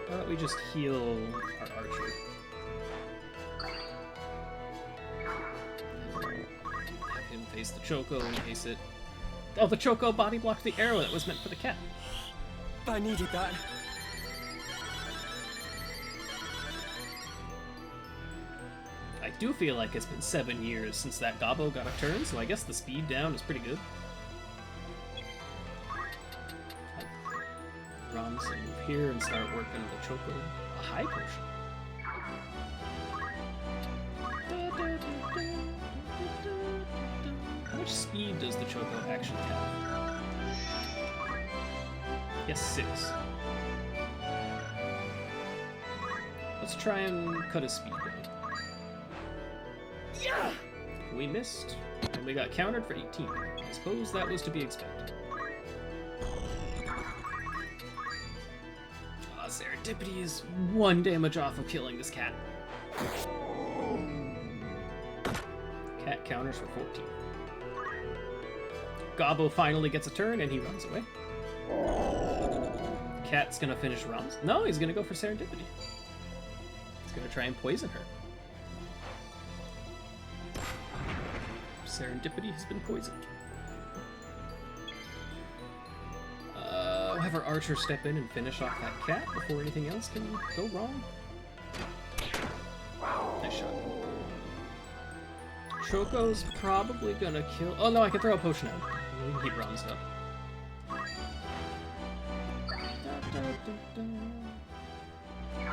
Why don't we just heal our archer? Have him face the Choco in case it... Oh, the Choco body blocked the arrow that was meant for the cat. I needed that. I do feel like it's been 7 years since that Gobbo got a turn, so I guess the speed down is pretty good. Ron, so move here and start working the Choco. A high potion. How much speed does the Choco actually have? Yes, 6. Let's try and cut his speed down. Yeah! We missed, and we got countered for 18. I suppose that was to be expected. Serendipity is 1 damage off of killing this cat. Cat counters for 14. Gobbo finally gets a turn, and he runs away. Cat's gonna finish Rams. No, he's gonna go for Serendipity. He's gonna try and poison her. Serendipity has been poisoned. We'll have our archer step in and finish off that cat before anything else can go wrong. Nice shot. Choco's probably gonna kill... Oh no, I can throw a potion out. We can keep Rams up.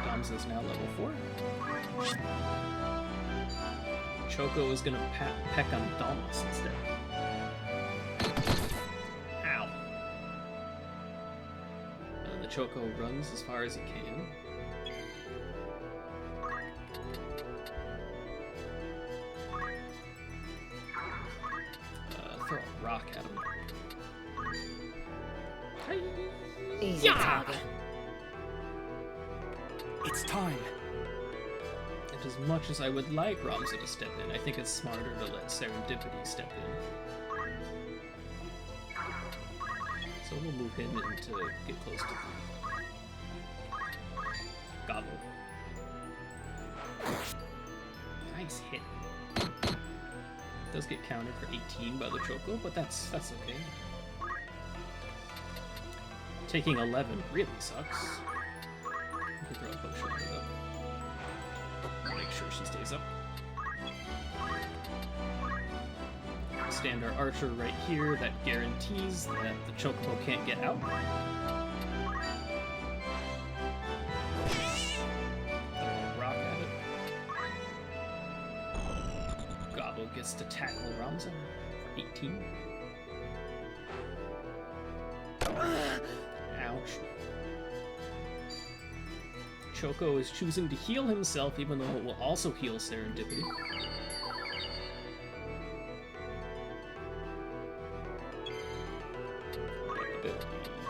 Doms is now level 4. Choco is gonna peck on Damas instead. Ow. And the Choco runs as far as he can. Throw a rock at him. Easy target. It's time. And as much as I would like Ramza to step in, I think it's smarter to let Serendipity step in. So we'll move him in to get close to Gobbo. Nice hit. Does get countered for 18 by the Choco, but that's okay. Taking 11 really sucks. We can throw a potion at her though. Make sure she stays up. Stand our archer right here. That guarantees that the Chocobo can't get out. Throw a rock at it. Gobbo gets to tackle Ramza for 18. Ouch. Choco is choosing to heal himself, even though it will also heal Serendipity.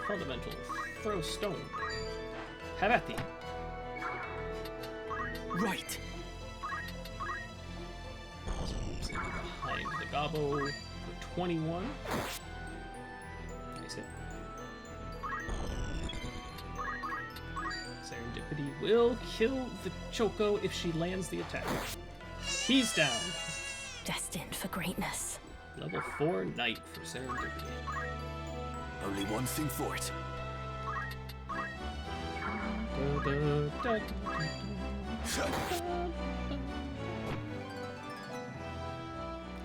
Fundamental. Throw stone. Have at thee. Right. Behind the Gobbo for 21. Nice hit. Serendipity will kill the Choco if she lands the attack. He's down. Destined for greatness. Level 4 Knight for Serendipity. Only one thing for it.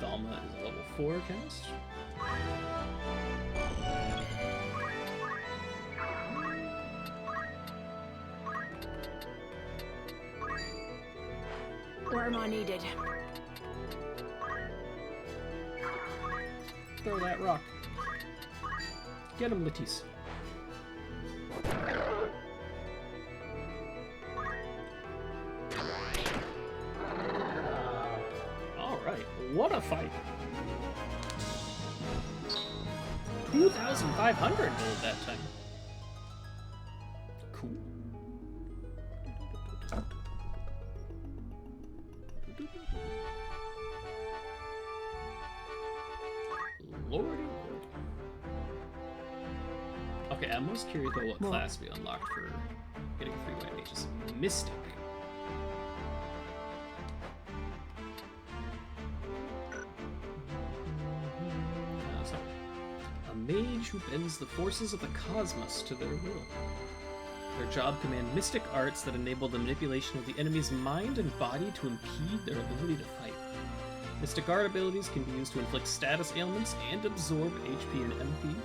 Dalma is a level 4 cast. Where am I needed? Throw that rock. Get him, Latisse. Alright, what a fight. 2,500 gold that time. Cool. Lordy. Okay, I'm most curious about what class we unlocked for getting 3 white mages. Mystic. A mage who bends the forces of the cosmos to their will. Their job command mystic arts that enable the manipulation of the enemy's mind and body to impede their ability to fight. Mystic art abilities can be used to inflict status ailments and absorb HP and MP,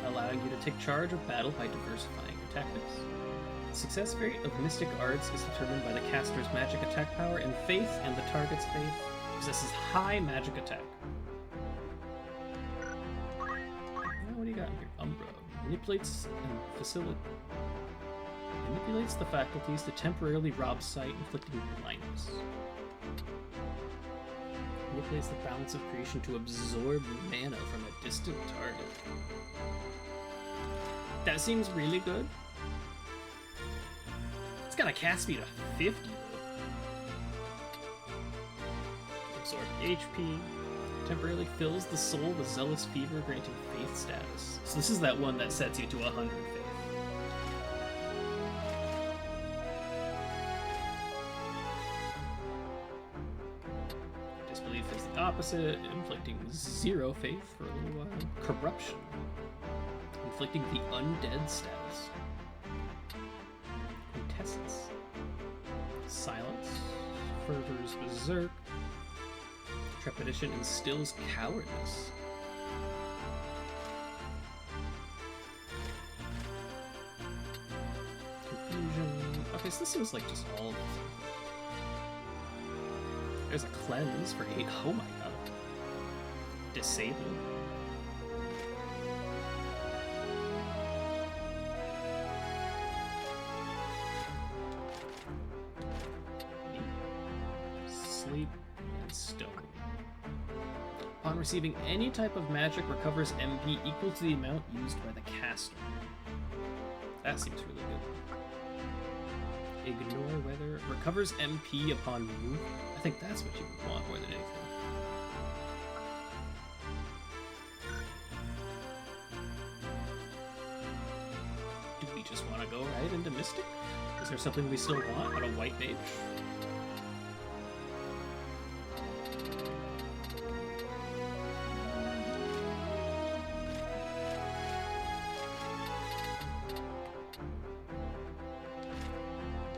allowing you to take charge of battle by diversifying your tactics. The success rate of Mystic Arts is determined by the caster's magic attack power and faith, and the target's faith possesses high magic attack. What do you got here? Umbra. Manipulates the faculties to temporarily rob sight, inflicting blindness. Manipulates the balance of creation to absorb mana from a distant target. That seems really good. It's got a cast speed of 50 though. Absorb HP. Temporarily fills the soul with zealous fever, granting faith status. So this is that one that sets you to 100 faith. Disbelief is the opposite, inflicting 0 faith for a little while. Corruption. Inflicting the undead status. Quintessence. Silence. Fervor's berserk. Trepidation instills cowardice. Confusion. Okay, so this seems like just all of them. There's a cleanse for 8. Oh my god. Disable. Sleep and stone. Upon receiving any type of magic, recovers MP equal to the amount used by the caster. That seems really good. Ignore weather. Recovers MP upon move. I think that's what you would want more than anything. Do we just want to go right into Mystic? Is there something we still want on a white mage?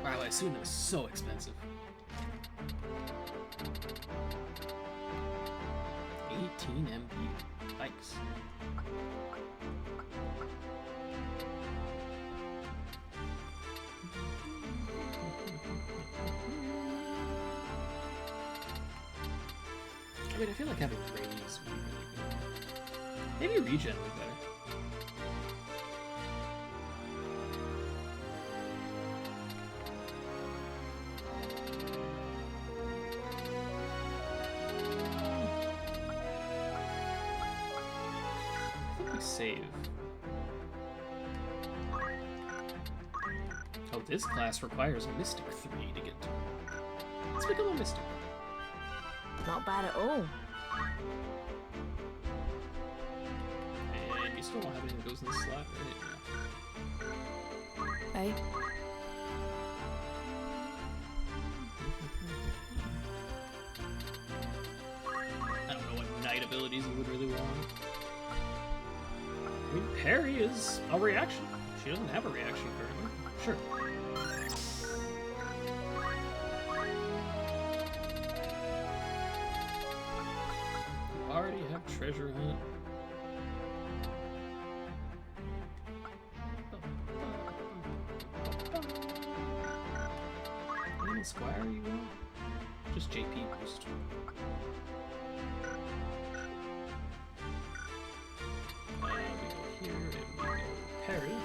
Wow, Isuna is so expensive. 18 MP. Yikes. I mean, I feel like having raise would be really good. Maybe regen would be better. we save? Oh, this class requires Mystic 3 to get to. Let's become a Mystic. Not bad at all. And you still don't have anything that goes in the slot, right? Hey. I don't know what knight abilities you would really want. I mean, parry is a reaction. She doesn't have a reaction currently. Sure. You already have treasure hunt. Any squire you want? Just JP boost. We go here and we go parry.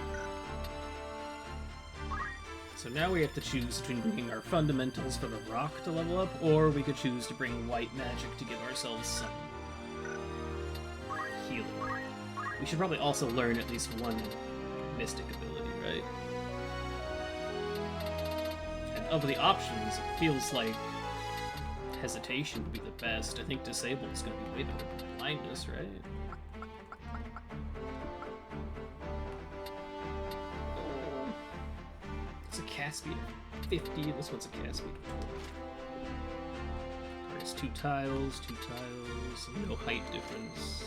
So now we have to choose between bringing our fundamentals for the rock to level up, or we could choose to bring white magic to give ourselves some healing. We should probably also learn at least one mystic ability, right? And of the options, it feels like hesitation would be the best. I think disable is going to be way better than blindness, right? It's a cast speed of 50, this one's a cast speed of 20. There's two tiles, no height difference.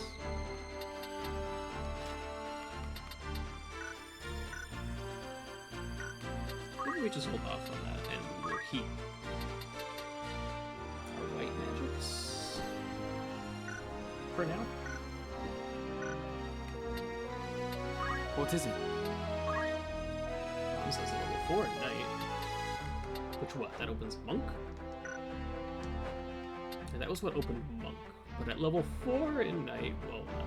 Maybe we just hold off on that and we'll keep our white magics for now. What is it? Mom says level 4 at night. Which what? That opens monk? Yeah, that was what opened monk. But at level 4 in night, well, no.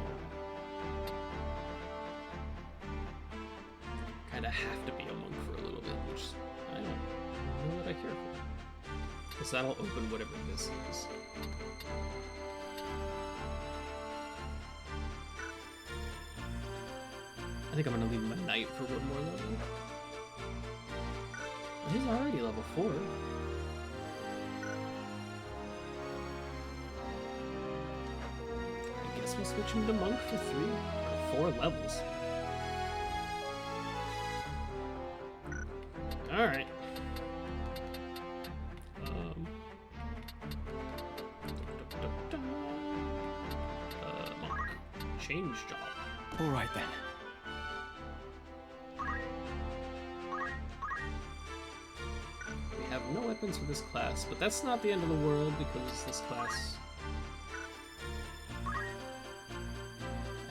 Kinda have to be a monk for a little bit, which I don't know that I care for. Because that'll open whatever this is. I think I'm gonna leave him a knight for one more level. He's already level 4. I guess we'll switch him to monk for 3 or 4 levels. Alright. Monk. Change job. Alright then. We have no weapons for this class, but that's not the end of the world because this class... I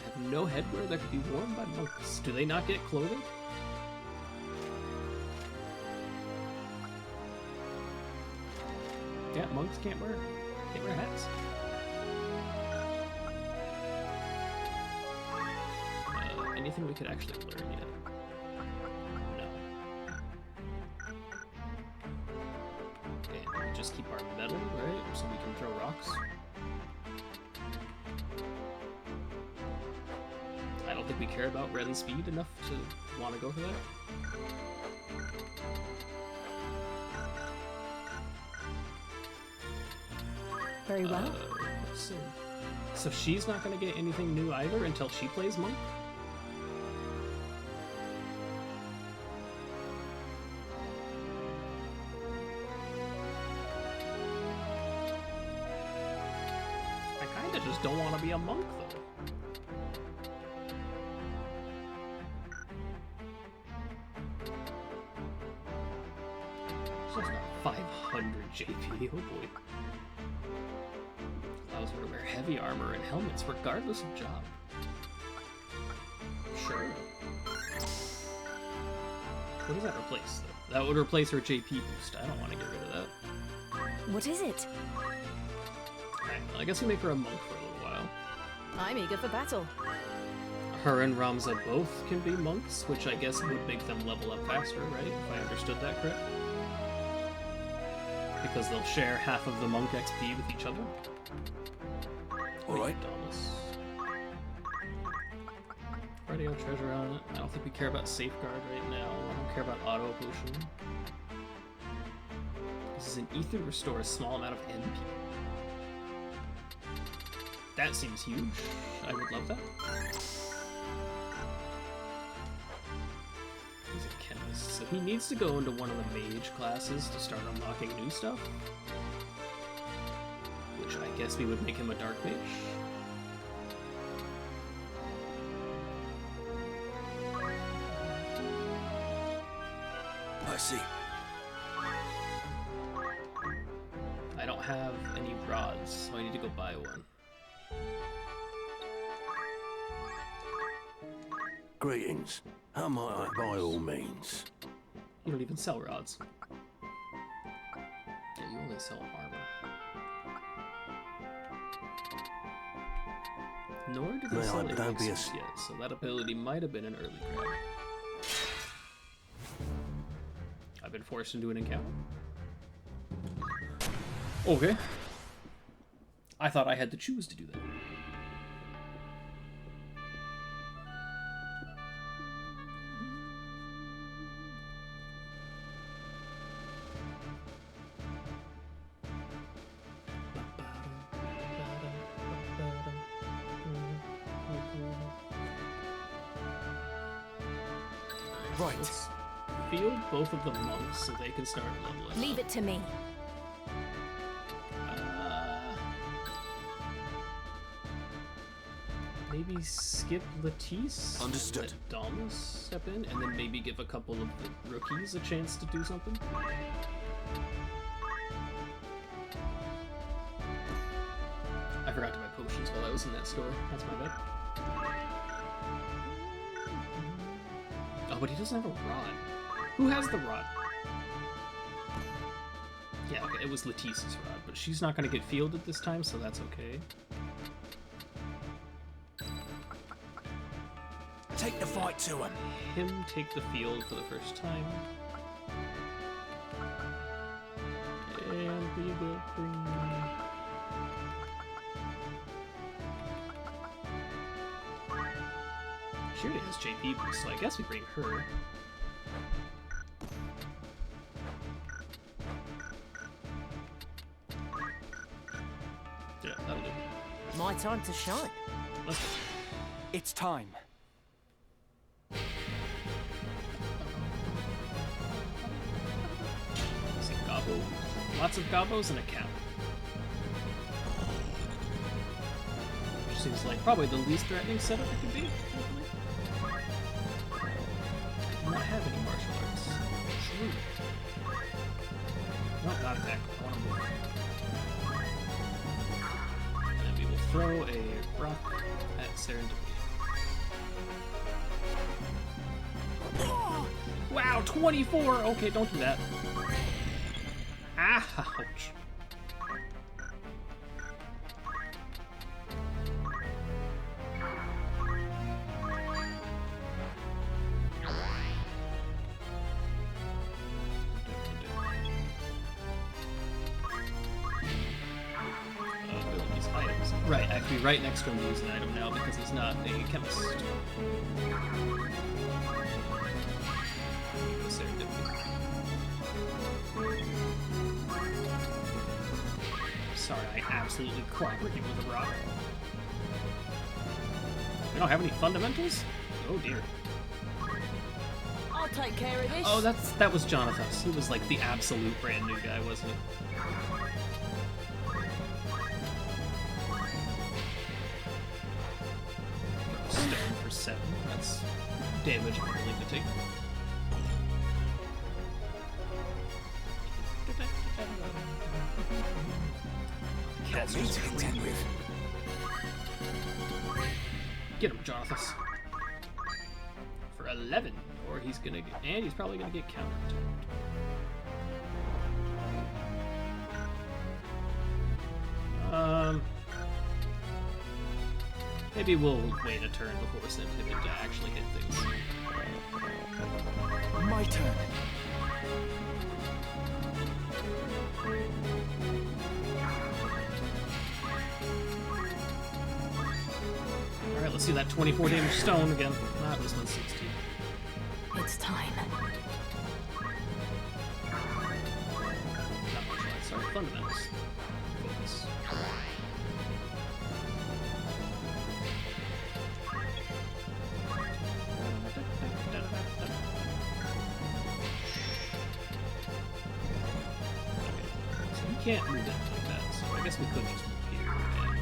have no headwear that could be worn by monks. Do they not get clothing? Yeah, monks can't wear hats. Anything we could actually learn yet? No. And we just keep our metal, right? So we can throw rocks. I don't think we care about red and speed enough to want to go for that. Very well. Let's see. So she's not going to get anything new either until she plays monk? I kind of just don't want to be a monk, though. So it's not 500 JP, oh boy. Allows her to wear heavy armor and helmets regardless of job. Sure. What does that replace, though? That would replace her JP boost. I don't want to get rid of that. What is it? Alright, well, I guess we make her a monk for a little while. I'm eager for battle. Her and Ramza both can be monks, which I guess would make them level up faster, right? If I understood that correct. Because they'll share half of the monk XP with each other. All right. Spreading treasure on it. I don't think we care about safeguard right now. I don't care about auto potion. This is an ether restore a small amount of MP. That seems huge. I would love that. He's a chemist, so he needs to go into one of the mage classes to start unlocking new stuff. Which I guess we would make him a dark mage. I see. I don't have any rods, so I need to go buy one. Greetings. How might I, by all means? You don't even sell rods. Yeah, you only sell armor. Nor did they sell elixirs yet, so that ability might have been an early grab. I've been forced into an encounter. Okay. I thought I had to choose to do that. Right. Let's field both of the monks so they can start leveling. Leave it to me. Maybe skip Latisse. Understood. Let Domus step in, and then maybe give a couple of the rookies a chance to do something. I forgot to buy potions while I was in that store. That's my bad. Oh, but he doesn't have a rod. Who has the rod? Yeah, okay, it was Latisse's rod, but she's not going to get fielded this time, so that's okay. Take the fight to him. Him take the field for the first time. And we will bring... She already has JP boost, so I guess we bring her. Yeah, that'll do. My time to shine. Let's go. It's time. See, gobbo. Lots of gobbos and a cow. Which seems like probably the least threatening setup it could be. I do not have any martial arts. True. No, not attack. I want to move. And we will throw a rock at Serendipity. Wow, 24! Okay, don't do that. Ouch. These items. Right, actually, right next to him is an item now because he's not a chemist. Sorry, I absolutely clobbered you with a rock. We don't have any fundamentals? Oh dear. I'll take care of this. Oh, that was Jonathan. He was like the absolute brand new guy, wasn't he? Stone for 7. That's damage I'm willing to take. Got me to contend with. Get him, Jonathan. For 11. Or he's gonna get, and he's probably gonna get counterattacked. Maybe we'll wait a turn before we send him in to actually hit things. My turn. Alright, let's Let's see that 24 damage stone again. That was 160. It's time. Not much light, sorry. Fundamentals. Focus. So you can't move it like that, so I guess we could just move here and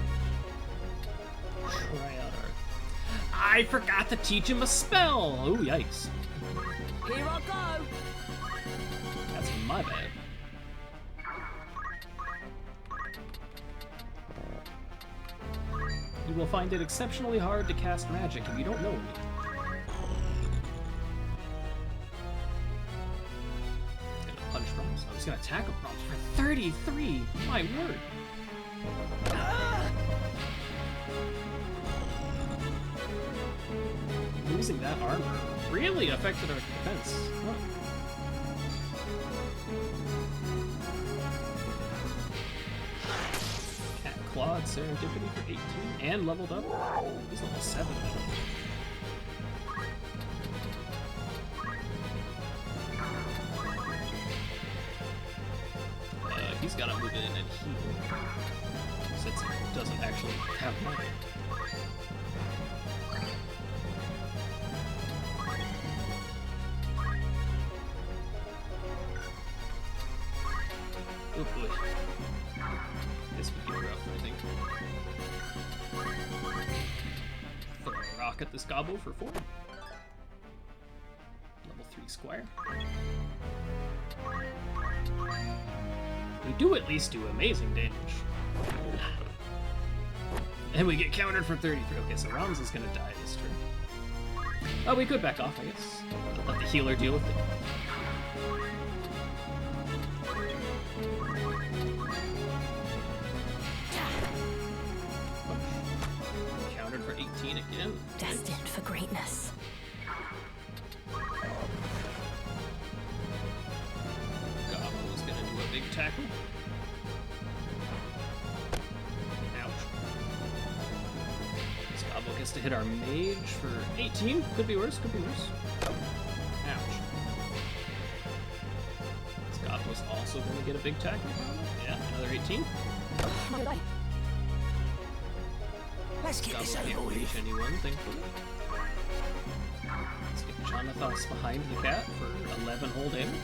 try out our... I forgot to teach him a spell! Oh, yikes. Here I go. That's my bad. You will find it exceptionally hard to cast magic if you don't know me. He's gonna punch Brahms. Oh, he's gonna attack a Brahms for 33! My word! Losing that armor really affected our defense. Huh. Cat clawed Serendipity for 18 and leveled up. He's level 7 now. He's gotta move in and heal, since he doesn't actually have money. Oh boy. This would get rough, I think. Throw a rock at this gobbo for 4. Level 3 squire. We do at least do amazing damage. And we get countered for 33. Okay, so Rams is gonna die this turn. Oh, we could back off, I guess. Let the healer deal with it. Countered for 18 again. Destined for greatness. Gobbo's gonna do a big tackle. Ouch. This Gobbo gets to hit our mage for 18. Could be worse, could be worse. Ouch. This Gobbo's also gonna get a big tackle. Yeah, another 18. Let's get this Gobbo over can't reach with. anyone, thankfully. Let's get Jonathos behind the cat for 11 whole damage.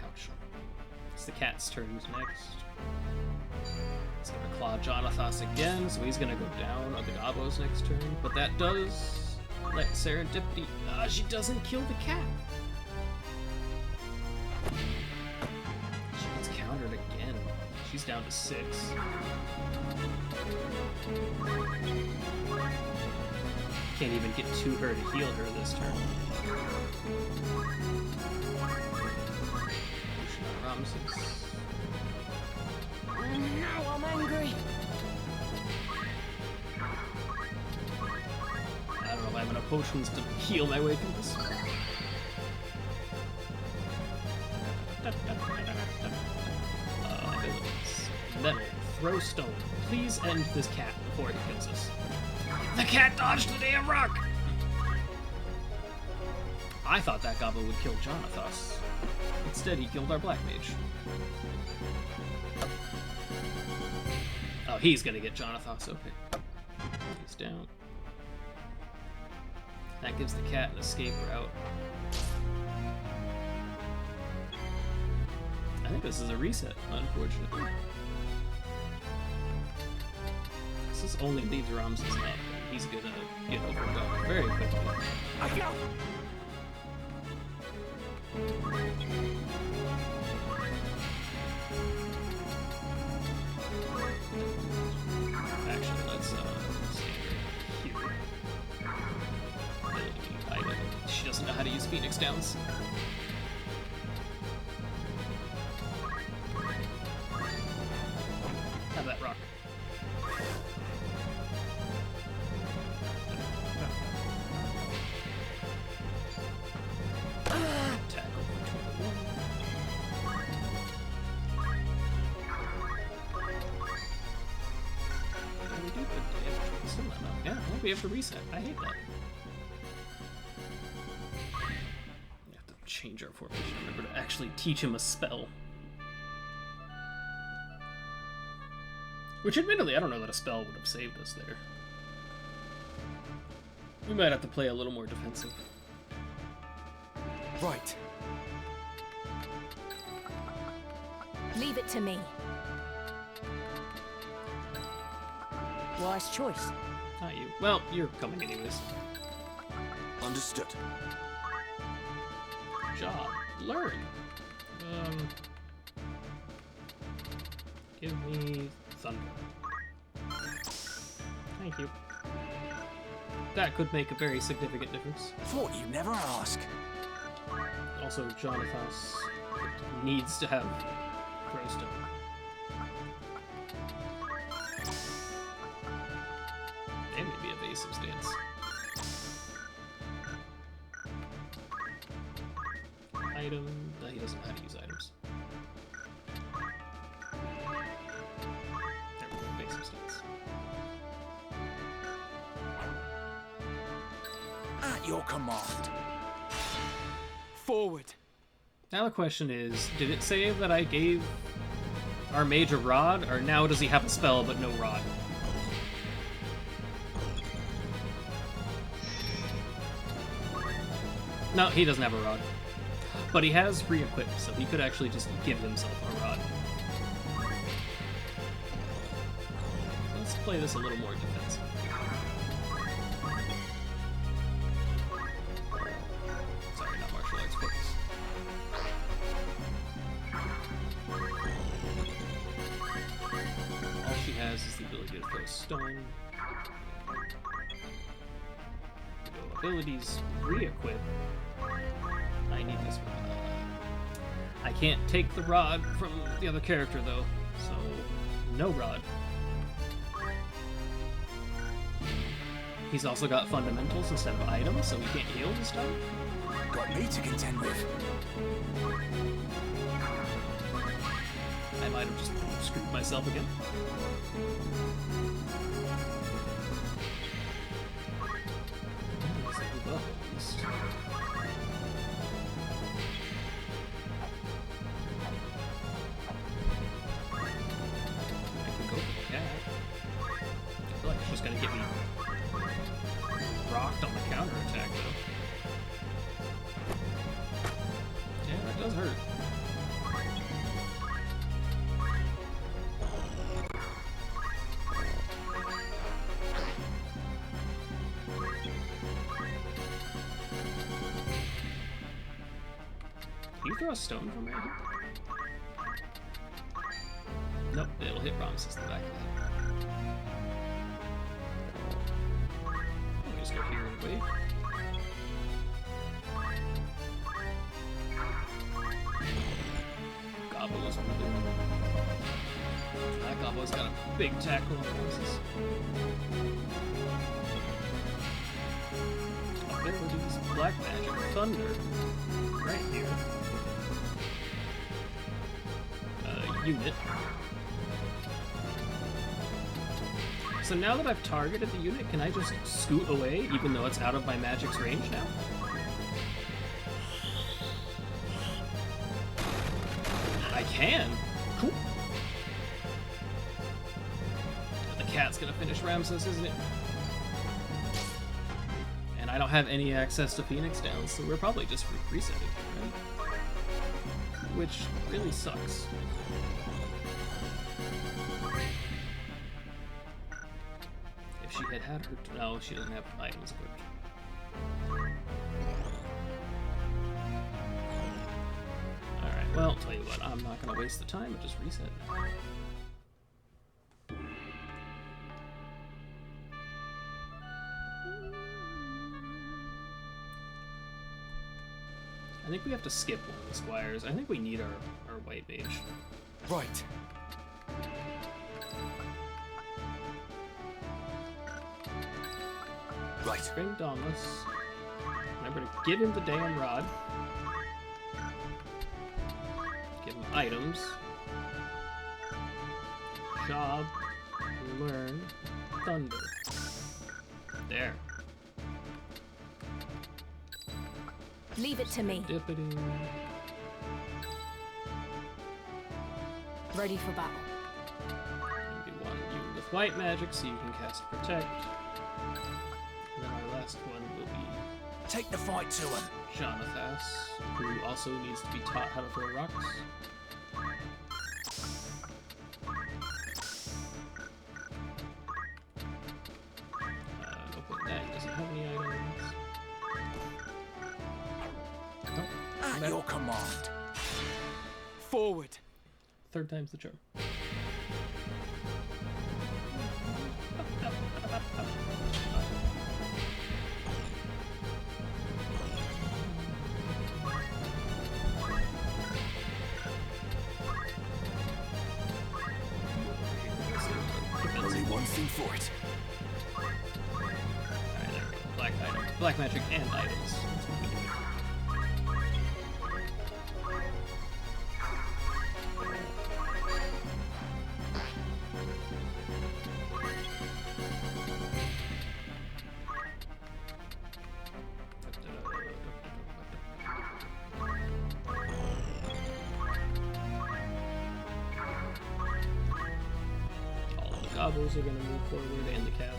Ouch. It's the cat's turn next. He's gonna claw Jonathos again, so he's gonna go down on the Gobbo's next turn. But that does let Serendipity... she doesn't kill the cat. She gets countered again. She's down to 6. Can't even get to her to heal her this turn. Potion on Ramses. Now I'm angry. I don't know if I have enough potions to heal my way through this. Abilities. Metal. Throw stone. Please end this cat before he kills us. The cat dodged the damn rock! I thought that Gobbo would kill Jonathos. Instead, he killed our black mage. Oh, he's gonna get Jonathos, okay. He's down. That gives the cat an escape route. I think this is a reset, unfortunately. This only leaves Ramses up, and he's gonna get overdone very quickly. Actually, let's stand right here. Ability item. She doesn't know how to use Phoenix Downs. Have that rock. Tackle for 21. 21. stupid. Still not enough. Yeah, well, we have to reset. I hate that. We have to change our formation. Remember to actually teach him a spell. Which, admittedly, I don't know that a spell would have saved us there. We might have to play a little more defensive. Right. Leave it to me. Wise choice. Not you. Well, you're coming anyways. Understood. Job. Learn. Give me thunder. Thank you. That could make a very significant difference. Thought you'd never ask. Also, Jonathas needs to have Crowstone. And maybe evasive stance. Item. No, he doesn't know how to use items. There we go, evasive stance. At your command. Forward. Now the question is, did it say that I gave our mage a rod, or now does he have a spell but no rod? No, he doesn't have a rod. But he has re-equipped, so he could actually just give himself a rod. So let's play this a little more defensive. Sorry, not martial arts, focus. All she has is the ability to throw stone. No abilities re-equip. I need this one. I can't take the rod from the other character though, so no rod. He's also got fundamentals instead of items, so he can't heal this time. Got me to contend with. I might have just screwed myself again. Gonna get me rocked on the counterattack, though. Yeah, that does hurt. Can you throw a stone from right here? Nope, it'll hit Ramses in the back of the head. Just go here and wait. Gobbo's moving. That Gobbo's got a big tackle on horses. Abilities, Black Magic, Thunder, right here. Unit. So now that I've targeted the unit, can I just scoot away even though it's out of my magic's range now? I can. Cool. The cat's gonna finish Ramses, isn't it? And I don't have any access to Phoenix Downs, so we're probably just resetting, right? Which really sucks. She had her... No, she doesn't have items equipped. Alright, well, tell you what, I'm not going to waste the time and just reset now. I think we have to skip one of the squires. I think we need our white mage. Right. Right. Bring Dauntless. Remember to give him the damn rod. Give him items. Job. Learn. thunder. There. Leave it to me. Serendipity. Ready for battle. We want you with white magic so you can cast Protect. And then our last one will be... Take the fight to him. Jonathas, who also needs to be taught how to throw rocks. Open that, he doesn't have any items. Nope. At your command. Forward. Third time's the charm. Only one thing for it. Alright, there we go. Black item. Black magic and items. Gobbles are going to move forward, and the cab.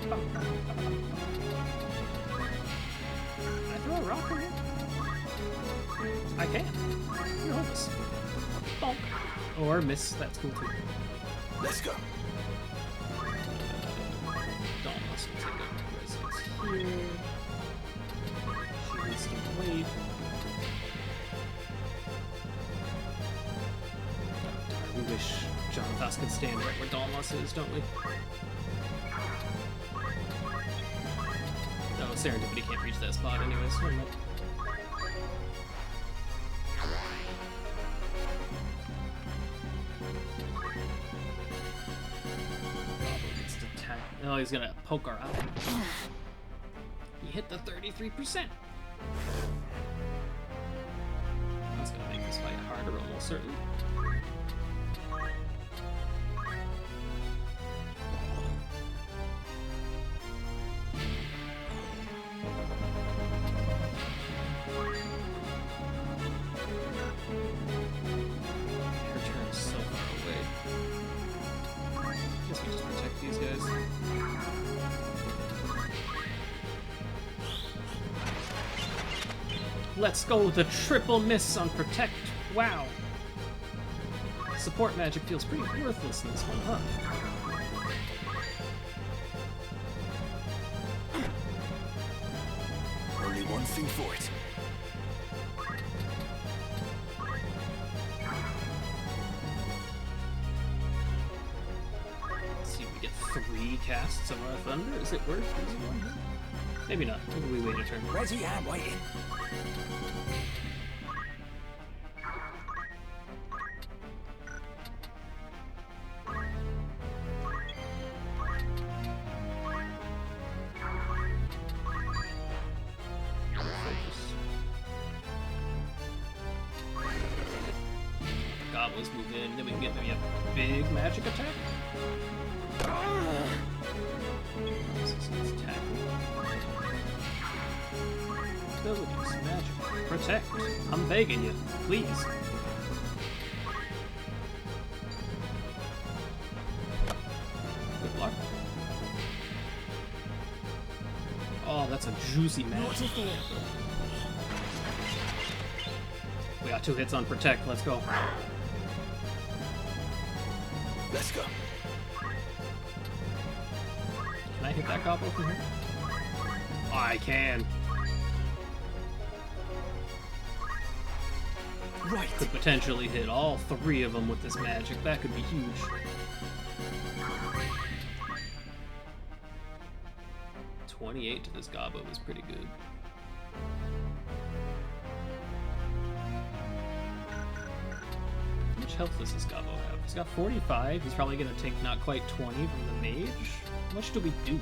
Can I throw a rock in here? I can. Here, hold this. Bonk. Or miss, that's cool too. Let's go. Dauntless will take up residence here. Wait. We wish Jonathas could stand right where Dauntless is, don't we? No, Serendipity can't reach that spot anyways. Never mind. Gets to attack. Oh, he's gonna poke our eye. He hit the 33%. That's gonna make this fight harder, almost certainly. Her turn's so far away. I guess we just protect these guys. Let's go with a triple miss on Protect. Wow. Support magic feels pretty worthless in this one, huh? Only one thing for it. Let's see if we get 3 casts of our thunder. Is it worth using one here? Maybe not. Maybe we wait a turn. Ready and waiting. Goblins move in, then we can get maybe a big magic attack. Abilities, magic, protect. I'm begging you, please. Good luck. Oh, that's a juicy match. We got 2 hits on protect. Let's go. Let's go. Can I hit that gobble from here? Oh, I can. Right. Could potentially hit all 3 of them with this magic. That could be huge. $28 to this gobbo is pretty good. How much health does this gobbo have? He's got 45. He's probably going to take not quite 20 from the mage. How much do we do?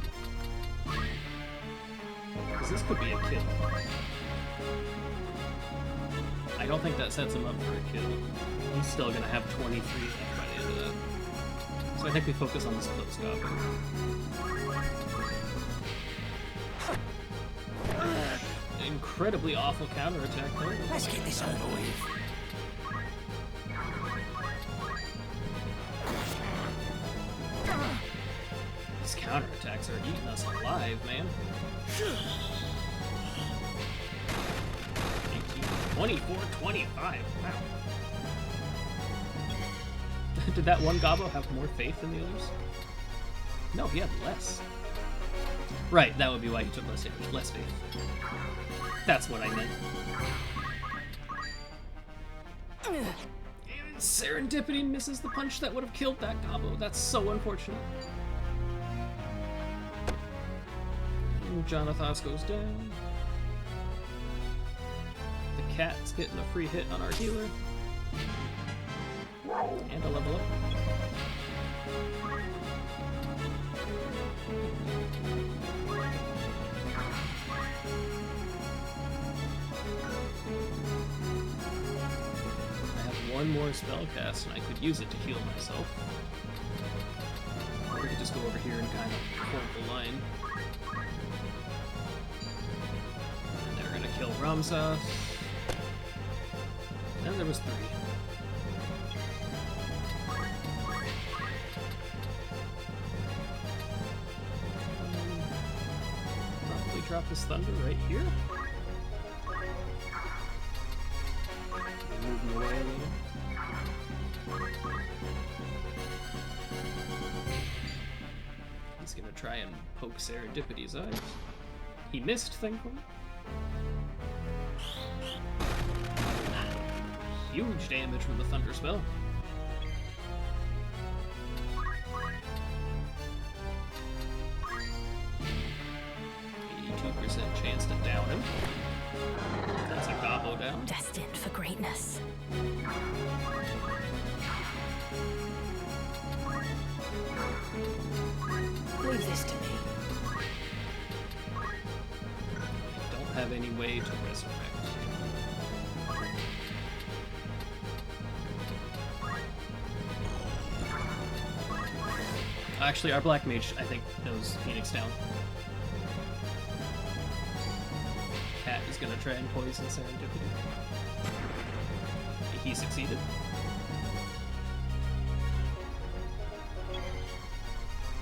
Because this could be a kill. don't think that sets him up for a kill. He's still gonna have 23 left by the end of that. So I think we focus on this close gobbo. Incredibly awful counterattack though. Let's get this over with. These counterattacks are eating us alive, man. 24, 25. Wow. Did that one gobbo have more faith than the others? No, he had less. Right, that would be why he took less damage. Less faith. That's what I meant. Serendipity misses the punch that would have killed that gobbo. That's so unfortunate. And Jonathas goes down. The cat's getting a free hit on our healer. And a level up. One more spell cast and I could use it to heal myself. Or we could just go over here and kind of hold the line. And they're gonna kill Ramza. And there was 3. Probably drop this thunder right here. Move him away a little. He's gonna try and poke Serendipity's eyes. He missed, thankfully. Huge damage from the Thunder spell. 82% chance to down him. That's a gobbo down. Destined for greatness. Leave this to me. I don't have any way to resurrect. Actually, our Black Mage, I think, knows Phoenix down. Cat is gonna try and poison Serendipity. He succeeded.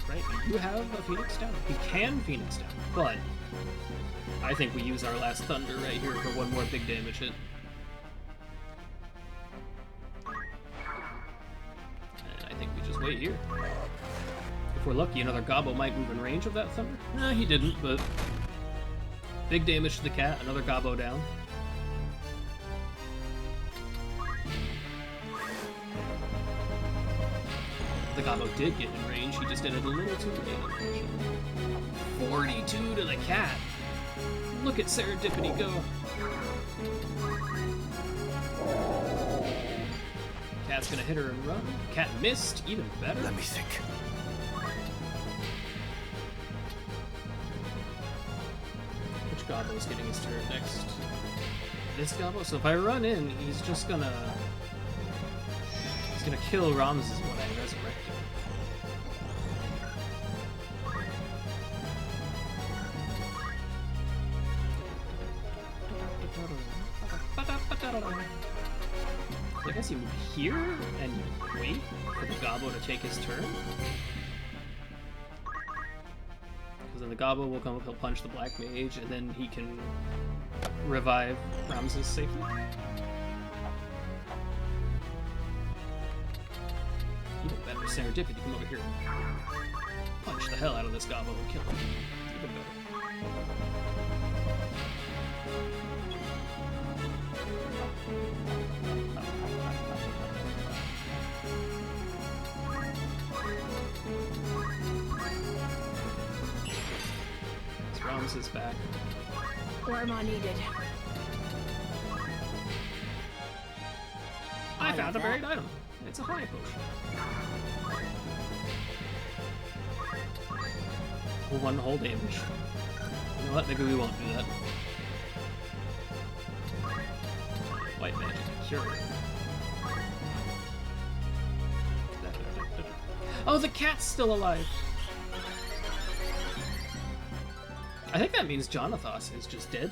Right, you have a Phoenix down. He can Phoenix down, but I think we use our last Thunder right here for one more big damage hit. And I think we just wait here. If we're lucky, another gobbo might move in range of that Thunder. Nah, he didn't, but big damage to the cat, another gobbo down. The gobbo did get in range, he just did it a little too late, unfortunately. 42 to the cat. Look at Serendipity go. Cat's gonna hit her and run. Cat missed, even better. Let me think. Which gobbo is getting his turn next? This gobbo? So if I run in, he's just gonna... He's gonna kill Ramses when I resurrect him. I guess you move here and you wait for the gobbo to take his turn. Because then the gobbo will come up, he'll punch the Black Mage, and then he can revive Ramses safely. Even better, Serendipity, come over here and punch the hell out of this gobbo and kill him. Even better. Ramses back. Where am I needed? I found a buried item. It's a high potion. One whole damage. You know what? Maybe we won't do that. White magic cure. Oh, the cat's still alive! I think that means Jonathos is just dead.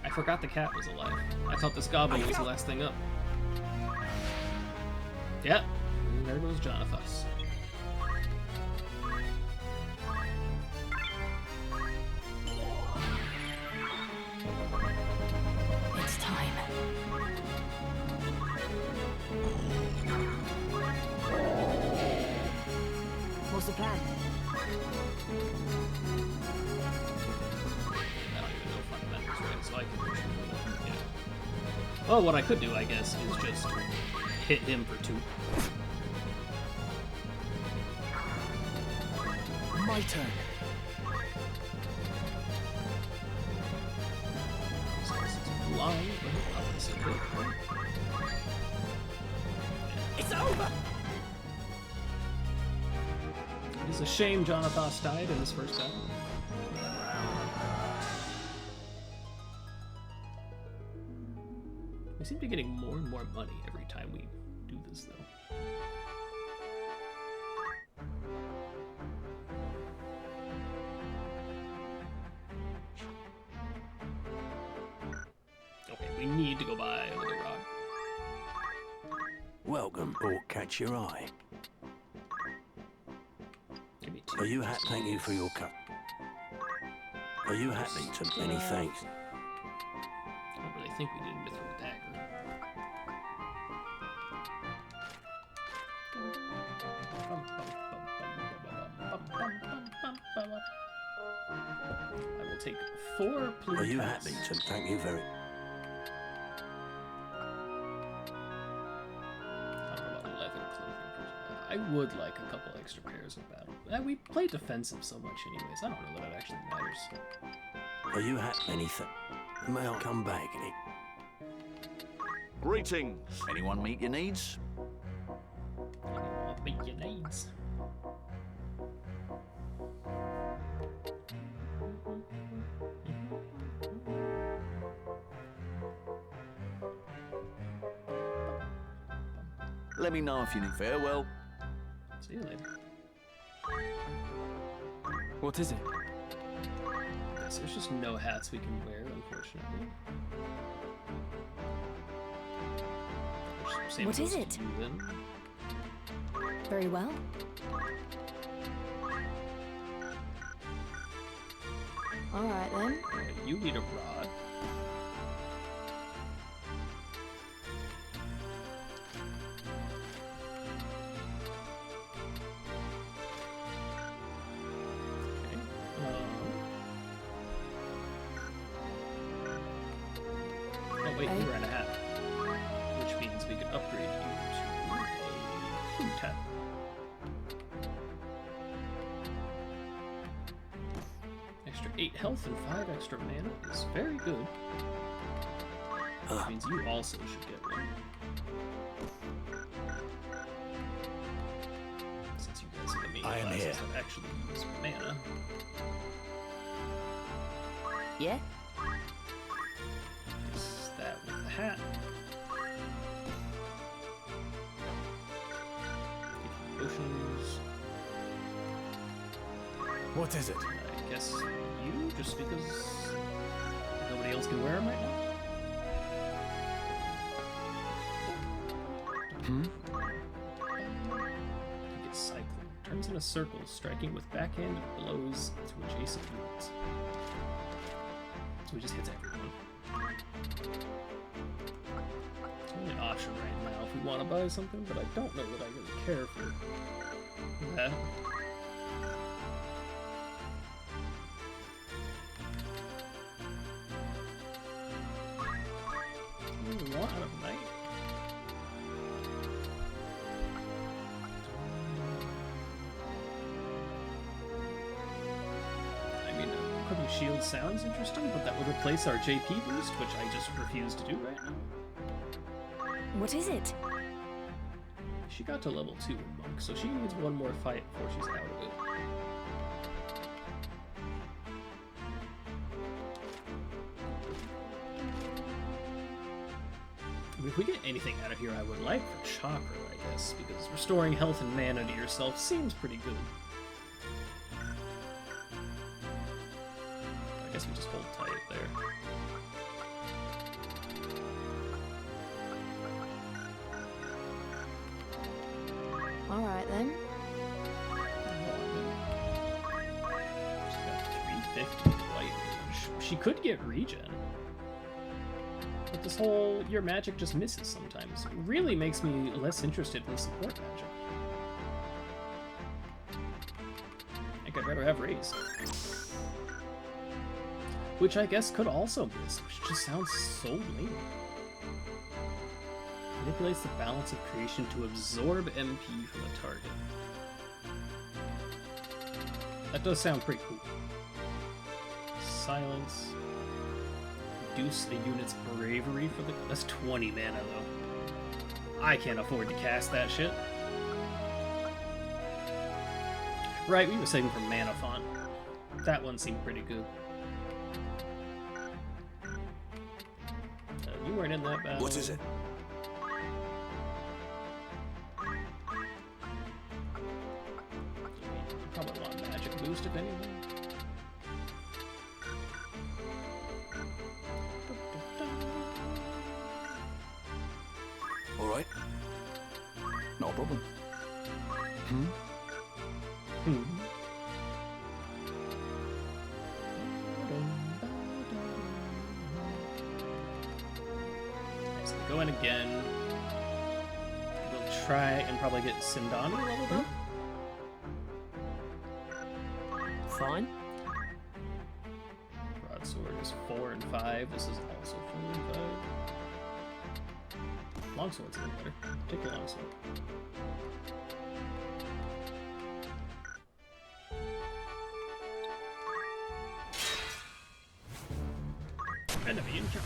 I forgot the cat was alive. I thought this goblin was the last thing up. Yep, and there goes Jonathos. It's time. What's the plan? So I can yeah. Well, what I could do, I guess, is just hit him for 2. My turn. Blind, but obviously good. It's over! It's a shame Jonathos died in his first battle. We seem to be getting more and more money every time we do this, though. Okay, we need to go buy another rod. Welcome, or catch your eye. Give me 2. Are you happy? Thank you for your cut. Are you happy to many thanks? I don't really think we did Mithril Dagger. I will take 4 plumes. Are you happy to thank you very? I would like a couple extra pairs of battle. We play defensive so much anyways, I don't know that it actually matters. Are you happy? Anything? May I come back? Greetings. Anyone meet your needs? Anyone meet your needs? Let me know if you need farewell. See you later. What is it? So there's just no hats we can wear, unfortunately. Same What is goes it? to you, then. Very well. Alright then. You need a rod. Oh wait, you ran a hat. Which means we could upgrade you to a flute hat. Extra 8 health and 5 extra mana is very good. Which means you also should get one. Since you guys are the main I am classes here. that actually use mana. Yeah? Is that with the hat? Potions. What is it? I guess you, just because nobody else can wear them right now? You get cycling. Turns in a circle, striking with backhand blows to adjacent units. So he just hits everyone. It's only an option right now if we want to buy something, but I don't know that I really care for that. What do we want out of night? I mean, equipping shield sounds interesting, but that would replace our JP boost, which I just refuse to do right now. What is it? She got to level 2 in Monk, so she needs one more fight before she's out of it. If we get anything out of here I would like for chakra, I guess, because restoring health and mana to yourself seems pretty good. I guess we just hold tight there. Alright then. She's got 350 white mage. She could get regen. But this whole your magic just misses sometimes really makes me less interested in support magic. I think I'd rather have raise. Which I guess could also miss, which just sounds so lame. Manipulates the balance of creation to absorb MP from a target. That does sound pretty cool. Silence. Reduce a unit's bravery for the... That's 20 mana, though. I can't afford to cast that shit. Right, we were saving for Mana Font. That one seemed pretty good. You weren't in that battle. What is it? Probably want magic boost if anything. All right. No problem. So we go in again. We'll try and probably get Sindani leveled up. Fine. Broadsword is 4 and 5. This is also 4 and 5. Longsword's even better. Take the longsword. Enemy encounter.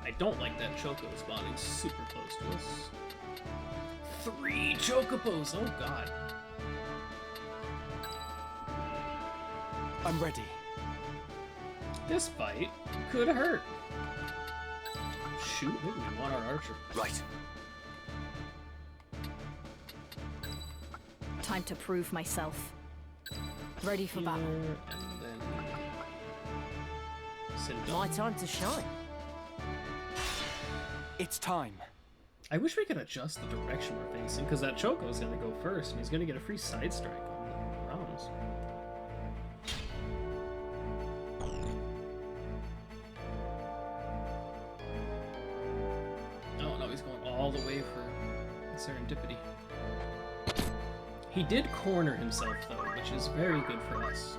I don't like that Choco spawning super close to us. 3 Chocobos! Oh god. I'm ready. This fight could hurt. Shoot, maybe we want our archer. Right. Time to prove myself. Ready for battle. And then... My time to shine. It's time. I wish we could adjust the direction we're facing, because that Choco's gonna go first, and he's gonna get a free side strike on the rounds. Oh no, he's going all the way for Serendipity. He did corner himself though, which is very good for us.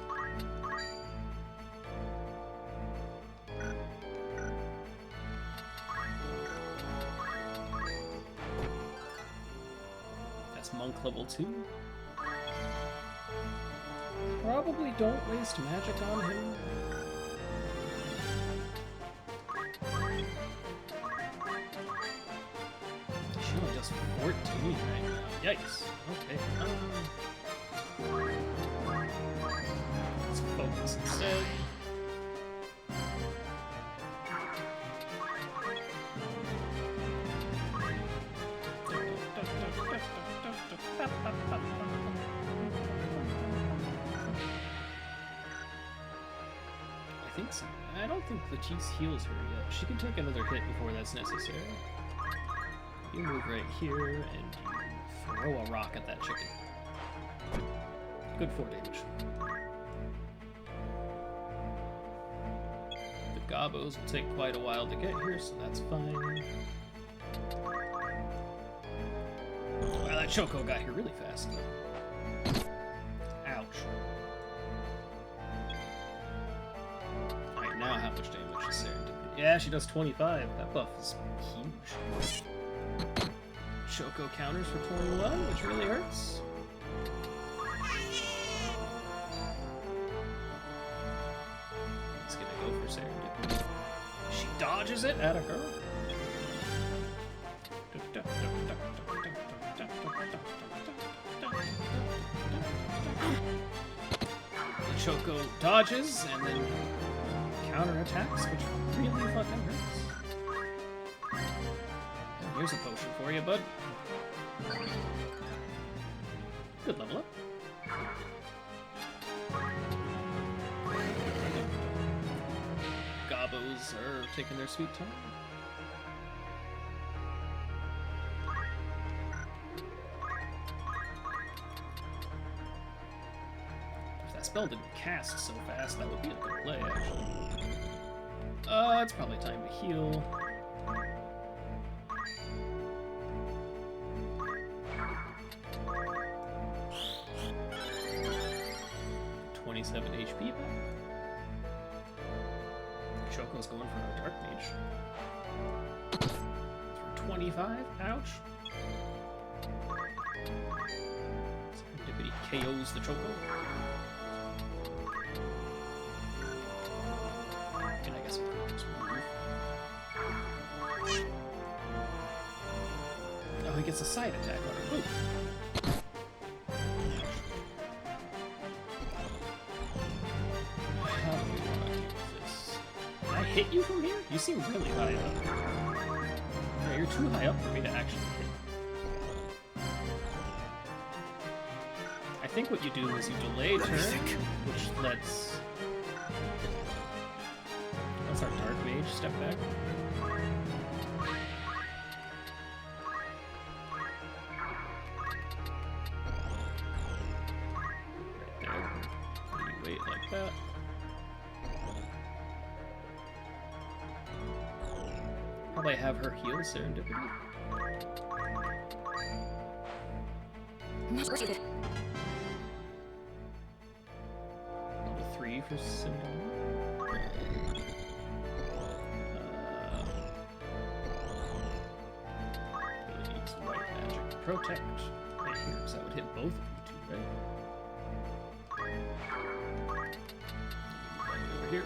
Monk level 2. Probably don't waste magic on him. She only does 14 right now. Yikes. Okay. Let's focus instead. I think so. I don't think Latisse heals her yet. She can take another hit before that's necessary. You move right here, and you throw a rock at that chicken. Good 4 damage. The Gobos will take quite a while to get here, so that's fine. Wow, that Choco got here really fast. Ouch. Alright, now how much damage is Serendipity? Yeah, she does 25. That buff is huge. Choco counters for 21, which really hurts. He's gonna go for Serendipity. She dodges it at a girl. Choco dodges and then counterattacks, which really fucking hurts. And here's a potion for you, bud. Good level up. Gobos are taking their sweet time. If that spell didn't cast so fast, that would be a good play, actually. It's probably time to heal. 27 HP back. Choco's going for a Dark Mage. For 25, ouch. Serendipity KOs the Choco. And I guess I'll just move. Oh, he gets a side attack on it. Ooh. Hit you from here? You seem really high up. No, you're too high up for me to actually hit. I think what you do is you delay turn, which lets our Dark Mage step back. Right there. And you wait like that. Probably have her heal Serendipity. Level 3 for Syndon. Abilities White Magic Protect. Right here, because that would hit both of you two, right? Over here.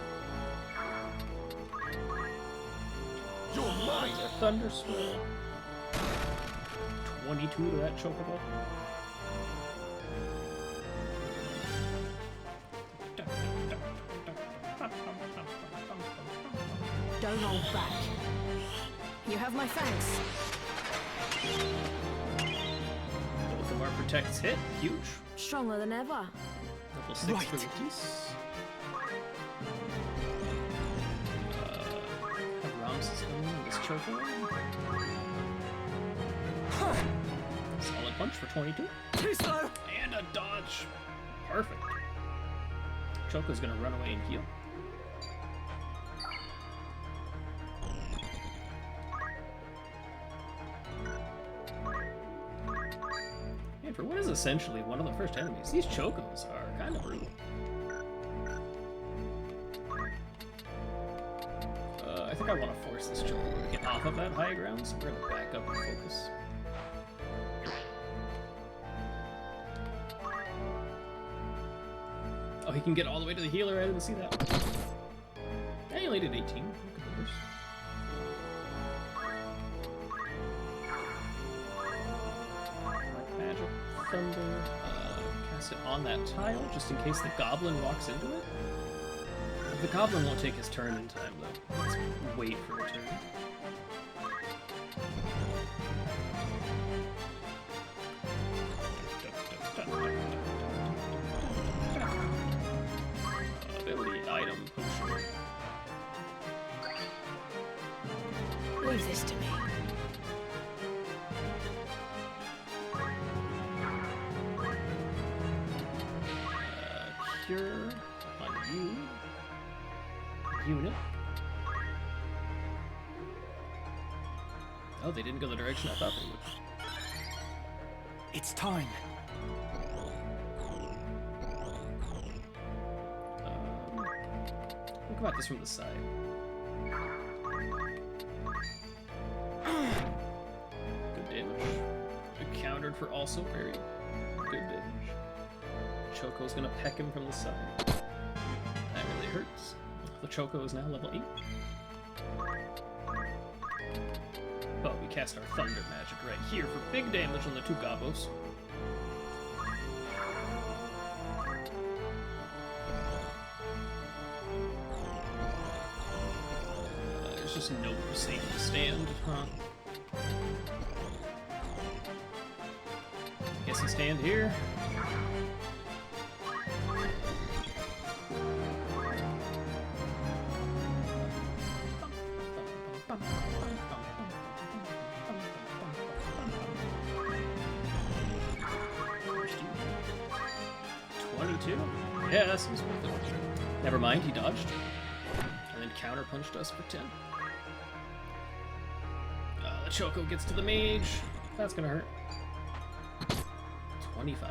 A Thunder Swirl. 22 to that Chocobo. Don't hold back. You have my thanks. Both of our protects hit. Huge. Stronger than ever. Level 6 for Matisse. Is coming in this Choco. Solid punch for 22. Too slow. And a dodge. Perfect. Choco's gonna run away and heal. And for what is essentially one of the first enemies, these Chocos are kind of brutal. I think I want to force this Choco to get off of that high ground, so we're going to back up and focus. Oh, he can get all the way to the healer, I didn't see that. I only did 18. Look at the worst. Magic, Thunder, cast it on that tile, just in case the Goblin walks into it. The Goblin won't take his turn in time, though. Let's wait for a turn. Ability, item, potion. Leave this to me. Cure on you. Unit. Oh, they didn't go the direction I thought they would. It's time. Think about this from the side. Good damage. It countered for also very good damage. Choco's gonna peck him from the side. That really hurts. The Choco is now level 8. But we cast our Thunder Magic right here for big damage on the two Gobos. There's just no safe to stand, huh? Guess you stand here. Yeah, that seems worth it. Never mind, he dodged. And then counter-punched us for 10. The Choco gets to the mage. That's gonna hurt. 25.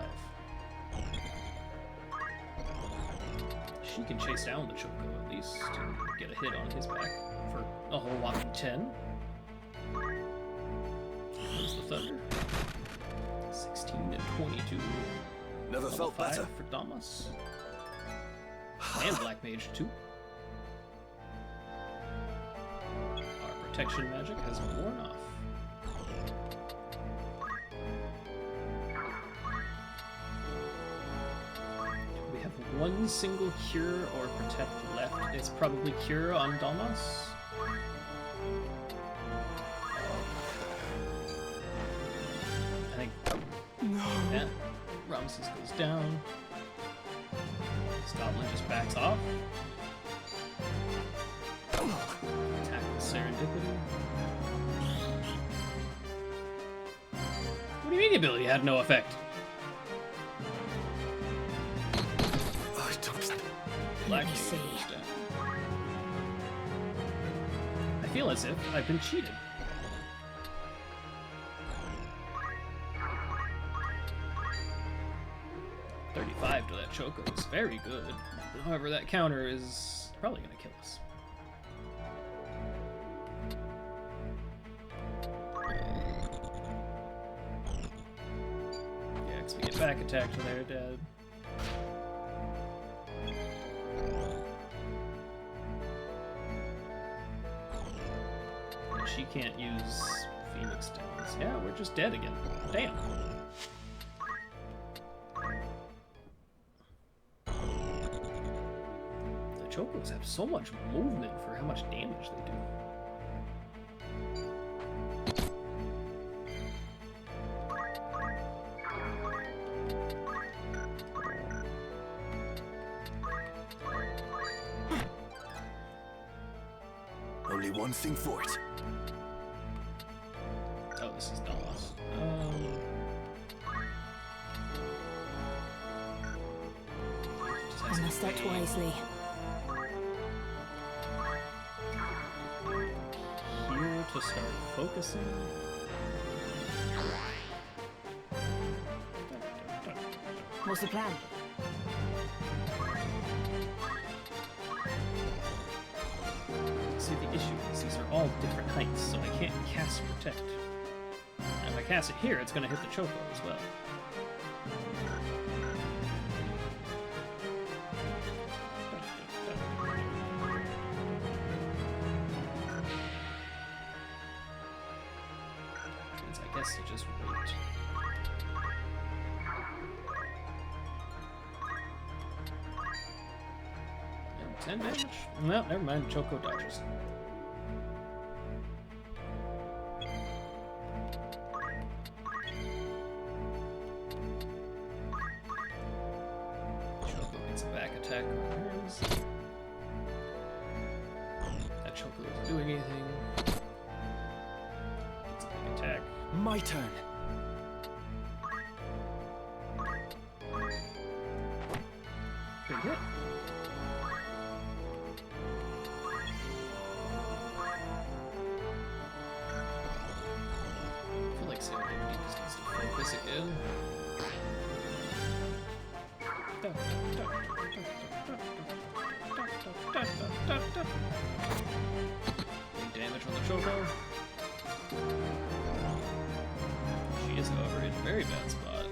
She can chase down the Choco at least and get a hit on his back for a whole whopping 10. Comes the Thunder. 16 and 22. Never felt better. For Damas. And Black Mage, too. Our protection magic has worn off. We have one single cure or protect left. It's probably cure on Damas. I think. No. Yeah. Ramses goes down. Goblin just backs off. Attack with Serendipity. What do you mean the ability had no effect? Black Mage goes down. I feel as if I've been cheated. To that Choco is very good. However, that counter is probably going to kill us. Yeah, because we get back attack to their dead. And she can't use Phoenix Stones. Yeah, we're just dead again. Damn. Chocos have so much movement for how much damage they do. Only one thing for it. Oh, this is Damas. I must act wisely. To start focusing. What's the plan? See, the issue is these are all different heights, so I can't cast Protect. And if I cast it here, it's going to hit the Choco as well. I guess you just wait. And 10 damage? No, never mind. Choco dodges. Choco gets a back attack on hers. That Choco isn't doing anything. Gets a big attack. My turn. Big hit. I feel like Serendipity just needs to focus again. Big damage on the Choco. She is, however, in a very bad spot.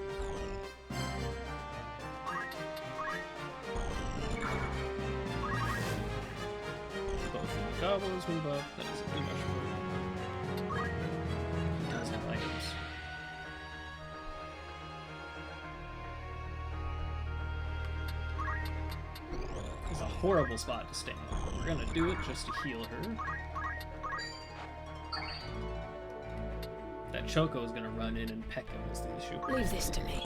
Both of the Goblins move up. That doesn't do much for him. He does have items. It's a horrible spot to stand. We're gonna do it just to heal her. That Choco is gonna run in and peck him is the issue. Leave this to me.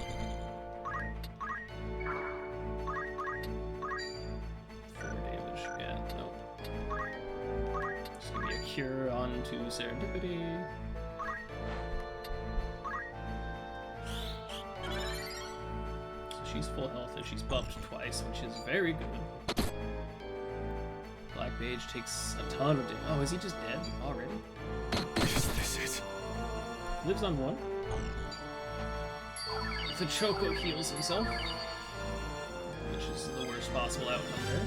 4 damage. Yeah, nope. Just gonna be a cure onto Serendipity. So she's full health and she's buffed twice, which is very good. Black Mage takes a ton of damage. Oh, is he just dead already? Is this it? Lives on 1. The Choco heals himself, which is the worst possible outcome there.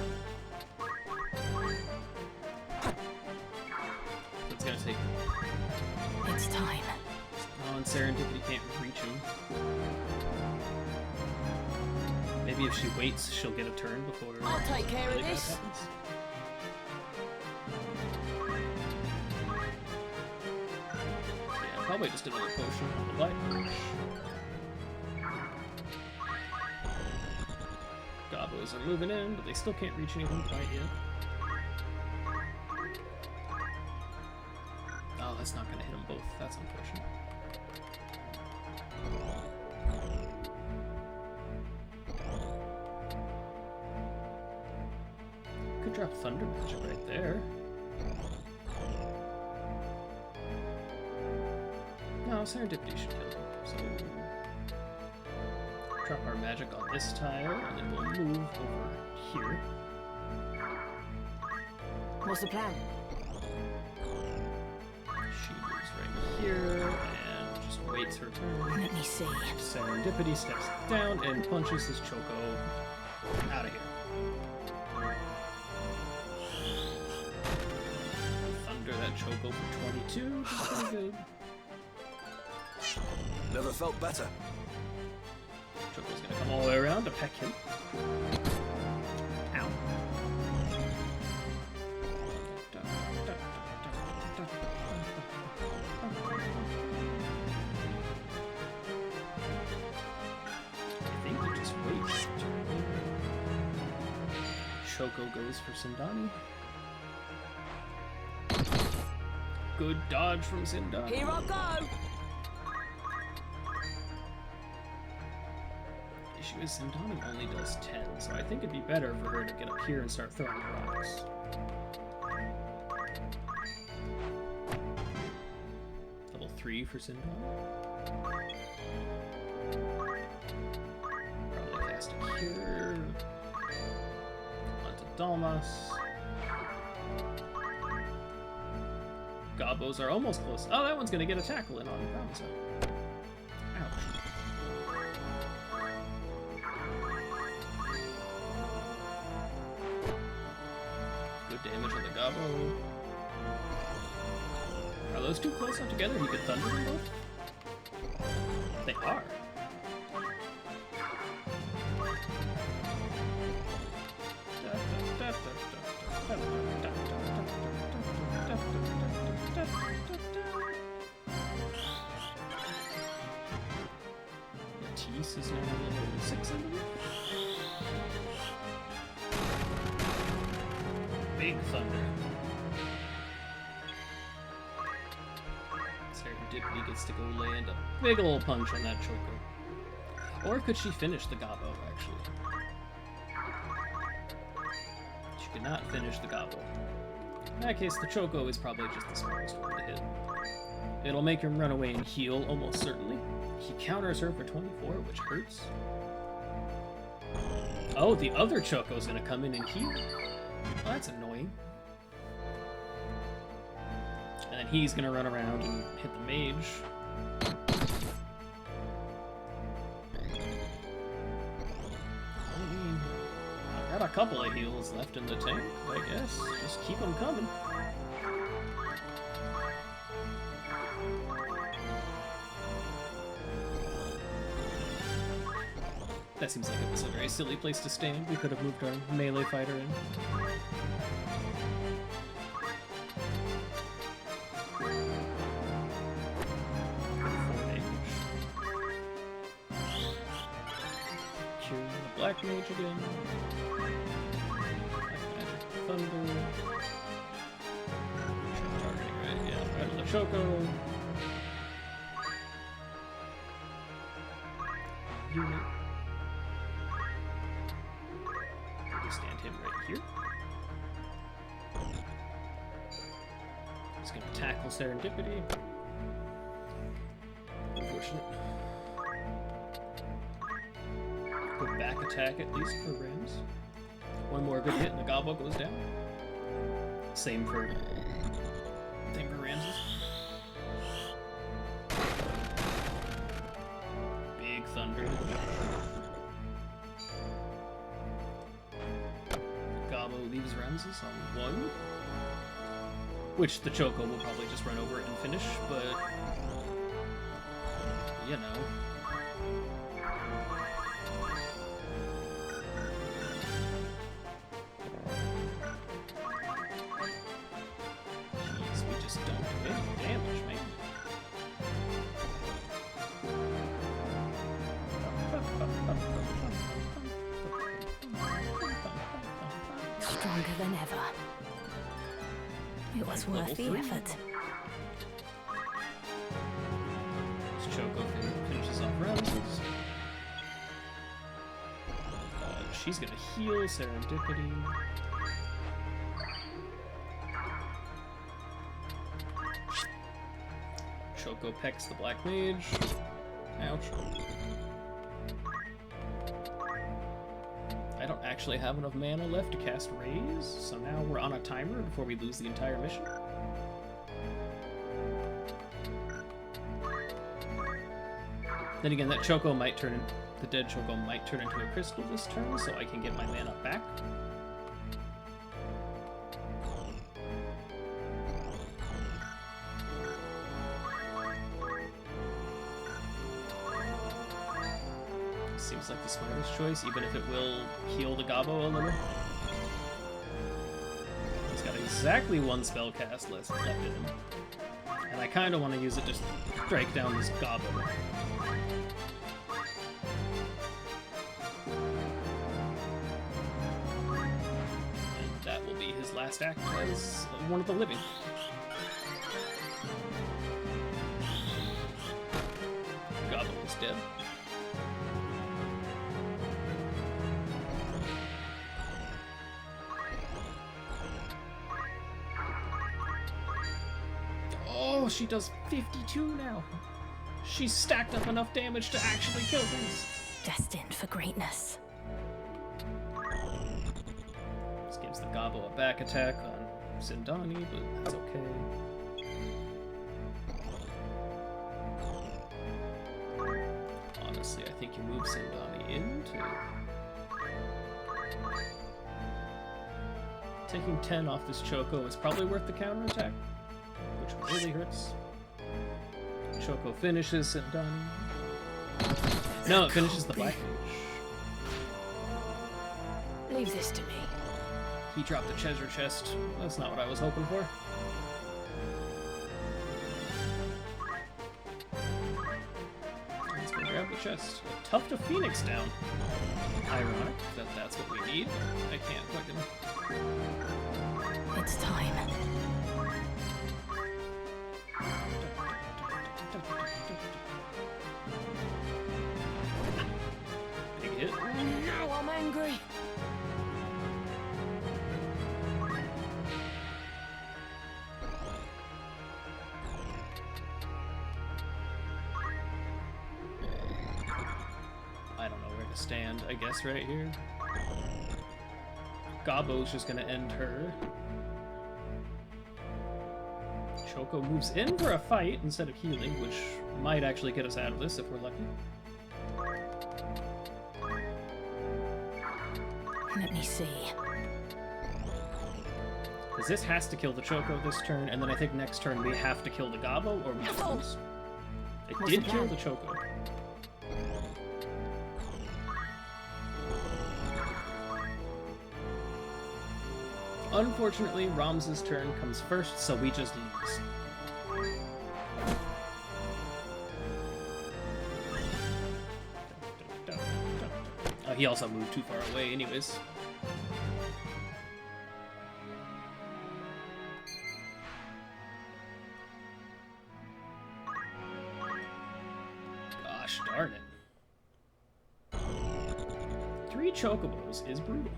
It's gonna take. It's time. Oh, and Serendipity can't reach him. Maybe if she waits, she'll get a turn before. I'll take care of really bad this. happens. Yeah, probably just another potion on the Black Mage. Gobos are moving in, but they still can't reach anything quite yet. Oh, that's not going to hit them both. That's unfortunate. Could drop Thunder Magic right there. No, Serendipity should kill him. So drop our magic on this tile, and then we'll move over here. What's the plan? She moves right here and just waits her turn. Let me see. Serendipity steps down and punches his Choco out of here. Thunder that Choco for 22, which is pretty good. Never felt better. Choco's gonna come all the way around to peck him. Ow. I think he just waits. Choco goes for Sindani. Good dodge from Sindani. Here I go! Issue is Sindani only does 10, so I think it'd be better for her to get up here and start throwing rocks. Level 3 for Sindani. Probably cast a cure. Onto Dalmas. Gobos are almost close. Oh, that one's gonna get a tackle in on Ramza. Ouch. Good damage on the Gobbo. Are those two close enough together he could thunder them both? They are. Matisse is now level 6, I believe. Big thunder. Serendipity gets to go land a big ol' punch on that Choco. Or could she finish the Gobbo, actually? She could not finish the Gobbo. In that case, the Choco is probably just the smartest one to hit. It'll make him run away and heal, almost certainly. He counters her for 24, which hurts. Oh, the other Choco's gonna come in and heal. Well, that's annoying. And then he's gonna run around and hit the mage. I've got a couple of heals left in the tank, I guess. Just keep them coming. That seems like it was a very silly place to stand. We could have moved our melee fighter in. Cure the Black Mage again. Black Magic Thunder. Targeting, right? Yeah, right on the Choco. find him right here. He's gonna tackle Serendipity. Unfortunate. Good back attack at least for Rams. One more good hit and the Gobbo goes down. Same for Ramses. Big thunder. Gobbo leaves Ramses on 1. Which the Choco will probably just run over it and finish, but you know. Jeez, we just don't do any damage, man. Stronger than ever. It was worth the effort. Choco finishes off Ramses. She's gonna heal Serendipity. Choco pecks the Black Mage. Ouch. I don't actually have enough mana left to cast Raise, so now we're on a timer before we lose the entire mission. Then again, that Choco might turn in, the dead Choco might turn into a crystal this turn, so I can get my mana back. Seems like the smartest choice, even if it will heal the Gobbo a little. He's got exactly 1 spell cast left in him. And I kind of want to use it to strike down this Gobbo. And that will be his last act as one of the living. Gobbo is dead. Oh, she does 52 now. She's stacked up enough damage to actually kill things. Destined for greatness. This gives the Gobbo a back attack on Sindani, but that's okay. Honestly, I think you move Sindani into... Taking 10 off this Choco is probably worth the counterattack, which really hurts. Choco finishes Sindani. No, it finishes the Black Mage. Leave this to me. He dropped the treasure chest. That's not what I was hoping for. Let's go grab the chest. A Tuft of Phoenix down. Ironic that that's what we need. I can't fucking... It's time. Big hit. Now I'm angry. I don't know where to stand. I guess right here. Gobbo's just gonna end her. Choco moves in for a fight instead of healing, which might actually get us out of this if we're lucky. Let me see. Because this has to kill the Choco this turn, and then I think next turn we have to kill the Gobbo, or we lose. It What's did the kill plan? the Choco. Unfortunately, Ramses' turn comes first, so we just lose. He also moved too far away anyways. Gosh darn it. 3 Chocobos is brutal.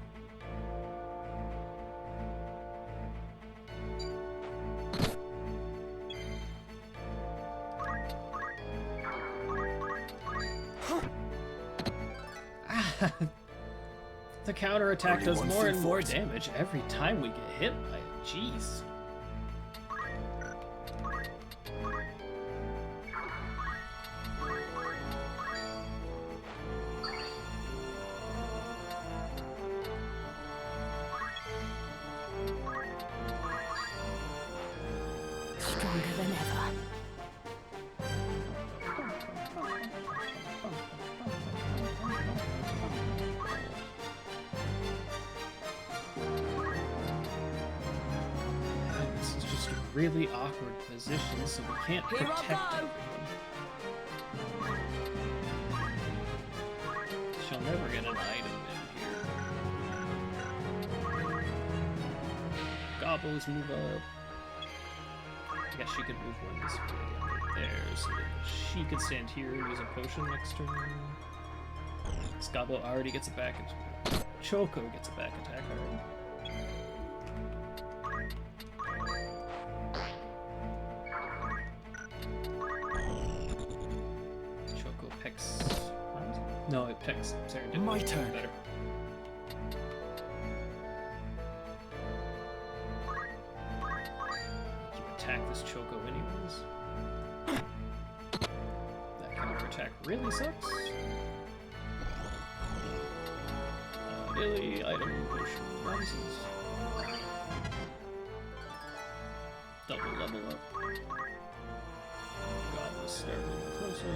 The counterattack Only does one more thing and more for it. damage every time we get hit by it. Jeez. Stronger than ever. This is just a really awkward position, so we can't Here I protect go. everyone. She'll never get an item in here. Gobbles move up. I guess she could move one this way right there, so that she could stand here and use a potion next turn. Scabo already gets a back attack. Choco gets a back attack already. Choco pecks. No, it pecks Serendipity. My turn. Better. You attack this Choco anyways. That counter attack really sucks. Billy, item, potion, nonsense. Double level up. Goblin starting closer.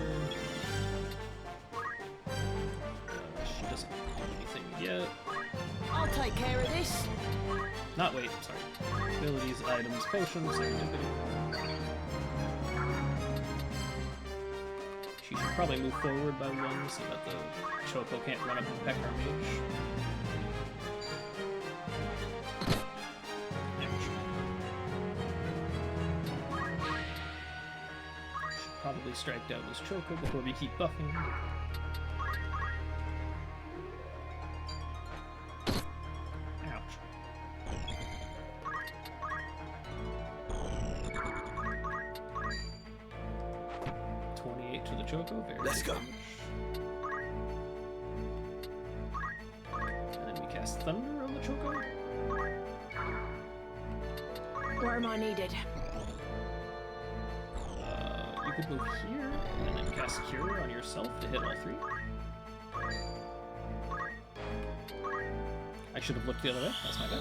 She doesn't do anything yet. I'll take care of this. Not wait, sorry. Abilities, items, potions, serendipity. She should probably move forward by one so that the Choco can't run up and peck our mage. Should probably strike down this Choco before we keep buffing. Ouch. To the Choco, very Let's go. And then we cast Thunder on the Choco. Where am I needed? You could move here and then cast Cure on yourself to hit all three. I should have looked the other way, that's my bad.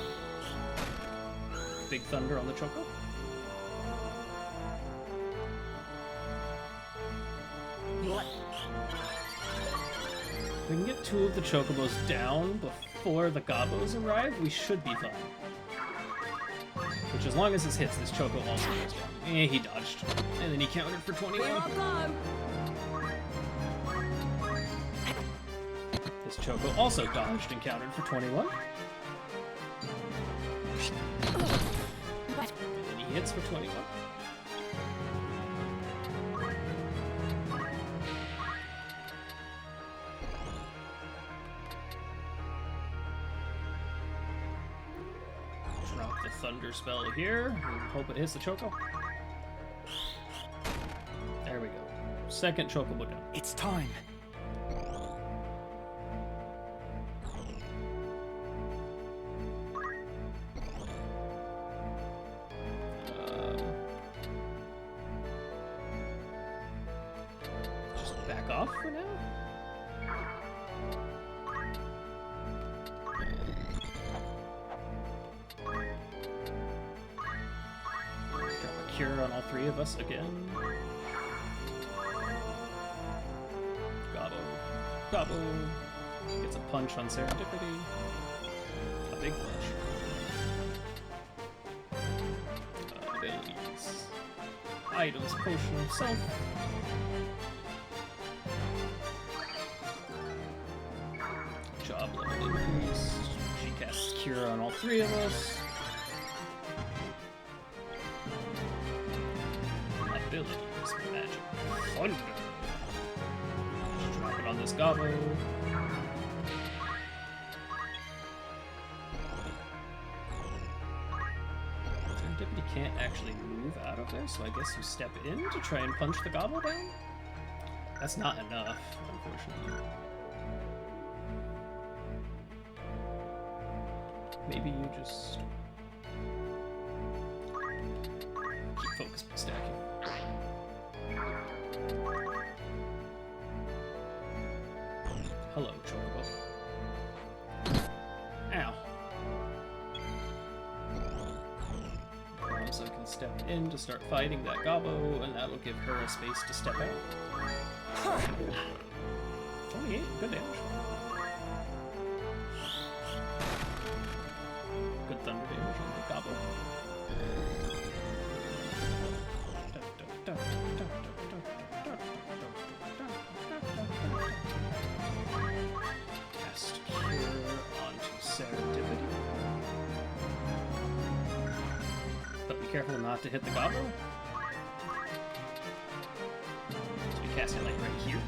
Big Thunder on the Choco. If we can get two of the Chocobos down before the Gobos arrive, we should be fine. Which, as long as this hits, this Choco also goes down. Eh, he dodged. And then he countered for 21. Here I go. This Choco also dodged and countered for 21. And then he hits for 21. Drop the Thunder spell here and hope it hits the Choco. There we go. Second Chocobo down. It's time. Just back off for now. Drop a Cure on all three of us again. Gobbo gets a punch on Serendipity. A big punch. Abilities. Items, potion, self. Job level increase. She casts Cure on all three of us. Abilities, magic. Thunder. Just drop it on this Gobbo. Serendipity can't actually move out of there, so I guess you step in to try and punch the Gobbo down? That's not enough, unfortunately. maybe you just keep focus by stacking. Hello, Chocobo. Ow. So I can step in to start fighting that Gobbo, and that'll give her a space to step out. 28, good damage. Good thunder damage on the Gobbo. Cast Cure onto Serendipity. But be careful not to hit the Gobbo. So we cast it like right here.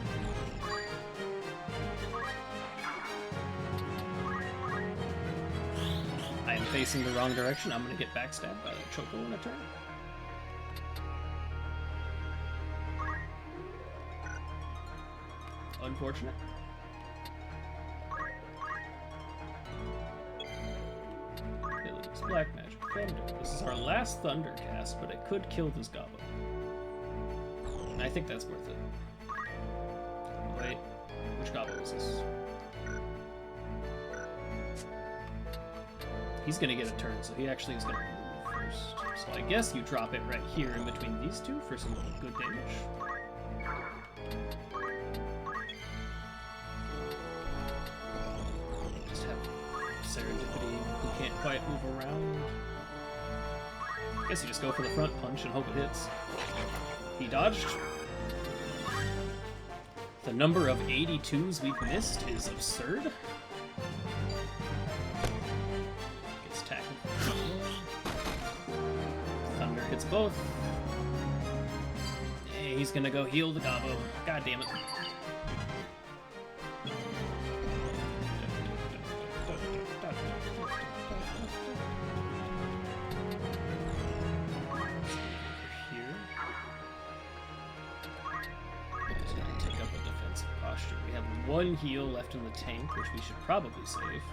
I am facing the wrong direction. I'm gonna get backstabbed by the Choco in a turn. Unfortunate. Abilities, Black Magic, Thunder. This is our last Thunder cast, but it could kill this Gobbo. And I think that's worth it. Wait, which Gobbo is this? He's gonna get a turn, so he actually is gonna move first. So I guess you drop it right here in between these two for some good damage. Just have Serendipity who can't quite move around. I guess you just go for the front punch and hope it hits. He dodged. The number of 82s we've missed is absurd. Thunder hits both. Hey, he's gonna go heal the Gobbo. God damn it. Here. Just gonna take up a defensive posture. We have one heal left in the tank, which we should probably save.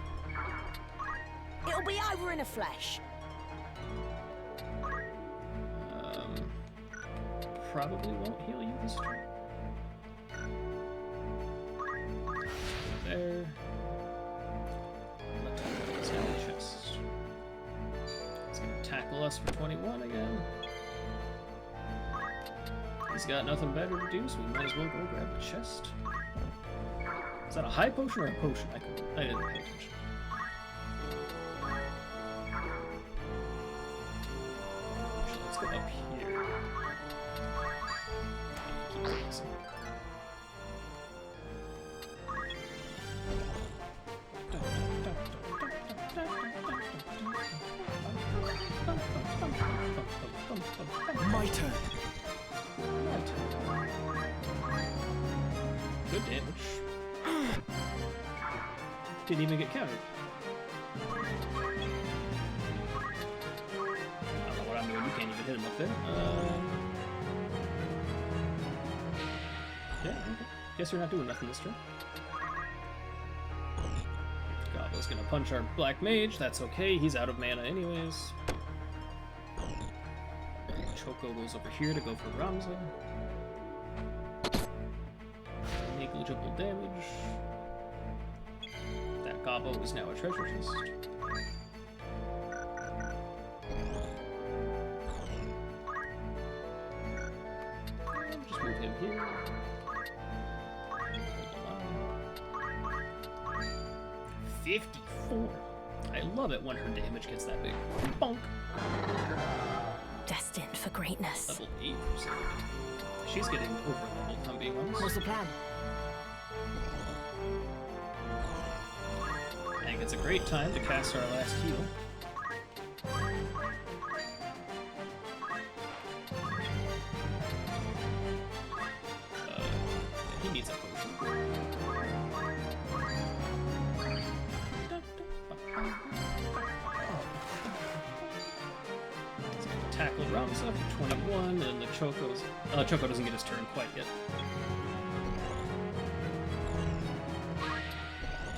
It'll be over in a flash. Probably won't heal you this turn. There. He's got a chest. He's gonna tackle us for 21 again. He's got nothing better to do, so we might as well go grab the chest. Is that a high potion or a potion? I didn't pay attention. Actually, let's go up here. My turn. Good damage. Didn't even get countered. I don't know what I'm doing. You can't even hit him up there. Yeah, okay. Guess you're not doing nothing this turn. Gobbo's gonna punch our Black Mage. That's okay. He's out of mana anyways. Choco goes over here to go for Ramza. Negligible damage. That Gobbo is now a treasure chest. Just move him here. 54. I love it when her damage gets that big. Bonk. Destined for greatness. Level 8%. She's getting over leveled, if I'm being honest. What's the plan? I think it's a great time to cast our last heal. He needs a potion. Tackle Ramza for 21, and the Choco's... Choco doesn't get his turn quite yet.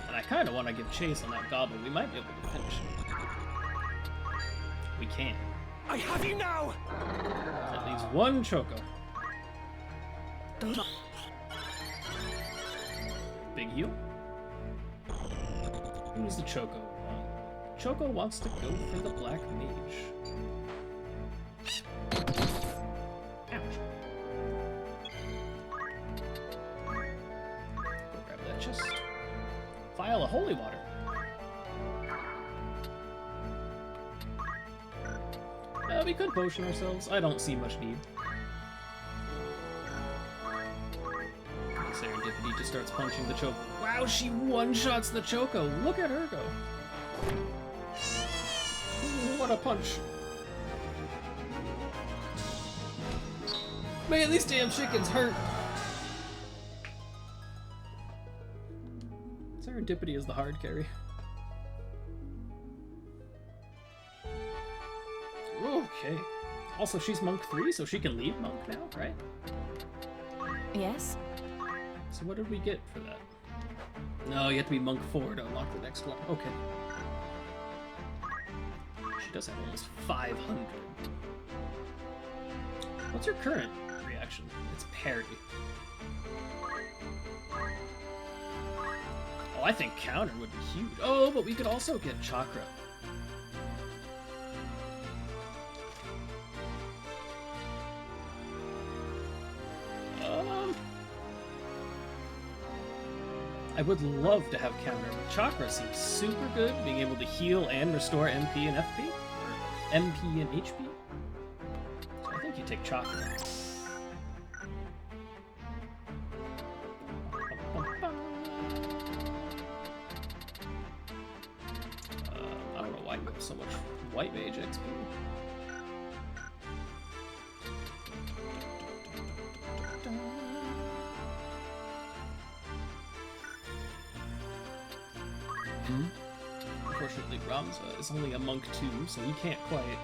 And I kind of want to give chase on that Goblin. We might be able to finish him. We can. I have you now! That leaves one Choco. Big heal. Who's the Choco? Choco wants to go for the Black Mage. Ouch. Go grab that chest. Vial of holy water. We could potion ourselves. I don't see much need. Serendipity just starts punching the Choco. Wow, she one-shots the Choco. Look at her go. What a punch. Man, these damn chickens hurt. Serendipity is the hard carry. Okay. Also, she's Monk 3, so she can leave Monk now, right? Yes. So what did we get for that? No, you have to be Monk 4 to unlock the next one. Okay. She does have almost 500. What's her current reaction? It's parry. Oh, I think counter would be huge. Oh, but we could also get chakra. I would love to have counter, but chakra seems super good, being able to heal and restore MP and FP, or MP and HP. So I think you take chakra. I don't know why you have so much white mage XP. Unfortunately, Ramza is only a Monk 2, so he can't quite...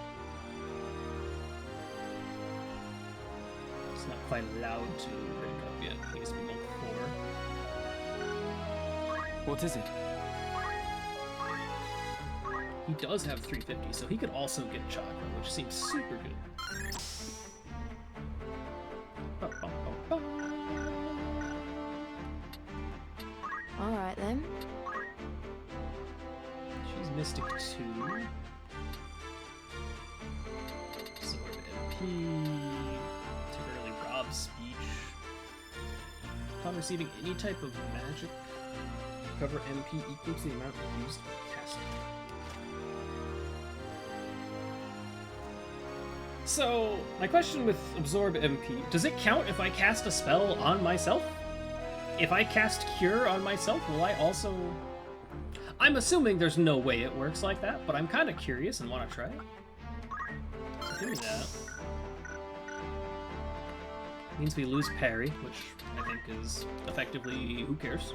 He's not quite allowed to rank up yet. He needs to be Monk 4. What is it? He does have 350, so he could also get chakra, which seems super good. Alright then. She's Mystic 2. Absorb MP. Temporarily rob speech. Upon receiving any type of magic, cover MP equal to the amount used for casting. So, my question with Absorb MP, does it count if I cast a spell on myself? If I cast Cure on myself, will I also... I'm assuming there's no way it works like that, but I'm kind of curious and want to try it. So give me that. Means we lose parry, which I think is effectively who cares.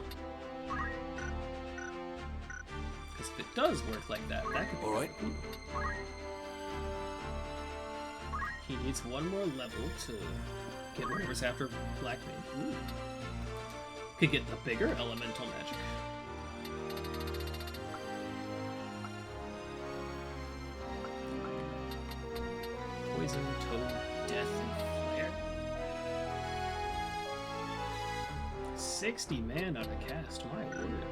Because if it does work like that, that could be all right. Cool. He needs one more level to get whatever's after Black Mage. Ooh. Could get the bigger elemental magic. Poison, Toad, Death, and Flare. 60 mana to cast, my word.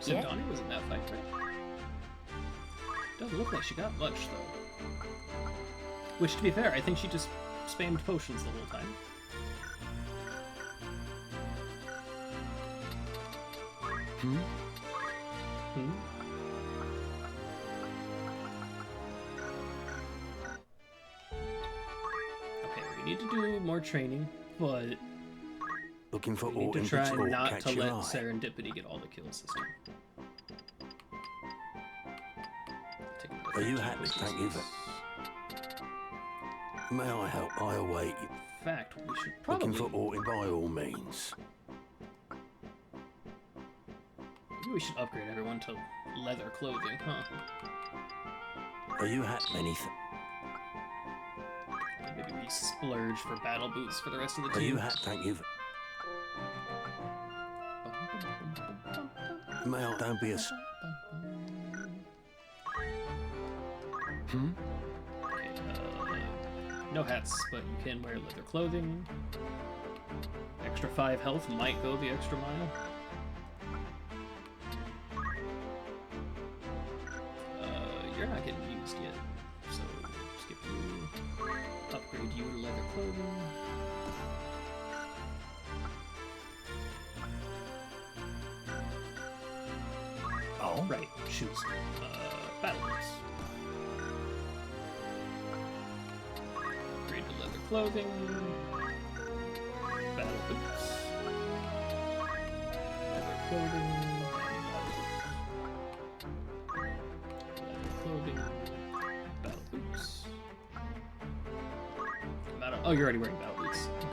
Yeah. Donnie was in that fight, right? Doesn't look like she got much, though. Which, to be fair, I think she just spammed potions the whole time. Okay, we need to do more training, but looking for we need to Orton try Patrol, not catch to your let eye. Serendipity get all the kills this time. Are you happy? Thank you. May I help? I await. In fact, we should probably... Looking for Orton by all means. Maybe we should upgrade everyone to leather clothing, huh? Are you happy? Anything? Maybe we splurge for battle boots for the rest of the Are team. you thank you. Mel, don't be a... No hats, but you can wear leather clothing. Extra 5 health might go the extra mile. You're not getting used yet, so skip you. Upgrade you to leather clothing. Oh, right, shoes. Battle boots. Upgrade to leather clothing. Battle boots. Leather clothing. Leather clothing. Battle boots. Oh, you're already wearing battle boots. Okay.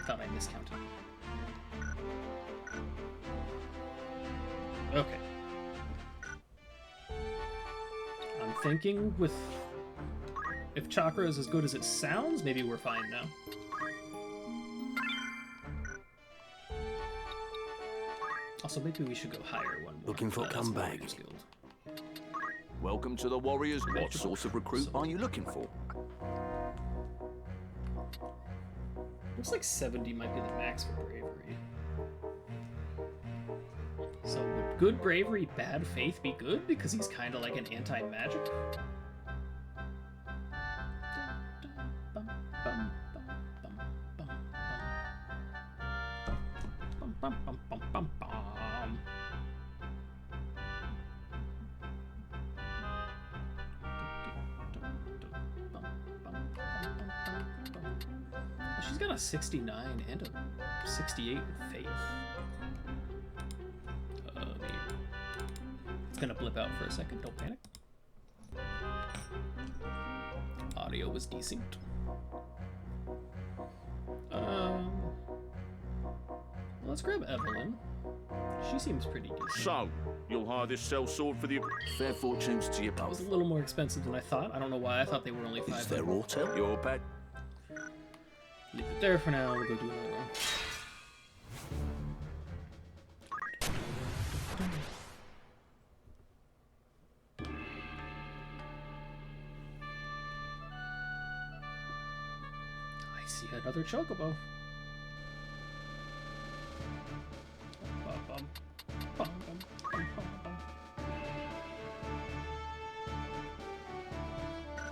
Thought I miscounted. Okay. I'm thinking with... If chakra is as good as it sounds, maybe we're fine now. Also, maybe we should go higher one more. Looking for comeback. Welcome to the Warriors. What sort of recruit are you looking for? Looks like 70 might be the max for bravery. So would good bravery, bad faith be good? Because he's kind of like an anti-magic? She's got a 69 and a 68 in faith. It's gonna blip out for a second, don't panic. Audio was decent. Let's grab Evelyn. She seems pretty decent. So, you'll hire this sellsword for the... Fair fortunes to you both. That was a little more expensive than I thought. I don't know why. I thought they were only 500. Is there auto? Your bet. Leave it there for now. We'll go do another one. I see another chocobo.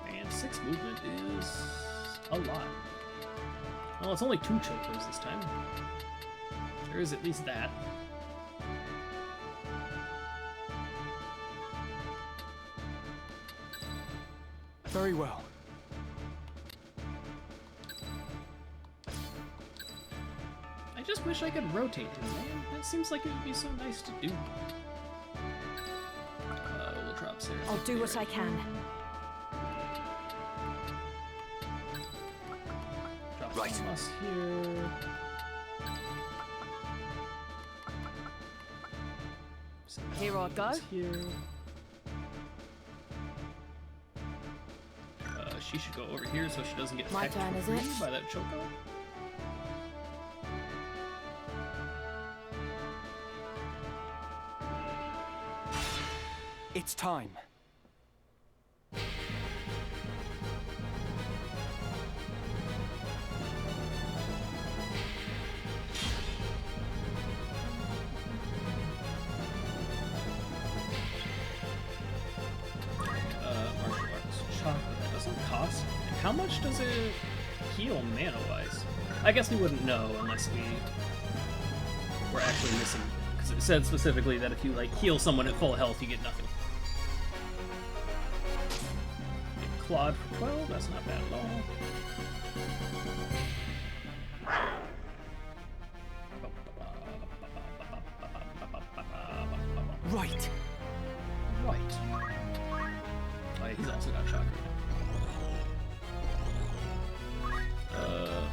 And 6 movement is a lot. Well, it's only 2 chocos this time. There is at least that. Very well. I just wish I could rotate him, man. That seems like it would be so nice to do. We'll drop Sarah. I'll do what I can. Drop Right. some us here. Here I go. Here. She should go over here so she doesn't get My pecked turn, for is free it? by that choco. It's time. Martial arts chakra. That doesn't cost. And how much does it heal mana-wise? I guess we wouldn't know unless we were actually missing. Because it said specifically that if you like heal someone at full health, you get nothing. Get Claude for 12. That's not bad at all. Right. Right. Oh, yeah, he's also got chakra.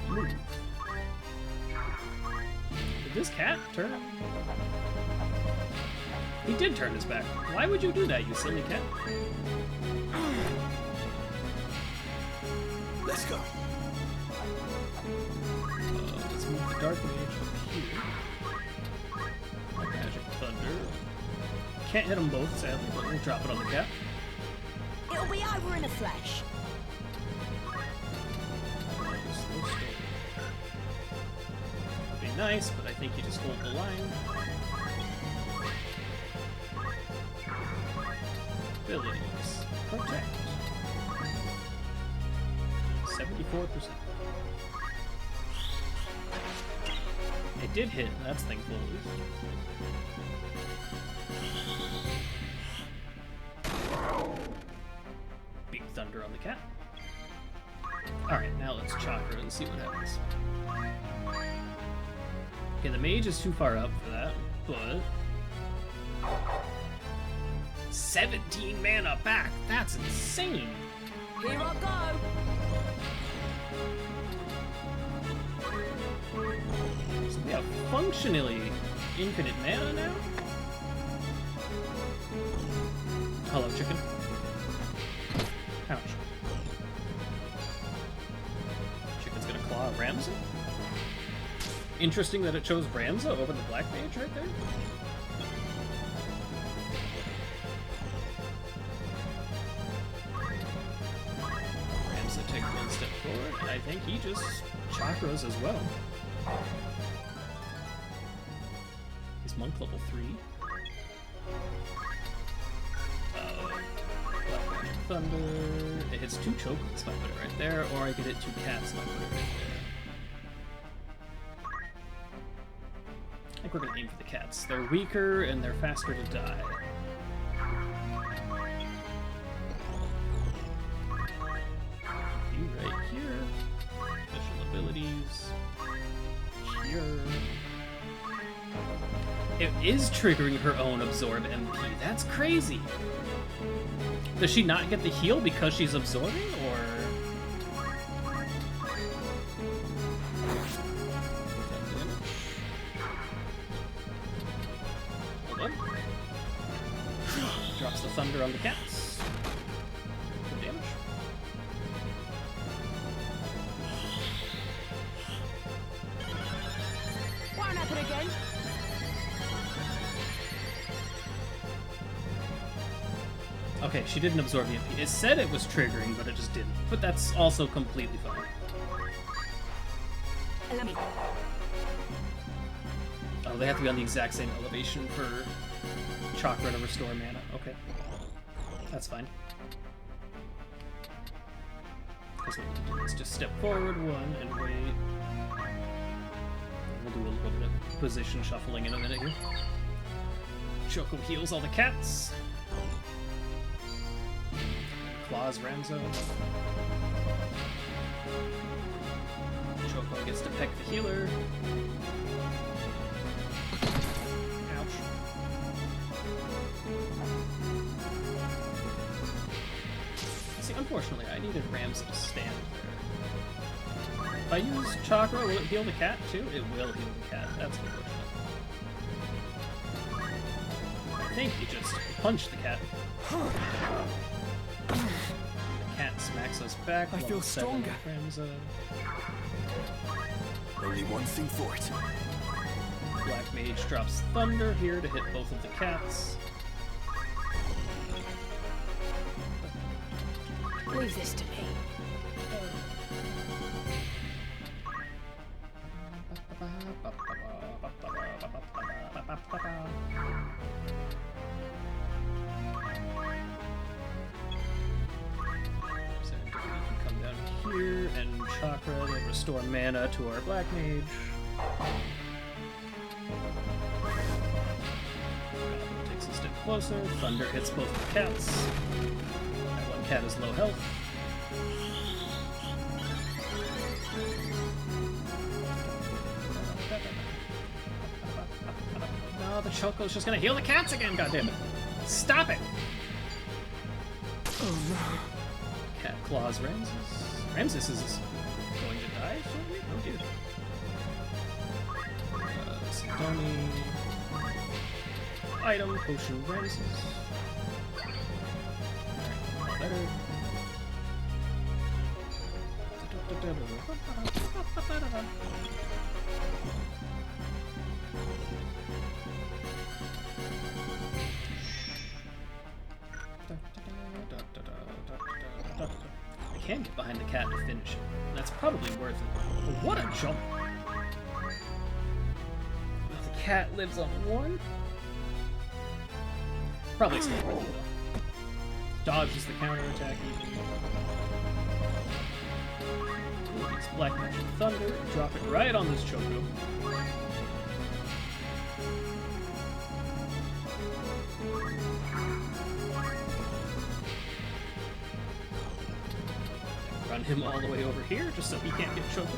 Move. Did this cat turn? He did turn his back. Why would you do that, you silly cat? Let's go. Let's move the Dark Mage up here. Magic Thunder. Can't hit them both, sadly, but we'll drop it on the cap. It'll be over in a flash. That'd be nice, but I think you just hold the line. Abilities. Protect. 74%. It did hit, that's thankful at least. Big Thunder on the cat. Alright, now let's Chakra and see what happens. Okay, the mage is too far up for that, but... 17 mana back! That's insane! Here I go. So we have functionally infinite mana now? Hello, chicken. Ouch. Chicken's gonna claw Ramza? Interesting that it chose Ramza over the Black Mage right there. Ramza takes one step forward, and I think he just chakras as well. He's monk level 3. Black Magic Thunder. It hits 2 chokers if I put it right there, or I could hit 2 cats if I put it right there. I think we're gonna aim for the cats. They're weaker and they're faster to die. You right here. Special abilities. Here. It is triggering her own absorb MP. That's crazy. Does she not get the heal because she's absorbing, or? Hold on. Drops the thunder on the cats. Good damage. Won't happen again. Okay, she didn't absorb the MP. It said it was triggering, but it just didn't. But that's also completely fine. Oh, they have to be on the exact same elevation for chakra to restore mana. Okay. That's fine. Because what we can do is just step forward one and wait. We'll do a little bit of position shuffling in a minute here. Choco heals all the cats. Claws Ramza. Choco gets to peck the healer. Ouch. See, unfortunately, I needed Ramza to stand there. If I use Chakra, will it heal the cat too? It will heal the cat. That's unfortunate. I think he just punched the cat. The cat smacks us back. I feel stronger. Ramza. Only one thing for it. Black Mage drops Thunder here to hit both of the cats. Leave this to me. Come down here and Chakra to restore mana to our Black Mage. Takes a step closer. Thunder hits both the cats. That one cat is low health. No, the Choco's just gonna heal the cats again, goddammit. Stop it! Oh no. Cat claws Ramses. Ramses is going to die shortly? Oh dear. Sidoni. Item, potion Ramses. Alright, better. I can get behind the cat to finish it. That's probably worth it. But what a jump! The cat lives on one. Probably still worth it though. Dodges the counterattack even. Release Black Magic Thunder, drop it right on this Choco. Run him all the way over here just so he can't get Choco.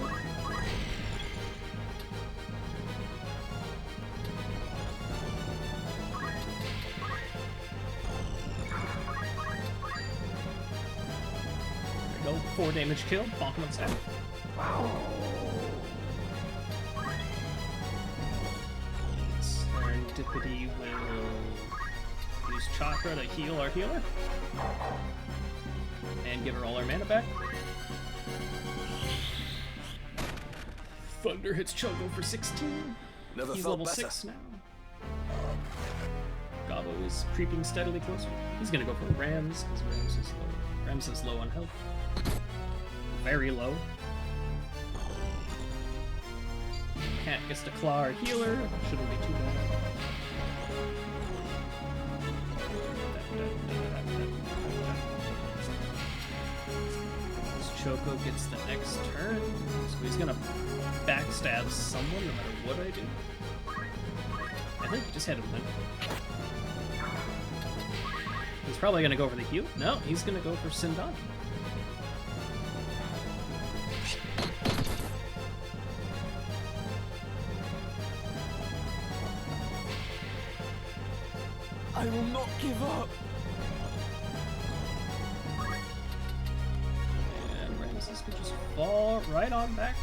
There we go, 4 damage kill, bonk him on his head. Wow. Serendipity will use Chakra to heal our healer. And give her all our mana back. Thunder hits Choco for 16. Never He's felt level better. 6 now. Gabo is creeping steadily closer. He's gonna go for Rams, because Rams is low. Rams is low on health. Very low. Cat gets to claw our healer. Shouldn't be too bad. Choco gets the next turn, so he's gonna backstab someone no matter what I do. I think he just had him win. He's probably gonna go for the heal. No, he's gonna go for Sindani. I will not give up. And Ramses could just fall right on back.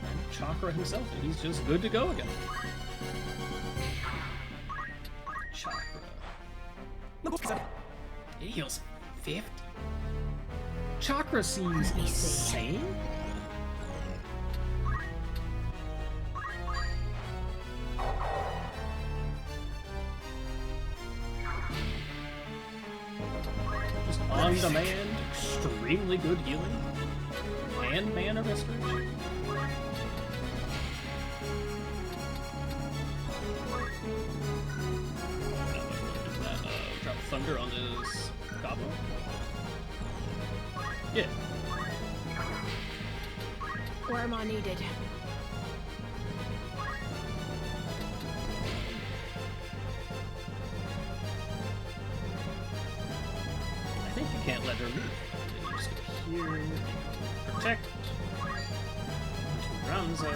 And Chakra himself, and he's just good to go again. Chakra. It heals 50. Chakra seems insane. Just on demand, extremely good healing. And mana restoration. Drop Thunder on this Gabo. Yeah. Where am I needed? I think you can't let her move. Then you just go here, you go protect, into Ramza,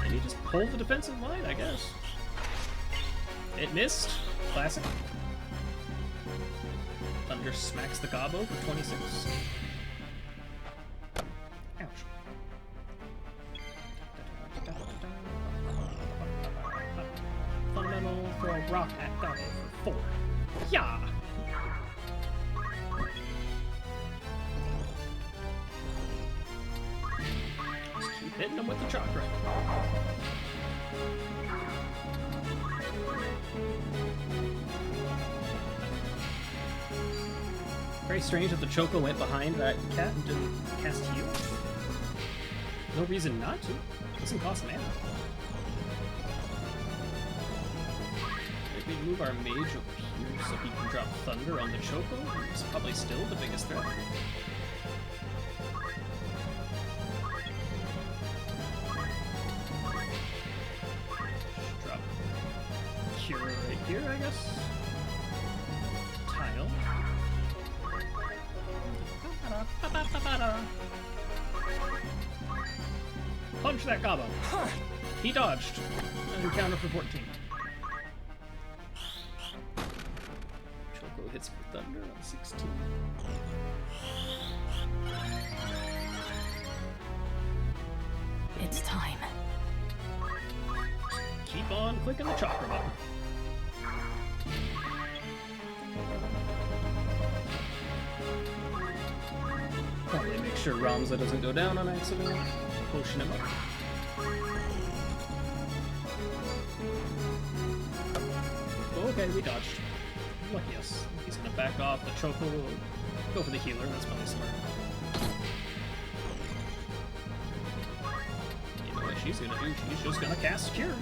and you just hold the defensive line, I guess. It missed. Classic. Thunder smacks the Gabo for 26. Ouch. Fundamental for a rock at Gabo for 4. Yeah! Just keep hitting him with the Chakra. Very strange that the Choco went behind that cat and didn't cast heal. No reason not to. Doesn't cost mana. Maybe move our mage over here so he can drop Thunder on the Choco, who's probably still the biggest threat. Just drop Cure right here, I guess. Tile. Punch that Gabo. He dodged. And counter for 14. Choco hits for Thunder on 16. It's time. Keep on clicking the Chakra button. sure Ramza doesn't go down on accident. Potion him up. Okay, we dodged. Lucky us. He's gonna back off. The Choco will go for the healer. That's probably smart. You know what she's gonna do? She's just gonna cast Cure.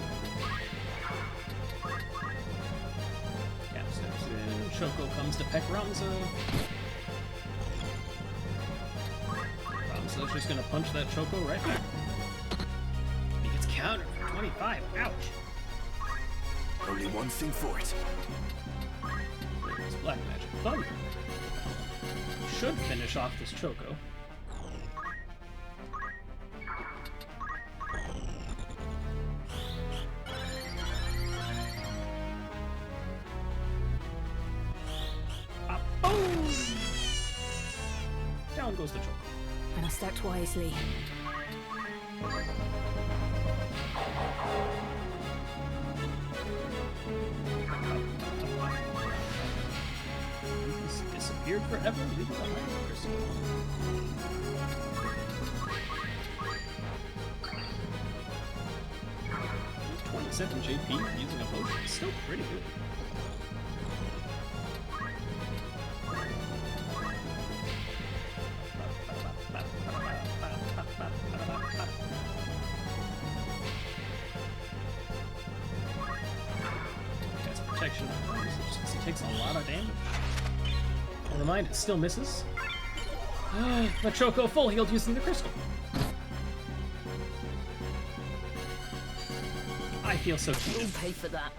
Cap steps in. Choco comes to peck Ramza. Ramza's just gonna punch that Choco right back. He gets countered for 25. Ouch. Only one thing for it. It's Black Magic Thunder. Should finish off this Choco. Boom! Down goes the Choco. I must act wisely. He's disappeared forever, leaving behind the crystal. With 27 JP using a potion is still pretty good. That's protection just because he takes a lot of damage. Never mind, it still misses. But Choco full healed using the crystal. I feel so cheated. You'll pay for that.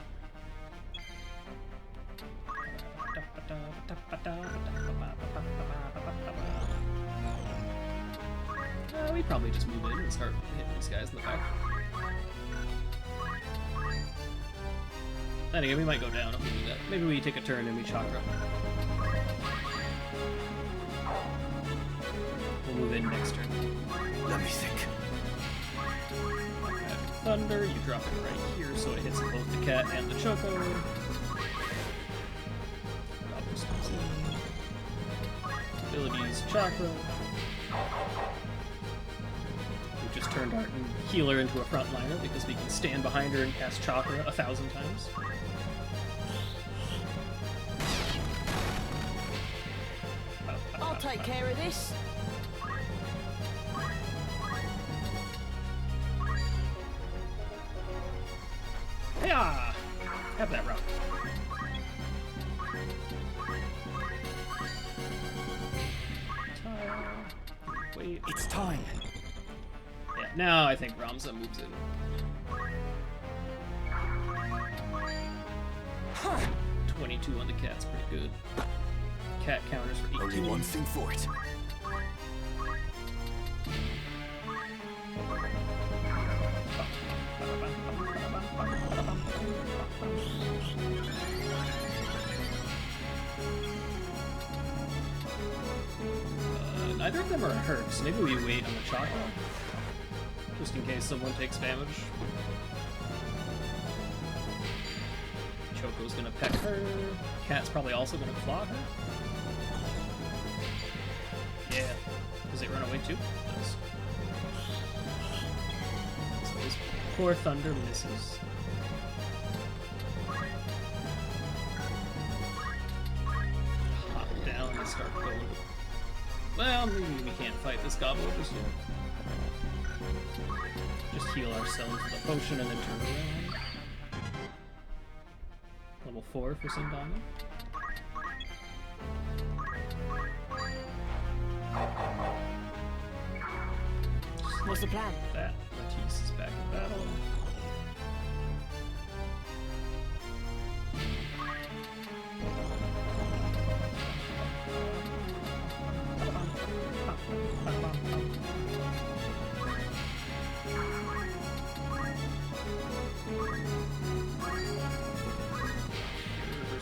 We probably just move in and start hitting these guys in the back. Then again, we might go down if we do that. Maybe we take a turn and we chakra. We'll move in next turn. Let me think. Thunder, you drop it right here so it hits both the cat and the Choco. Gobble steps in. Abilities, chakra. We've just turned our healer into a frontliner because we can stand behind her and cast chakra 1,000 times. I'll take care of this. Yeah, have that route. Wait. It's time. Yeah, now I think Ramza moves in. Huh. 22 on the cat's pretty good. Cat counters for 18. Only one thing for it. Neither of them are hurt, so maybe we wait on the chakra. Just in case someone takes damage. Choco's gonna peck her. Cat's probably also gonna claw her. Yeah. Does it run away too? It does. So this poor Thunder misses. Hop down and start going. Well, maybe we can't fight this gobbo just yet. Just heal ourselves with a potion and then turn around. Level 4 for Sindana. What's the plan? That Matisse is back in battle.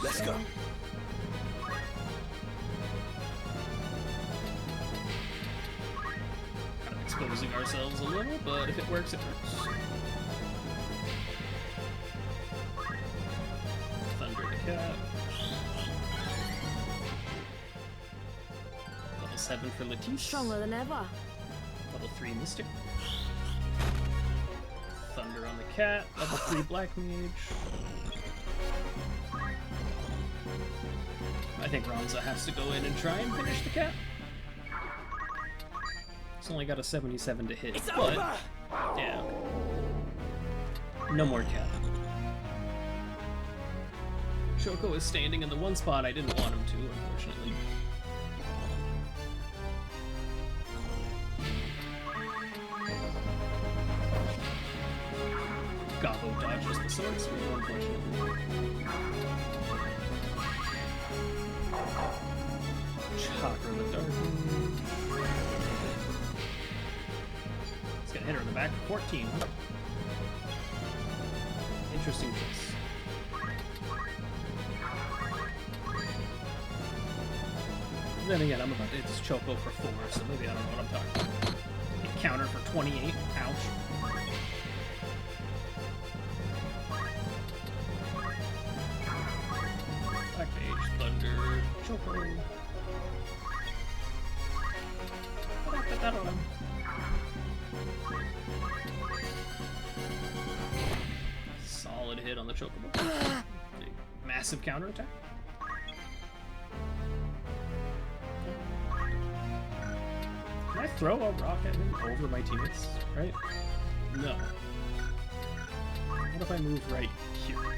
Let's go. Kind of exposing ourselves a little, but if it works, it works. Thunder the cat. Level 7 7 for Latisse. Stronger than ever. Level 3 Mystic. Thunder on the cat. Level 3 Black Mage. I think Ramza has to go in and try and finish the cat. It's only got a 77 to hit, but yeah. No more cat. Choco is standing in the one spot I didn't want him to, unfortunately. Gabo dodges the sword swing, unfortunately. Chakra the Darken. It's gonna hit her in the back for 14. Interesting choice. Then again, I'm about to hit this Choco for 4, so maybe I don't know what I'm talking about. Hit counter for 28. Ouch. Black Mage, Thunder, Choco. Solid hit on the Chocobo. Massive counterattack. Can I throw a rock at him over my teammates? Right? No. What if I move right here?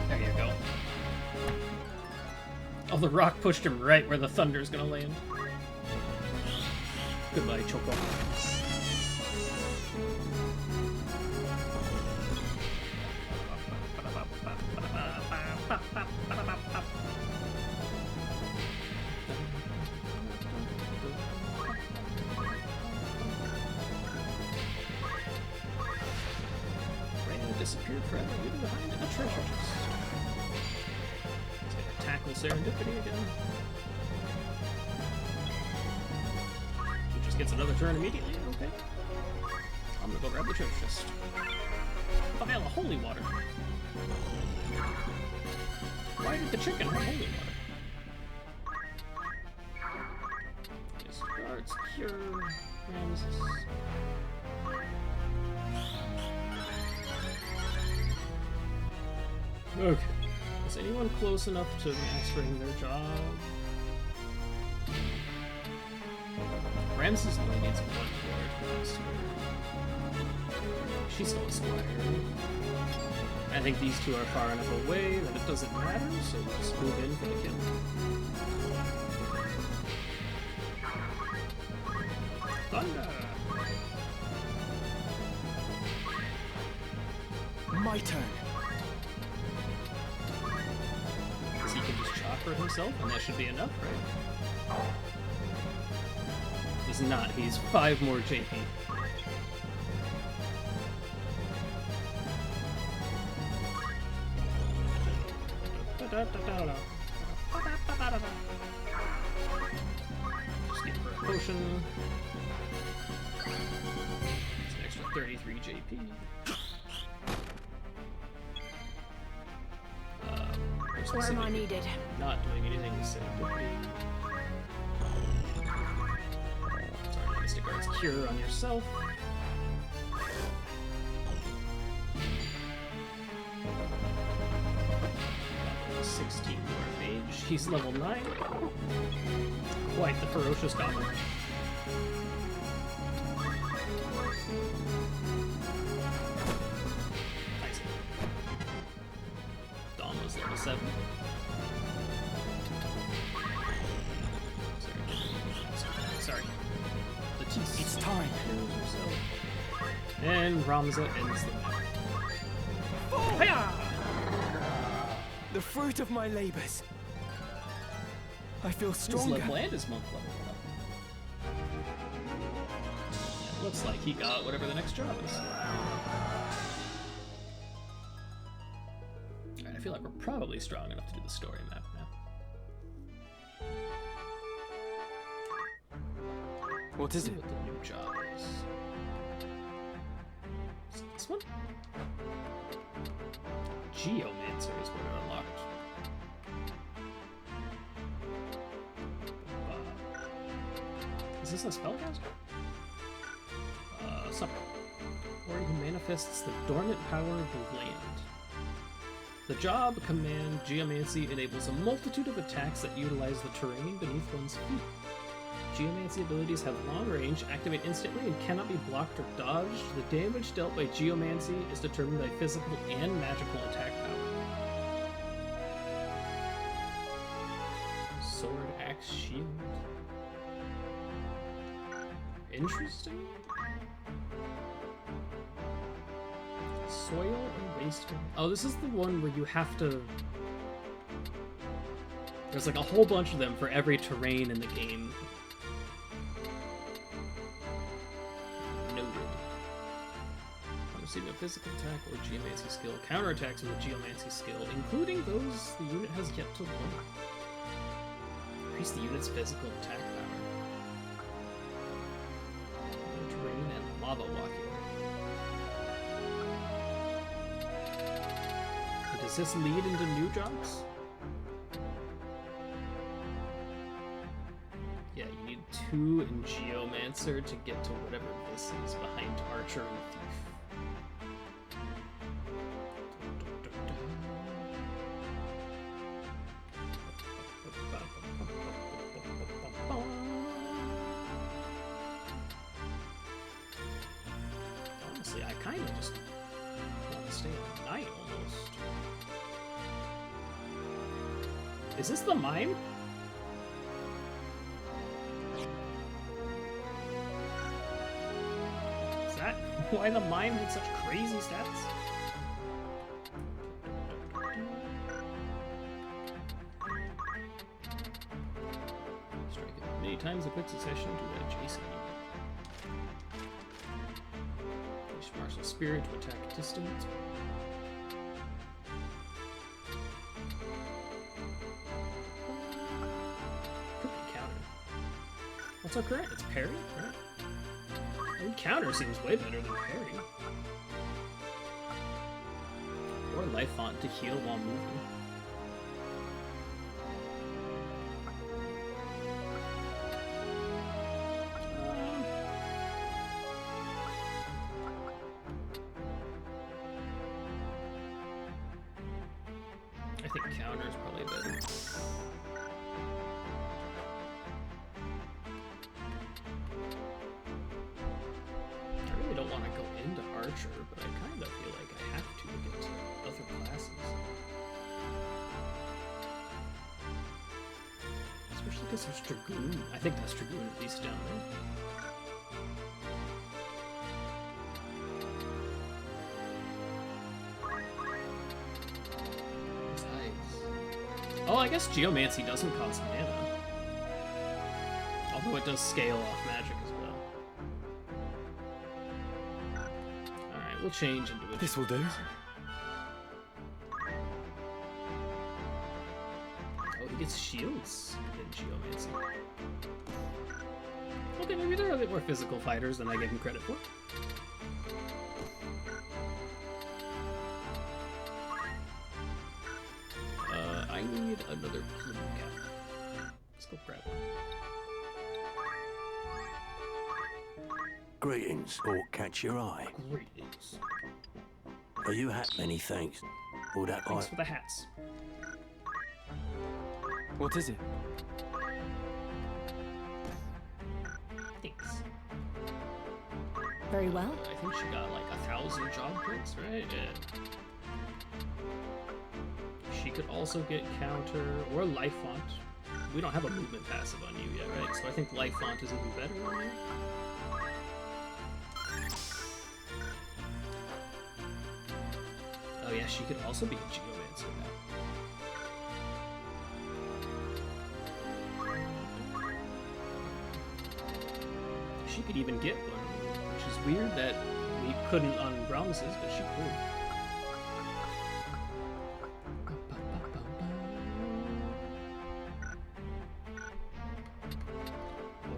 There you go. Oh, the rock pushed him right where the thunder's gonna land. Goodbye, Choco. Raina disappeared forever, leaving behind a treasure chest. Let's get a tackle Serendipity again. He just gets another turn immediately, okay. I'm gonna go grab the treasure chest. Vial of holy water. Why did the chicken have holy water? Discards, cure, Ramses. Okay. Is anyone close enough to mastering their job? Ramses only needs one more to master. She's still a squire. I think these two are far enough away that it doesn't matter, so we'll just move in for the kill. Thunder! My turn. Because he can just chopper himself, and that should be enough, right? He's not. He's 5 more JP. Just get for a potion. It's an extra 33 JP. Where am I needed? Not doing anything with Serendipity. Sorry, Mystic Art's Cure on yourself. 16 more mage. He's level 9. Quite the ferocious goblin. Nice. Dom was level 7. Sorry. Latisse. It's time. And Ramza ends the map. Hiya! The fruit of my labors. I feel stronger. His level and his monk level went up. It looks like he got whatever the next job is. Alright, I feel like we're probably strong enough to do the story map now. What is it? What the new job is. Is it this one? Geomancer is what it unlocked. Is this a spellcaster? Summoner. Warrior who manifests the dormant power of the land. The job command Geomancy enables a multitude of attacks that utilize the terrain beneath one's feet. Geomancy abilities have long range, activate instantly, and cannot be blocked or dodged. The damage dealt by Geomancy is determined by physical and magical attack power. Sword, axe, shield. Interesting. Soil and wasteland. Oh, this is the one where you have to... There's like a whole bunch of them for every terrain in the game. Noted. Receiving a physical attack or Geomancy skill. Counterattacks with a Geomancy skill, including those the unit has yet to learn. Increase the unit's physical attack power. Terrain and lava walking. Does this lead into new jobs? Yeah, you need 2 in Geomancer to get to whatever this is behind Archer and Thief. Honestly, I kind of just want to stay at night almost. Is this the mime? Is that why the mime had such crazy stats? Strike it many times a quick succession to an adjacent unit. Use Martial Spirit to attack distance. What's our current? It's parry, right? And counter seems way better than parry. Or life font to heal while moving. I think counter is probably better. Archer, but I kind of feel like I have to get to other classes. Especially because there's Dragoon. I think that's Dragoon at least down there. Besides... Oh, I guess Geomancy doesn't cost mana. Although it does scale off magic as well. We'll change into it. This will do. Oh, he gets shields in Geomancy. Okay, maybe they're a bit more physical fighters than I give him credit for. I need another plume cap. Let's go grab one. Greetings, or catch your eye. Greetings. Are you hat? Many thanks. All that Thanks for the hats. What is it? Thanks. Very well. I think she got like 1,000 job points, right? Yeah. She could also get counter or life font. We don't have a movement passive on you yet, right? So I think life font is even better on you. Oh yeah, she could also be a Geomancer now. She could even get one, which is weird that we couldn't on Ramses, but she could.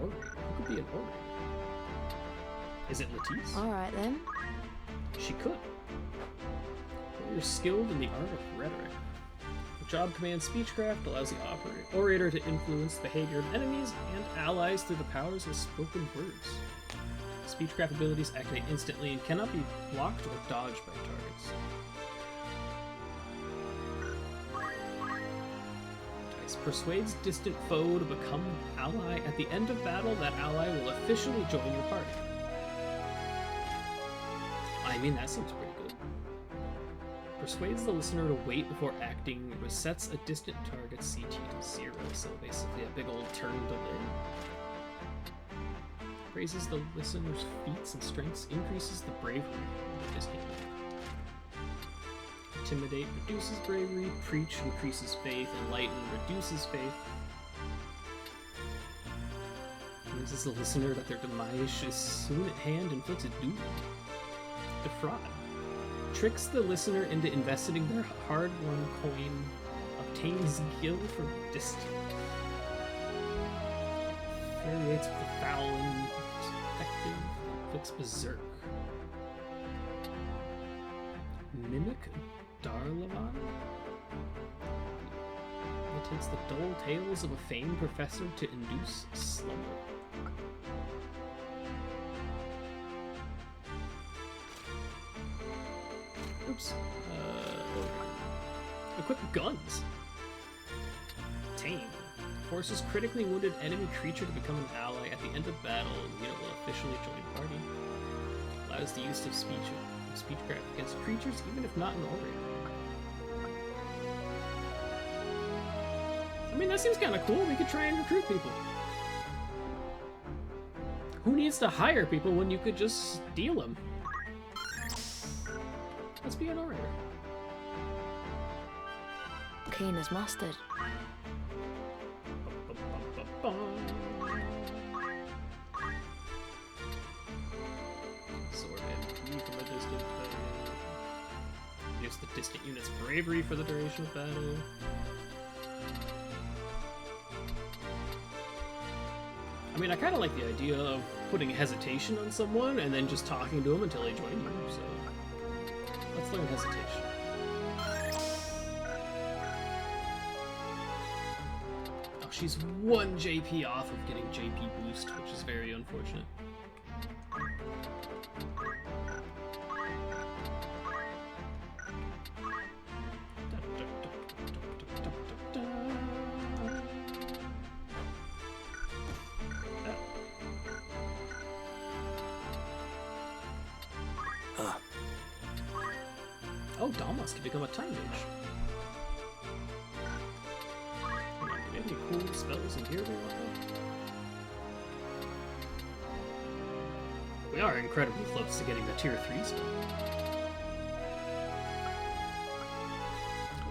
Who could be an Orator? Is it Latisse? Alright then. She could. You're skilled in the art of rhetoric. The job commands speechcraft allows the orator to influence the behavior of enemies and allies through the powers of spoken words. Speechcraft abilities activate instantly and cannot be blocked or dodged by targets. Dice persuades distant foe to become an ally. At the end of battle, that ally will officially join your party. I mean, that seems pretty good. Persuades the listener to wait before acting, resets a distant target's CT to 0, so basically a big old turn delay. Raises the listener's feats and strengths, increases the bravery of the distant unit. Intimidate reduces bravery, preach increases faith, enlighten reduces faith. Convinces the listener that their demise is soon at hand, inflicts a doom. Defraud. Tricks the listener into investing their hard-won coin, obtains gil from distant. Infuriates with the foul and effective, inflicts berserk. Mimic Darlavan? Imitates the dull tales of a famed professor to induce slumber. Oops. Equip guns. Tame. Forces critically wounded enemy creature to become an ally. At the end of battle, the unit will officially join party. Allows the use of speechcraft against creatures, even if not an orator. I mean, that seems kind of cool. We could try and recruit people. Who needs to hire people when you could just steal them? Let's be an orator. Keen as mustard. Sword MP from a distant player. Use the distant unit's bravery for the duration of battle. I mean, I kind of like the idea of putting hesitation on someone and then just talking to them until they join you, so let's learn hesitation. Oh, she's 1 JP off of getting JP boost, which is very unfortunate. Oh, Dalmas can become a time mage. Come on, do we have any cool spells in here we want to? We are incredibly close to getting the tier 3 spell.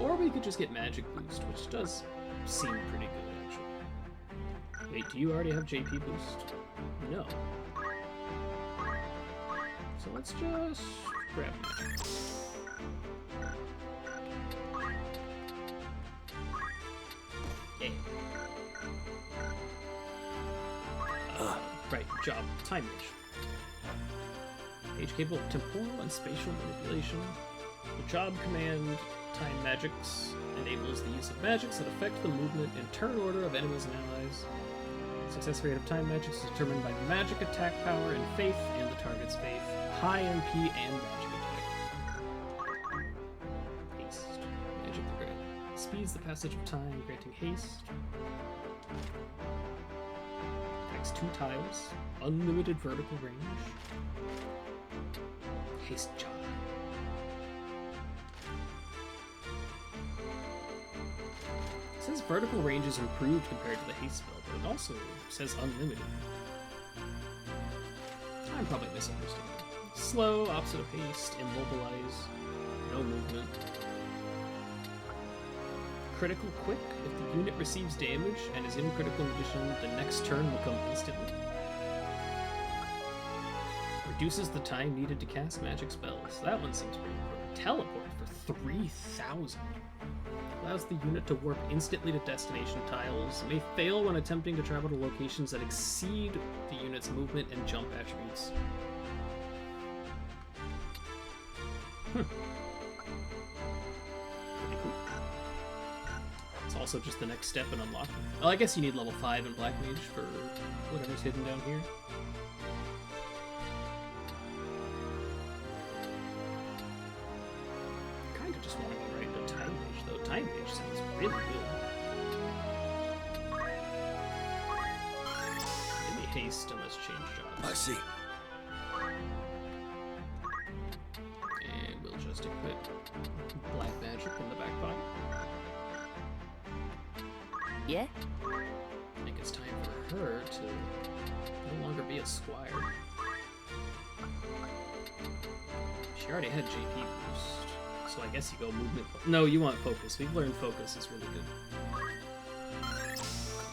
Or we could just get magic boost, which does seem pretty good, actually. Wait, do you already have JP boost? No. So let's just grab magic. Yeah. Right, job. Time mage. Mage capable of temporal and spatial manipulation. The job command time magics enables the use of magics that affect the movement and turn order of enemies and allies. Success rate of time magics is determined by magic attack power and faith and the target's faith. High MP and magic attack. Haste. Magic the Great. Speeds the passage of time, granting haste. Attacks 2 tiles. Unlimited vertical range. Haste job. It says vertical range is improved compared to the haste spell, but it also says unlimited. I'm probably misunderstanding. Slow, opposite of haste, immobilize, no movement. Critical quick. If the unit receives damage and is in critical condition, the next turn will come instantly. Reduces the time needed to cast magic spells. That one seems pretty important. Teleport for 3,000. Allows the unit to warp instantly to destination tiles. May fail when attempting to travel to locations that exceed the unit's movement and jump attributes. Pretty cool. It's also just the next step in unlocking. Oh, I guess you need level 5 in Black Mage for whatever's hidden down here. Kinda just want to go right into Time Mage, though. Time Mage sounds really good. Maybe haste and let's change jobs. I see. And we'll just equip Black Magic in the back pocket. Yeah? I think it's time for her to no longer be a squire. She already had JP boost, so I guess you go movement. No, you want focus. We've learned focus is really good.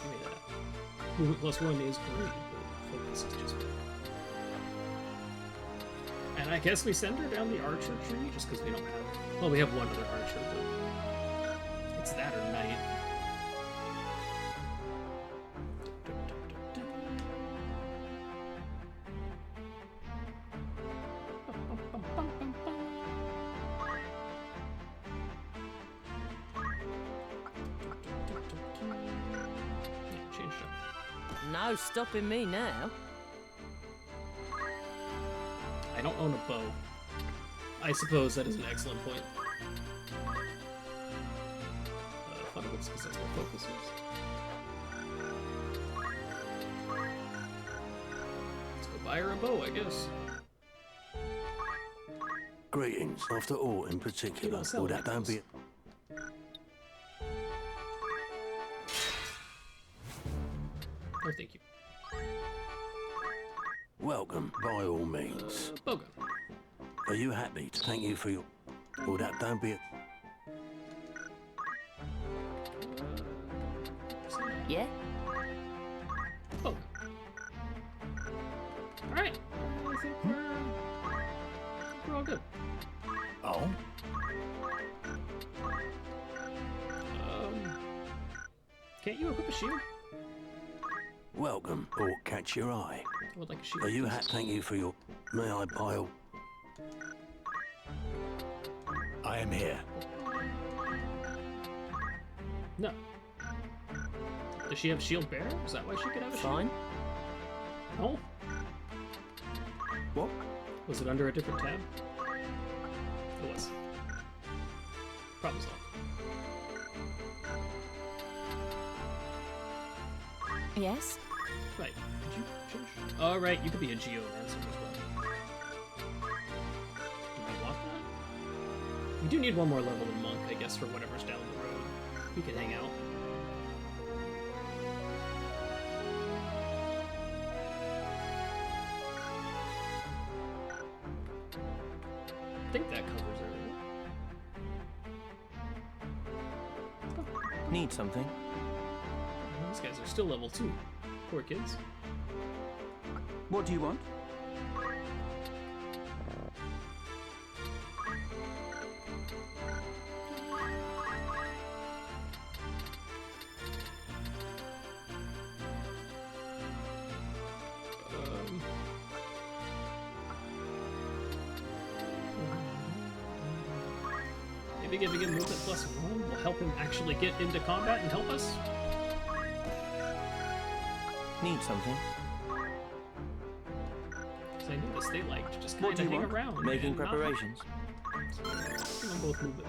Give me that. Movement +1 is great, but focus is just good. And I guess we send her down the archer tree just because we don't have. Well, we have one other archer, but it's that or knight. No stopping me now. I don't own a bow. I suppose that is an excellent point. Fundables, because that's where focus is. Let's go buy her a bow, I guess. Greetings. After all, in particular, will that don't be... Oh, thank you. Welcome, by all means. Boga. Are you happy to thank you for your... Will that don't be... Yeah? Boga. Alright. I think we're all good. Oh? Can't you equip a shield? Welcome, or catch your eye. I would like a shield. Are you happy? Thank you for your... May I buy all... I am here. No. Does she have shield bearer? Is that why she could have a shield? Fine. No. What? Was it under a different tab? It was. Problem solved. Yes? Right. Could you change? Oh, right. You could be a geomancer as well. Do we want that? We do need one more level in monk, I guess, for whatever's down the road. We can hang out. I think that covers everything. Need something? These guys are still level 2. Poor kids. What do you want? Maybe giving him movement +1 will help him actually get into combat and help us? Need something? Because I noticed they like to just What kind do of you hang want? around. Making and not- preparations. Give them both movement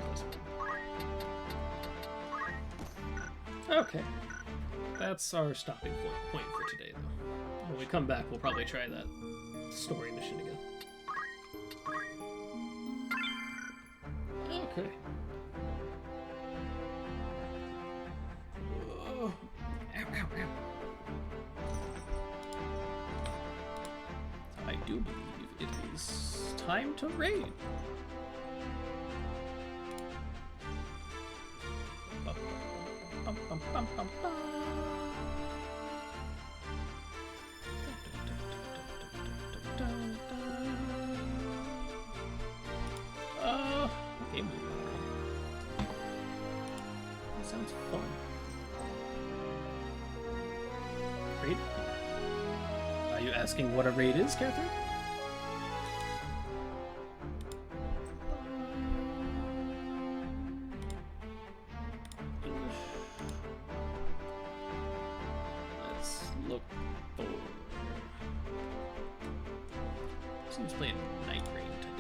+1. Okay. That's our stopping point for today, though. When we come back, we'll probably try that story mission again. Okay. Oh. Ow, ow, ow. I do believe it is time to raid. Bum, bum, bum, bum, bum. Game mode. That sounds fun. Raid? Are you asking what a raid is, Catherine? English. Who's playing Night Rain today?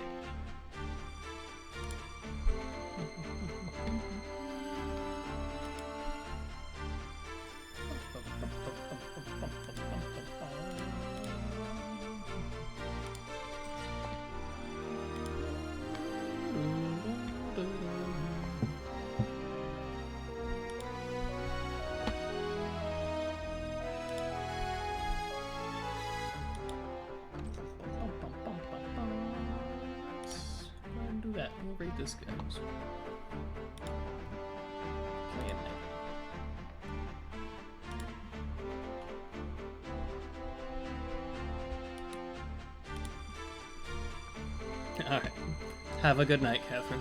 Do that. We'll rate this goes. Playing Night. Alright. Have a good night, Catherine.